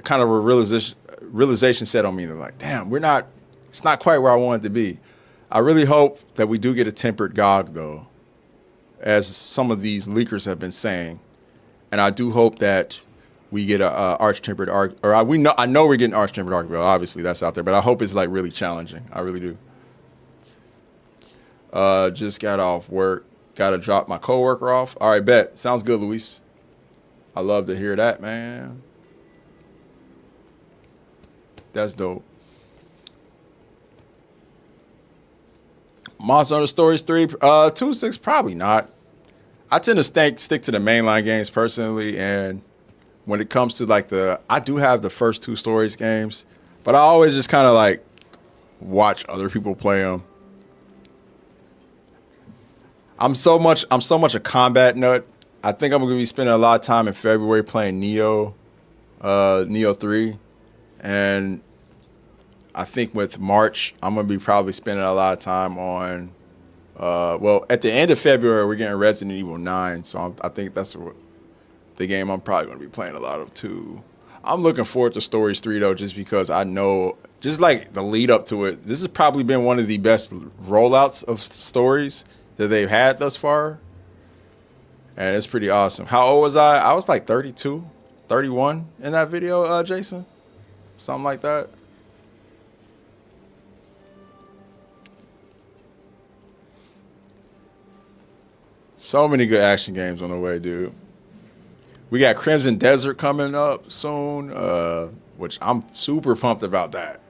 kind of a realization set on me. They're like, damn, it's not quite where I want it to be. I really hope that we do get a tempered GOG though, as some of these leakers have been saying. And I do hope that we get a Arch-Tempered I know we're getting Arch-Tempered Archville. Obviously that's out there, but I hope it's like really challenging. I really do. Just got off work. Got to drop my coworker off. All right, bet. Sounds good, Luis. I love to hear that, man. That's dope. Monster Hunter Stories 3, 2-6, probably not. I tend to stick to the mainline games personally, and when it comes to like I do have the first 2 Stories games, but I always just kind of like watch other people play them. I'm so much a combat nut. I think I'm gonna be spending a lot of time in February playing Neo 3, and I think with March I'm gonna be probably spending a lot of time on. Well, at the end of February we're getting Resident Evil 9, so I think that's the game I'm probably gonna be playing a lot of too. I'm looking forward to Stories 3 though, just because I know, just like the lead up to it, this has probably been one of the best rollouts of stories that they've had thus far. And it's pretty awesome. How old was I? I was like 32, 31 in that video, Jason. Something like that. So many good action games on the way, dude. We got Crimson Desert coming up soon, which I'm super pumped about that.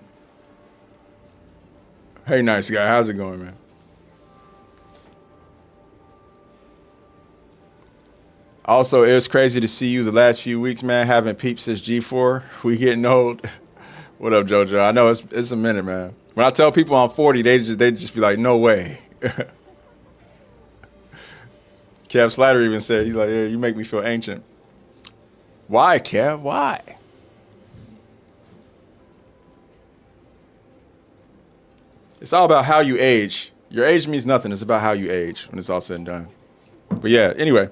Hey, nice guy. How's it going, man? Also, it was crazy to see you the last few weeks, man. Haven't peeped since G4. We getting old. What up, JoJo? I know it's a minute, man. When I tell people I'm 40, they just be like, no way. Kev Slatter even said, he's like, yeah, you make me feel ancient. Why, Kev? Why? It's all about how you age. Your age means nothing. It's about how you age when it's all said and done. But yeah, anyway.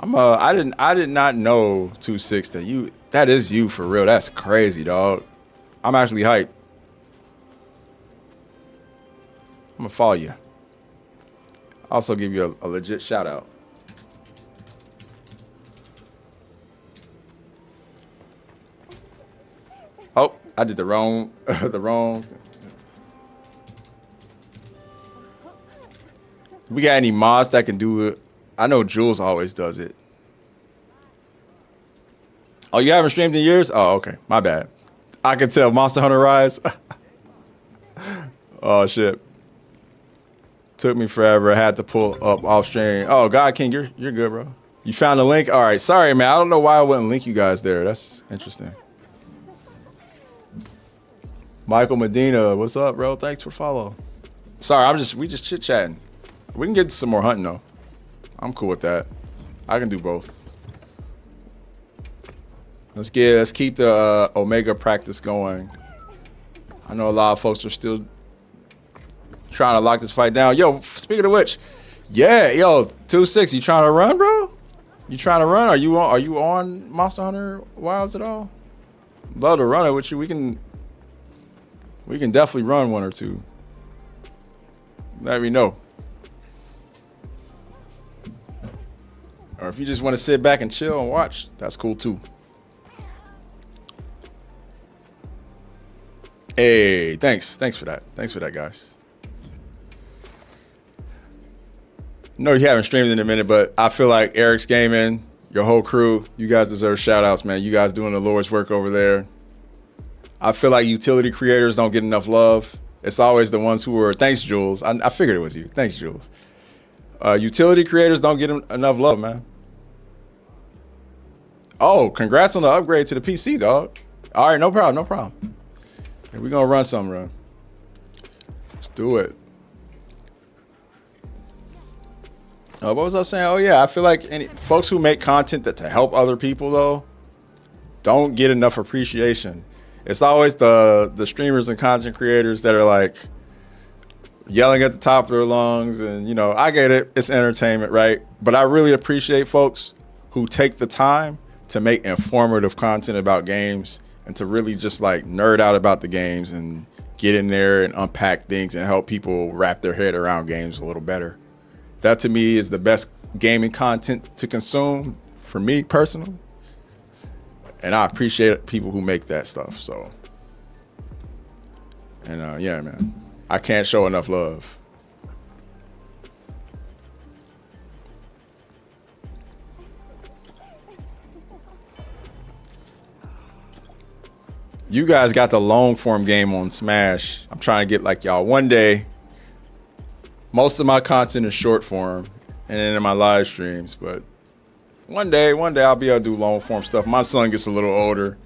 I did not know 2-6 that is you for real. That's crazy, dog. I'm actually hyped. I'm gonna follow you. Also give you a legit shout out. Oh, I did the wrong. We got any mods that can do it? I know Jules always does it. Oh, you haven't streamed in years? Oh, okay. My bad. I can tell. Monster Hunter Rise. Oh, shit. Took me forever. I had to pull up off stream. Oh, God King, you're good, bro. You found the link? All right. Sorry, man. I don't know why I wouldn't link you guys there. That's interesting. Michael Medina, what's up, bro? Thanks for follow. Sorry, we just chit-chatting. We can get to some more hunting, though. I'm cool with that. I can do both. Let's keep the Omega practice going. I know a lot of folks are still trying to lock this fight down. Yo, speaking of which, yeah, yo, 2-6, you trying to run, bro? You trying to run? Are you on Monster Hunter Wilds at all? Love to run it with you. We can definitely run one or two. Let me know. Or if you just want to sit back and chill and watch, that's cool too. Hey, thanks for that. Thanks for that, guys. No, you haven't streamed in a minute, but I feel like Eric's Gaming, your whole crew, you guys deserve shout outs, man. You guys doing the Lord's work over there. I feel like utility creators don't get enough love. It's always the ones who are, thanks, Jules. I figured it was you. Thanks, Jules. Utility creators don't get enough love, man. Oh, congrats on the upgrade to the PC, dog. All right, no problem, no problem. Hey, we're going to run something, bro. Let's do it. What was I saying? Oh, yeah, I feel like folks who make content to help other people, though, don't get enough appreciation. It's always the streamers and content creators that are like yelling at the top of their lungs. And, you know, I get it. It's entertainment, right? But I really appreciate folks who take the time to make informative content about games and to really just like nerd out about the games and get in there and unpack things and help people wrap their head around games a little better. That to me is the best gaming content to consume for me personally. And I appreciate people who make that stuff. So, and yeah, man, I can't show enough love. You guys got the long form game on Smash. I'm trying to get like y'all one day. Most of my content is short form and then in my live streams, but one day I'll be able to do long form stuff. My son gets a little older.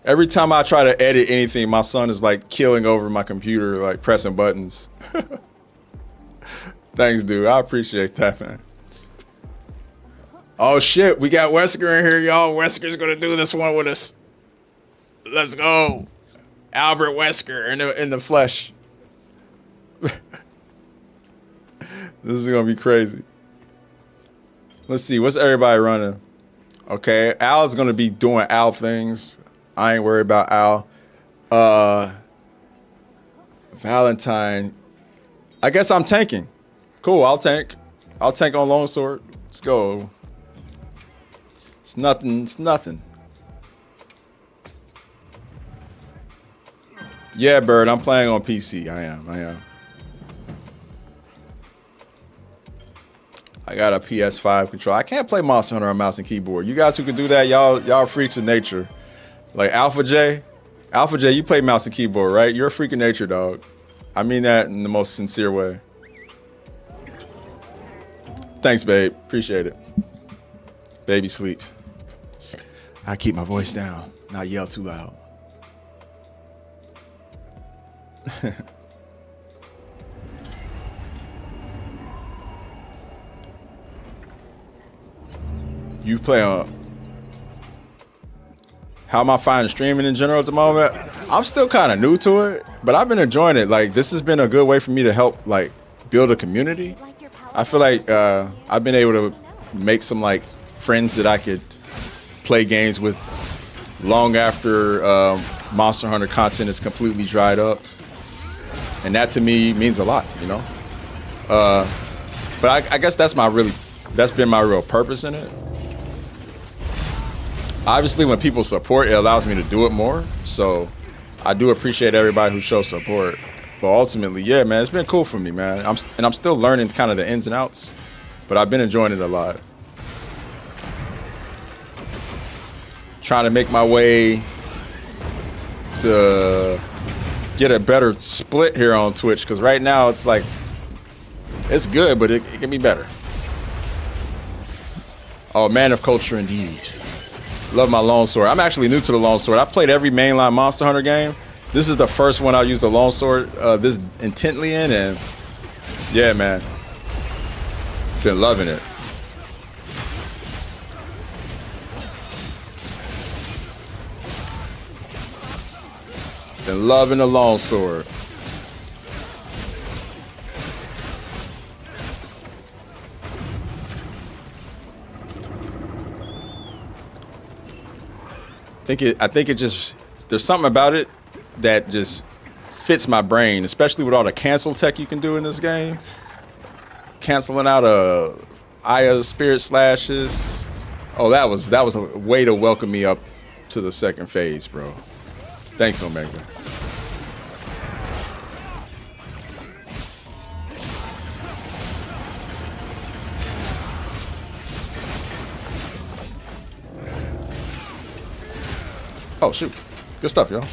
Every time I try to edit anything, my son is like killing over my computer, like pressing buttons. Thanks, dude. I appreciate that, man. Oh shit, we got Wesker in here, y'all. Wesker's gonna do this one with us. Let's go. Albert Wesker in the flesh. This is gonna be crazy. Let's see, what's everybody running? Okay, Al's gonna be doing Al things. I ain't worried about Al. Valentine. I guess I'm tanking. Cool, I'll tank. I'll tank on longsword. Let's go. It's nothing. Yeah, Bird, I'm playing on PC. I am. I got a PS5 controller. I can't play Monster Hunter on mouse and keyboard. You guys who can do that, y'all freaks of nature. Like Alpha J, you play mouse and keyboard, right? You're a freak of nature, dog. I mean that in the most sincere way. Thanks, babe. Appreciate it. Baby sleep. I keep my voice down, not yell too loud. You play on. How am I finding streaming in general at the moment? I'm still kind of new to it, but I've been enjoying it. Like, this has been a good way for me to help like build a community. I feel like I've been able to make some like friends that I could play games with long after Monster Hunter content is completely dried up, and that to me means a lot, you know. But I guess that's been my real purpose in it. Obviously, when people support, it allows me to do it more. So I do appreciate everybody who shows support. But ultimately, yeah, man, it's been cool for me, man. I'm still learning kind of the ins and outs, but I've been enjoying it a lot. Trying to make my way to get a better split here on Twitch, because right now it's like, it's good, but it can be better. Oh, man of culture indeed. Love my longsword. I'm actually new to the longsword. I played every mainline Monster Hunter game. This is the first one I used the longsword this intently in, and yeah, man, been loving it. Been loving the longsword. I think it just, there's something about it that just fits my brain, especially with all the cancel tech you can do in this game. Canceling out Aya spirit slashes. Oh, that was a way to welcome me up to the second phase, bro. Thanks, Omega. Oh shoot. Good stuff, y'all.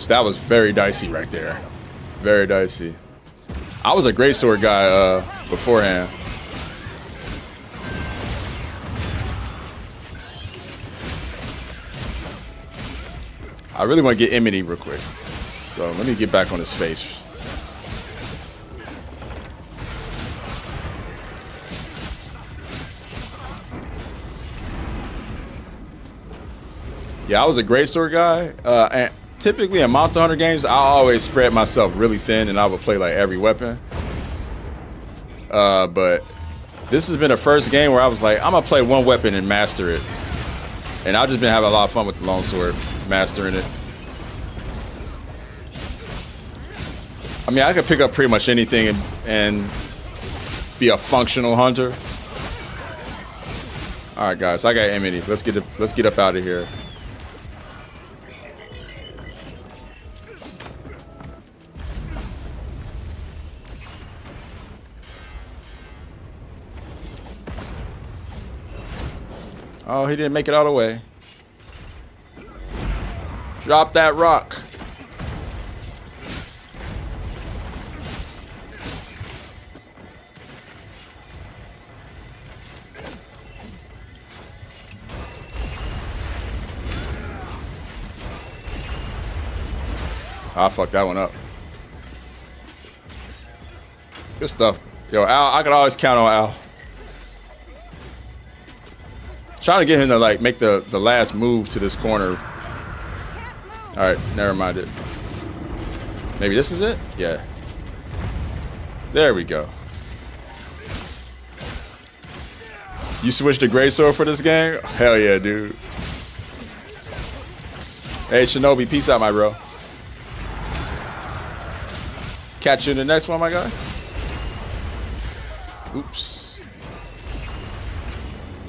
That was very dicey right there. Very dicey. I was a greatsword guy beforehand. I really want to get Emily real quick. So let me get back on his face. Yeah, I was a greatsword guy, and typically in Monster Hunter games, I always spread myself really thin, and I would play like every weapon. But this has been the first game where I was like, I'm gonna play one weapon and master it, and I've just been having a lot of fun with the longsword, mastering it. I mean, I could pick up pretty much anything and be a functional hunter. All right, guys, I got Emily. Let's get up out of here. Oh, he didn't make it all the way. Drop that rock. I fucked that one up. Good stuff. Yo, Al, I can always count on Al. Trying to get him to like make the last move to this corner. All right, never mind it. Maybe this is it? Yeah. There we go. You switched to greatsword for this game? Hell yeah, dude. Hey, Shinobi, peace out, my bro. Catch you in the next one, my guy. Oops.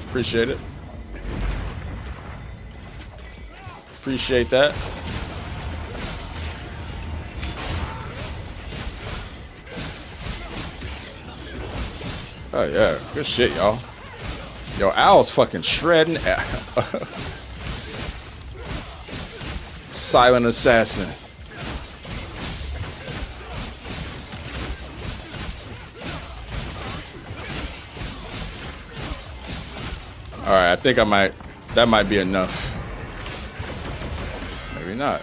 Appreciate it. Appreciate that. Oh yeah, good shit, y'all. Yo, Owl's fucking shredding. Silent assassin. All right, I think that might be enough. Maybe not.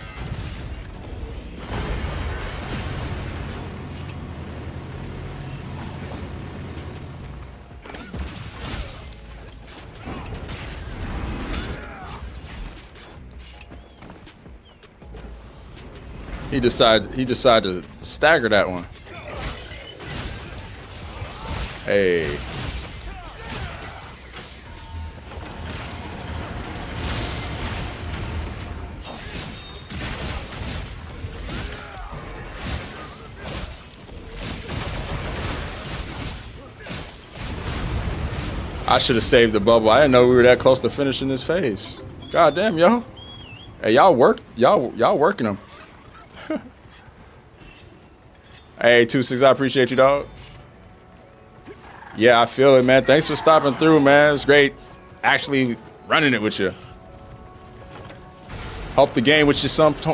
He decided to stagger that one. Hey. I should have saved the bubble. I didn't know we were that close to finishing this phase. God damn, yo. Hey, y'all working them. Hey, 2-6, I appreciate you, dog. Yeah, I feel it, man. Thanks for stopping through, man. It's great actually running it with you. Hope the game with you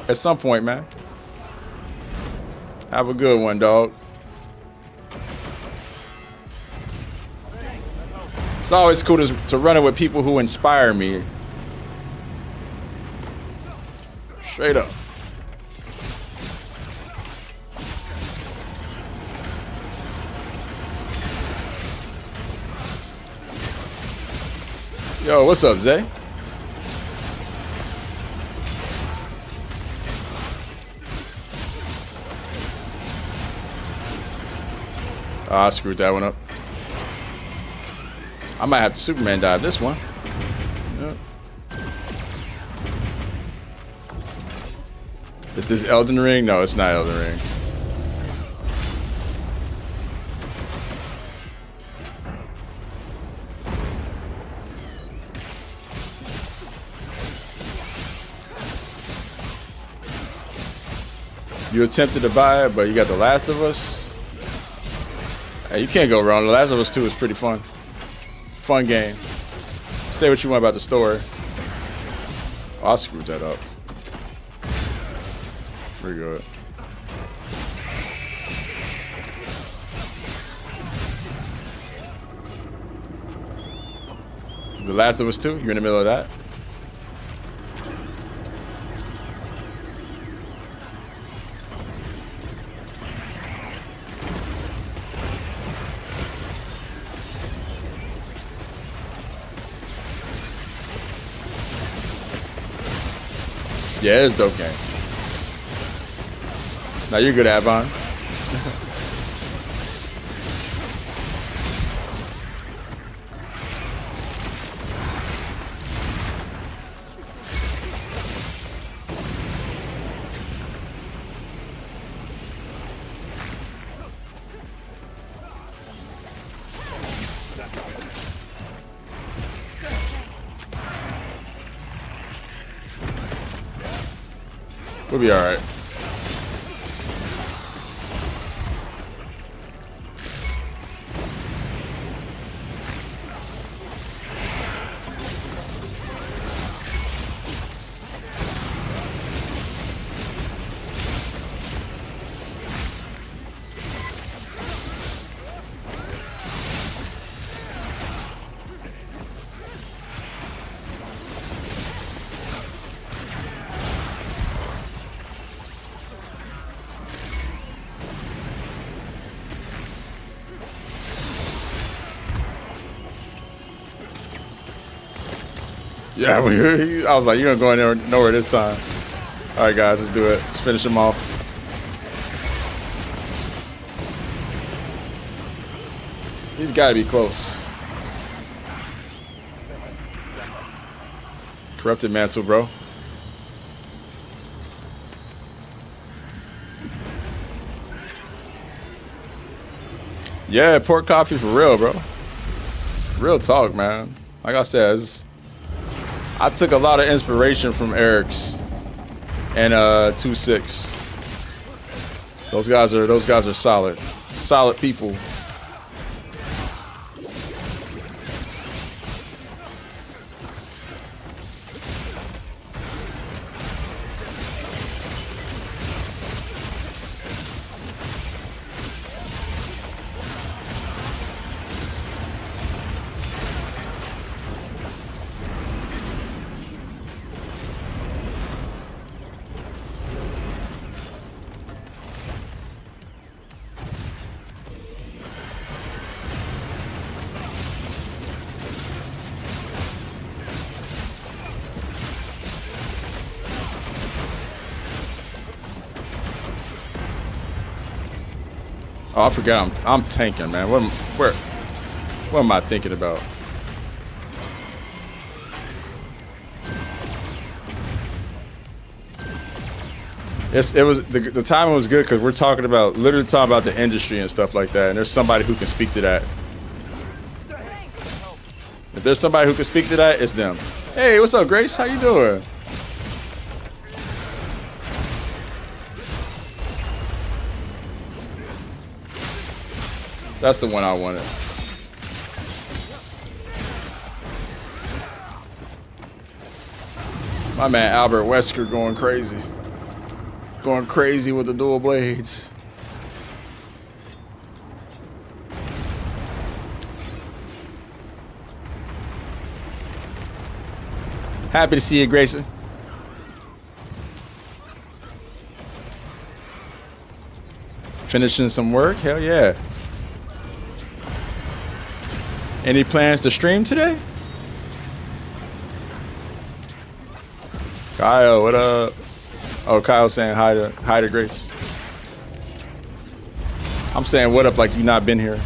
at some point, man. Have a good one, dog. It's always cool to run it with people who inspire me. Straight up. Yo, what's up, Zay? Oh, I screwed that one up. I might have to Superman dive this one. Yep. Is this Elden Ring? No, it's not Elden Ring. You attempted to buy it, but you got The Last of Us. Hey, you can't go wrong. The Last of Us 2 is pretty fun. Fun game. Say what you want about the story. Oh, I screwed that up. Pretty good. The Last of Us 2, you're in the middle of that? Yeah, it's a dope game. Now you're good, Avon. We'll be all right. Yeah, I was like, you're gonna go in there nowhere this time. All right, guys, let's do it. Let's finish him off. He's got to be close. Corrupted mantle, bro. Yeah, pork coffee for real, bro. Real talk, man. Like I said, I took a lot of inspiration from Eric's and 2-6. Those guys are solid people. Oh, I forgot. I'm tanking, man. What am I thinking about? It was the timing was good because we're literally talking about the industry and stuff like that, and there's somebody who can speak to that. If there's somebody who can speak to that, it's them. Hey, what's up, Grace? How you doing? That's the one I wanted. My man Albert Wesker going crazy. Going crazy with the dual blades. Happy to see you, Grayson. Finishing some work? Hell yeah. Any plans to stream today? Kyle, what up? Oh, Kyle saying hi to Grace. I'm saying what up like you not been here.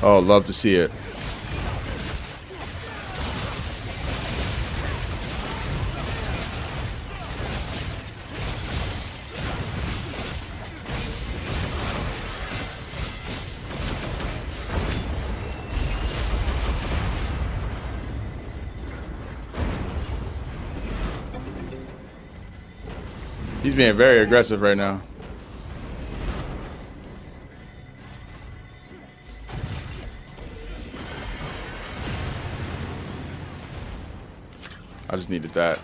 Oh, love to see it. He's being very aggressive right now. I just needed that.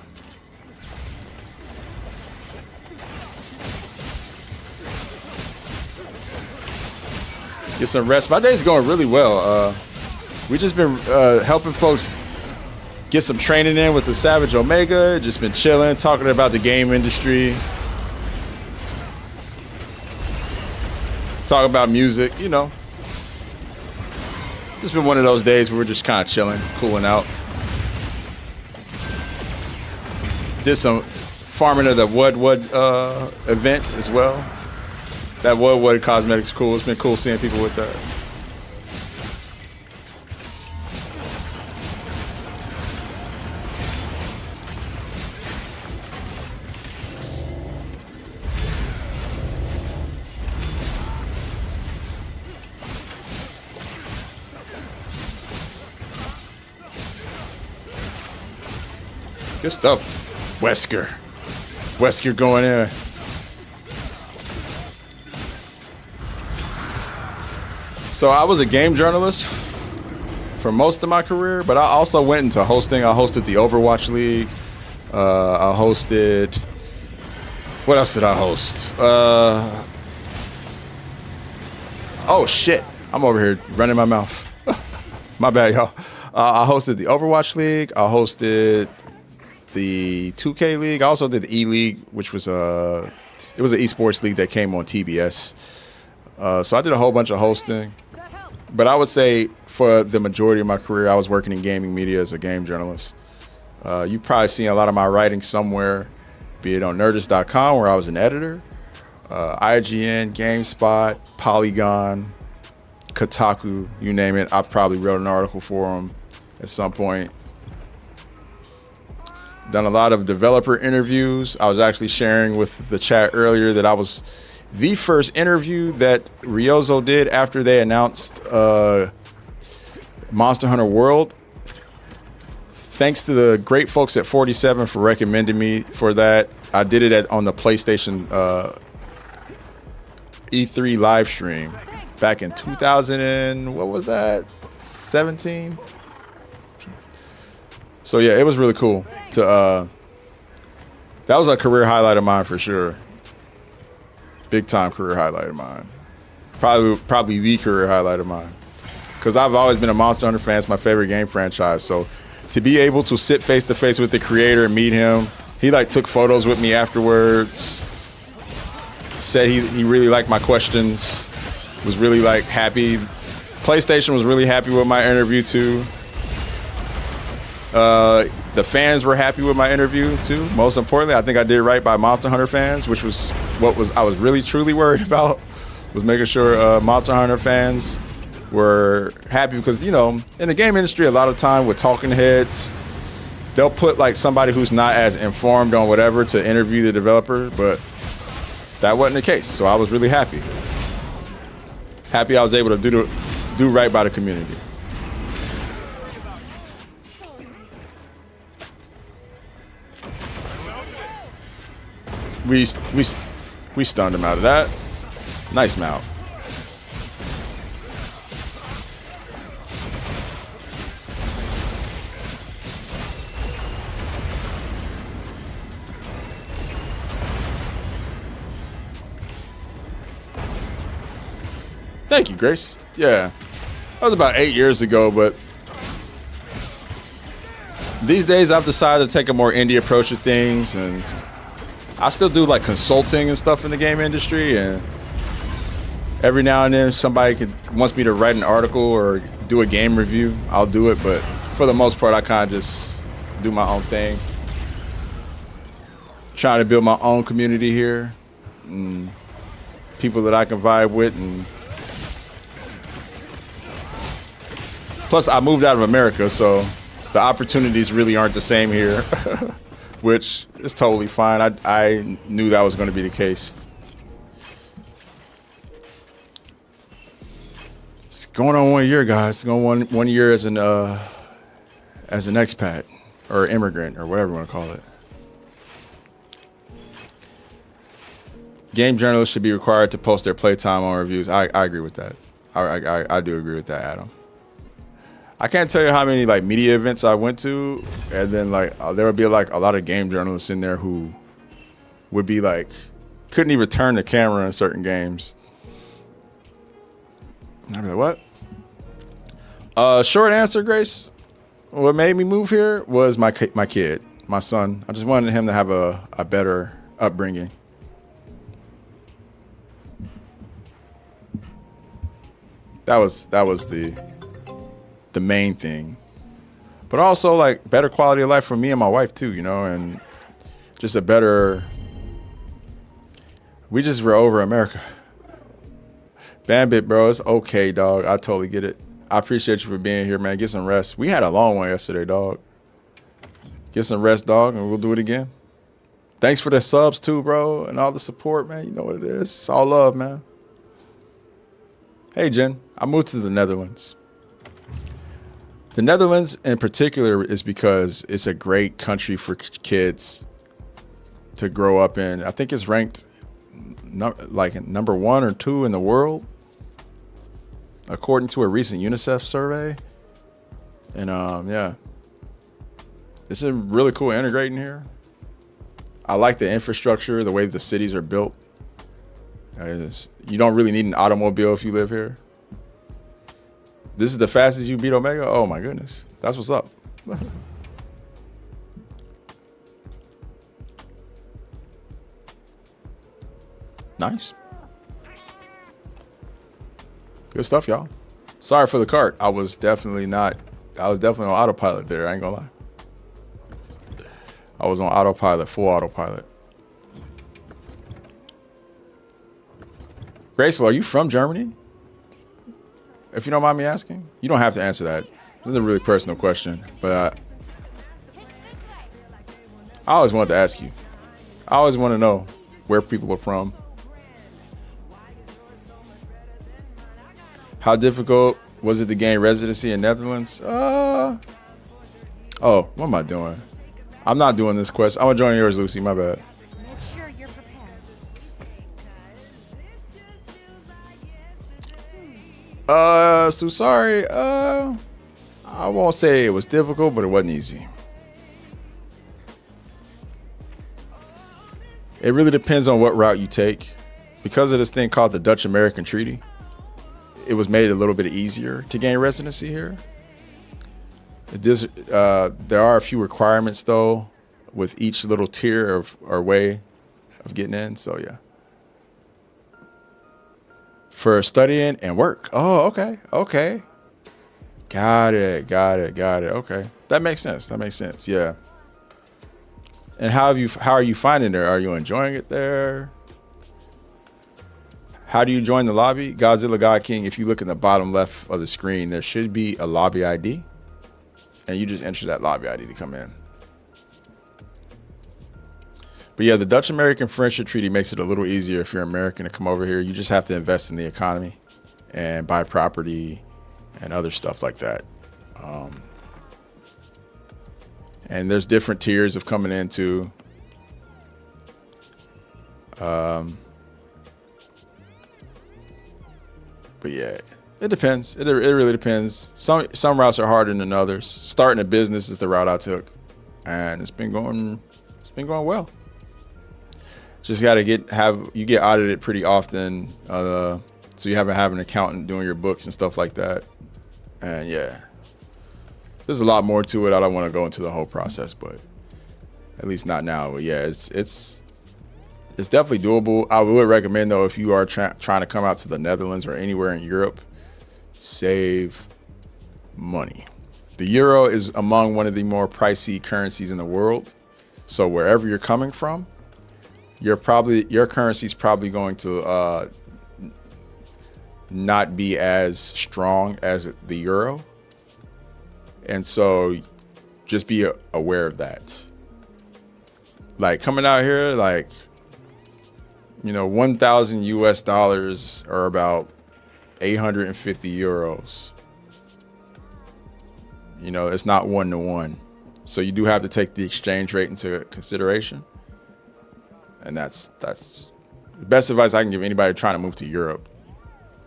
Get some rest. My day's going really well. We just been helping folks get some training in with the Savage Omega. Just been chilling, talking about the game industry. Talking about music, you know. It's been one of those days where we're just kind of chilling, cooling out. Did some farming of the Wood event as well. That Wood cosmetics cool. It's been cool seeing people with that. Good stuff. Wesker going in. So I was a game journalist for most of my career, but I also went into hosting. I hosted the Overwatch League. I hosted... What else did I host? Oh, shit. I'm over here running my mouth. My bad, y'all. I hosted the Overwatch League. I hosted the 2K League. I also did the E-League, which was it was an esports league that came on TBS. So I did a whole bunch of hosting. But I would say for the majority of my career, I was working in gaming media as a game journalist. You've probably seen a lot of my writing somewhere, be it on Nerdist.com, where I was an editor, IGN, GameSpot, Polygon, Kotaku, you name it. I probably wrote an article for them at some point. Done a lot of developer interviews. I was actually sharing with the chat earlier that I was the first interview that Ryozo did after they announced Monster Hunter World. Thanks to the great folks at 47 for recommending me for that. I did it on the PlayStation E3 live stream back in 2000 and what was that? 17. So yeah, it was really cool to that was a career highlight of mine for sure. Big time career highlight of mine. Probably the career highlight of mine. Because I've always been a Monster Hunter fan. It's my favorite game franchise. So to be able to sit face to face with the creator and meet him, he like took photos with me afterwards. Said he really liked my questions. Was really like happy. PlayStation was really happy with my interview too. The fans were happy with my interview too. Most importantly, I think I did right by Monster Hunter fans, which was I was really truly worried about. Was making sure Monster Hunter fans were happy because, you know, in the game industry, a lot of time with talking heads, they'll put like somebody who's not as informed on whatever to interview the developer, but that wasn't the case. So I was really happy. Happy I was able to do right by the community. We stunned him out of that. Nice mount. Thank you, Grace. Yeah, that was about 8 years ago, but these days I've decided to take a more indie approach to things, and I still do like consulting and stuff in the game industry, and every now and then somebody wants me to write an article or do a game review, I'll do it, but for the most part I kind of just do my own thing. Trying to build my own community here, and people that I can vibe with, and plus I moved out of America, so the opportunities really aren't the same here. Which is totally fine. I knew that was going to be the case. It's going on 1 year, guys. It's going on one year as an expat or immigrant or whatever you want to call it. Game journalists should be required to post their playtime on reviews. I agree with that. I do agree with that, Adam. I can't tell you how many like media events I went to, and then like there would be like a lot of game journalists in there who would be like couldn't even turn the camera in certain games. And I'd be like, what? Short answer, Grace. What made me move here was my kid, my son. I just wanted him to have a better upbringing. That was the main thing, but also like better quality of life for me and my wife too, you know, and just a better, we just were over America. Bambit, bro, it's okay, dog. I totally get it. I appreciate you for being here, man. Get some rest. We had a long one yesterday, dog. Get some rest, dog, and we'll do it again. Thanks for the subs too, bro, and all the support, man. You know what it is. It's all love, man. Hey, Jen, I moved to the Netherlands. The Netherlands in particular is because it's a great country for kids to grow up in. I think it's ranked like number 1 or 2 in the world, according to a recent UNICEF survey. And yeah, it's a really cool integrating here. I like the infrastructure, the way the cities are built. You don't really need an automobile if you live here. This is the fastest you beat Omega? Oh my goodness. That's what's up. Nice. Good stuff, y'all. Sorry for the cart. I was definitely on autopilot there. I ain't gonna lie. I was on autopilot, full autopilot. Grace, are you from Germany? If you don't mind me asking, you don't have to answer that. This is a really personal question, but I always wanted to ask you. I always want to know where people are from. How difficult was it to gain residency in Netherlands? Oh, what am I doing? I'm not doing this quest. I'm gonna join yours, Lucy. My bad. Make sure you're prepared. So sorry. I won't say it was difficult, but it wasn't easy. It really depends on what route you take. Because of this thing called the Dutch-American Treaty, it was made a little bit easier to gain residency here. There are a few requirements though, with each little tier of or way of getting in. So yeah. For studying and work. Oh, okay. Got it. Okay. That makes sense. Yeah. And how are you finding it? Are you enjoying it there? How do you join the lobby? Godzilla God King, if you look in the bottom left of the screen, there should be a lobby ID. And you just enter that lobby ID to come in. But yeah, the Dutch-American Friendship Treaty makes it a little easier if you're American to come over here. You just have to invest in the economy and buy property and other stuff like that. And there's different tiers of coming into. But yeah, it depends. It really depends. Some routes are harder than others. Starting a business is the route I took, and it's been going well. Just got to you get audited pretty often, so you have an accountant doing your books and stuff like that. And yeah, there's a lot more to it. I don't want to go into the whole process, but at least not now. But yeah, it's definitely doable. I would recommend, though, if you are trying to come out to the Netherlands or anywhere in Europe, save money. The euro is among one of the more pricey currencies in the world. So wherever you're coming from, your currency is probably going to not be as strong as the euro. And so just be aware of that. Like coming out here, like, 1,000 US dollars are about 850 euros. It's not 1-to-1. So you do have to take the exchange rate into consideration. And that's the best advice I can give anybody trying to move to Europe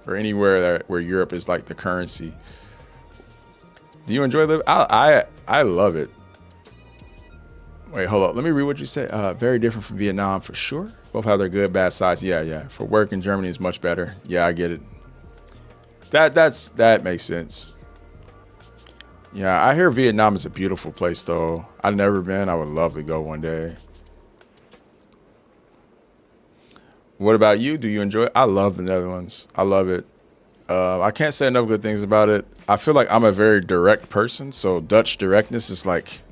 or anywhere where Europe is like the currency. Do you enjoy living? I love it. Wait, hold up. Let me read what you said. Very different from Vietnam for sure. Both have their good, bad sides. Yeah. For work in Germany is much better. Yeah, I get it. That makes sense. Yeah, I hear Vietnam is a beautiful place though. I've never been. I would love to go one day. What about you? Do you enjoy it? I love the Netherlands. I love it. I can't say enough good things about it. I feel like I'm a very direct person, so Dutch directness is like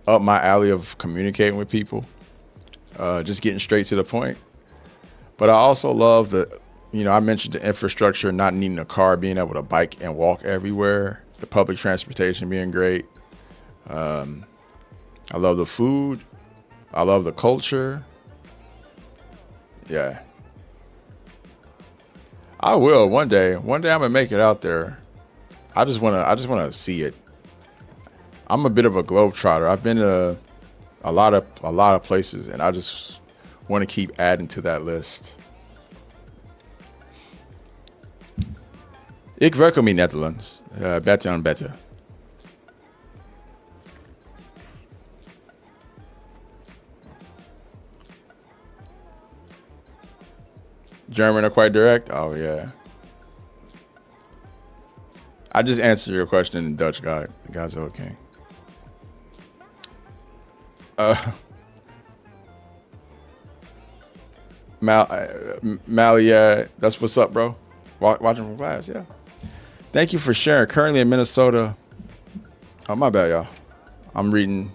up my alley of communicating with people, just getting straight to the point. But I also love I mentioned the infrastructure, not needing a car, being able to bike and walk everywhere, the public transportation being great. I love the food. I love the culture. Yeah. I will one day. One day I'm gonna make it out there. I just wanna see it. I'm a bit of a globetrotter. I've been to a lot of places, and I just want to keep adding to that list. Ik welkom in Netherlands. Better and better. German are quite direct. Oh yeah. I just answered your question in Dutch, guy. Godzilla King. Mal, yeah, that's what's up, bro. Watching from class, yeah. Thank you for sharing. Currently in Minnesota. Oh, my bad, y'all. I'm reading.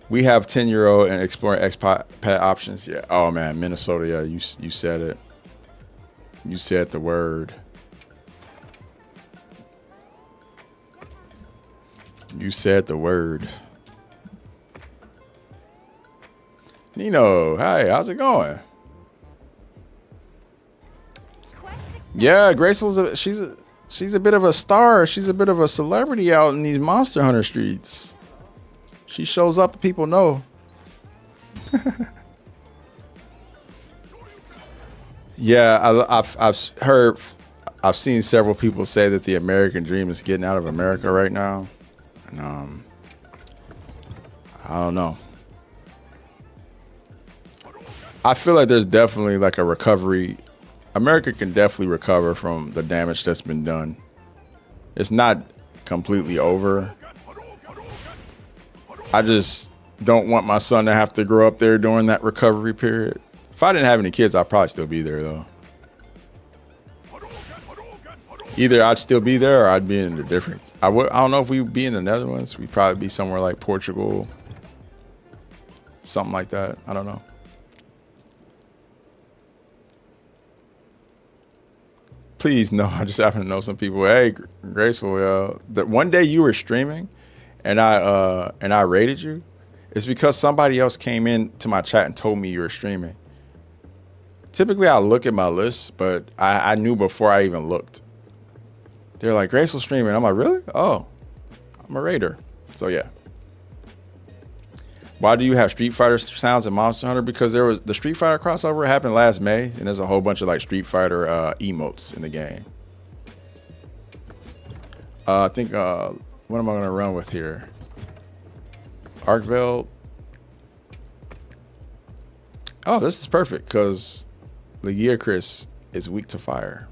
We have 10-year-old and exploring expat options. Yeah. Oh man, Minnesota. Yeah, you said it. You said the word. You said the word. Nino, hi, how's it going? Yeah, Graceful's she's a bit of a star. She's a bit of a celebrity out in these Monster Hunter streets. She shows up, people know. Yeah, I've seen several people say that the American dream is getting out of America right now, and I don't know. I feel like there's definitely like a recovery. America can definitely recover from the damage that's been done. It's not completely over. I just don't want my son to have to grow up there during that recovery period. If I didn't have any kids, I'd probably still be there though. Either I'd still be there or I'd be in a different. I don't know if we'd be in the Netherlands. We'd probably be somewhere like Portugal. Something like that. I don't know. please, no. I just happen to know some people. Hey, Graceful, that one day you were streaming, and I rated you. It's because somebody else came in to my chat and told me you were streaming. Typically, I look at my list, but I knew before I even looked. They're like, Graceful streaming. I'm like, really? Oh, I'm a raider. So yeah. Why do you have Street Fighter sounds in Monster Hunter? Because there was the Street Fighter crossover happened last May, and there's a whole bunch of like Street Fighter emotes in the game. I think what am I gonna run with here? Arkveld. Oh, this is perfect because Legia Chris is weak to fire.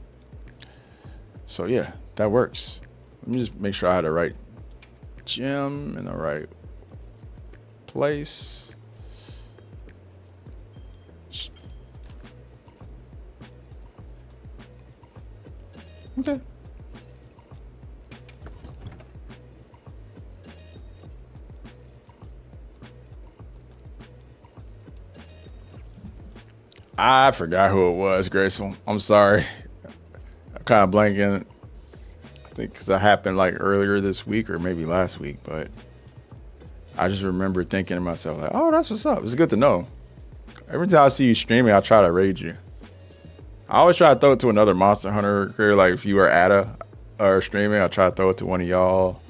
So yeah, that works. Let me just make sure I had the right gem in the right place. Okay. I forgot who it was, Grayson. I'm sorry. I'm kind of blanking. I think because that happened like earlier this week or maybe last week, but I just remember thinking to myself, like, oh, that's what's up. It's good to know. Every time I see you streaming, I try to raid you. I always try to throw it to another Monster Hunter career. Like if you were at or streaming, I try to throw it to one of y'all.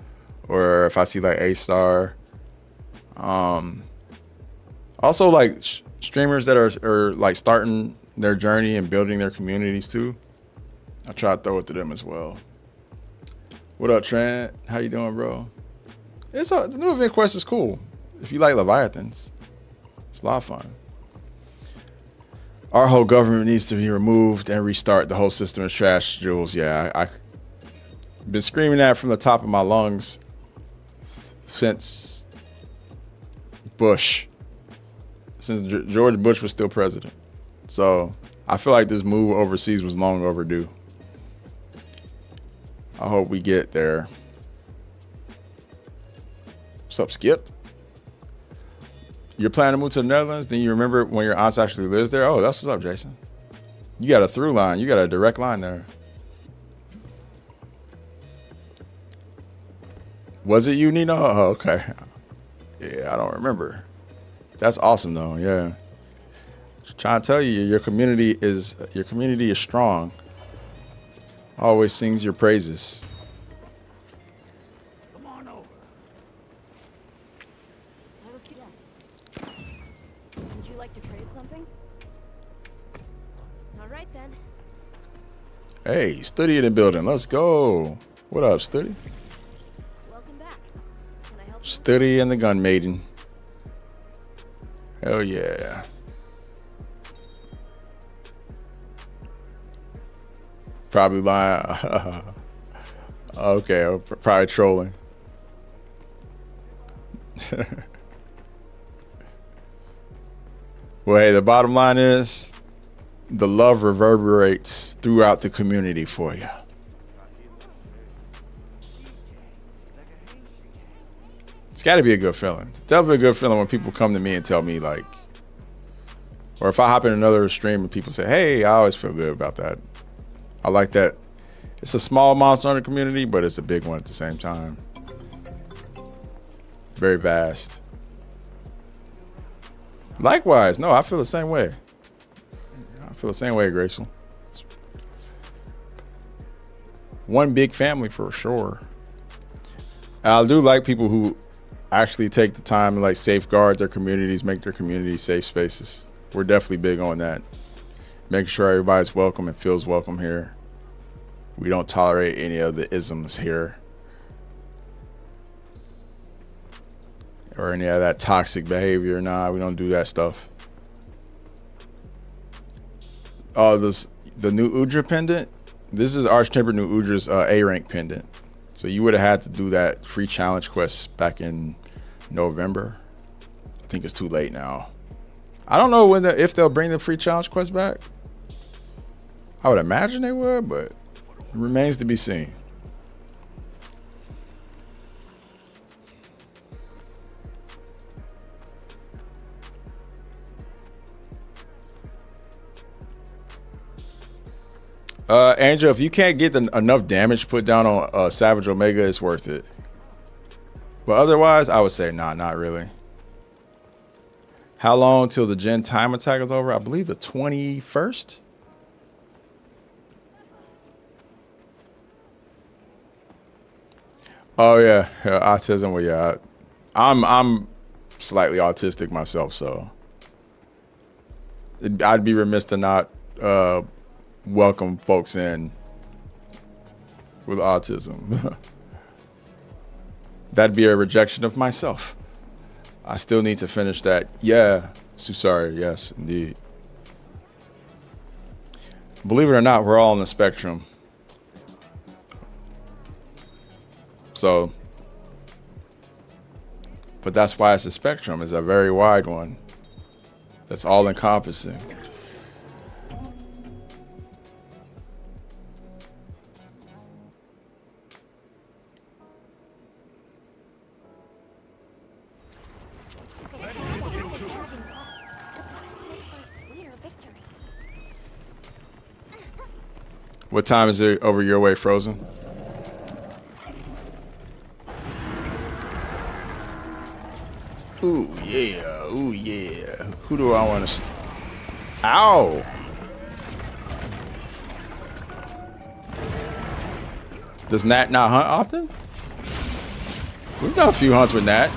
Or if I see like A-Star. Also like streamers that are like starting their journey and building their communities too. I try to throw it to them as well. What up, Trent? How you doing, bro? The new event quest is cool. If you like Leviathans, it's a lot of fun. Our whole government needs to be removed and restart. The whole system is trash, Jules. Yeah, I've been screaming that from the top of my lungs since Bush. Since George Bush was still president. So I feel like this move overseas was long overdue. I hope we get there. What's up, Skip? You're planning to move to the Netherlands? Then you remember when your aunt actually lives there? Oh, that's what's up, Jason. You got a through line. You got a direct line there. Was it you, Nino? Oh, okay. Yeah, I don't remember. That's awesome, though. Yeah. Trying to tell you, your community is strong. Always sings your praises. Come on over. I was yes. Would you like to trade something? All right then. Hey, Studi in the building. Let's go. What up, Studi? Welcome back. Can I help you? Studi and the Gun Maiden. Hell yeah. Probably lying. Okay, I'm probably trolling. Well, hey, the bottom line is the love reverberates throughout the community for you. It's got to be a good feeling. Definitely a good feeling when people come to me and tell me like, or if I hop in another stream and people say, hey, I always feel good about that. I like that. It's a small Monster Hunter community, but it's a big one at the same time. Very vast. Likewise. No, I feel the same way. I feel the same way, Graceful. One big family for sure. I do like people who actually take the time to like safeguard their communities, make their communities safe spaces. We're definitely big on that. Making sure everybody's welcome and feels welcome here. We don't tolerate any of the isms here. Or any of that toxic behavior. Nah, we don't do that stuff. Oh, the new Udra pendant. This is Arch-Tempered New Udra's A rank pendant. So you would have had to do that free challenge quest back in November. I think it's too late now. I don't know if they'll bring the free challenge quest back. I would imagine they would, but it remains to be seen. Angel, if you can't get enough damage put down on Savage Omega, it's worth it. But otherwise, I would say nah, not really. How long till the Gen time attack is over? I believe the 21st. Oh yeah, autism. Well, yeah, I'm slightly autistic myself, so I'd be remiss to not welcome folks in with autism. That'd be a rejection of myself. I still need to finish that. Yeah, Susari, yes, indeed. Believe it or not, we're all on the spectrum. So, but that's why it's a spectrum. It's a very wide one. That's all encompassing. What time is it over your way, Frozen? Ooh, yeah. Ooh, yeah. Who do I want to... Ow! Does Nat not hunt often? We've done a few hunts with Nat.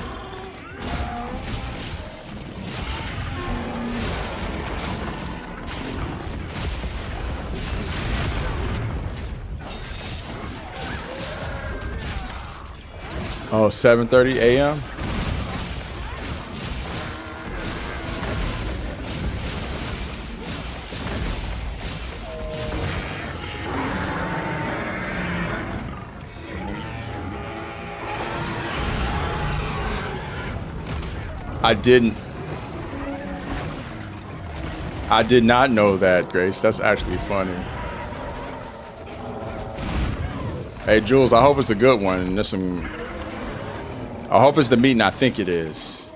Oh, 7:30 a.m. I did not know that, Grace. That's actually funny. Hey, Jules, I hope it's a good one. And there's some... I hope it's the meeting I think it is.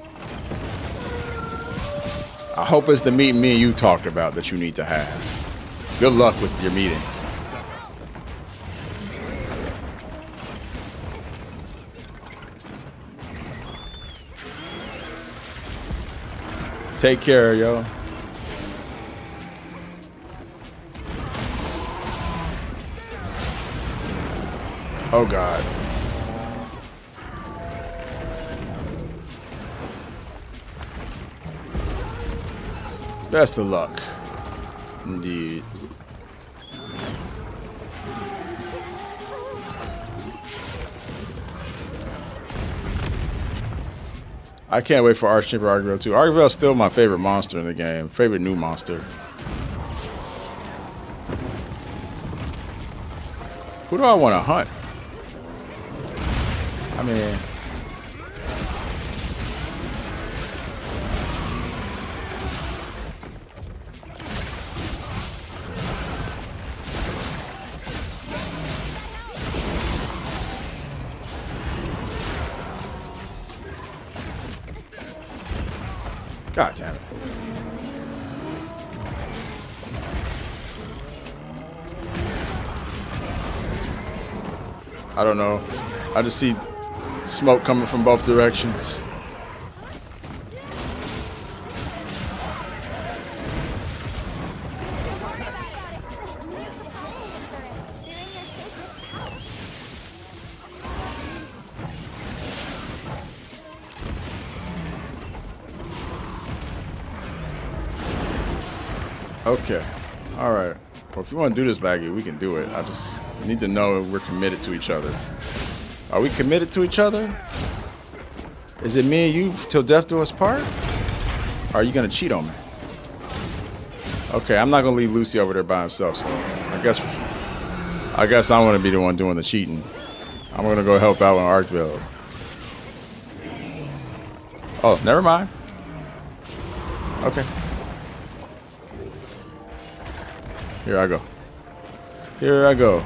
I hope it's the meeting me and you talked about that you need to have. Good luck with your meeting. Take care, yo. Oh, God. Best of luck. Indeed. I can't wait for Archchamber Argvale too. Argvale's still my favorite monster in the game. Favorite new monster. Who do I want to hunt? I mean... God damn it. I don't know. I just see smoke coming from both directions. Okay. All right. Well, if you want to do this, Laggy, we can do it. I just need to know we're committed to each other. Are we committed to each other? Is it me and you till death do us part? Or are you going to cheat on me? Okay, I'm not going to leave Lucy over there by himself, so I guess I'm going to be the one doing the cheating. I'm going to go help out on Archvale. Oh, never mind. Okay. Here I go. Here I go.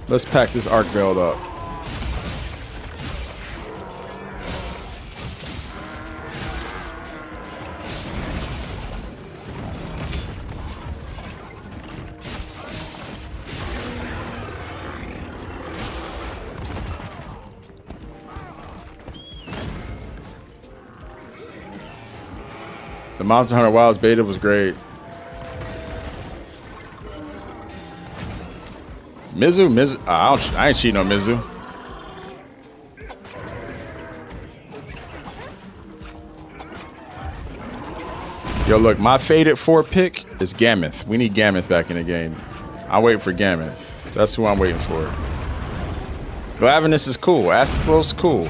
Let's pack this Archvale up. The Monster Hunter Wilds beta was great. Mizu. I ain't cheating on Mizu. Yo, look, my faded 4 pick is Gammoth. We need Gammoth back in the game. I'm waiting for Gammoth. That's who I'm waiting for. Glavinus is cool. Astropos cool.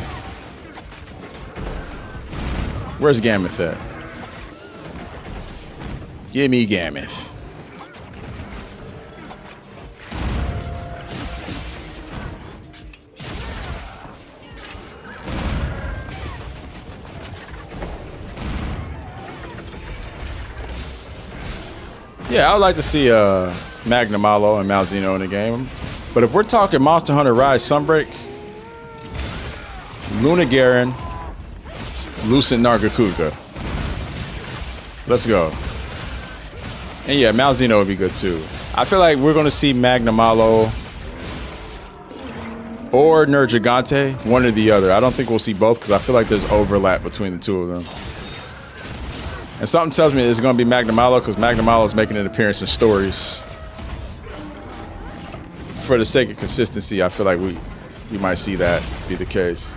Where's Gammoth at? Give me Gammoth. Yeah, I would like to see Magna Malo and Malzeno in the game. But if we're talking Monster Hunter Rise Sunbreak, Luna Garen, Lucent Nargacuga. Let's go. And yeah, Malzeno would be good too. I feel like we're going to see Magna Malo or Nergigante, one or the other. I don't think we'll see both because I feel like there's overlap between the two of them. And something tells me it's going to be Magna Malo because Magna Malo is making an appearance in stories. For the sake of consistency, I feel like we might see that be the case.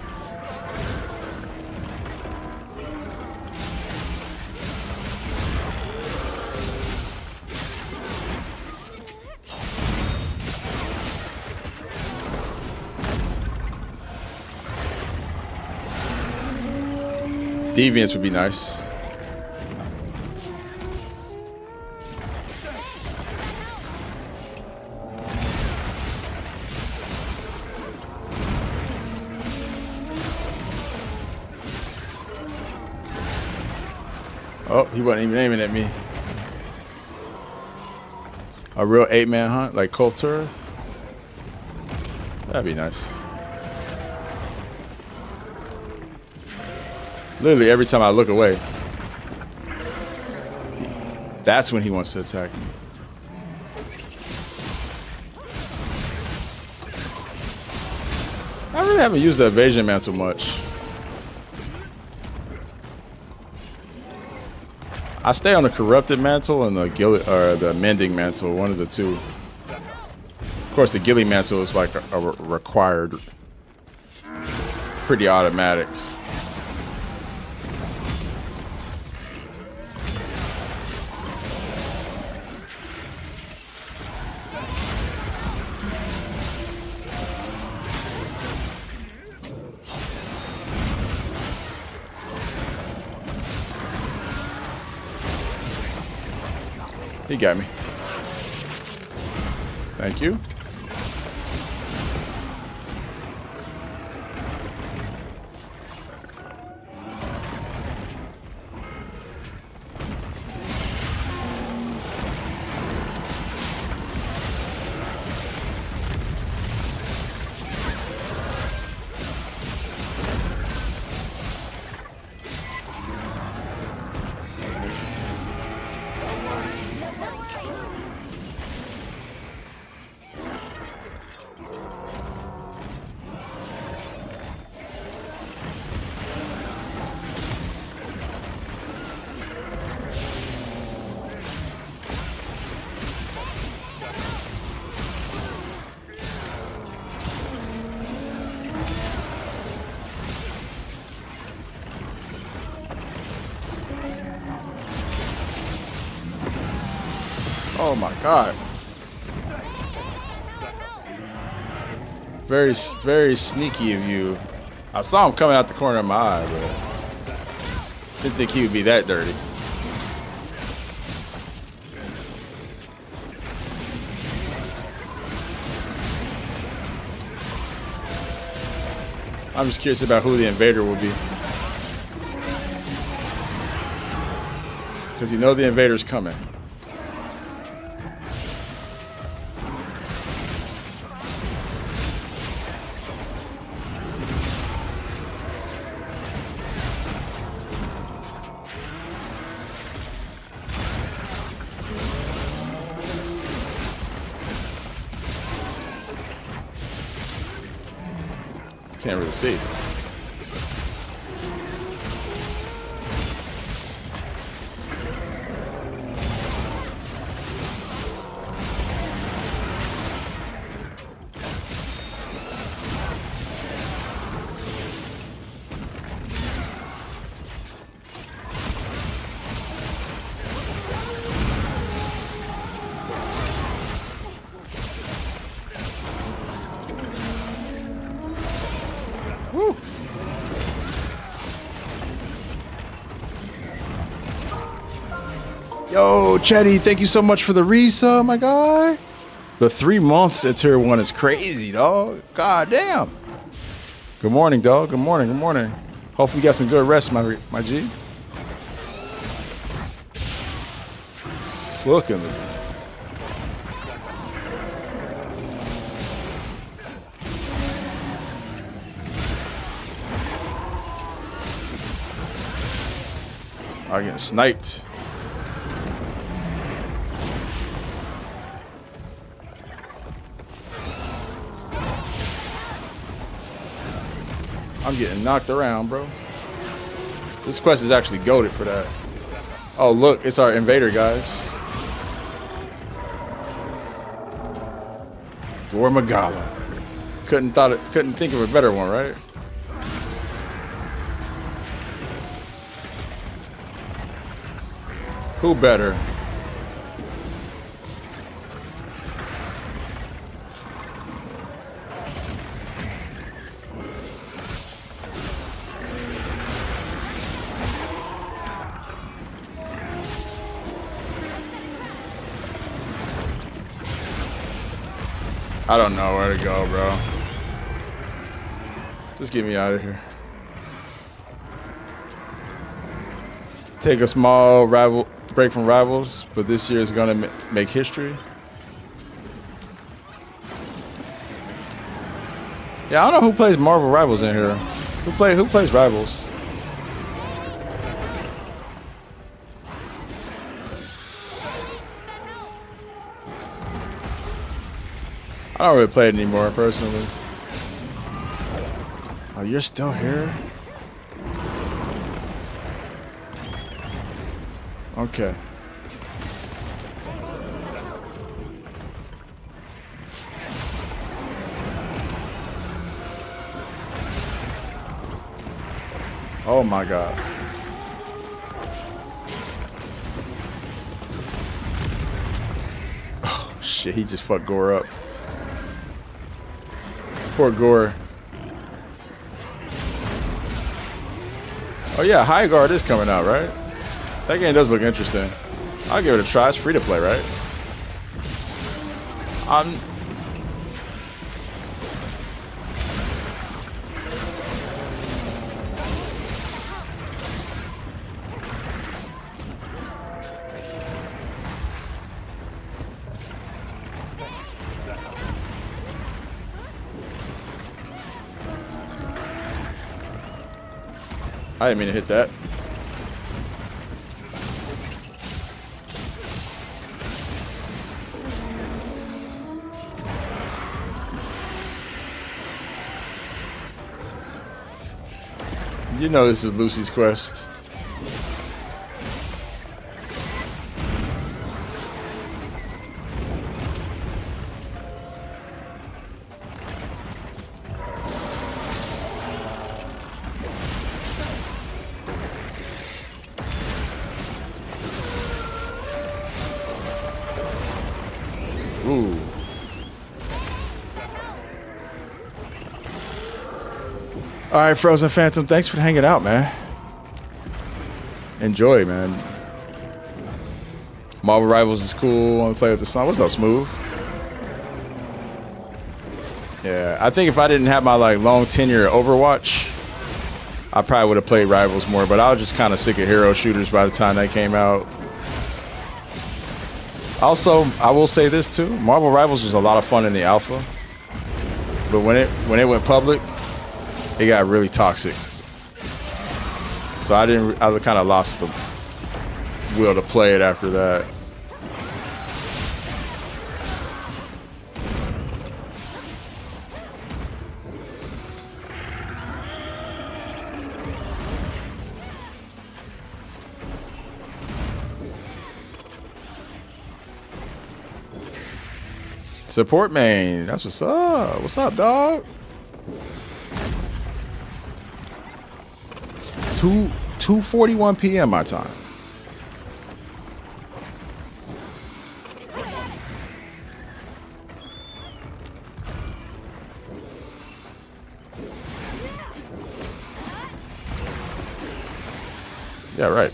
Deviants would be nice. Oh, he wasn't even aiming at me. A real 8-man hunt like Kultura? That'd be nice. Literally every time I look away, that's when he wants to attack me. I really haven't used the evasion mantle much. I stay on the corrupted mantle and the mending mantle, one of the two. Of course, the ghillie mantle is like a required, pretty automatic. He got me. Thank you. Oh my God. Very, very sneaky of you. I saw him coming out the corner of my eye, but didn't think he would be that dirty. I'm just curious about who the invader will be. Because you know the invader's coming. Can't really see. Yo, Chetty, thank you so much for the resub, my guy. The 3 months at tier 1 is crazy, dog. God damn. Good morning, dog. Good morning. Good morning. Hopefully you got some good rest, my G. Look at me. I'm getting sniped. I'm getting knocked around, bro. This quest is actually goated for that. Oh, look, it's our invader, guys. Gormagala. Couldn't think of a better one, right? Who better? I don't know where to go, bro. Just get me out of here. Take a small break from rivals, but this year is gonna make history. Yeah, I don't know who plays Marvel Rivals in here. Who plays Rivals? I don't really play it anymore, personally. Oh, you're still here? Okay. Oh my God. Oh shit, he just fucked Gore up. Poor Gore. Oh yeah, High Guard is coming out, right? That game does look interesting. I'll give it a try. It's free to play, right? I didn't mean to hit that. You know this is Lucy's quest. Ooh. All right, Frozen Phantom, thanks for hanging out, man. Enjoy, man. Marvel Rivals is cool. I want to play with the song. What's up, Smooth? Yeah, I think if I didn't have my long tenure at Overwatch, I probably would have played Rivals more, but I was just kind of sick of hero shooters by the time that came out. Also, I will say this too, Marvel Rivals was a lot of fun in the alpha, but when it went public, it got really toxic. So I kind of lost the will to play it after that. Support main, that's what's up. What's up, dog? 2:41 p.m. my time. Yeah, right.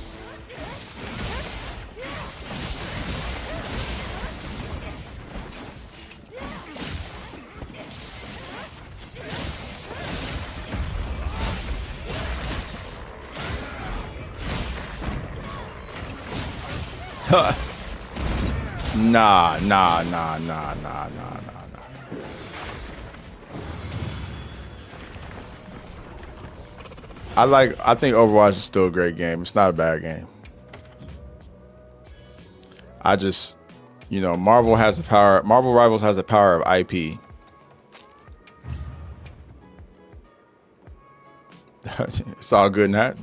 Nah. I think Overwatch is still a great game. It's not a bad game. I just, Marvel has the power. Marvel Rivals has the power of IP. It's all good in that.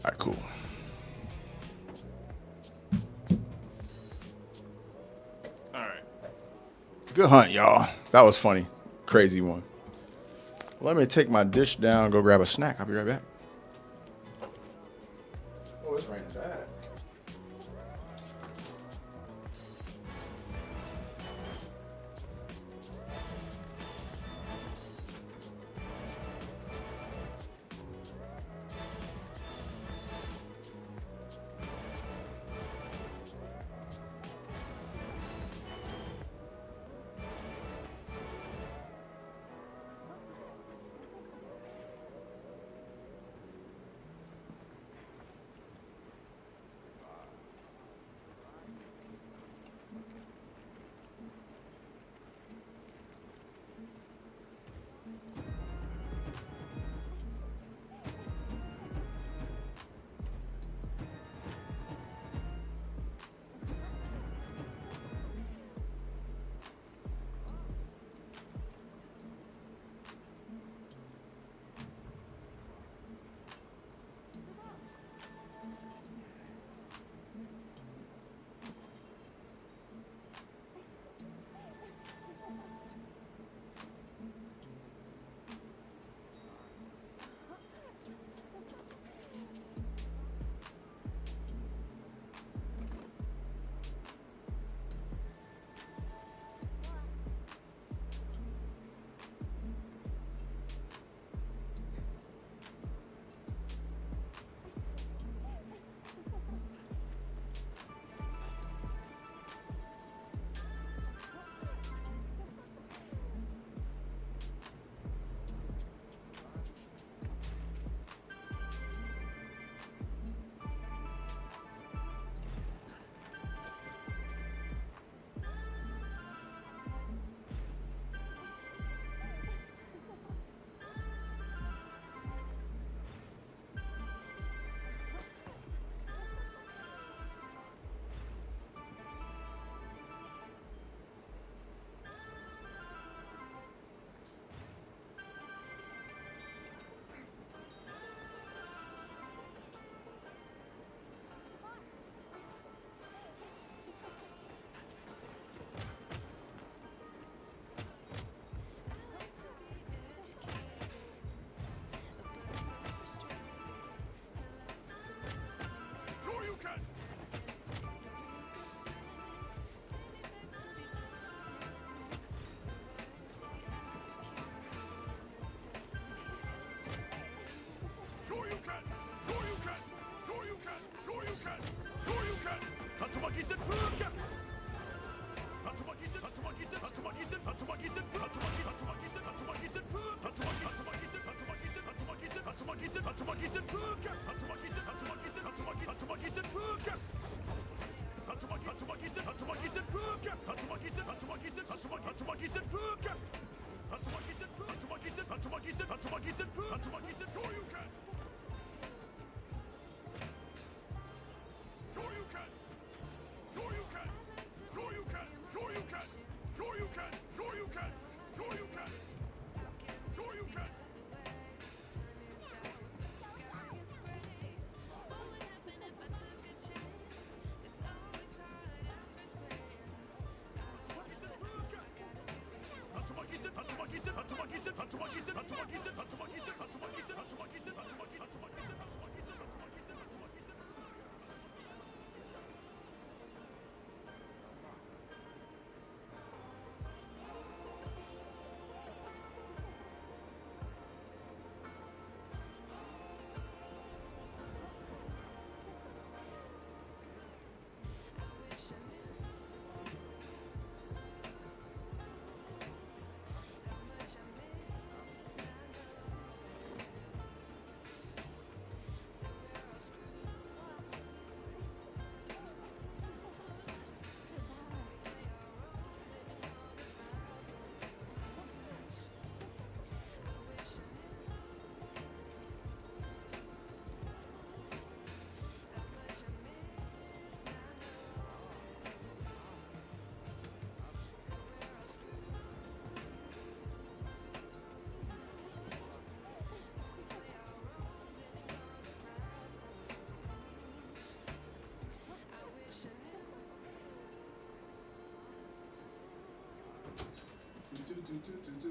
All right, cool. All right. Good hunt, y'all. That was funny. Crazy one. Let me take my dish down and go grab a snack. I'll be right back. Oh, it's raining bad.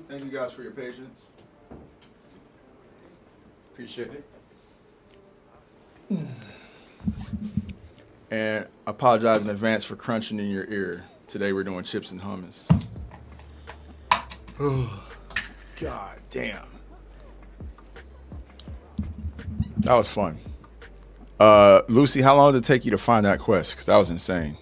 Thank you guys for your patience. Appreciate it. And I apologize in advance for crunching in your ear. Today we're doing chips and hummus. Oh, God damn. That was fun. Lucy, how long did it take you to find that quest? Because that was insane.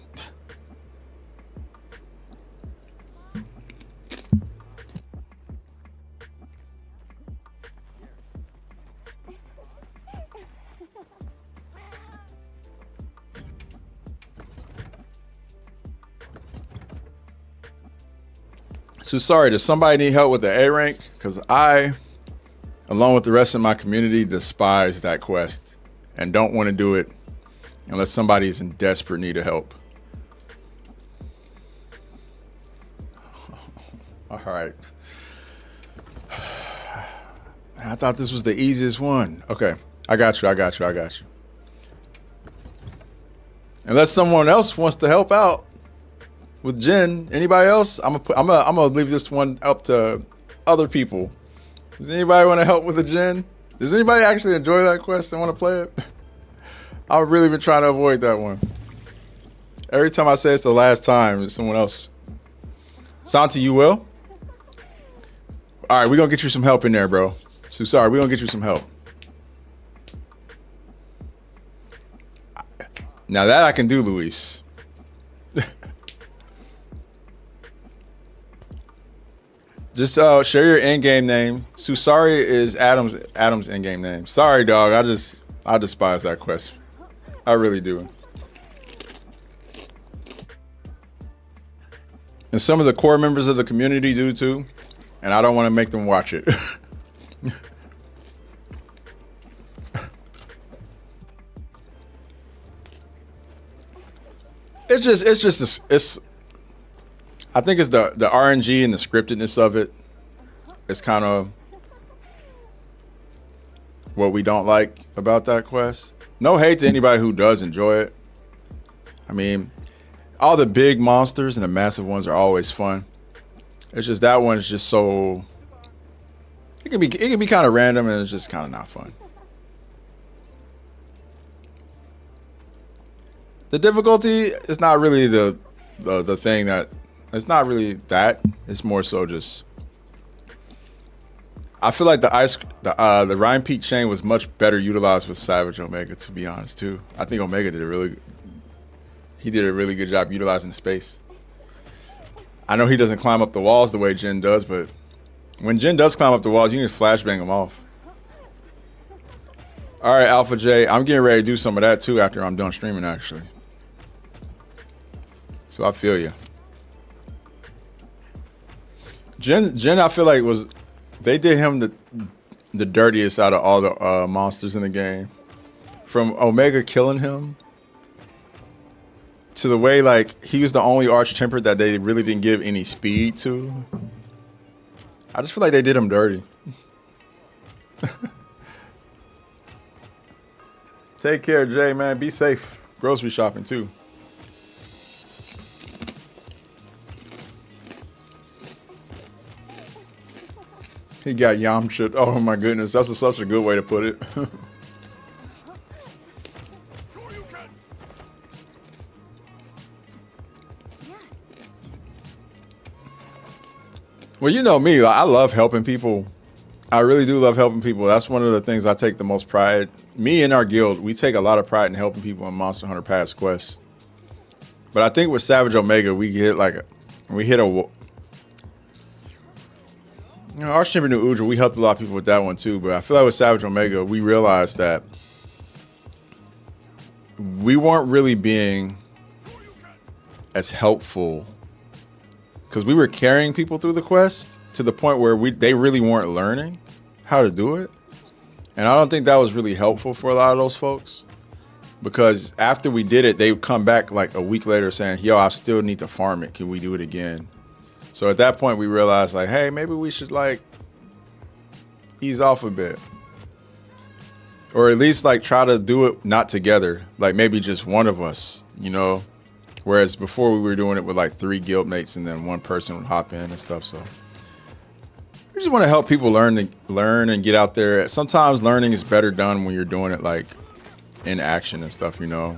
So sorry, does somebody need help with the A rank? Because I, along with the rest of my community, despise that quest and don't want to do it unless somebody's in desperate need of help. All right. I thought this was the easiest one. Okay, I got you. Unless someone else wants to help out with Jen, anybody else? I'm gonna leave this one up to other people. Does anybody want to help with the Jen? Does anybody actually enjoy that quest and want to play it? I've really been trying to avoid that one. Every time I say it's the last time, it's someone else. Santi, you will? All right, we're gonna get you some help in there, bro. So sorry, we're gonna get you some help. Now that I can do, Luis. Just share your in-game name. Susari is Adam's in-game name. Sorry, dog. I despise that quest. I really do. And some of the core members of the community do too. And I don't want to make them watch it. I think it's the RNG and the scriptedness of it. It's kind of what we don't like about that quest. No hate to anybody who does enjoy it. I mean, all the big monsters and the massive ones are always fun. It's just that one is just so. It can be kind of random and it's just kind of not fun. The difficulty is not really the thing that. It's not really that. It's more so just. I feel like the Rhyme Peak chain was much better utilized with Savage Omega, to be honest, too. I think Omega did a really good job utilizing the space. I know he doesn't climb up the walls the way Jin does, but when Jin does climb up the walls, you can flashbang him off. All right, Alpha J, I'm getting ready to do some of that too after I'm done streaming, actually. So I feel you. Jin, I feel like they did him the dirtiest out of all the monsters in the game. From Omega killing him to the way like he was the only Arch-Tempered that they really didn't give any speed to. I just feel like they did him dirty. Take care, Jay, man. Be safe. Grocery shopping too. He got Yamcha. Oh my goodness, that's such a good way to put it. Well, you know me, I love helping people. I really do love helping people. That's one of the things I take the most pride. Me and our guild, we take a lot of pride in helping people in Monster Hunter Pass quests. But I think with Savage Omega, we hit a. You know, Arch-Tempered New Udra, we helped a lot of people with that one too, but I feel like with Savage Omega, we realized that we weren't really being as helpful because we were carrying people through the quest to the point where they really weren't learning how to do it. And I don't think that was really helpful for a lot of those folks because after we did it, they would come back like a week later saying, yo, I still need to farm it. Can we do it again? So at that point, we realized like, hey, maybe we should like ease off a bit. Or at least like try to do it not together. Like maybe just one of us, you know? Whereas before we were doing it with like 3 guildmates and then one person would hop in and stuff. So We just want to help people learn and get out there. Sometimes learning is better done when you're doing it like in action and stuff, you know.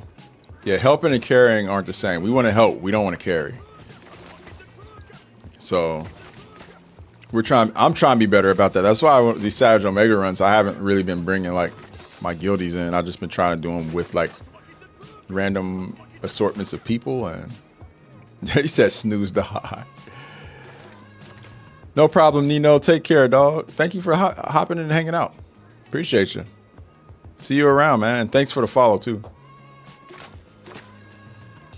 Yeah, helping and carrying aren't the same. We want to help. We don't want to carry. So I'm trying to be better about that. That's why these Savage Omega runs, I haven't really been bringing like my guildies in. I've just been trying to do them with like random assortments of people. And he said snooze the high. No problem, Nino. Take care, dog. Thank you for hopping in and hanging out. Appreciate you. See you around, man. Thanks for the follow, too.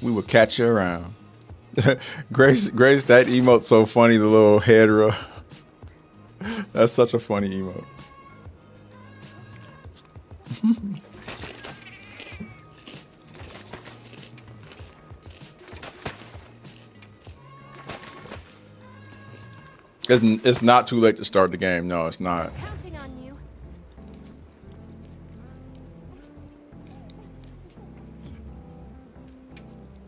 We will catch you around. Grace, that emote's so funny, the little head rub. That's such a funny emote. It's not too late to start the game. No, it's not. Counting on you.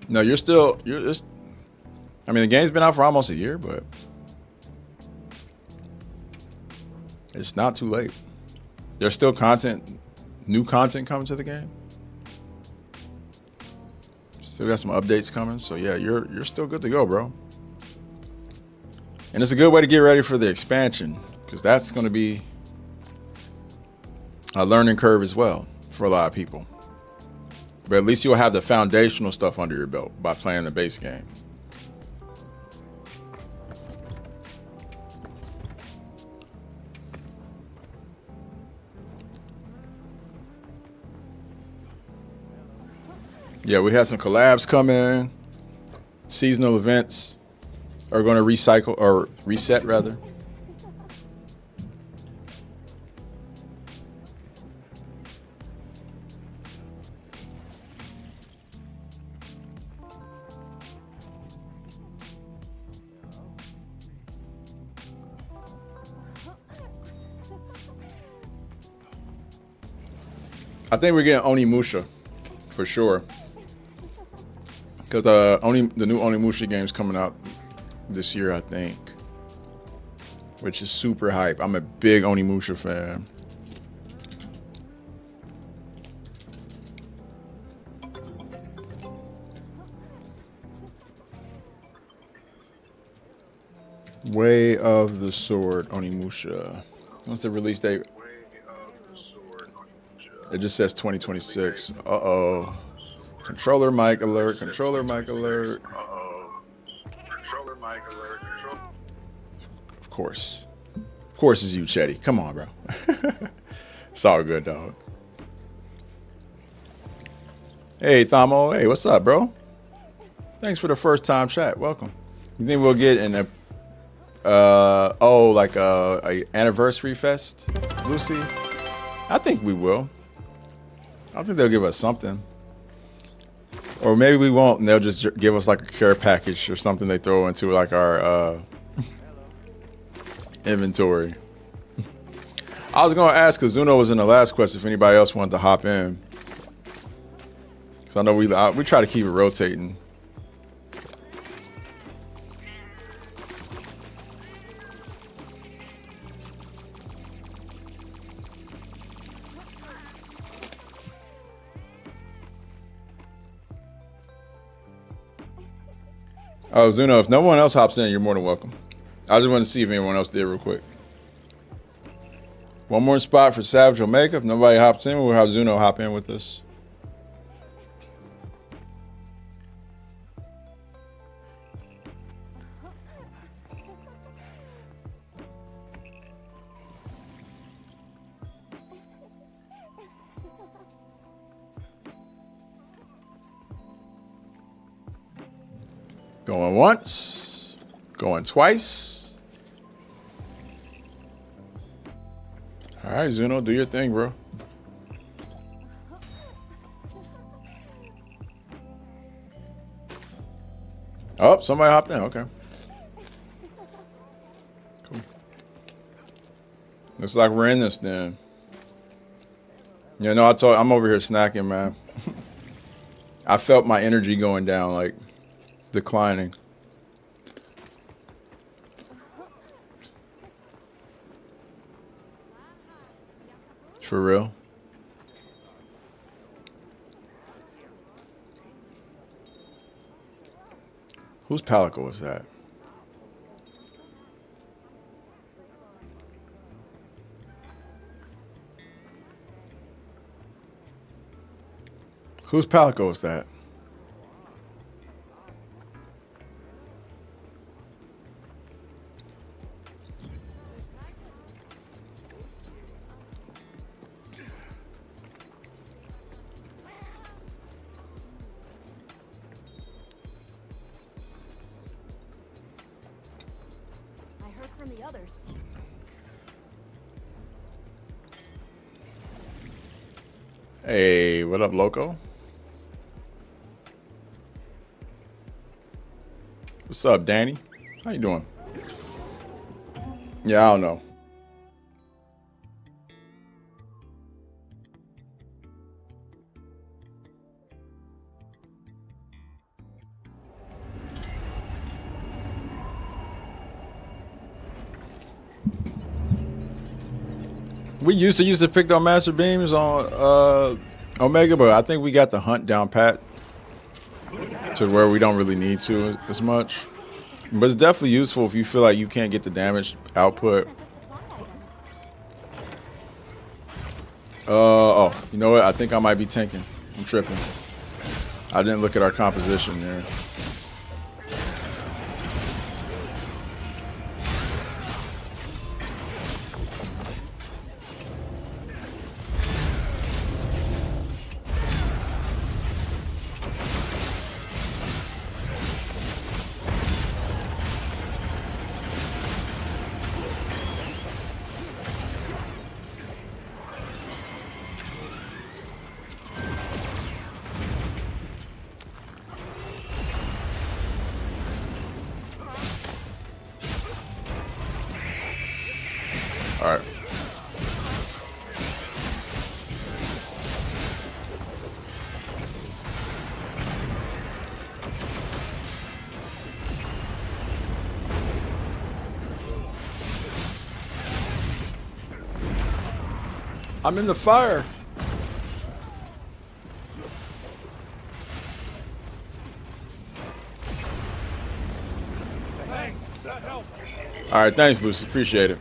No, you're just. I mean, the game's been out for almost a year, but it's not too late. There's still new content coming to the game. Still got some updates coming, so yeah, you're still good to go, bro. And it's a good way to get ready for the expansion, because that's going to be a learning curve as well for a lot of people. But at least you'll have the foundational stuff under your belt by playing the base game. Yeah, we have some collabs coming. Seasonal events are going to reset rather. I think we're getting Onimusha for sure. Because the new Onimusha game's coming out this year, I think. Which is super hype. I'm a big Onimusha fan. Way of the Sword Onimusha. What's the release date? It just says 2026. Uh-oh. Controller mic alert. Controller mic alert. Uh-oh. Controller mic alert. Of course. Of course it's you, Chetty. Come on, bro. It's all good, dog. Hey, Thamo. Hey, what's up, bro? Thanks for the first time chat. Welcome. You think we'll get an a anniversary fest, Lucy? I think we will. I think they'll give us something. Or maybe we won't, and they'll just give us like a care package or something they throw into like our inventory. I was going to ask, because Zuno was in the last quest, if anybody else wanted to hop in. Because I know we try to keep it rotating. Oh, Zuno, if no one else hops in, you're more than welcome. I just want to see if anyone else did real quick. One more spot for Savage Omega. If nobody hops in, we'll have Zuno hop in with us. Going once, going twice. All right, Zuno, do your thing, bro. Oh, somebody hopped in. Okay. Cool. Looks like we're in this then. Yeah, no, I'm over here snacking, man. I felt my energy going down, like declining. For real? Whose Palico is that? Whose Palico is that? I heard from the others. Hey, what up, Loco? What's up, Danny? How you doing? Yeah, I don't know. We used to pick up master beams on Omega, but I think we got the hunt down pat to where we don't really need to as much. But it's definitely useful if you feel like you can't get the damage output. Sent us supply items. Oh, you know what? I think I might be tanking. I'm tripping. I didn't look at our composition there. All right. I'm in the fire. All right, thanks, Lucy. Appreciate it.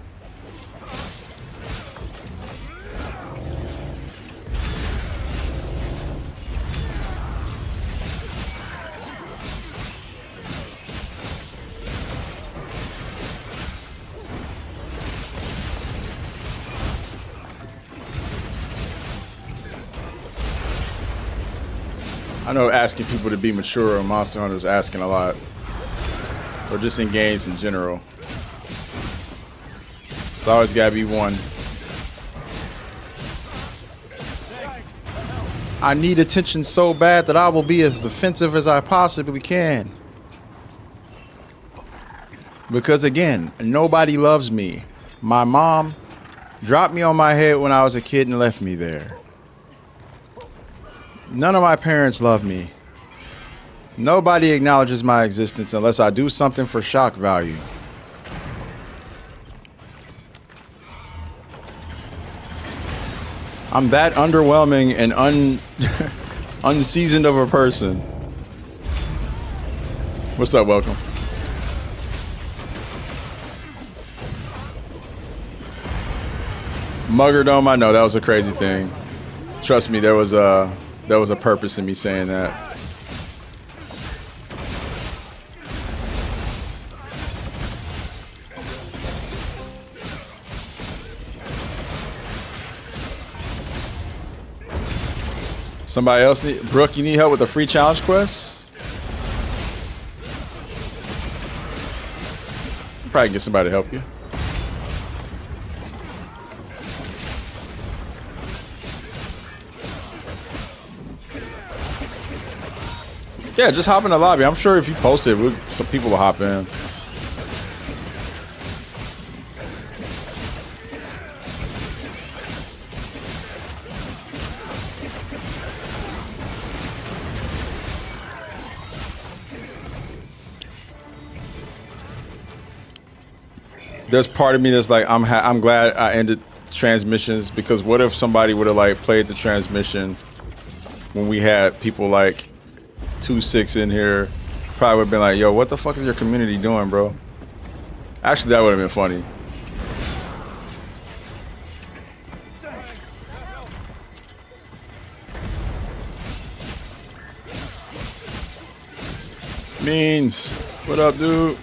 I know asking people to be mature on Monster Hunter is asking a lot. Or just in games in general. It's always gotta be one. I need attention so bad that I will be as defensive as I possibly can. Because again, nobody loves me. My mom dropped me on my head when I was a kid and left me there. None of my parents love me. Nobody acknowledges my existence unless I do something for shock value. I'm that underwhelming and unseasoned of a person. What's up, welcome? Muggerdome, I know that was a crazy thing. Trust me, there was a purpose in me saying that. Somebody else need, Brooke, you need help with a free challenge quest? Probably get somebody to help you. Yeah, just hop in the lobby. I'm sure if you post it, some people will hop in. There's part of me that's like, I'm glad I ended transmissions, because what if somebody would have like played the transmission when we had people like 2-6 in here? Probably would have been like, yo, what the fuck is your community doing, bro? Actually, that would have been funny. Means, what up, dude?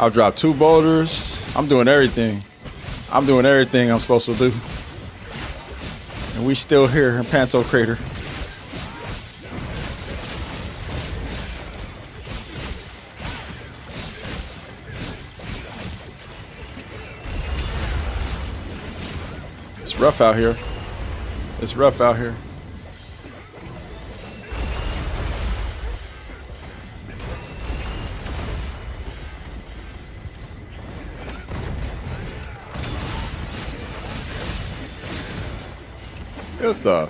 I'll drop 2 boulders. I'm doing everything. I'm doing everything I'm supposed to do. And we still here in Panto Crater. It's rough out here. It's rough out here. Good stuff.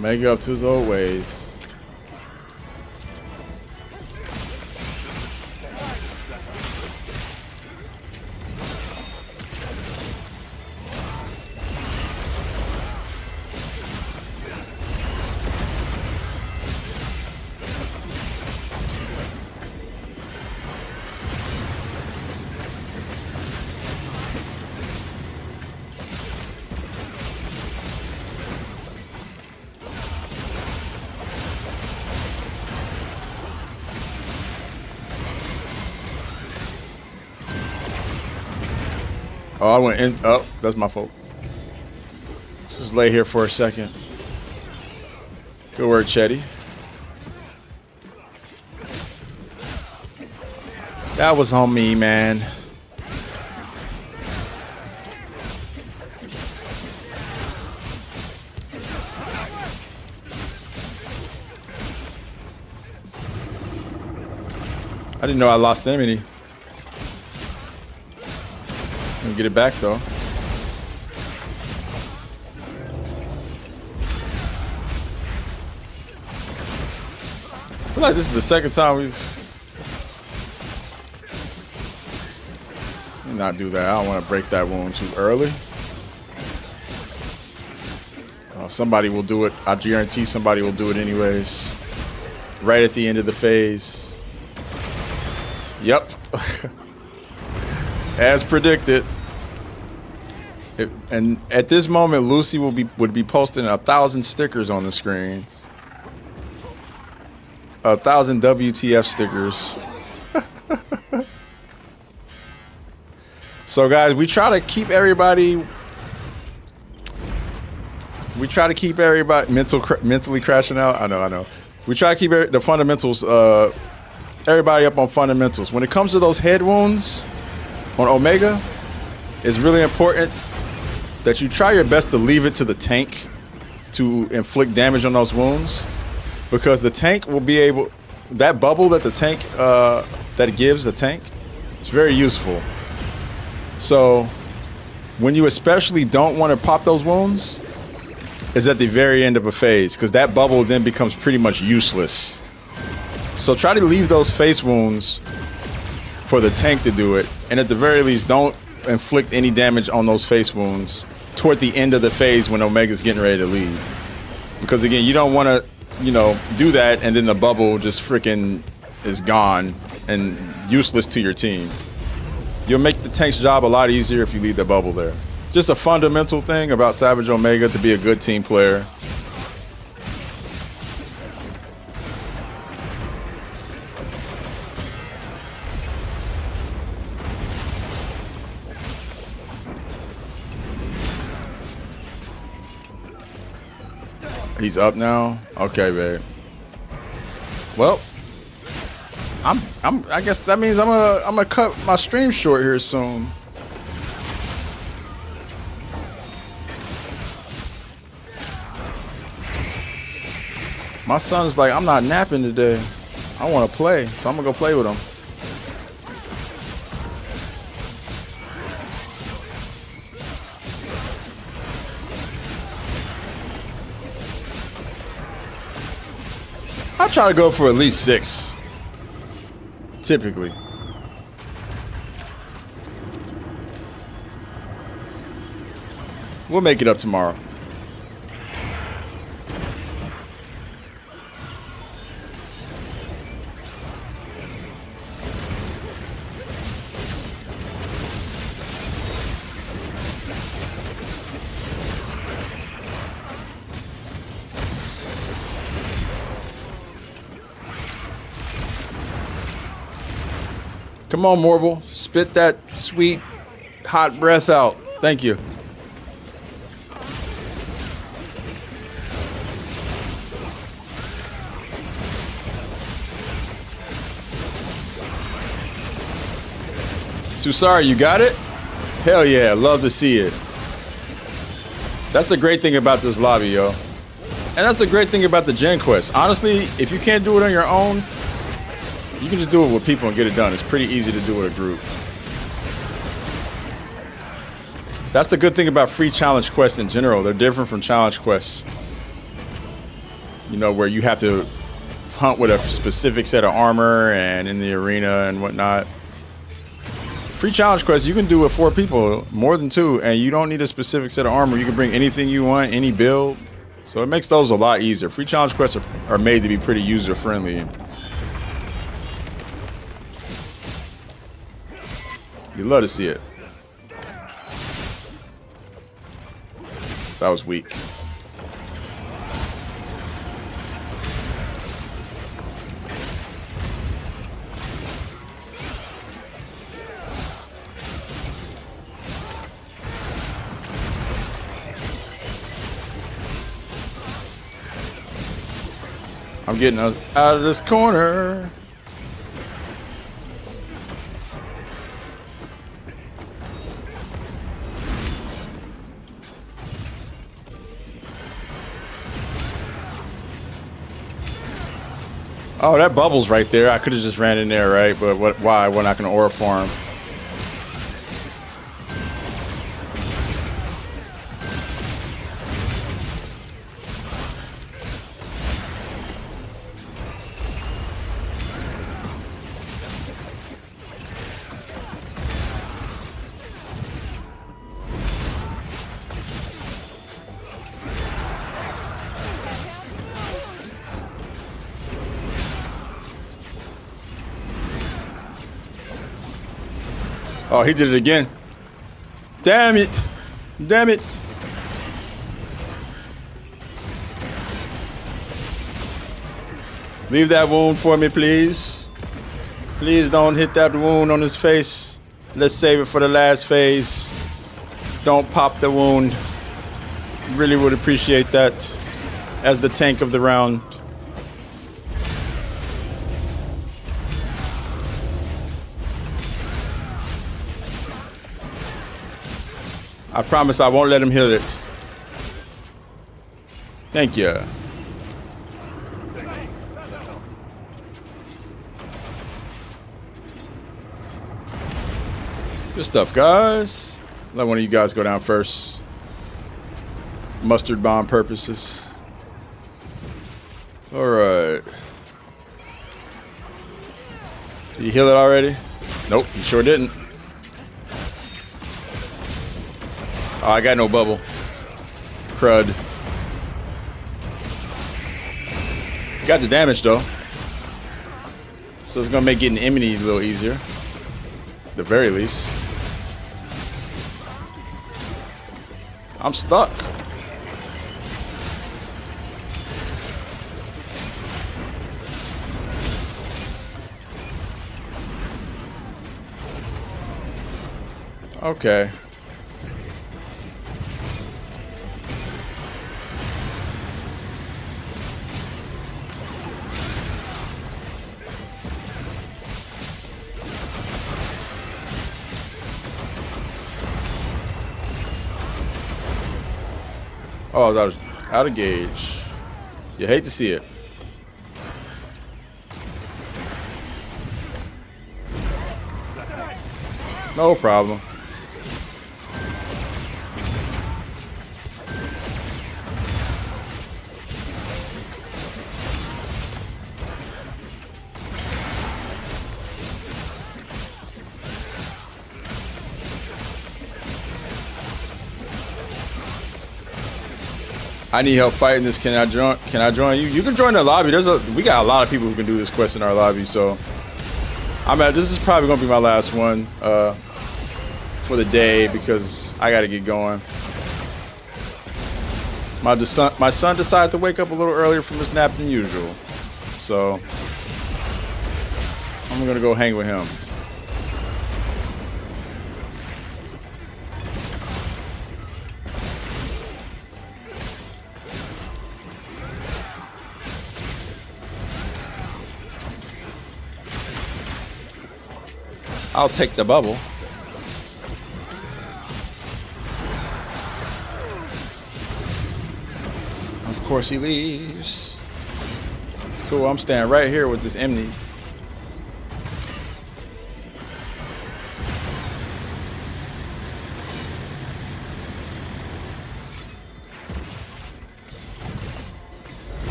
Make up to his old ways. Oh, I went in. Oh, that's my fault. Just lay here for a second. Good work, Chetty. That was on me, man. I didn't know I lost enemy. Get it back though. I feel like this is the second time we've not do that. I don't want to break that wound too early. Somebody will do it. I guarantee somebody will do it anyways. Right at the end of the phase. Yep. As predicted. And at this moment, Lucy would be posting 1,000 stickers on the screens. 1,000 WTF stickers. So guys, we try to keep everybody mentally crashing out. I know. We try to keep the fundamentals, everybody up on fundamentals. When it comes to those head wounds on Omega, it's really important that you try your best to leave it to the tank to inflict damage on those wounds, because the tank will be able, that bubble that the tank that it gives the tank, it's very useful. So when you especially don't want to pop those wounds is at the very end of a phase, because that bubble then becomes pretty much useless. So try to leave those face wounds for the tank to do it, and at the very least don't inflict any damage on those face wounds toward the end of the phase when Omega's getting ready to leave. Because again, you don't want to, do that and then the bubble just freaking is gone and useless to your team. You'll make the tank's job a lot easier if you leave the bubble there. Just a fundamental thing about Savage Omega to be a good team player. He's up now. Okay, babe. Well, I guess that means I'm gonna cut my stream short here soon. My son's like, I'm not napping today. I want to play, so I'm gonna go play with him. I try to go for at least 6. Typically. We'll make it up tomorrow. Come on, Morble. Spit that sweet, hot breath out. Thank you. Susari, you got it? Hell yeah, love to see it. That's the great thing about this lobby, yo. And that's the great thing about the Gen Quest. Honestly, if you can't do it on your own, you can just do it with people and get it done. It's pretty easy to do with a group. That's the good thing about free challenge quests in general. They're different from challenge quests, you know, where you have to hunt with a specific set of armor and in the arena and whatnot. Free challenge quests, you can do with 4 people, more than 2, and you don't need a specific set of armor. You can bring anything you want, any build. So it makes those a lot easier. Free challenge quests are made to be pretty user-friendly. You love to see it. That was weak. I'm getting out of this corner. Oh, that bubble's right there. I could have just ran in there, right? But why? We're not going to aura farm. Oh, he did it again. Damn it. Damn it. Leave that wound for me, please. Please don't hit that wound on his face. Let's save it for the last phase. Don't pop the wound. Really would appreciate that as the tank of the round. I promise I won't let him hit it. Thank you. Good stuff, guys. Let one of you guys go down first. Mustard bomb purposes. All right. Did you heal it already? Nope, you sure didn't. Oh, I got no bubble. Crud. Got the damage though. So it's gonna make getting immunity a little easier. At the very least. I'm stuck. Okay. Oh, I was out of gauge. You hate to see it. No problem. I need help fighting this. Can I join? Can I join you? You can join the lobby. We got a lot of people who can do this quest in our lobby. So this is probably gonna be my last one for the day because I gotta get going. My son decided to wake up a little earlier from his nap than usual, so I'm gonna go hang with him. I'll take the bubble. Of course he leaves. It's cool. I'm staying right here with this Emney.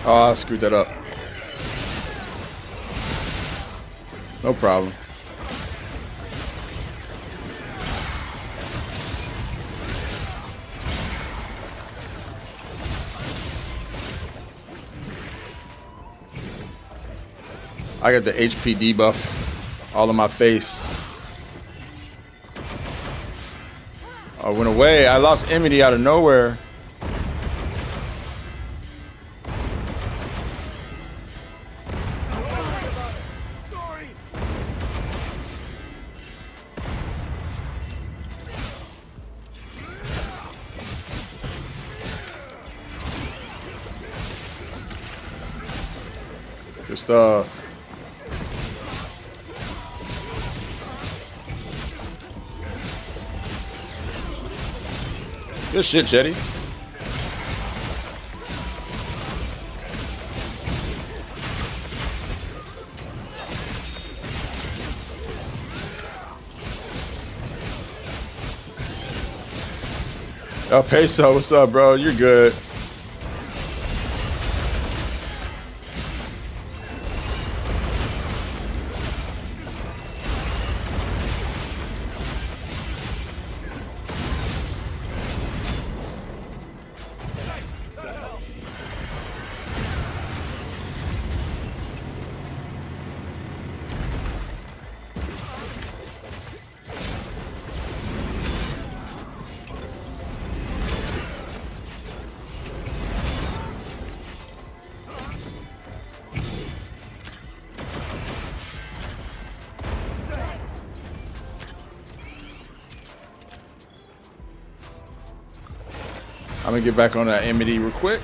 Oh, I screwed that up. No problem. I got the HP debuff all in my face. I went away. I lost Emily out of nowhere. Just good shit, Jetty. Oh, Peso, what's up, bro? You're good. I'm gonna get back on that Amity real quick.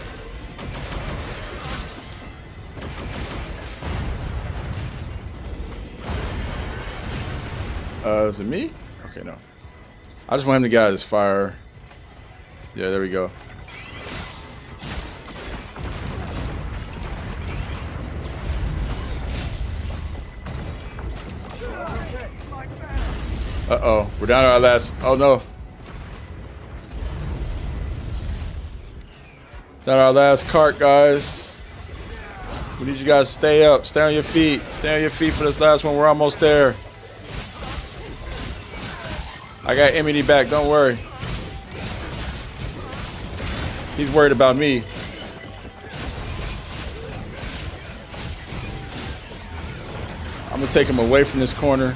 Is it me? Okay, no. I just want him to get out of his fire. Yeah, there we go. Uh-oh, we're down to our last, oh no. Down to our last cart, guys. We need you guys to stay up, stay on your feet. Stay on your feet for this last one, we're almost there. I got Emily back, don't worry. He's worried about me. I'm gonna take him away from this corner.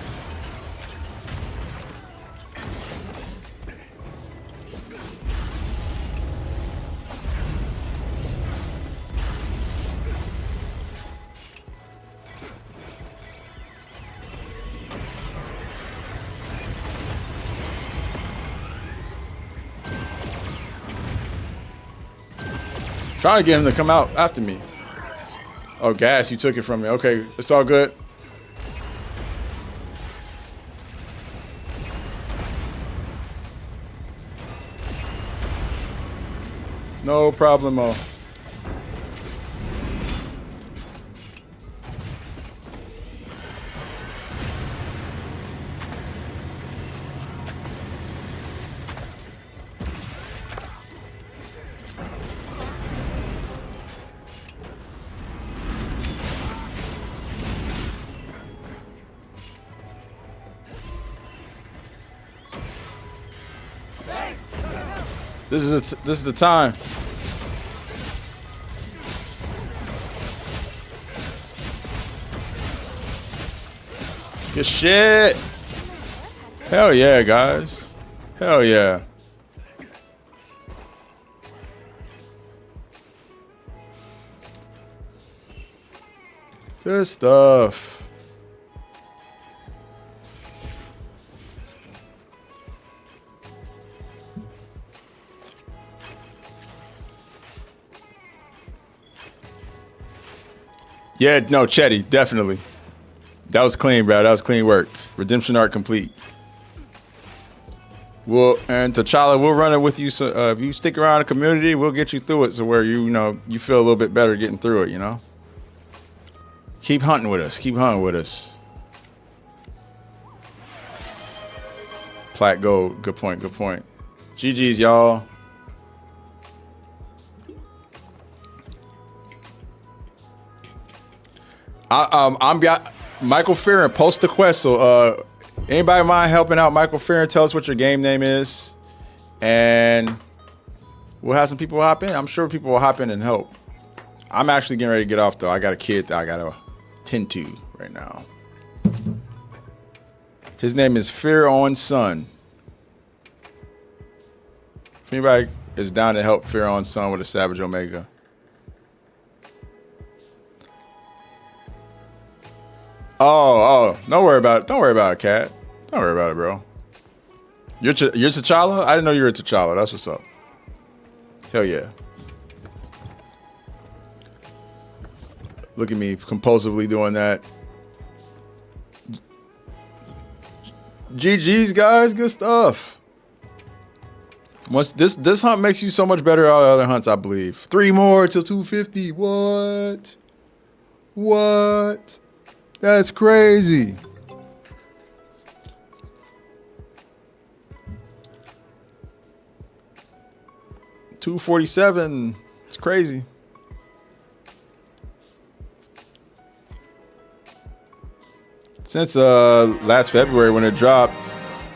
Trying to get him to come out after me. Oh, gas, you took it from me. Okay, it's all good. No problemo. This is the time. Good shit. Hell yeah, guys. Hell yeah. Good stuff. Yeah, no, Chetty, definitely. That was clean, bro. That was clean work. Redemption arc complete. Well, and T'Challa, we'll run it with you. So if you stick around the community, we'll get you through it. So where you know you feel a little bit better getting through it. You know. Keep hunting with us. Keep hunting with us. Plat gold. Good point. Good point. GG's, y'all. I'm got Michael Fearon. Post the quest. So anybody mind helping out Michael Fearon? Tell us what your game name is, and we'll have some people hop in. I'm sure people will hop in and help. I'm actually getting ready to get off though. I got a kid that I gotta tend to right now. His name is Fear On Son. If anybody is down to help Fear On Son with a Savage Omega. Oh, don't worry about it. Don't worry about it, Cat. Don't worry about it, bro. You're T'Challa? I didn't know you were T'Challa. That's what's up. Hell yeah. Look at me compulsively doing that. GG's, guys. Good stuff. Once this hunt makes you so much better out of other hunts, I believe. 3 more till 250. What? What? That's crazy. $247. It's crazy. Since last February when it dropped.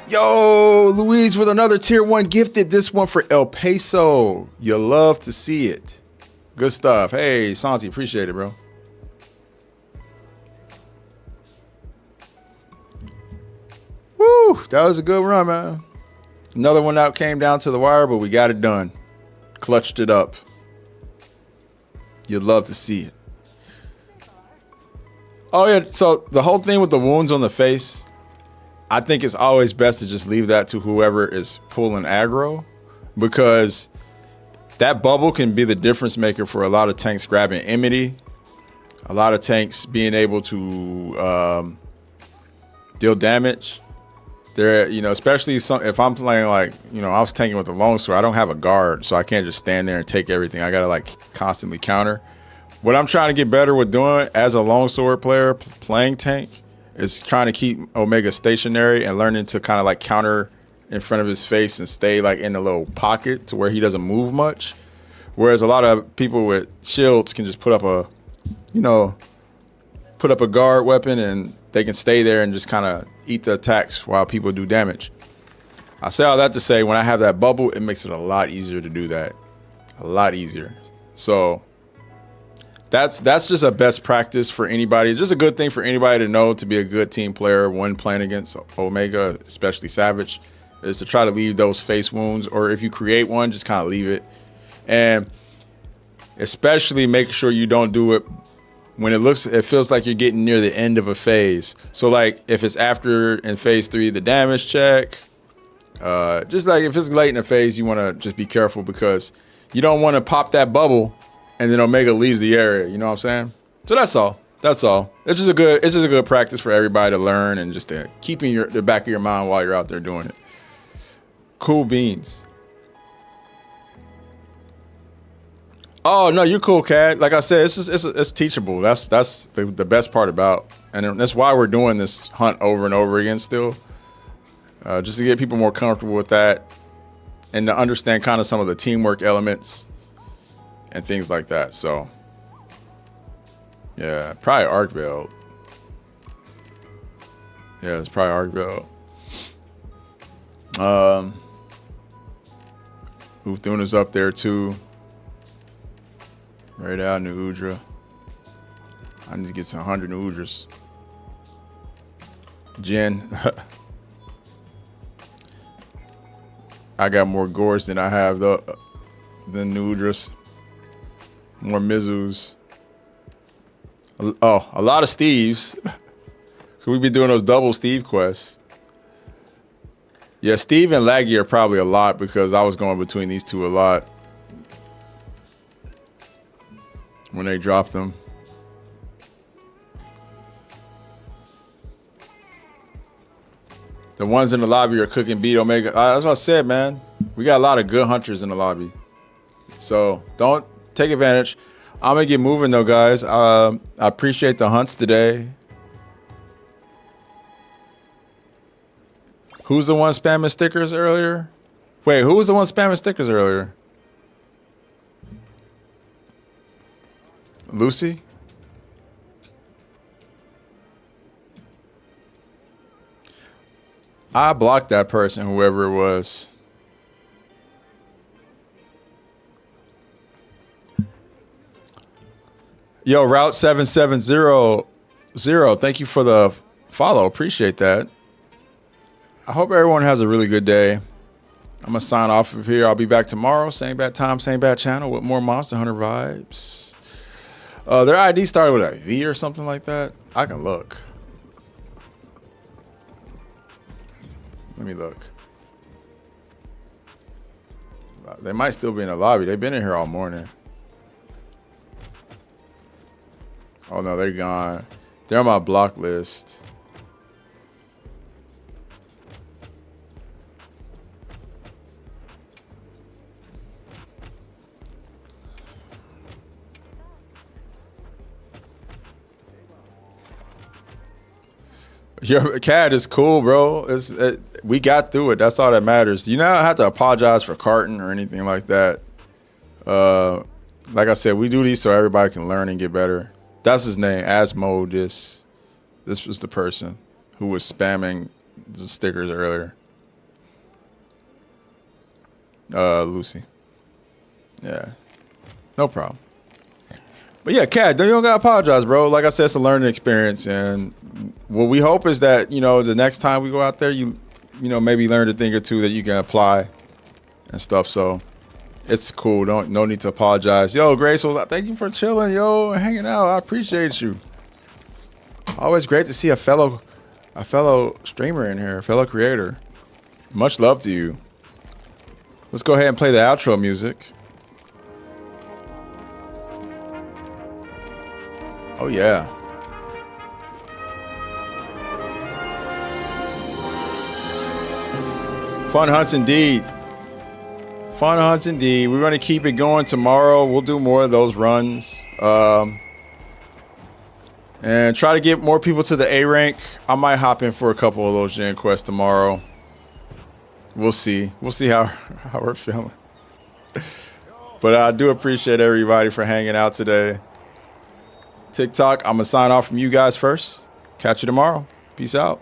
Yo, Louise with another tier 1 gifted. This one for El Peso. You love to see it. Good stuff. Hey, Santi, appreciate it, bro. Woo, that was a good run, man. Another one that came down to the wire, but we got it done. Clutched it up. You'd love to see it. Oh, yeah, so the whole thing with the wounds on the face, I think it's always best to just leave that to whoever is pulling aggro, because that bubble can be the difference maker for a lot of tanks grabbing enmity, a lot of tanks being able to deal damage. There, you know, especially if I'm playing like, you know, I was tanking with the longsword. I don't have a guard, so I can't just stand there and take everything. I gotta like constantly counter. What I'm trying to get better with doing as a longsword player playing tank is trying to keep Omega stationary and learning to kind of like counter in front of his face and stay like in a little pocket to where he doesn't move much. Whereas a lot of people with shields can just put up a guard weapon and they can stay there and just kind of eat the attacks while people do damage. I say all that to say, when I have that bubble, it makes it a lot easier to do that. A lot easier. So that's just a best practice for anybody. Just a good thing for anybody to know to be a good team player when playing against Omega, especially Savage, is to try to leave those face wounds, or if you create one, just kind of leave it. And especially make sure you don't do it when it feels like you're getting near the end of a phase. So like if it's after in phase 3, the damage check, just like if it's late in the phase, you want to just be careful, because you don't want to pop that bubble and then Omega leaves the area. You know what I'm saying? So that's all. That's all. It's just a good practice for everybody to learn and just to keep in the back of your mind while you're out there doing it. Cool beans. Oh no, you're cool, Cat. Like I said, it's teachable. That's the best part about, and that's why we're doing this hunt over and over again still, just to get people more comfortable with that and to understand kind of some of the teamwork elements and things like that. So yeah, probably arc belt. Yeah, it's probably arc belt. Uthuna's up there too. Right out, New Udra. I need to get to 100 New Udras. Jen. I got more Gors than I have than New Udras. More Mizus. Oh, a lot of Steves. Could we be doing those double Steve quests? Yeah, Steve and Laggy are probably a lot because I was going between these two a lot when they dropped them. The ones in the lobby are cooking beat Omega. That's what I said, man. We got a lot of good hunters in the lobby. So don't take advantage. I'm going to get moving, though, guys. I appreciate the hunts today. Who's the one spamming stickers earlier? Wait, who was the one spamming stickers earlier? Lucy? I blocked that person, whoever it was. Yo, Route 7700. Thank you for the follow. Appreciate that. I hope everyone has a really good day. I'm going to sign off of here. I'll be back tomorrow. Same bad time, same bad channel with more Monster Hunter vibes. Their ID started with a V or something like that. I can look. Let me look. They might still be in the lobby. They've been in here all morning. Oh, no, they're gone. They're on my block list. Your cat is cool, bro. We got through it. That's all that matters. You don't have to apologize for carting or anything like that. Like I said, we do these so everybody can learn and get better. That's his name, Asmodis. This was the person who was spamming the stickers earlier. Lucy. Yeah, no problem. But yeah, Cat, you don't gotta apologize, bro. Like I said, it's a learning experience, and what we hope is that, you know, the next time we go out there, you know, maybe learn a thing or two that you can apply and stuff. So it's cool. No need to apologize. Yo, Grace, thank you for chilling, yo, and hanging out. I appreciate you. Always great to see a fellow streamer in here, a fellow creator. Much love to you. Let's go ahead and play the outro music. Oh yeah. Fun hunts indeed. Fun hunts indeed. We're going to keep it going tomorrow. We'll do more of those runs. And try to get more people to the A rank. I might hop in for a couple of those gen quests tomorrow. We'll see. We'll see how we're feeling. But I do appreciate everybody for hanging out today. TikTok, I'm going to sign off from you guys first. Catch you tomorrow. Peace out.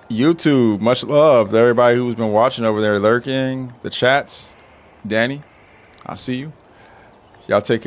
YouTube, much love to everybody who's been watching over there, lurking, the chats. Danny, I see you. Y'all take care.